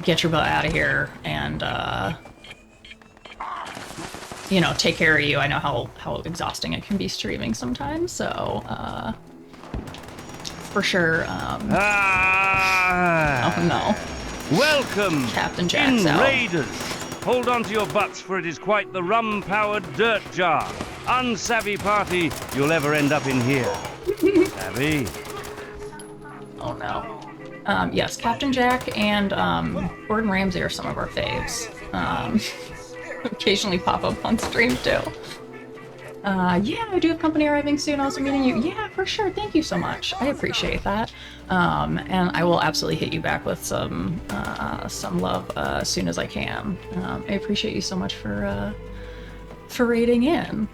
get your butt out of here and, you know, take care of you. I know how exhausting it can be streaming sometimes, so, for sure, oh no. Welcome, Captain Jack's out. Raiders. Hold on to your butts, for it is quite the rum-powered dirt jar. Unsavvy party you'll ever end up in here. Savvy? Oh no. Yes, Captain Jack and Gordon Ramsay are some of our faves. Occasionally pop up on stream too. Yeah, I do have company arriving soon. Also meeting you. Yeah, for sure. Thank you so much. I appreciate that. And I will absolutely hit you back with some love as soon as I can. I appreciate you so much for raiding in.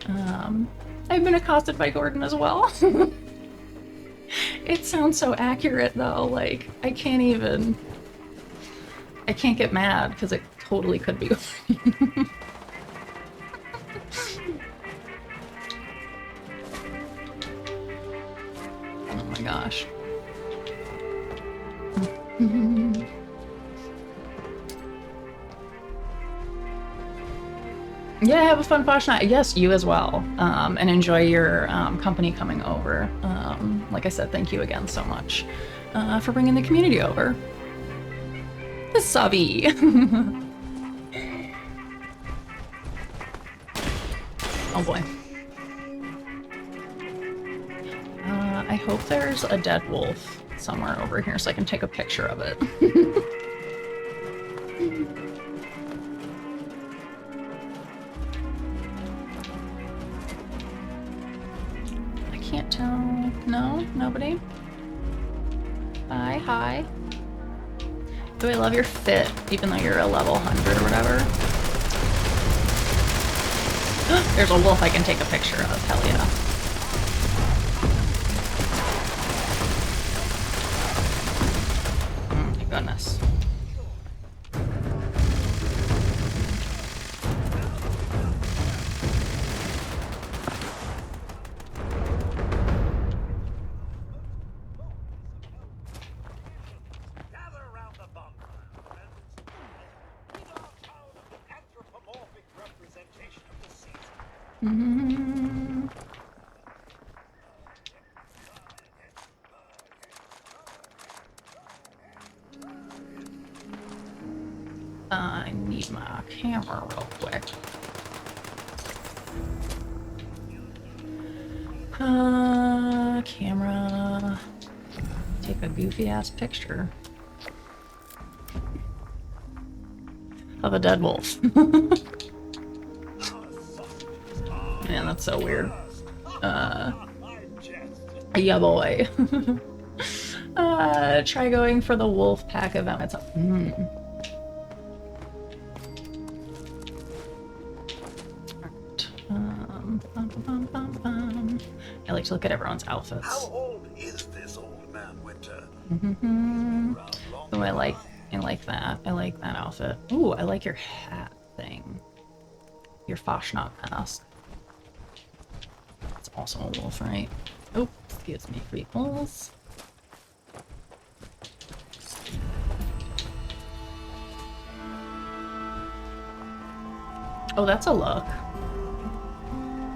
I've been accosted by Gordon as well. It sounds so accurate though. Like I can't get mad because it totally could be. Oh my gosh. Yeah, have a fun fastnacht. Yes, you as well. And enjoy your company coming over. Like I said, thank you again so much for bringing the community over. Savi. Oh boy. I hope there's a dead wolf somewhere over here so I can take a picture of it. I can't tell. No? Nobody? Hi. Do I love your fit, even though you're a level 100 or whatever? There's a wolf I can take a picture of. Hell yeah. Goodness. Gather around the bonfire, friends. We are proud of the anthropomorphic representation of the season. I need my camera real quick. Camera. Take a goofy ass picture of a dead wolf. Man, that's so weird. Yeah, boy. Try going for the wolf pack event. It's I like to look at everyone's outfits. How old is this old man, Winter? Oh, I like that. I like that outfit. Ooh, I like your hat thing. Your fastnacht mask. It's also a wolf, right? Oh, excuse me, creeples. Oh, that's a look.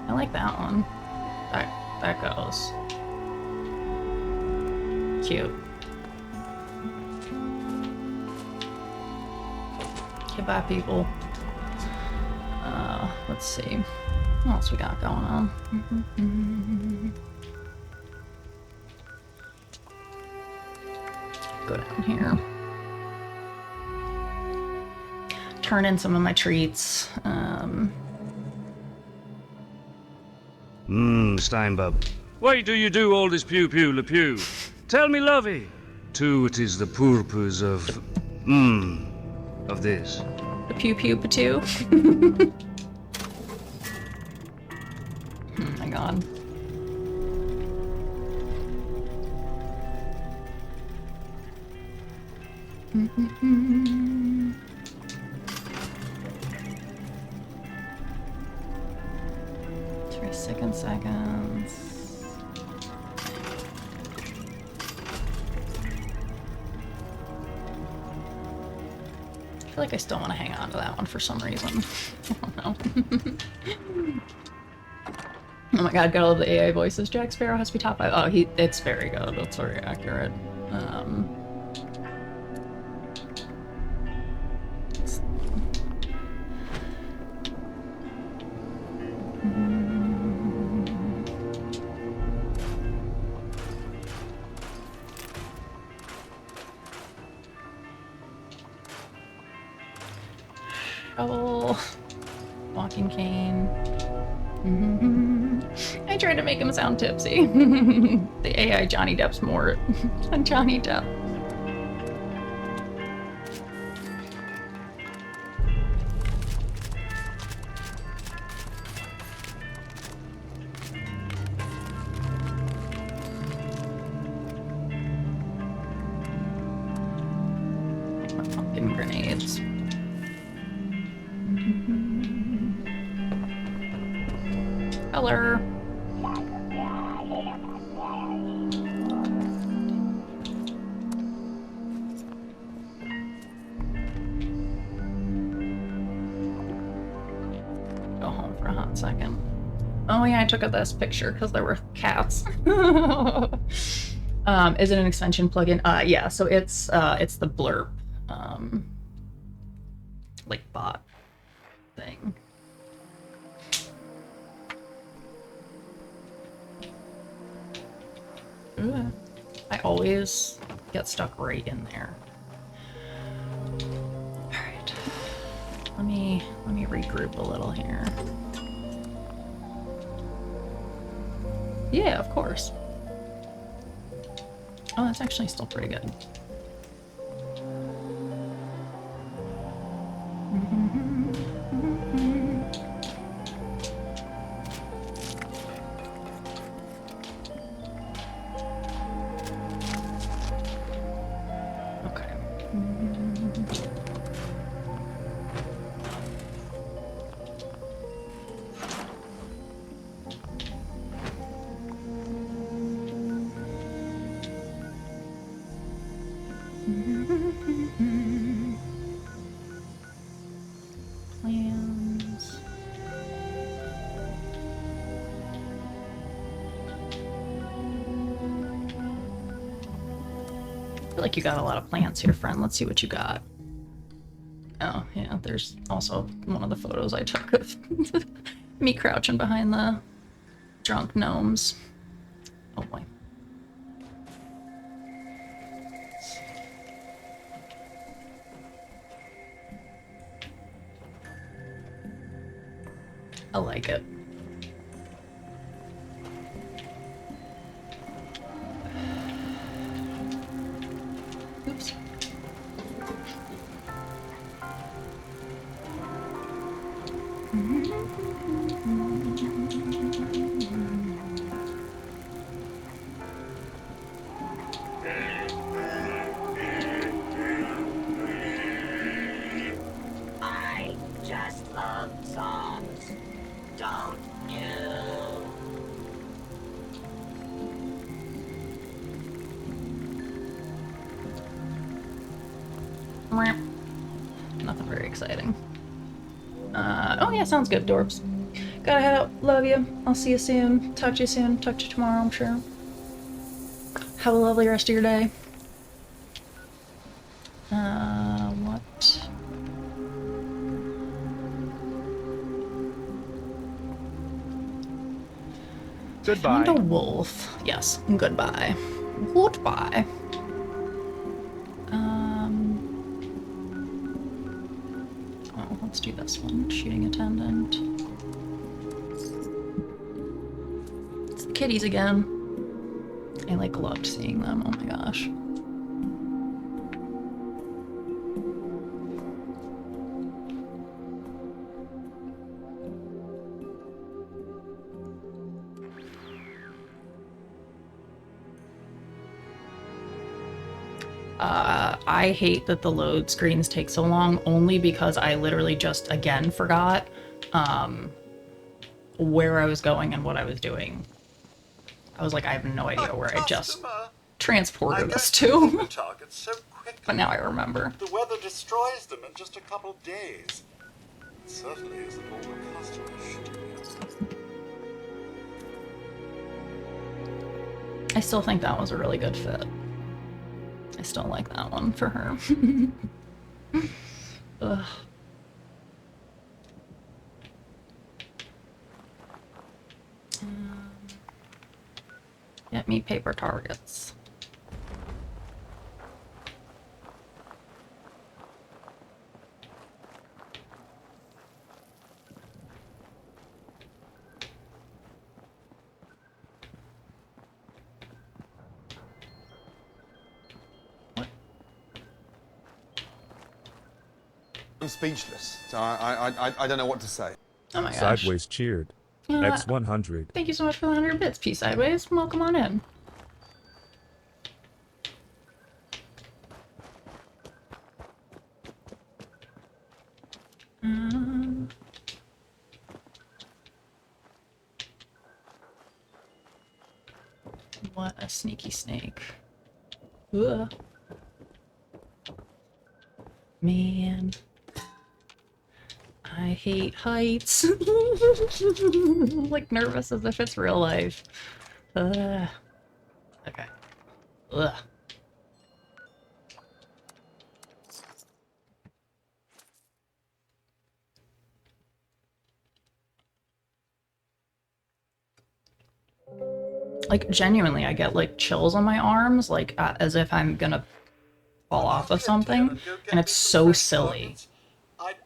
I like that one. That goes. Cute. Okay, bye, people. Let's see. What else we got going on? Go down here. Turn in some of my treats. Steinbub. Why do you do all this pew pew le pew? Tell me, lovey. Too, it is the purpose of this. The pew pew patoo. Oh my god. Seconds. I feel like I still want to hang on to that one for some reason. I don't know. Oh my god, gotta love the AI voices. Jack Sparrow has to be top 5. Oh, it's very good. That's very accurate. Shovel. Walking cane. I tried to make him sound tipsy. The AI Johnny Depp's more than Johnny Depp. Pumpkin grenades. Color. Go home for a hot second. Oh yeah, I took this picture because there were cats. Is it an extension plugin? Yeah, so it's the blurb, like bot thing. Ooh, I always get stuck right in there. All right, let me regroup a little here. Yeah, of course. Oh, that's actually still pretty good. Plans. I feel like you got a lot of plants here, friend. Let's see what you got. Oh, yeah, there's also one of the photos I took of me crouching behind the drunk gnomes. Oh boy. I like it. Oops. I just love songs. Don't you? Nothing very exciting. Oh yeah, sounds good, Dorbs. Gotta head out. Love you. I'll see you soon. Talk to you soon. Talk to you tomorrow, I'm sure. Have a lovely rest of your day. What? Goodbye. Found a wolf. Yes, goodbye. Goodbye. Oh, let's do this one. Shooting attendant. It's the kitties again. I like loved seeing them. Oh my gosh. I hate that the load screens take so long, only because I literally just, again, forgot where I was going and what I was doing. I was like, I have no idea where I just transported us to. But now I remember. The weather destroys them in just a couple days. It certainly isn't all the customers should be. I still think that was a really good fit. I still like that one for her. Ugh. Get me paper targets. I'm speechless, so I don't know what to say. Oh my gosh. Sideways cheered. Yeah. X100. Thank you so much for the 100 bits, P Sideways. Welcome on in. What a sneaky snake. Ugh. Man. I hate heights. I'm like nervous as if it's real life. Okay. Ugh. Like, genuinely, I get like chills on my arms, like as if I'm gonna fall off of something, and it's so silly.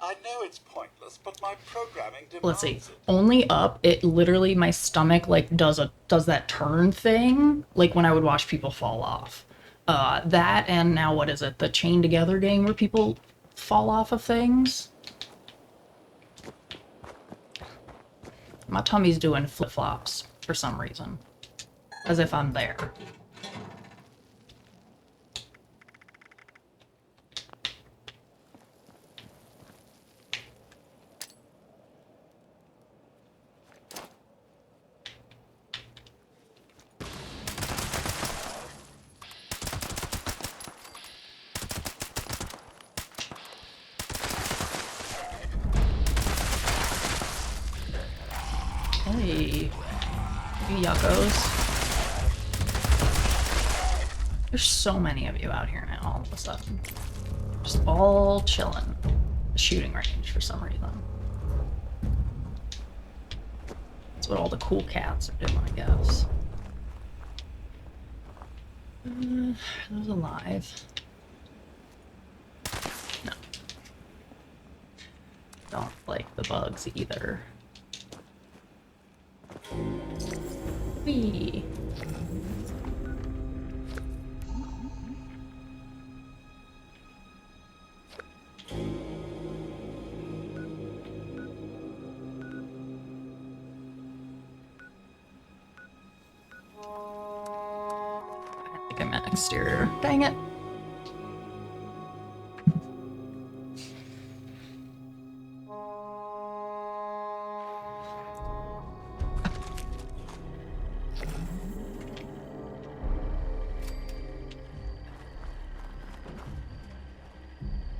I know it's pointless, but my programming demands Let's see. Only up, it literally, my stomach like does that turn thing, like when I would watch people fall off. That, and now what is it? The Chain Together game where people fall off of things. My tummy's doing flip-flops for some reason. As if I'm there. Hey, you yuckos. There's so many of you out here now all of a sudden. Just all chilling. The shooting range for some reason. That's what all the cool cats are doing, I guess. Are those alive? No. Don't like the bugs either. Whee! I think I meant exterior. Dang it!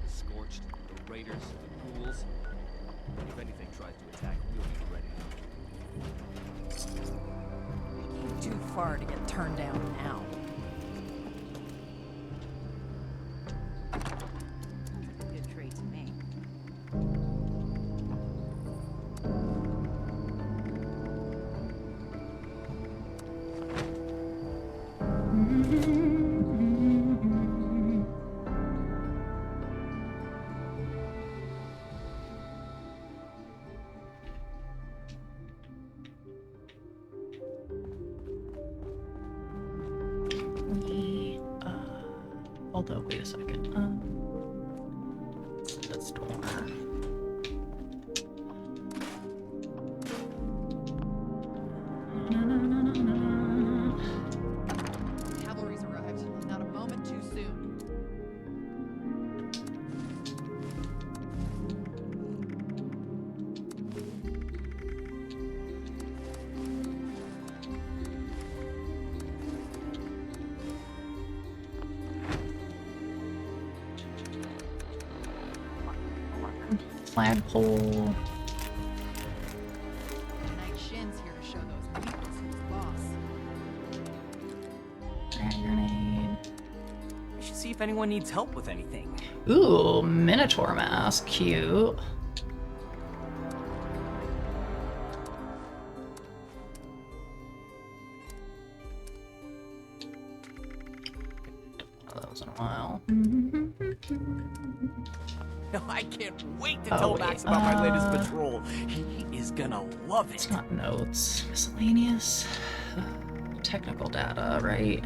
The Scorched, the Raiders, the Ghouls. If anything tries to attack, we'll be ready. Came too far to get turned down now. Good trade to me. Although, wait a second. Let's door. Cavalry's arrived. Not a moment too soon. Flagpole. Knight Shin's here to show those mutants who's boss. Frag grenade. We should see if anyone needs help with anything. Ooh, Minotaur mask. Cute. Oh, that was in a while. I can't wait to tell Max about my latest patrol. He is gonna love it. It's not notes. Miscellaneous. Technical data, right?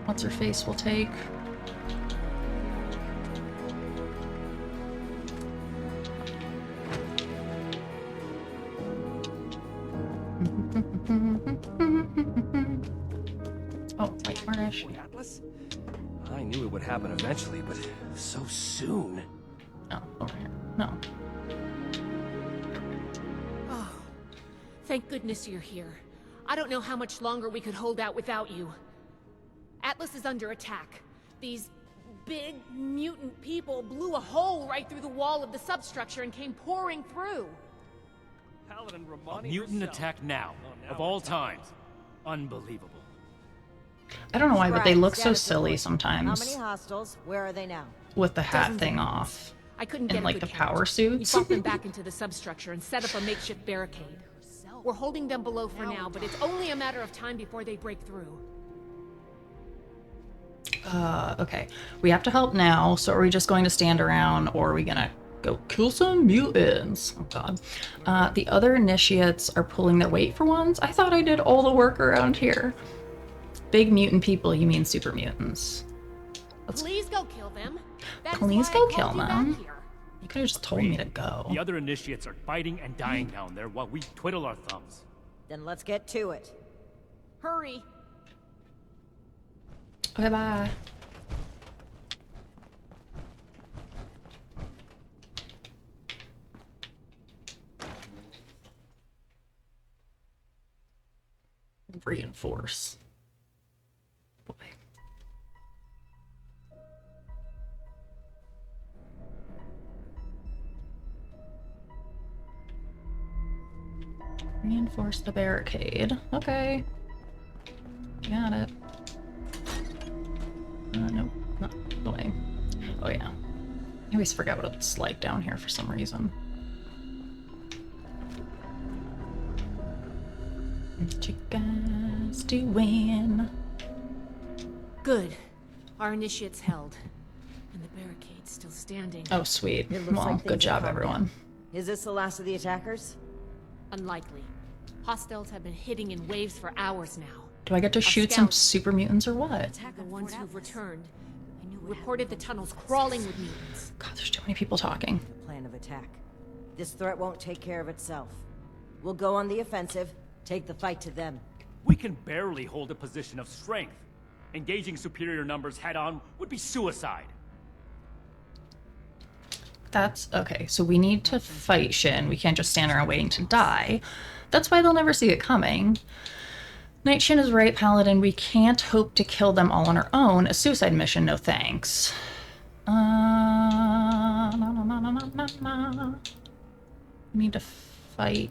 What's her face will take. Oh, wait, where is she? Atlas? I knew it would happen eventually, but so soon. Oh, over here. No. Oh, thank goodness you're here. I don't know how much longer we could hold out without you. Atlas is under attack. These big mutant people blew a hole right through the wall of the substructure and came pouring through. Paladin A Romani mutant herself. attack now, now of all we're talking. times. Unbelievable. I don't know why, but they look so Status silly report. sometimes. How many hostiles? Where are they now? With the hat Dozens thing of off. I couldn't And get a like good the count. power We suits. fought them back into the substructure and set up a makeshift barricade. We're holding them below for now, but it's only a matter of time before they break through. Okay. We have to help now, so are we just going to stand around, or are we gonna go kill some mutants? Oh god. The other initiates are pulling their weight for once. I thought I did all the work around here. Big mutant people, you mean super mutants. Please go kill them. That's Please why go I kill called you them. back here. You could have just told me to go. The other initiates are fighting and dying down there while we twiddle our thumbs. Then let's get to it. Hurry. Okay, bye. Reinforce. Boy. Reinforce the barricade. Okay. Got it. Nope, not the way. Oh yeah. I always forget what it's like down here for some reason. What you guys doing? Good. Our initiates held. And the barricade's still standing. Oh sweet. It looks Well, like good things job have calmed everyone. down. Is this the last of the attackers? Unlikely. Hostiles have been hitting in waves for hours now. Do I get to Our shoot some scouts, super mutants or what? the ones who've returned, reported the tunnels crawling with mutants. God, there's too many people talking. Plan of attack. This threat won't take care of itself. We'll go on the offensive, take the fight to them. We can barely hold a position of strength. Engaging superior numbers head-on would be suicide. That's okay. So we need to fight Shin. We can't just stand around waiting to die. That's why they'll never see it coming. Night Shin is right, Paladin. We can't hope to kill them all on our own. A suicide mission, no thanks. Need to fight.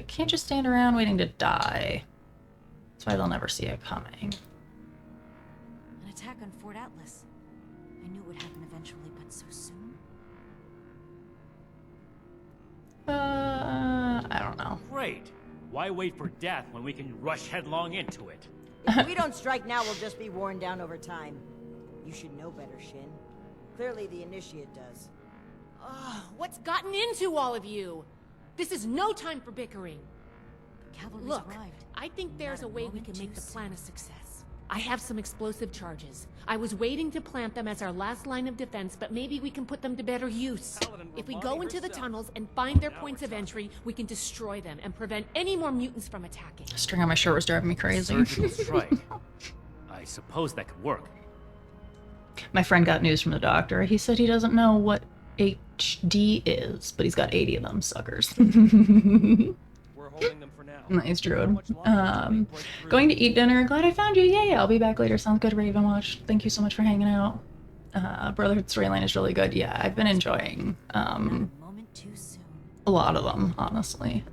Can't just stand around waiting to die. That's why they'll never see it coming. An attack on Fort Atlas. I knew it would happen eventually, but so soon? I don't know. Great. Why wait for death when we can rush headlong into it? If we don't strike now, we'll just be worn down over time. You should know better, Shin. Clearly the Initiate does. Ugh, what's gotten into all of you? This is no time for bickering. Cavalry's Look, arrived. I think there's Not a a way we moment can make too the plan a success. I have some explosive charges. I was waiting to plant them as our last line of defense, but maybe we can put them to better use. If we go into the tunnels and find their points of entry, we can destroy them and prevent any more mutants from attacking. String on my shirt was driving me crazy. Surgical strike. I suppose that could work. My friend got news from the doctor. He said he doesn't know what HD is, but he's got 80 of them suckers. We're holding them for now. Nice, Druid. Going to eat dinner. Glad I found you. Yeah, I'll be back later. Sounds good, Ravenwatch. Thank you so much for hanging out. Brotherhood storyline is really good. Yeah, I've been enjoying a lot of them, honestly.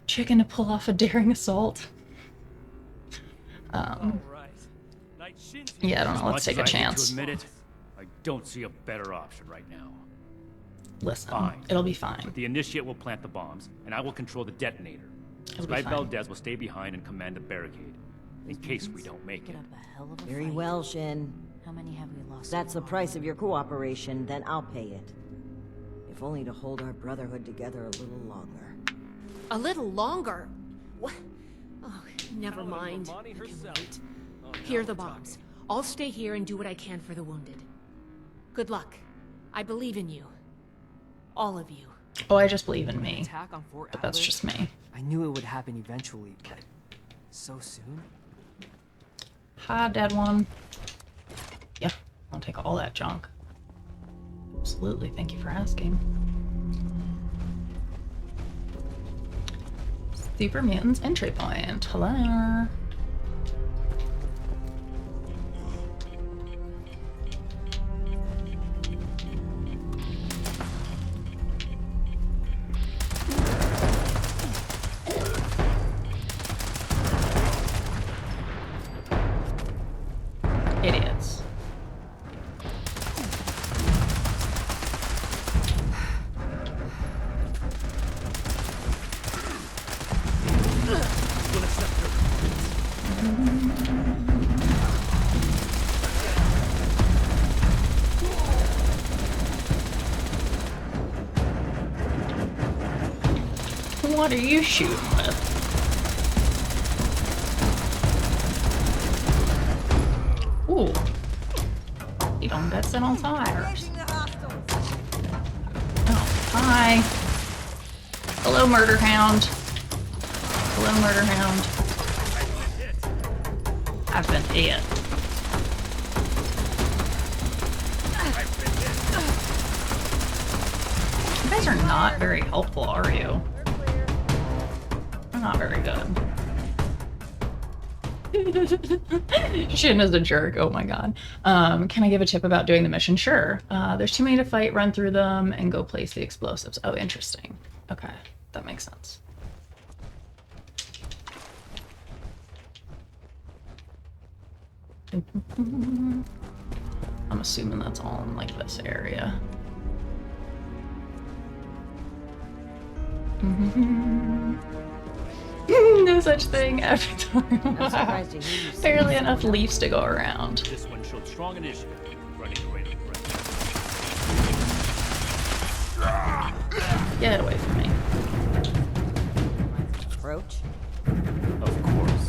Chicken to pull off a daring assault. Yeah, I don't know. Let's take a chance. To admit it, I don't see a better option right now. Listen, Fine. it'll be fine. But the Initiate will plant the bombs, and I will control the detonator. It'll be Sky fine. Valdez will stay behind and command the barricade, in case we don't make it. Very well, Shin. How many have we lost? If that's the price of your cooperation, then I'll pay it. If only to hold our Brotherhood together a little longer. A little longer? What? Oh, never mind. I can wait. Here are the bombs. I'll stay here and do what I can for the wounded. Good luck. I believe in you. All of you. Oh, I just believe in me. Attack on Fort But that's Atlas? just me. I knew it would happen eventually, but so soon? Hi, dead one. Yeah, I'll take all that junk. Absolutely, thank you for asking. Super Mutants entry point. Hello. Idiots. What are you shooting with? Ooh. You don't get set on tires. Oh, hi. Hello, Murder Hound. Hello, Murder Hound. I've been hit. You guys are not very helpful, are you? You're not very good. Shin is a jerk. Oh my god. Can I give a tip about doing the mission? Sure. There's too many to fight, run through them, and go place the explosives. Oh, interesting. Okay, that makes sense. I'm assuming that's all in like this area. No such thing every time. I'm surprised to hear you say Barely so. enough leaves to go around. This one showed strong initiative, running away to the Get away from me. Approach? Of course.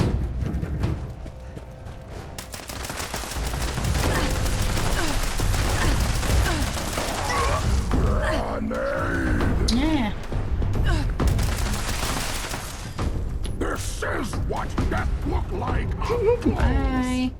Yeah. This is what death look like. Bye.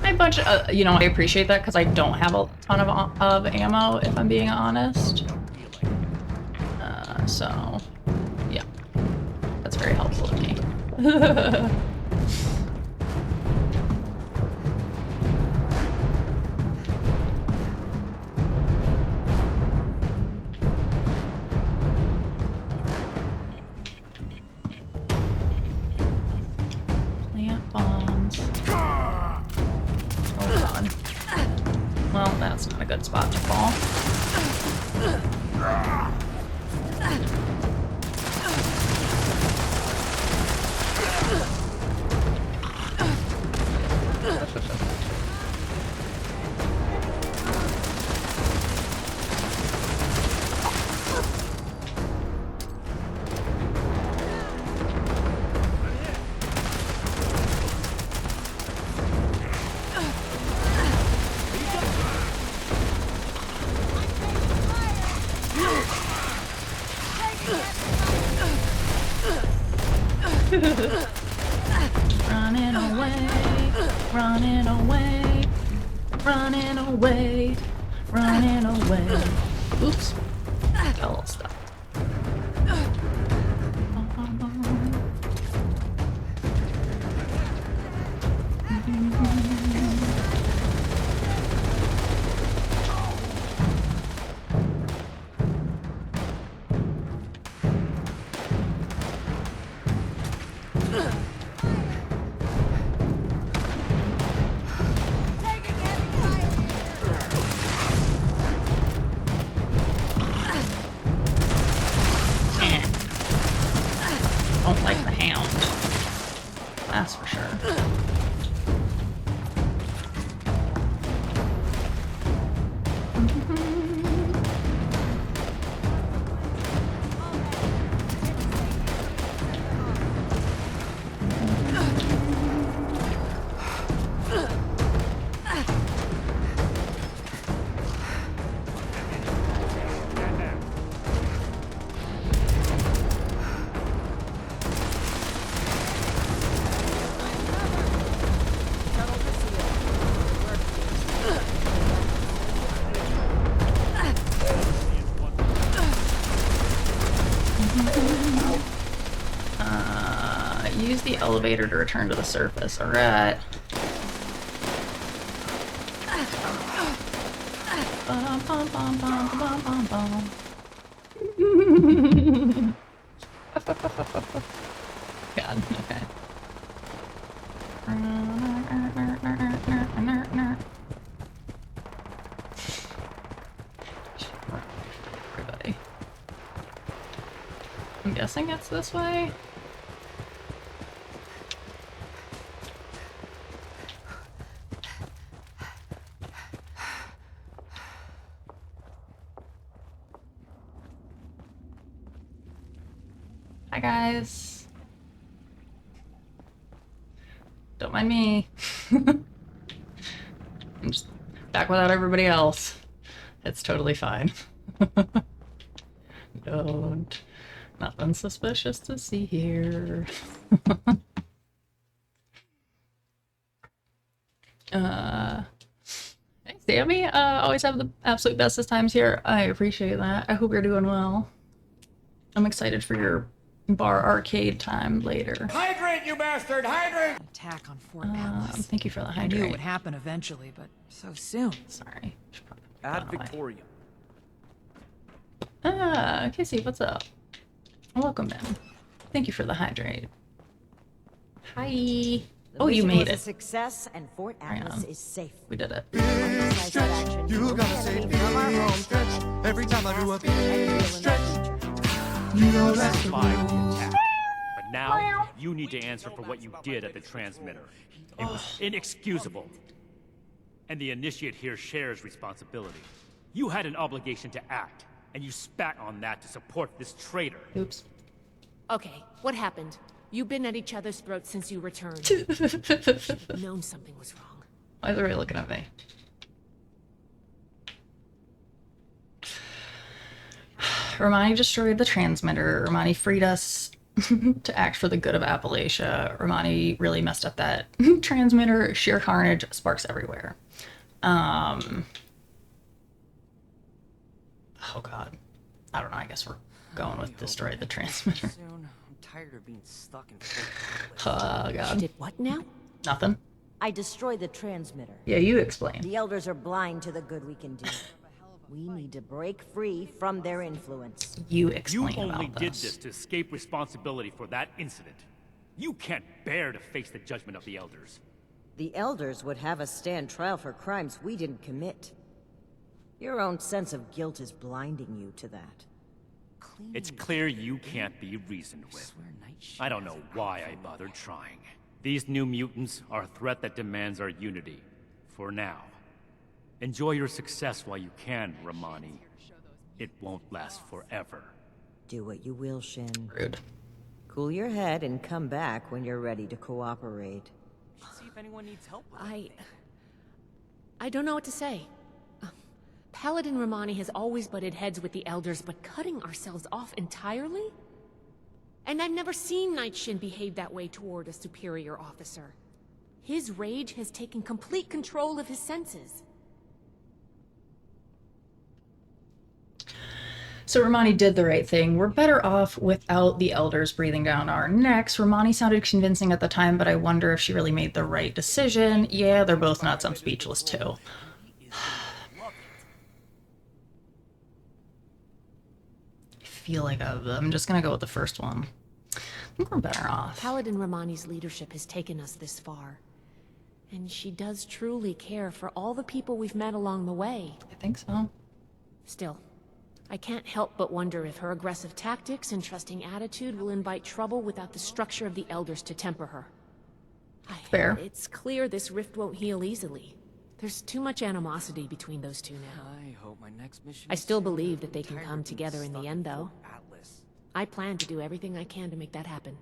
A bunch of, you know, I appreciate that because I don't have a ton of ammo, if I'm being honest. so yeah, that's very helpful to me. Plant bombs. Oh god. Well, that's not a good spot to fall. Running away, running away, running away, running away. Oops. Got a little stuck. Don't like the hound. That's for sure. Use the elevator to return to the surface. All right. God, okay. Everybody. I'm guessing it's this way. Hi guys. Don't mind me. I'm just back without everybody else. It's totally fine. Don't. Nothing suspicious to see here. Hey Sammy, always have the absolute bestest times here. I appreciate that. I hope you're doing well. I'm excited for your bar arcade time later. Hydrate, you bastard! Hydrate! Attack on Fort Atlas. Thank you for the I knew it hydrate. would happen eventually, but so soon. Sorry. Ad Victoriam. Ah, Kissy, what's up? Welcome in. Thank you for the hydrate. Hi. The Oh, you mission made was a it. success, and Fort Atlas is safe. We did it. You gotta say big stretch every time I do a big stretch. You know that's the rule. But now, you need to answer for what you did at the transmitter. It was inexcusable. And the initiate here shares responsibility. You had an obligation to act, and you spat on that to support this traitor. Oops. Okay, what happened? You've been at each other's throats since you returned. You've known something was wrong. Why is everybody looking at me? Romani destroyed the transmitter. Romani freed us to act for the good of Appalachia. Romani really messed up that transmitter. Sheer carnage, sparks everywhere. Oh god. I don't know, I guess we're going with destroy the transmitter. Soon. I'm tired of being stuck in. Oh You god. did what now? Nothing. I destroyed the transmitter. Yeah, you explain. The elders are blind to the good we can do. We need to break free from their influence. You You explain only about did this. this to escape responsibility for that incident. You can't bear to face the judgment of the elders. The elders would have us stand trial for crimes we didn't commit. Your own sense of guilt is blinding you to that. It's clear you can't be reasoned with. I don't know why I bothered trying. These new mutants are a threat that demands our unity. For now. Enjoy your success while you can, Romani. It won't last forever. Do what you will, Shin. Rude. Cool your head and come back when you're ready to cooperate. See if anyone needs help with I don't know what to say. Paladin Romani has always butted heads with the elders, but cutting ourselves off entirely? And I've never seen Night Shin behave that way toward a superior officer. His rage has taken complete control of his senses. So Romani did the right thing. We're better off without the elders breathing down our necks. Romani sounded convincing at the time, but I wonder if she really made the right decision. Yeah, they're both nuts. I'm speechless too. I feel like I'm just gonna go with the first one. I think we're better off. Paladin Romani's leadership has taken us this far. And she does truly care for all the people we've met along the way. I think so. Still, I can't help but wonder if her aggressive tactics and trusting attitude will invite trouble without the structure of the elders to temper her. Fair. It's clear this rift won't heal easily. There's too much animosity between those two now. I hope my next mission. I still believe that they can come together in the end, though. I plan to do everything I can to make that happen.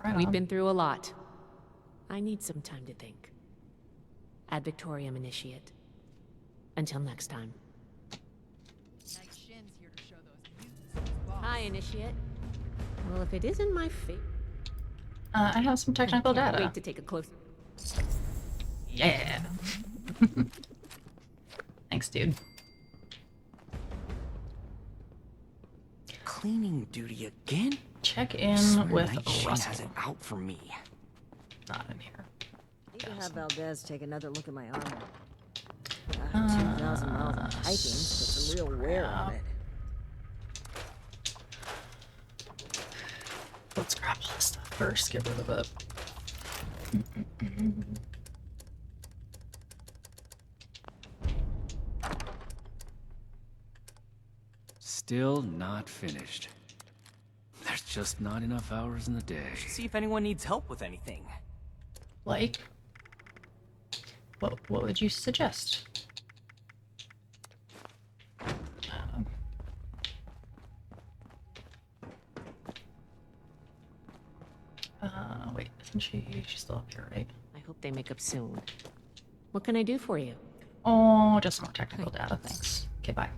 Right We've on. been through a lot. I need some time to think. Ad Victoriam, Initiate. Until next time. Hi, Initiate. Well, if it isn't my fate... I have some technical Can't data. wait to take a close... Yeah. Thanks, dude. Cleaning duty again? Check in Swear with Night Shin Russell. has it out for me. Not in here. Need to have Valdez take another look at my armor. 2,000 miles of hiking, put some real wear on it. Let's grab all this stuff first, get rid of it. Still not finished. There's just not enough hours in the day. See if anyone needs help with anything. Like? What would you suggest? Wait, isn't she's still up here, right? I hope they make up soon. What can I do for you? Oh, just more technical data, thanks. Okay, bye.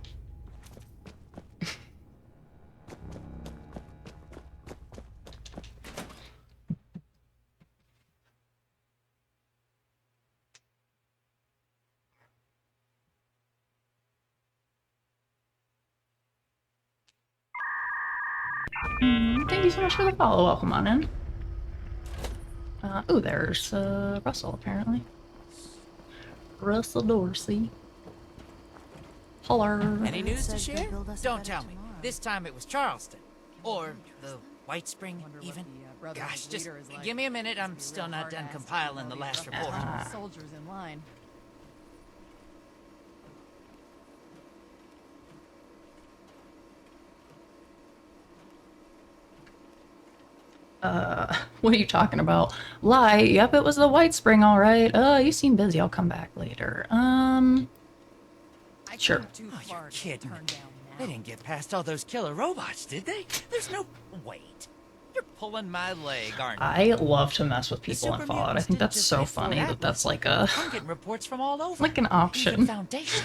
Thank you so much for the follow. Welcome on in. Oh, there's Russell, apparently. Russell Dorsey. Holler. Any news to share? Don't tell me. This time it was Charleston. Or the White Spring, even. Gosh, just give me a minute. I'm still not done compiling the last report. Soldiers in line. What are you talking about? Lie. Yep, it was the White Spring, all right. You seem busy. I'll come back later. Sure. Oh, you're kidding. They didn't get past all those killer robots, did they? There's no... Wait. You're pulling my leg, aren't you? I love to mess with people in Fallout. I think that's so funny that that's like a... I'm getting reports from all over. like an option. Even Foundation.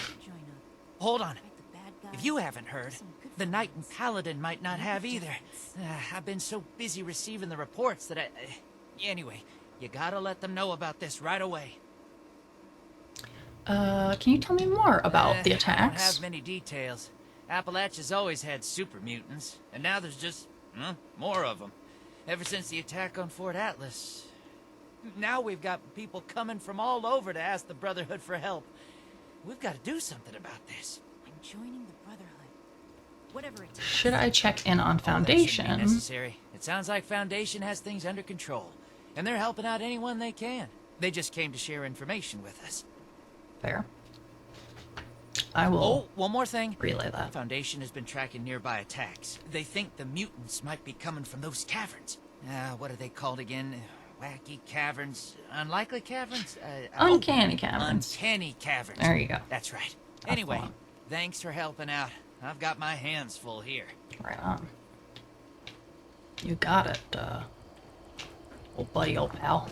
Hold on. If you haven't heard, the Knight and Paladin might not have either. I've been so busy receiving the reports that anyway, you gotta let them know about this right away. Can you tell me more about the I don't attacks? have many details. Appalachia's always had super mutants, and now there's just, more of them. Ever since the attack on Fort Atlas. Now we've got people coming from all over to ask the Brotherhood for help. We've got to do something about this. I'm joining the Brotherhood. Whatever it takes. Should I check in on That shouldn't Foundation? be necessary. It sounds like Foundation has things under control, and they're helping out anyone they can. They just came to share information with us. Fair. I will. Oh, one more thing. Relay that. Foundation has been tracking nearby attacks. They think the mutants might be coming from those caverns. What are they called again? Wacky caverns? Unlikely caverns? Uncanny caverns. Uncanny caverns. There you go. That's right. That's Anyway, the one. thanks for helping out. I've got my hands full here. Right on. You got it, old buddy, old pal.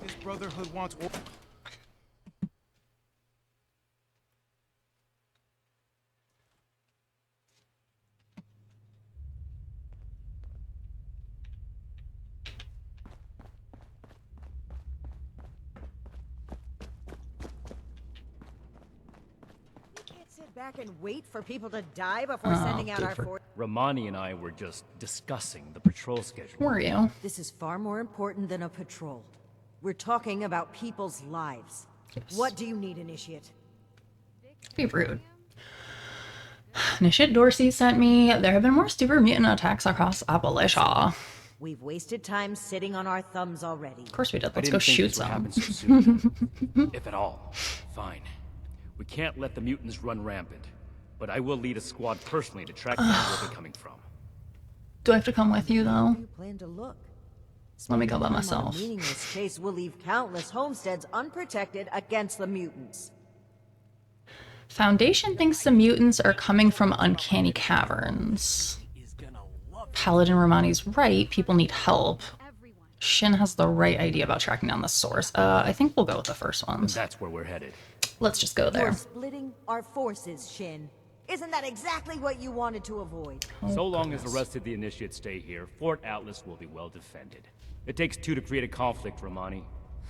This Brotherhood wants Sit back and wait for people to die before sending out our force. Romani and I were just discussing the patrol schedule. Were you? This is far more important than a patrol. We're talking about people's lives. Yes. What do you need, Initiate? Be rude. Nishit Dorsey sent me. There have been more super mutant attacks across Appalachia. We've wasted time sitting on our thumbs already. Of course we did. I Let's didn't go think shoot this would some. happen so soon. If at all. Fine. We can't let the mutants run rampant. But I will lead a squad personally to track down where they're coming from. Do I have to come with you though? You plan to look. Let me go by Time on a myself. meaningless chase will leave countless homesteads unprotected against the mutants. Foundation thinks the mutants are coming from uncanny caverns. Paladin Romani's right. People need help. Shin has the right idea about tracking down the source. I think we'll go with the first ones. That's where we're headed. Let's just go there. You're splitting our forces, Shin. Isn't that exactly what you wanted to avoid? So long as the rest of the Initiates stay here, Fort Atlas will be well defended. It takes two to create a conflict, Romani.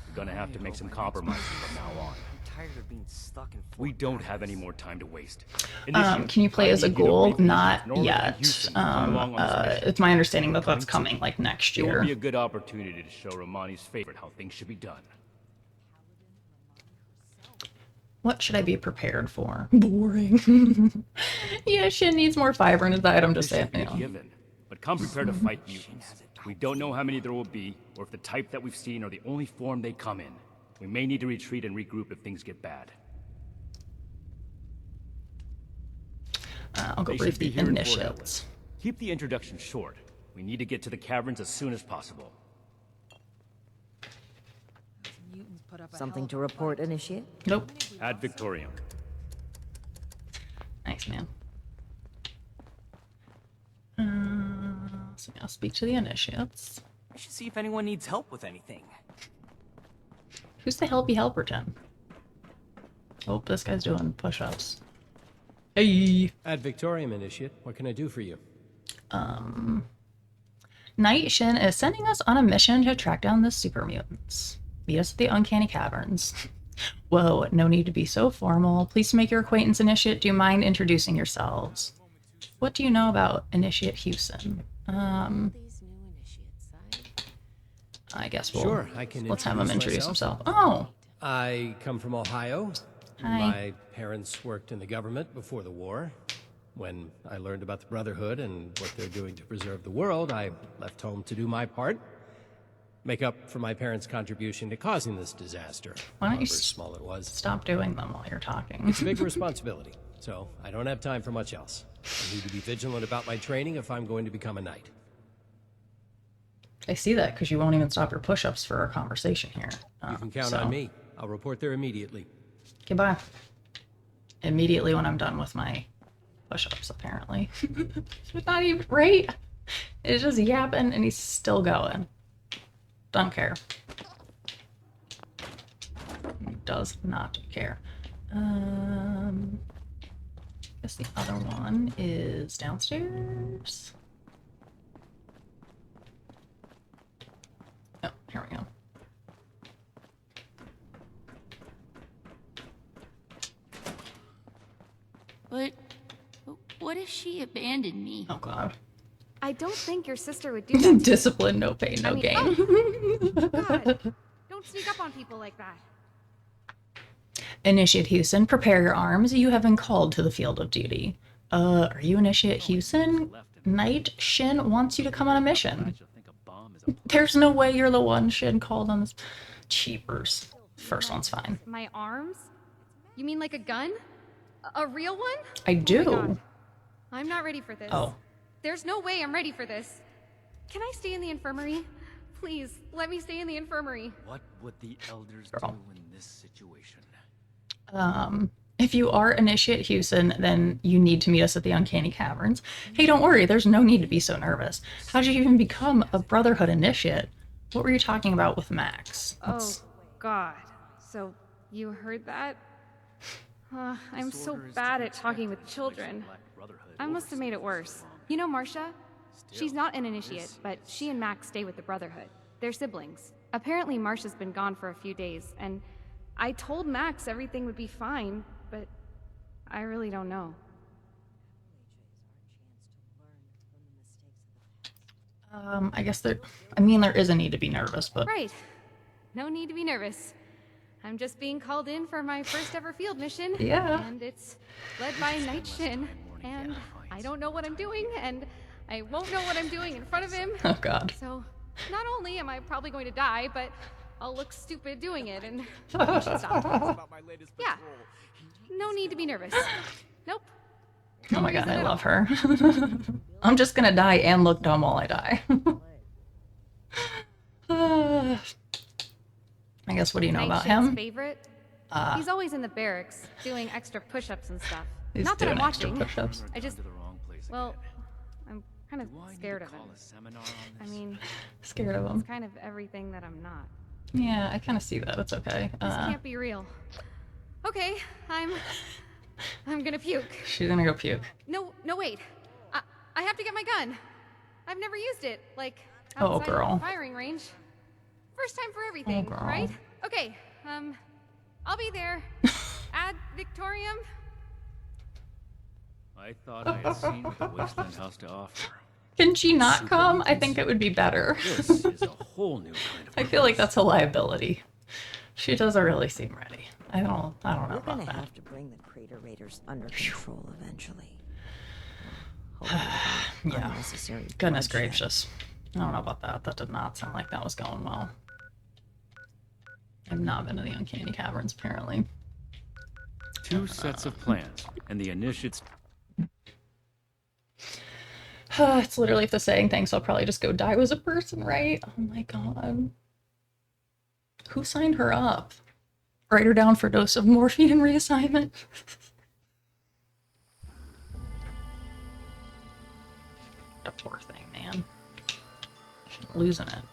We're gonna have to make some compromises from now on. I'm tired of being stuck in We don't have any more time to waste. Can you play as a ghoul? Not yet. It's my understanding that that's coming like next It will year. be a good opportunity to show Romani's favorite how things should be done. What should I be prepared for? Boring. Yeah, Shin needs more fiber in his diet. I'm just saying. Be a given, but come prepared to fight mutants. We don't know how many there will be, or if the type that we've seen are the only form they come in. We may need to retreat and regroup if things get bad. I'll go They brief should be the here in Fort initiates. Atlas. Keep the introduction short. We need to get to the caverns as soon as possible. Something to report, Initiate? Nope. Ad Victoriam. Nice, man. So I'll speak to the initiates. I should see if anyone needs help with anything. Who's the helpy helperton? Oh, this guy's doing push-ups. Hey! Ad Victoriam, Initiate. What can I do for you? Night Shin is sending us on a mission to track down the super mutants. Meet us at the Uncanny Caverns. Whoa, no need to be so formal. Please make your acquaintance, Initiate. Do you mind introducing yourselves? What do you know about Initiate Houston? I guess we'll... Sure, I can let's have him introduce myself. himself. Oh! I come from Ohio. Hi. My parents worked in the government before the war. When I learned about the Brotherhood and what they're doing to preserve the world, I left home to do my part. Make up for my parents' contribution to causing this disaster, Why don't you however small it was. Stop doing them while you're talking. It's a big responsibility, so I don't have time for much else. I need to be vigilant about my training if I'm going to become a knight. I see that because you won't even stop your push-ups for our conversation here. You can count on me. I'll report there immediately. Goodbye. Immediately when I'm done with my push-ups, apparently. It's not even right. It's just yapping and he's still going. Don't care. He does not care. Guess the other one is downstairs. Oh, here we go. What What if she abandoned me? Oh god. I don't think your sister would do that. Discipline, no pain, no gain. Oh, God. Don't sneak up on people like that. Initiate Houston, prepare your arms. You have been called to the field of duty. Are you Initiate Houston? Knight Shin wants you to come on a mission. There's no way you're the one Shin called on this. Cheapers. First one's fine. My arms? You mean like a gun? A real one? I do. Oh my God. I'm not ready for this. Oh. There's no way I'm ready for this. Can I stay in the infirmary? Please, let me stay in the infirmary. What would the elders Girl. do in this situation? If you are Initiate Houston, then you need to meet us at the Uncanny Caverns. Hey, don't worry, there's no need to be so nervous. How'd you even become a Brotherhood Initiate? What were you talking about with Max? Oh, God. So, you heard that? I'm so bad at talking with children. I must have made it worse. You know Marcia? She's not an initiate, but she and Max stay with the Brotherhood. They're siblings. Apparently Marcia's been gone for a few days, and I told Max everything would be fine, but I really don't know. I guess there is a need to be nervous, but... Right. No need to be nervous. I'm just being called in for my first ever field mission. Yeah. And it's led by Knight Shin. And I don't know what I'm doing, and I won't know what I'm doing in front of him. Oh, God. So, not only am I probably going to die, but I'll look stupid doing it, and I should stop. Yeah. No need to be nervous. Nope. Oh my God, I love her. I'm just gonna die and look dumb while I die. I guess, what do you know about him? Favorite? He's always in the barracks, doing extra push-ups and stuff. He's Not that I'm doing extra watching. push-ups. I just, well, I'm kind of scared of him. I mean, Scared of him. it's kind of everything that I'm not. Yeah, I kind of see that. It's okay. This can't be real. Okay, I'm gonna puke. She's gonna go puke. No, wait. I have to get my gun. I've never used it, like, Oh, outside girl. of the firing range. First time for everything, girl. right? Okay, I'll be there. Ad Victorium. I thought I had seen what the Wasteland has to offer. Can she not come? I think it would be better. This is a whole new kind of I feel like that's a liability. She doesn't really seem ready. I don't know We're about gonna that. have to bring the Crater Raiders under control eventually. Yeah. Unnecessary Goodness bloodshed. gracious. I don't know about that. That did not sound like that was going well. I've not been to the Uncanny Caverns, apparently. Two sets of plans, and the initiates. It's literally if the saying thing, so I'll probably just go die as a person, right? Oh my God. Who signed her up? Write her down for dose of morphine and reassignment. The poor thing, man. She's losing it.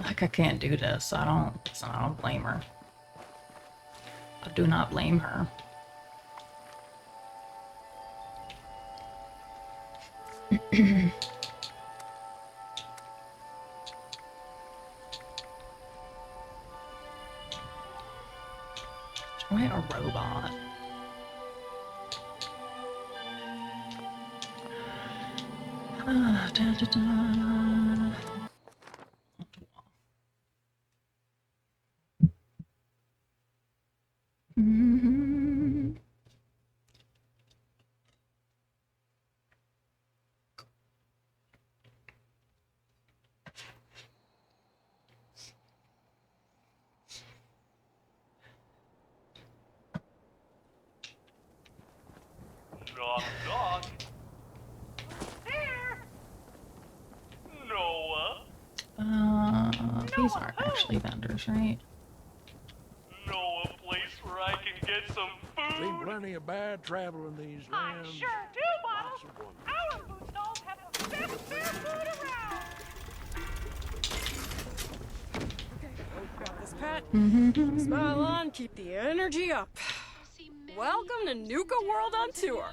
Like, I can't do this. I don't blame her. I do not blame her. Why a robot? Da, da, da. Mhm. Knock, knock. There. Noah. These aren't actually vendors, right? Know a place where I can get some food? Been plenty of bad traveling these lands. I sure do, Bottles. Our food stalls have the best fair food around. This pet. Smile on, keep the energy up. Welcome to Nuka World on Tour.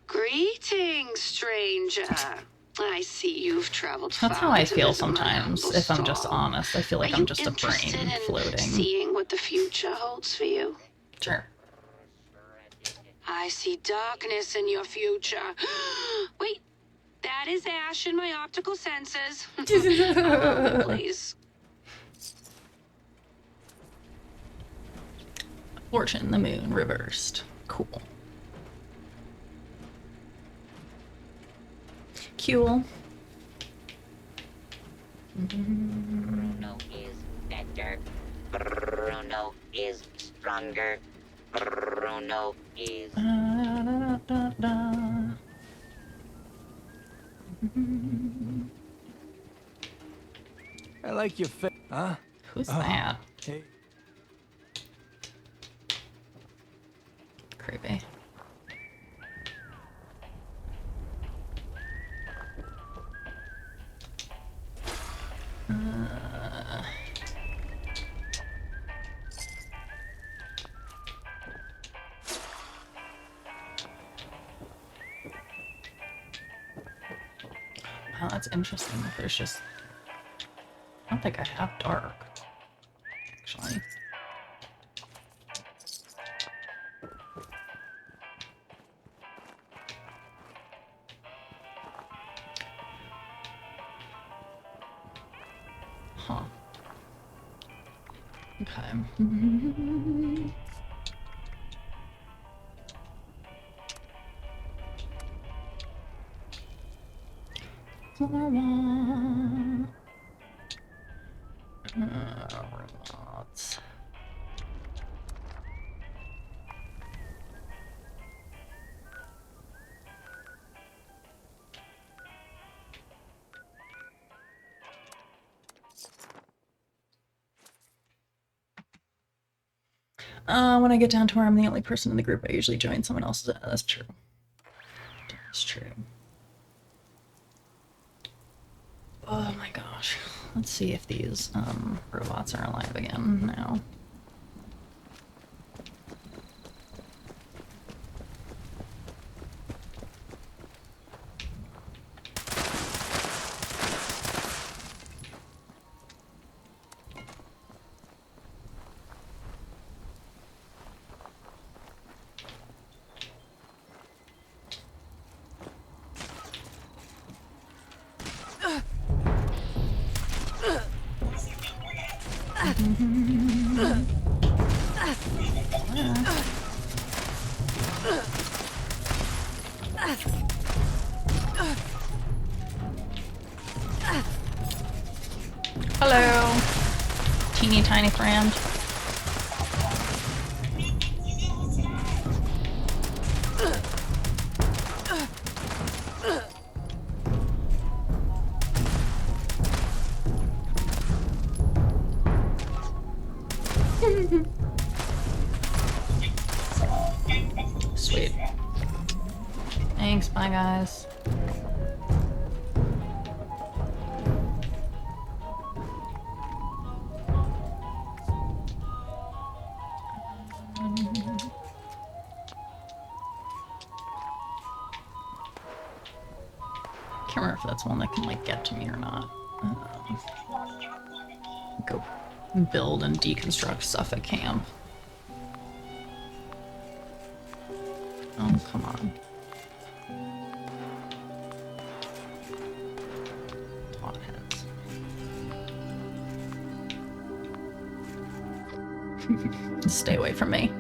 Greetings, stranger. I see you've traveled That's far how I to feel visit my sometimes, humble if I'm just stall. honest. I feel like Are I'm you just a interested brain in floating. seeing what the future holds for you? Sure. I see darkness in your future. Wait, that is ash in my optical senses. A moment, please. Fortune, the moon, reversed. Cool. Cool. Bruno is better. Bruno is stronger. Bruno is... I like your face. Huh? Who's that? Hey. Creepy. Wow, that's interesting that there's just... I don't think I have dark, actually. Huh. Okay. Robots. When I get down to where I'm the only person in the group, I usually join someone else's. That's true. That's true. Oh my gosh. Let's see if these robots are alive again now. Hello, teeny tiny friend. Sweet. Thanks, bye guys. Can't remember if that's one that can like get to me or not. Go build and deconstruct stuff at camp. Oh, come on. Hotheads. Stay away from me.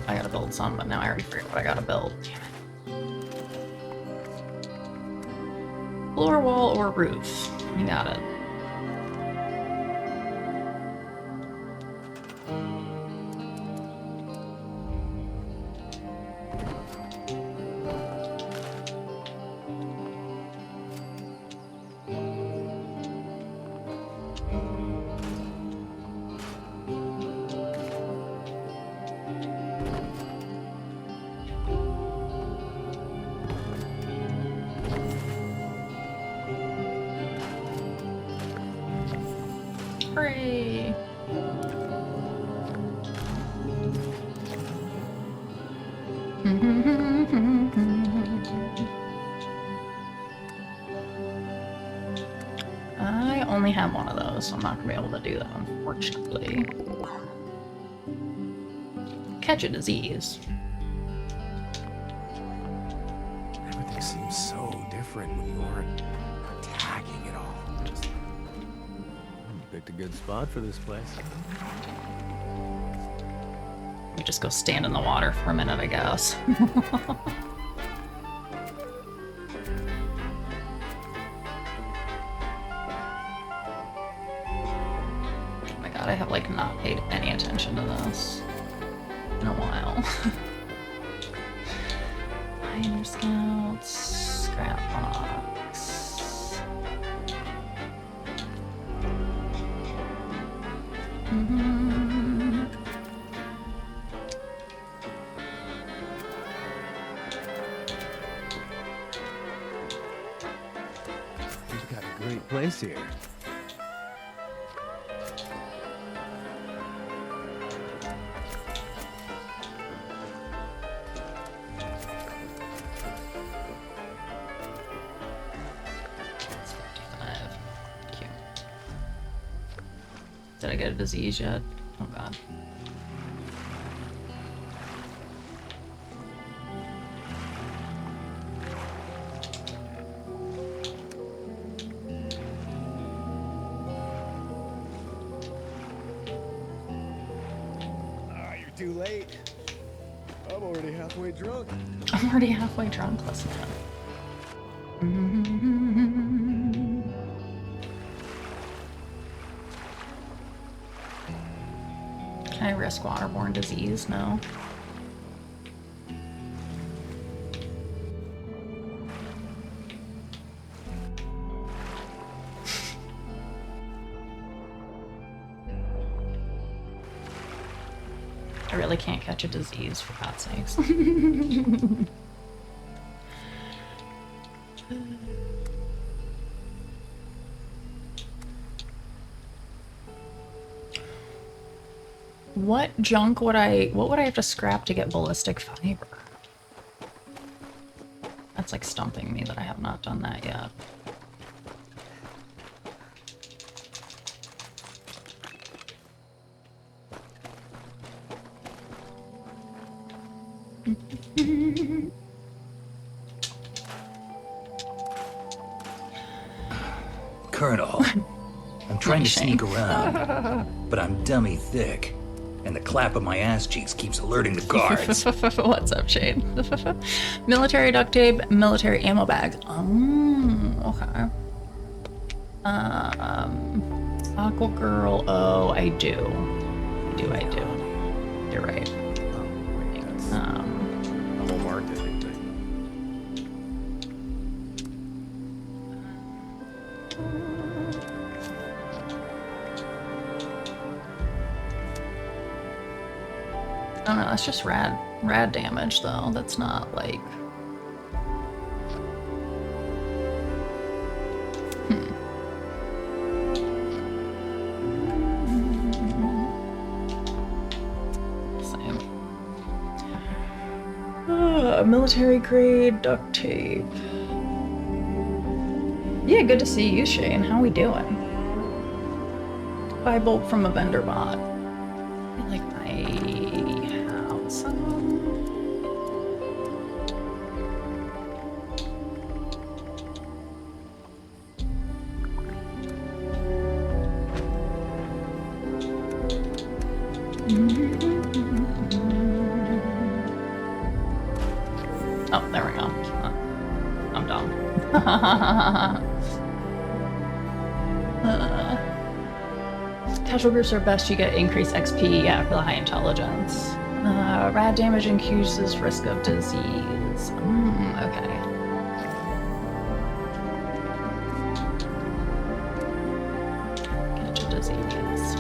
I gotta build some, but now I already forget what I gotta build. Damn it. Floor, wall, or roof. You got it. Hooray! I only have one of those, so I'm not gonna be able to do that, unfortunately. Catch a disease. Everything seems so different when you aren't attacking it all. Just picked a good spot for this place. We just go stand in the water for a minute, I guess. Oh my god, I have like not paid any attention to this in a while. Pioneer Scouts, scrap box. You've got a great place here. Did I get a disease yet? Oh god. Ah, you're too late. I'm already halfway drunk. I'm already halfway drunk, listen to that. Can I risk waterborne disease? No. I really can't catch a disease, for God's sakes. What junk would what would I have to scrap to get ballistic fiber? That's like stumping me that I have not done that yet. Colonel, I'm trying to sneak around, but I'm dummy thick, and the clap of my ass cheeks keeps alerting the guards. What's up, Shade? Military duct tape, military ammo bags. Okay. Aqua Girl. Oh, I do. I do. You're right. A whole market thing. Oh no, that's just rad damage though. That's not like... Same. Military grade duct tape. Yeah, good to see you, Shane. How we doing? Buy bulk from a vendor bot. I feel like I have some. Oh, there we go. I'm dumb. Casual groups are best. You get increased XP, yeah, for the high intelligence. Rad damage increases risk of disease. Okay. Catch a disease.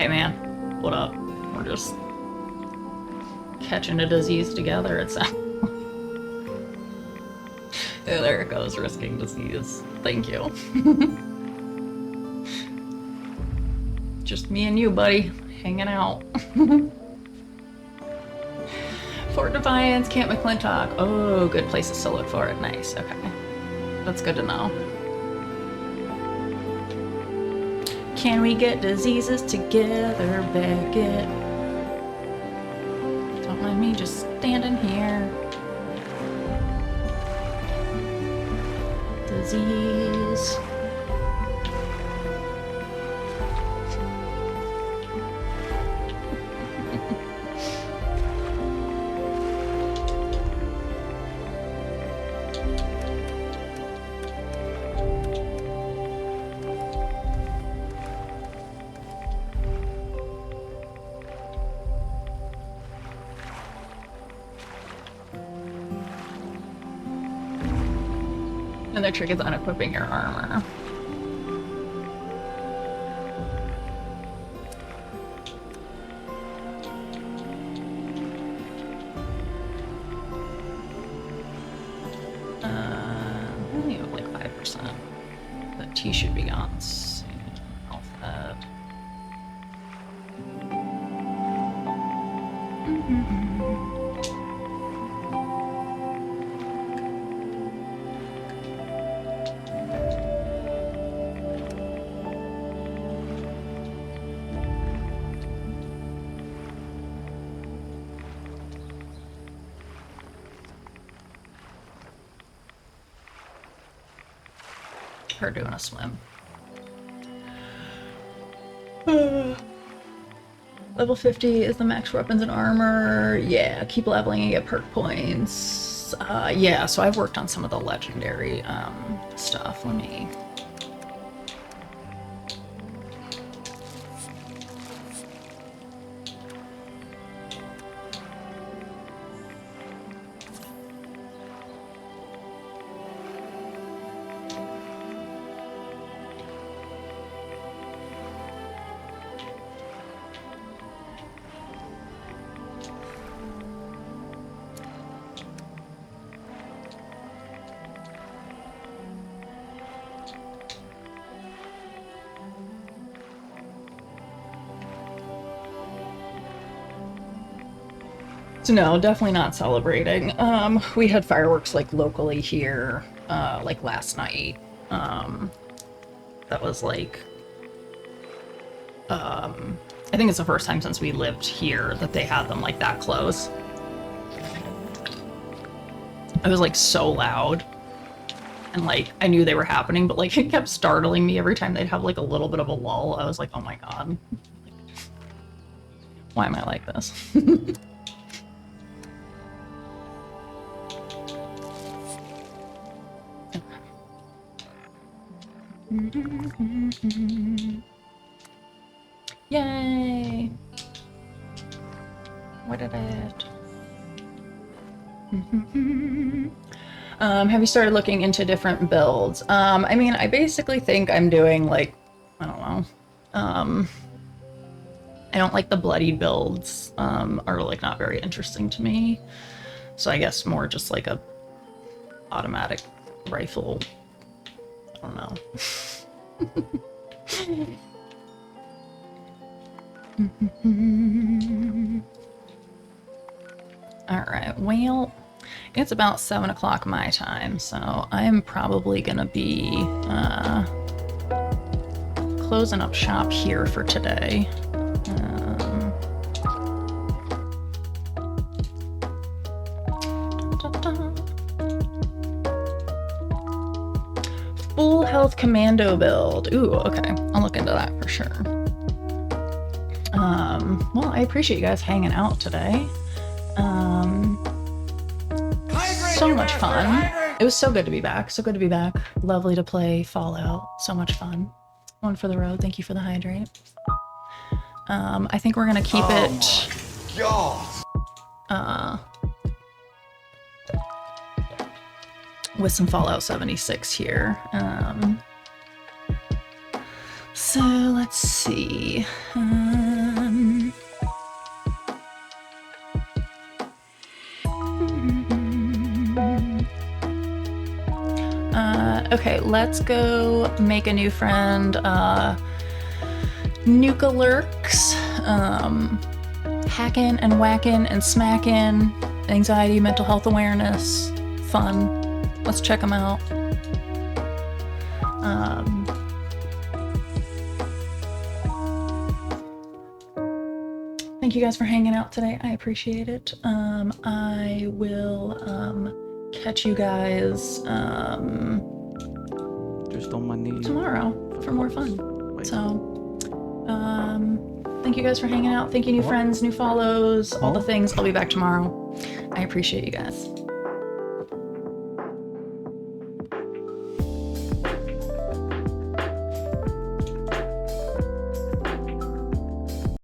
Hey man, what up? We're just catching a disease together, it sounds. Oh, there it goes, risking disease. Thank you. Just me and you, buddy, hanging out. Fort Defiance, Camp McClintock. Oh, good places to look for it. Nice, okay. That's good to know. Can we get diseases together, Beckett? Don't mind me just standing here. Disease. And the trick is unequipping your armor. You have like 5%. The T should be gone soon. Health head. Her doing a swim. Level 50 is the max for weapons and armor. Yeah, keep leveling and get perk points. Yeah, so I've worked on some of the legendary stuff. Let me... So no, definitely not celebrating. We had fireworks like locally here, like last night. That was like, I think it's the first time since we lived here that they had them like that close. It was like so loud. And like, I knew they were happening, but like it kept startling me every time they'd have like a little bit of a lull. I was like, oh my God. Why am I like this? Yay! What did it? Have you started looking into different builds? I mean, I basically think I'm doing like, I don't know. I don't like the bloody builds, are like not very interesting to me. So I guess more just like a automatic rifle. I don't know. Alright, well, it's about 7 o'clock my time, so I'm probably gonna be closing up shop here for today. Full health commando build. Ooh, okay. I'll look into that for sure. Well, I appreciate you guys hanging out today. So much fun. It was so good to be back. So good to be back. Lovely to play Fallout. So much fun. One for the road. Thank you for the hydrate. I think we're gonna keep it. With some Fallout 76 here. So let's see. Okay, let's go make a new friend. Nuka lurks. Hacking and whacking and smacking. Anxiety, mental health awareness. Fun. Let's check them out. Thank you guys for hanging out today. I appreciate it. I will catch you guys just on my knees tomorrow for more fun. So thank you guys for hanging out. Thank you, new friends, new follows, all the things. I'll be back tomorrow. I appreciate you guys.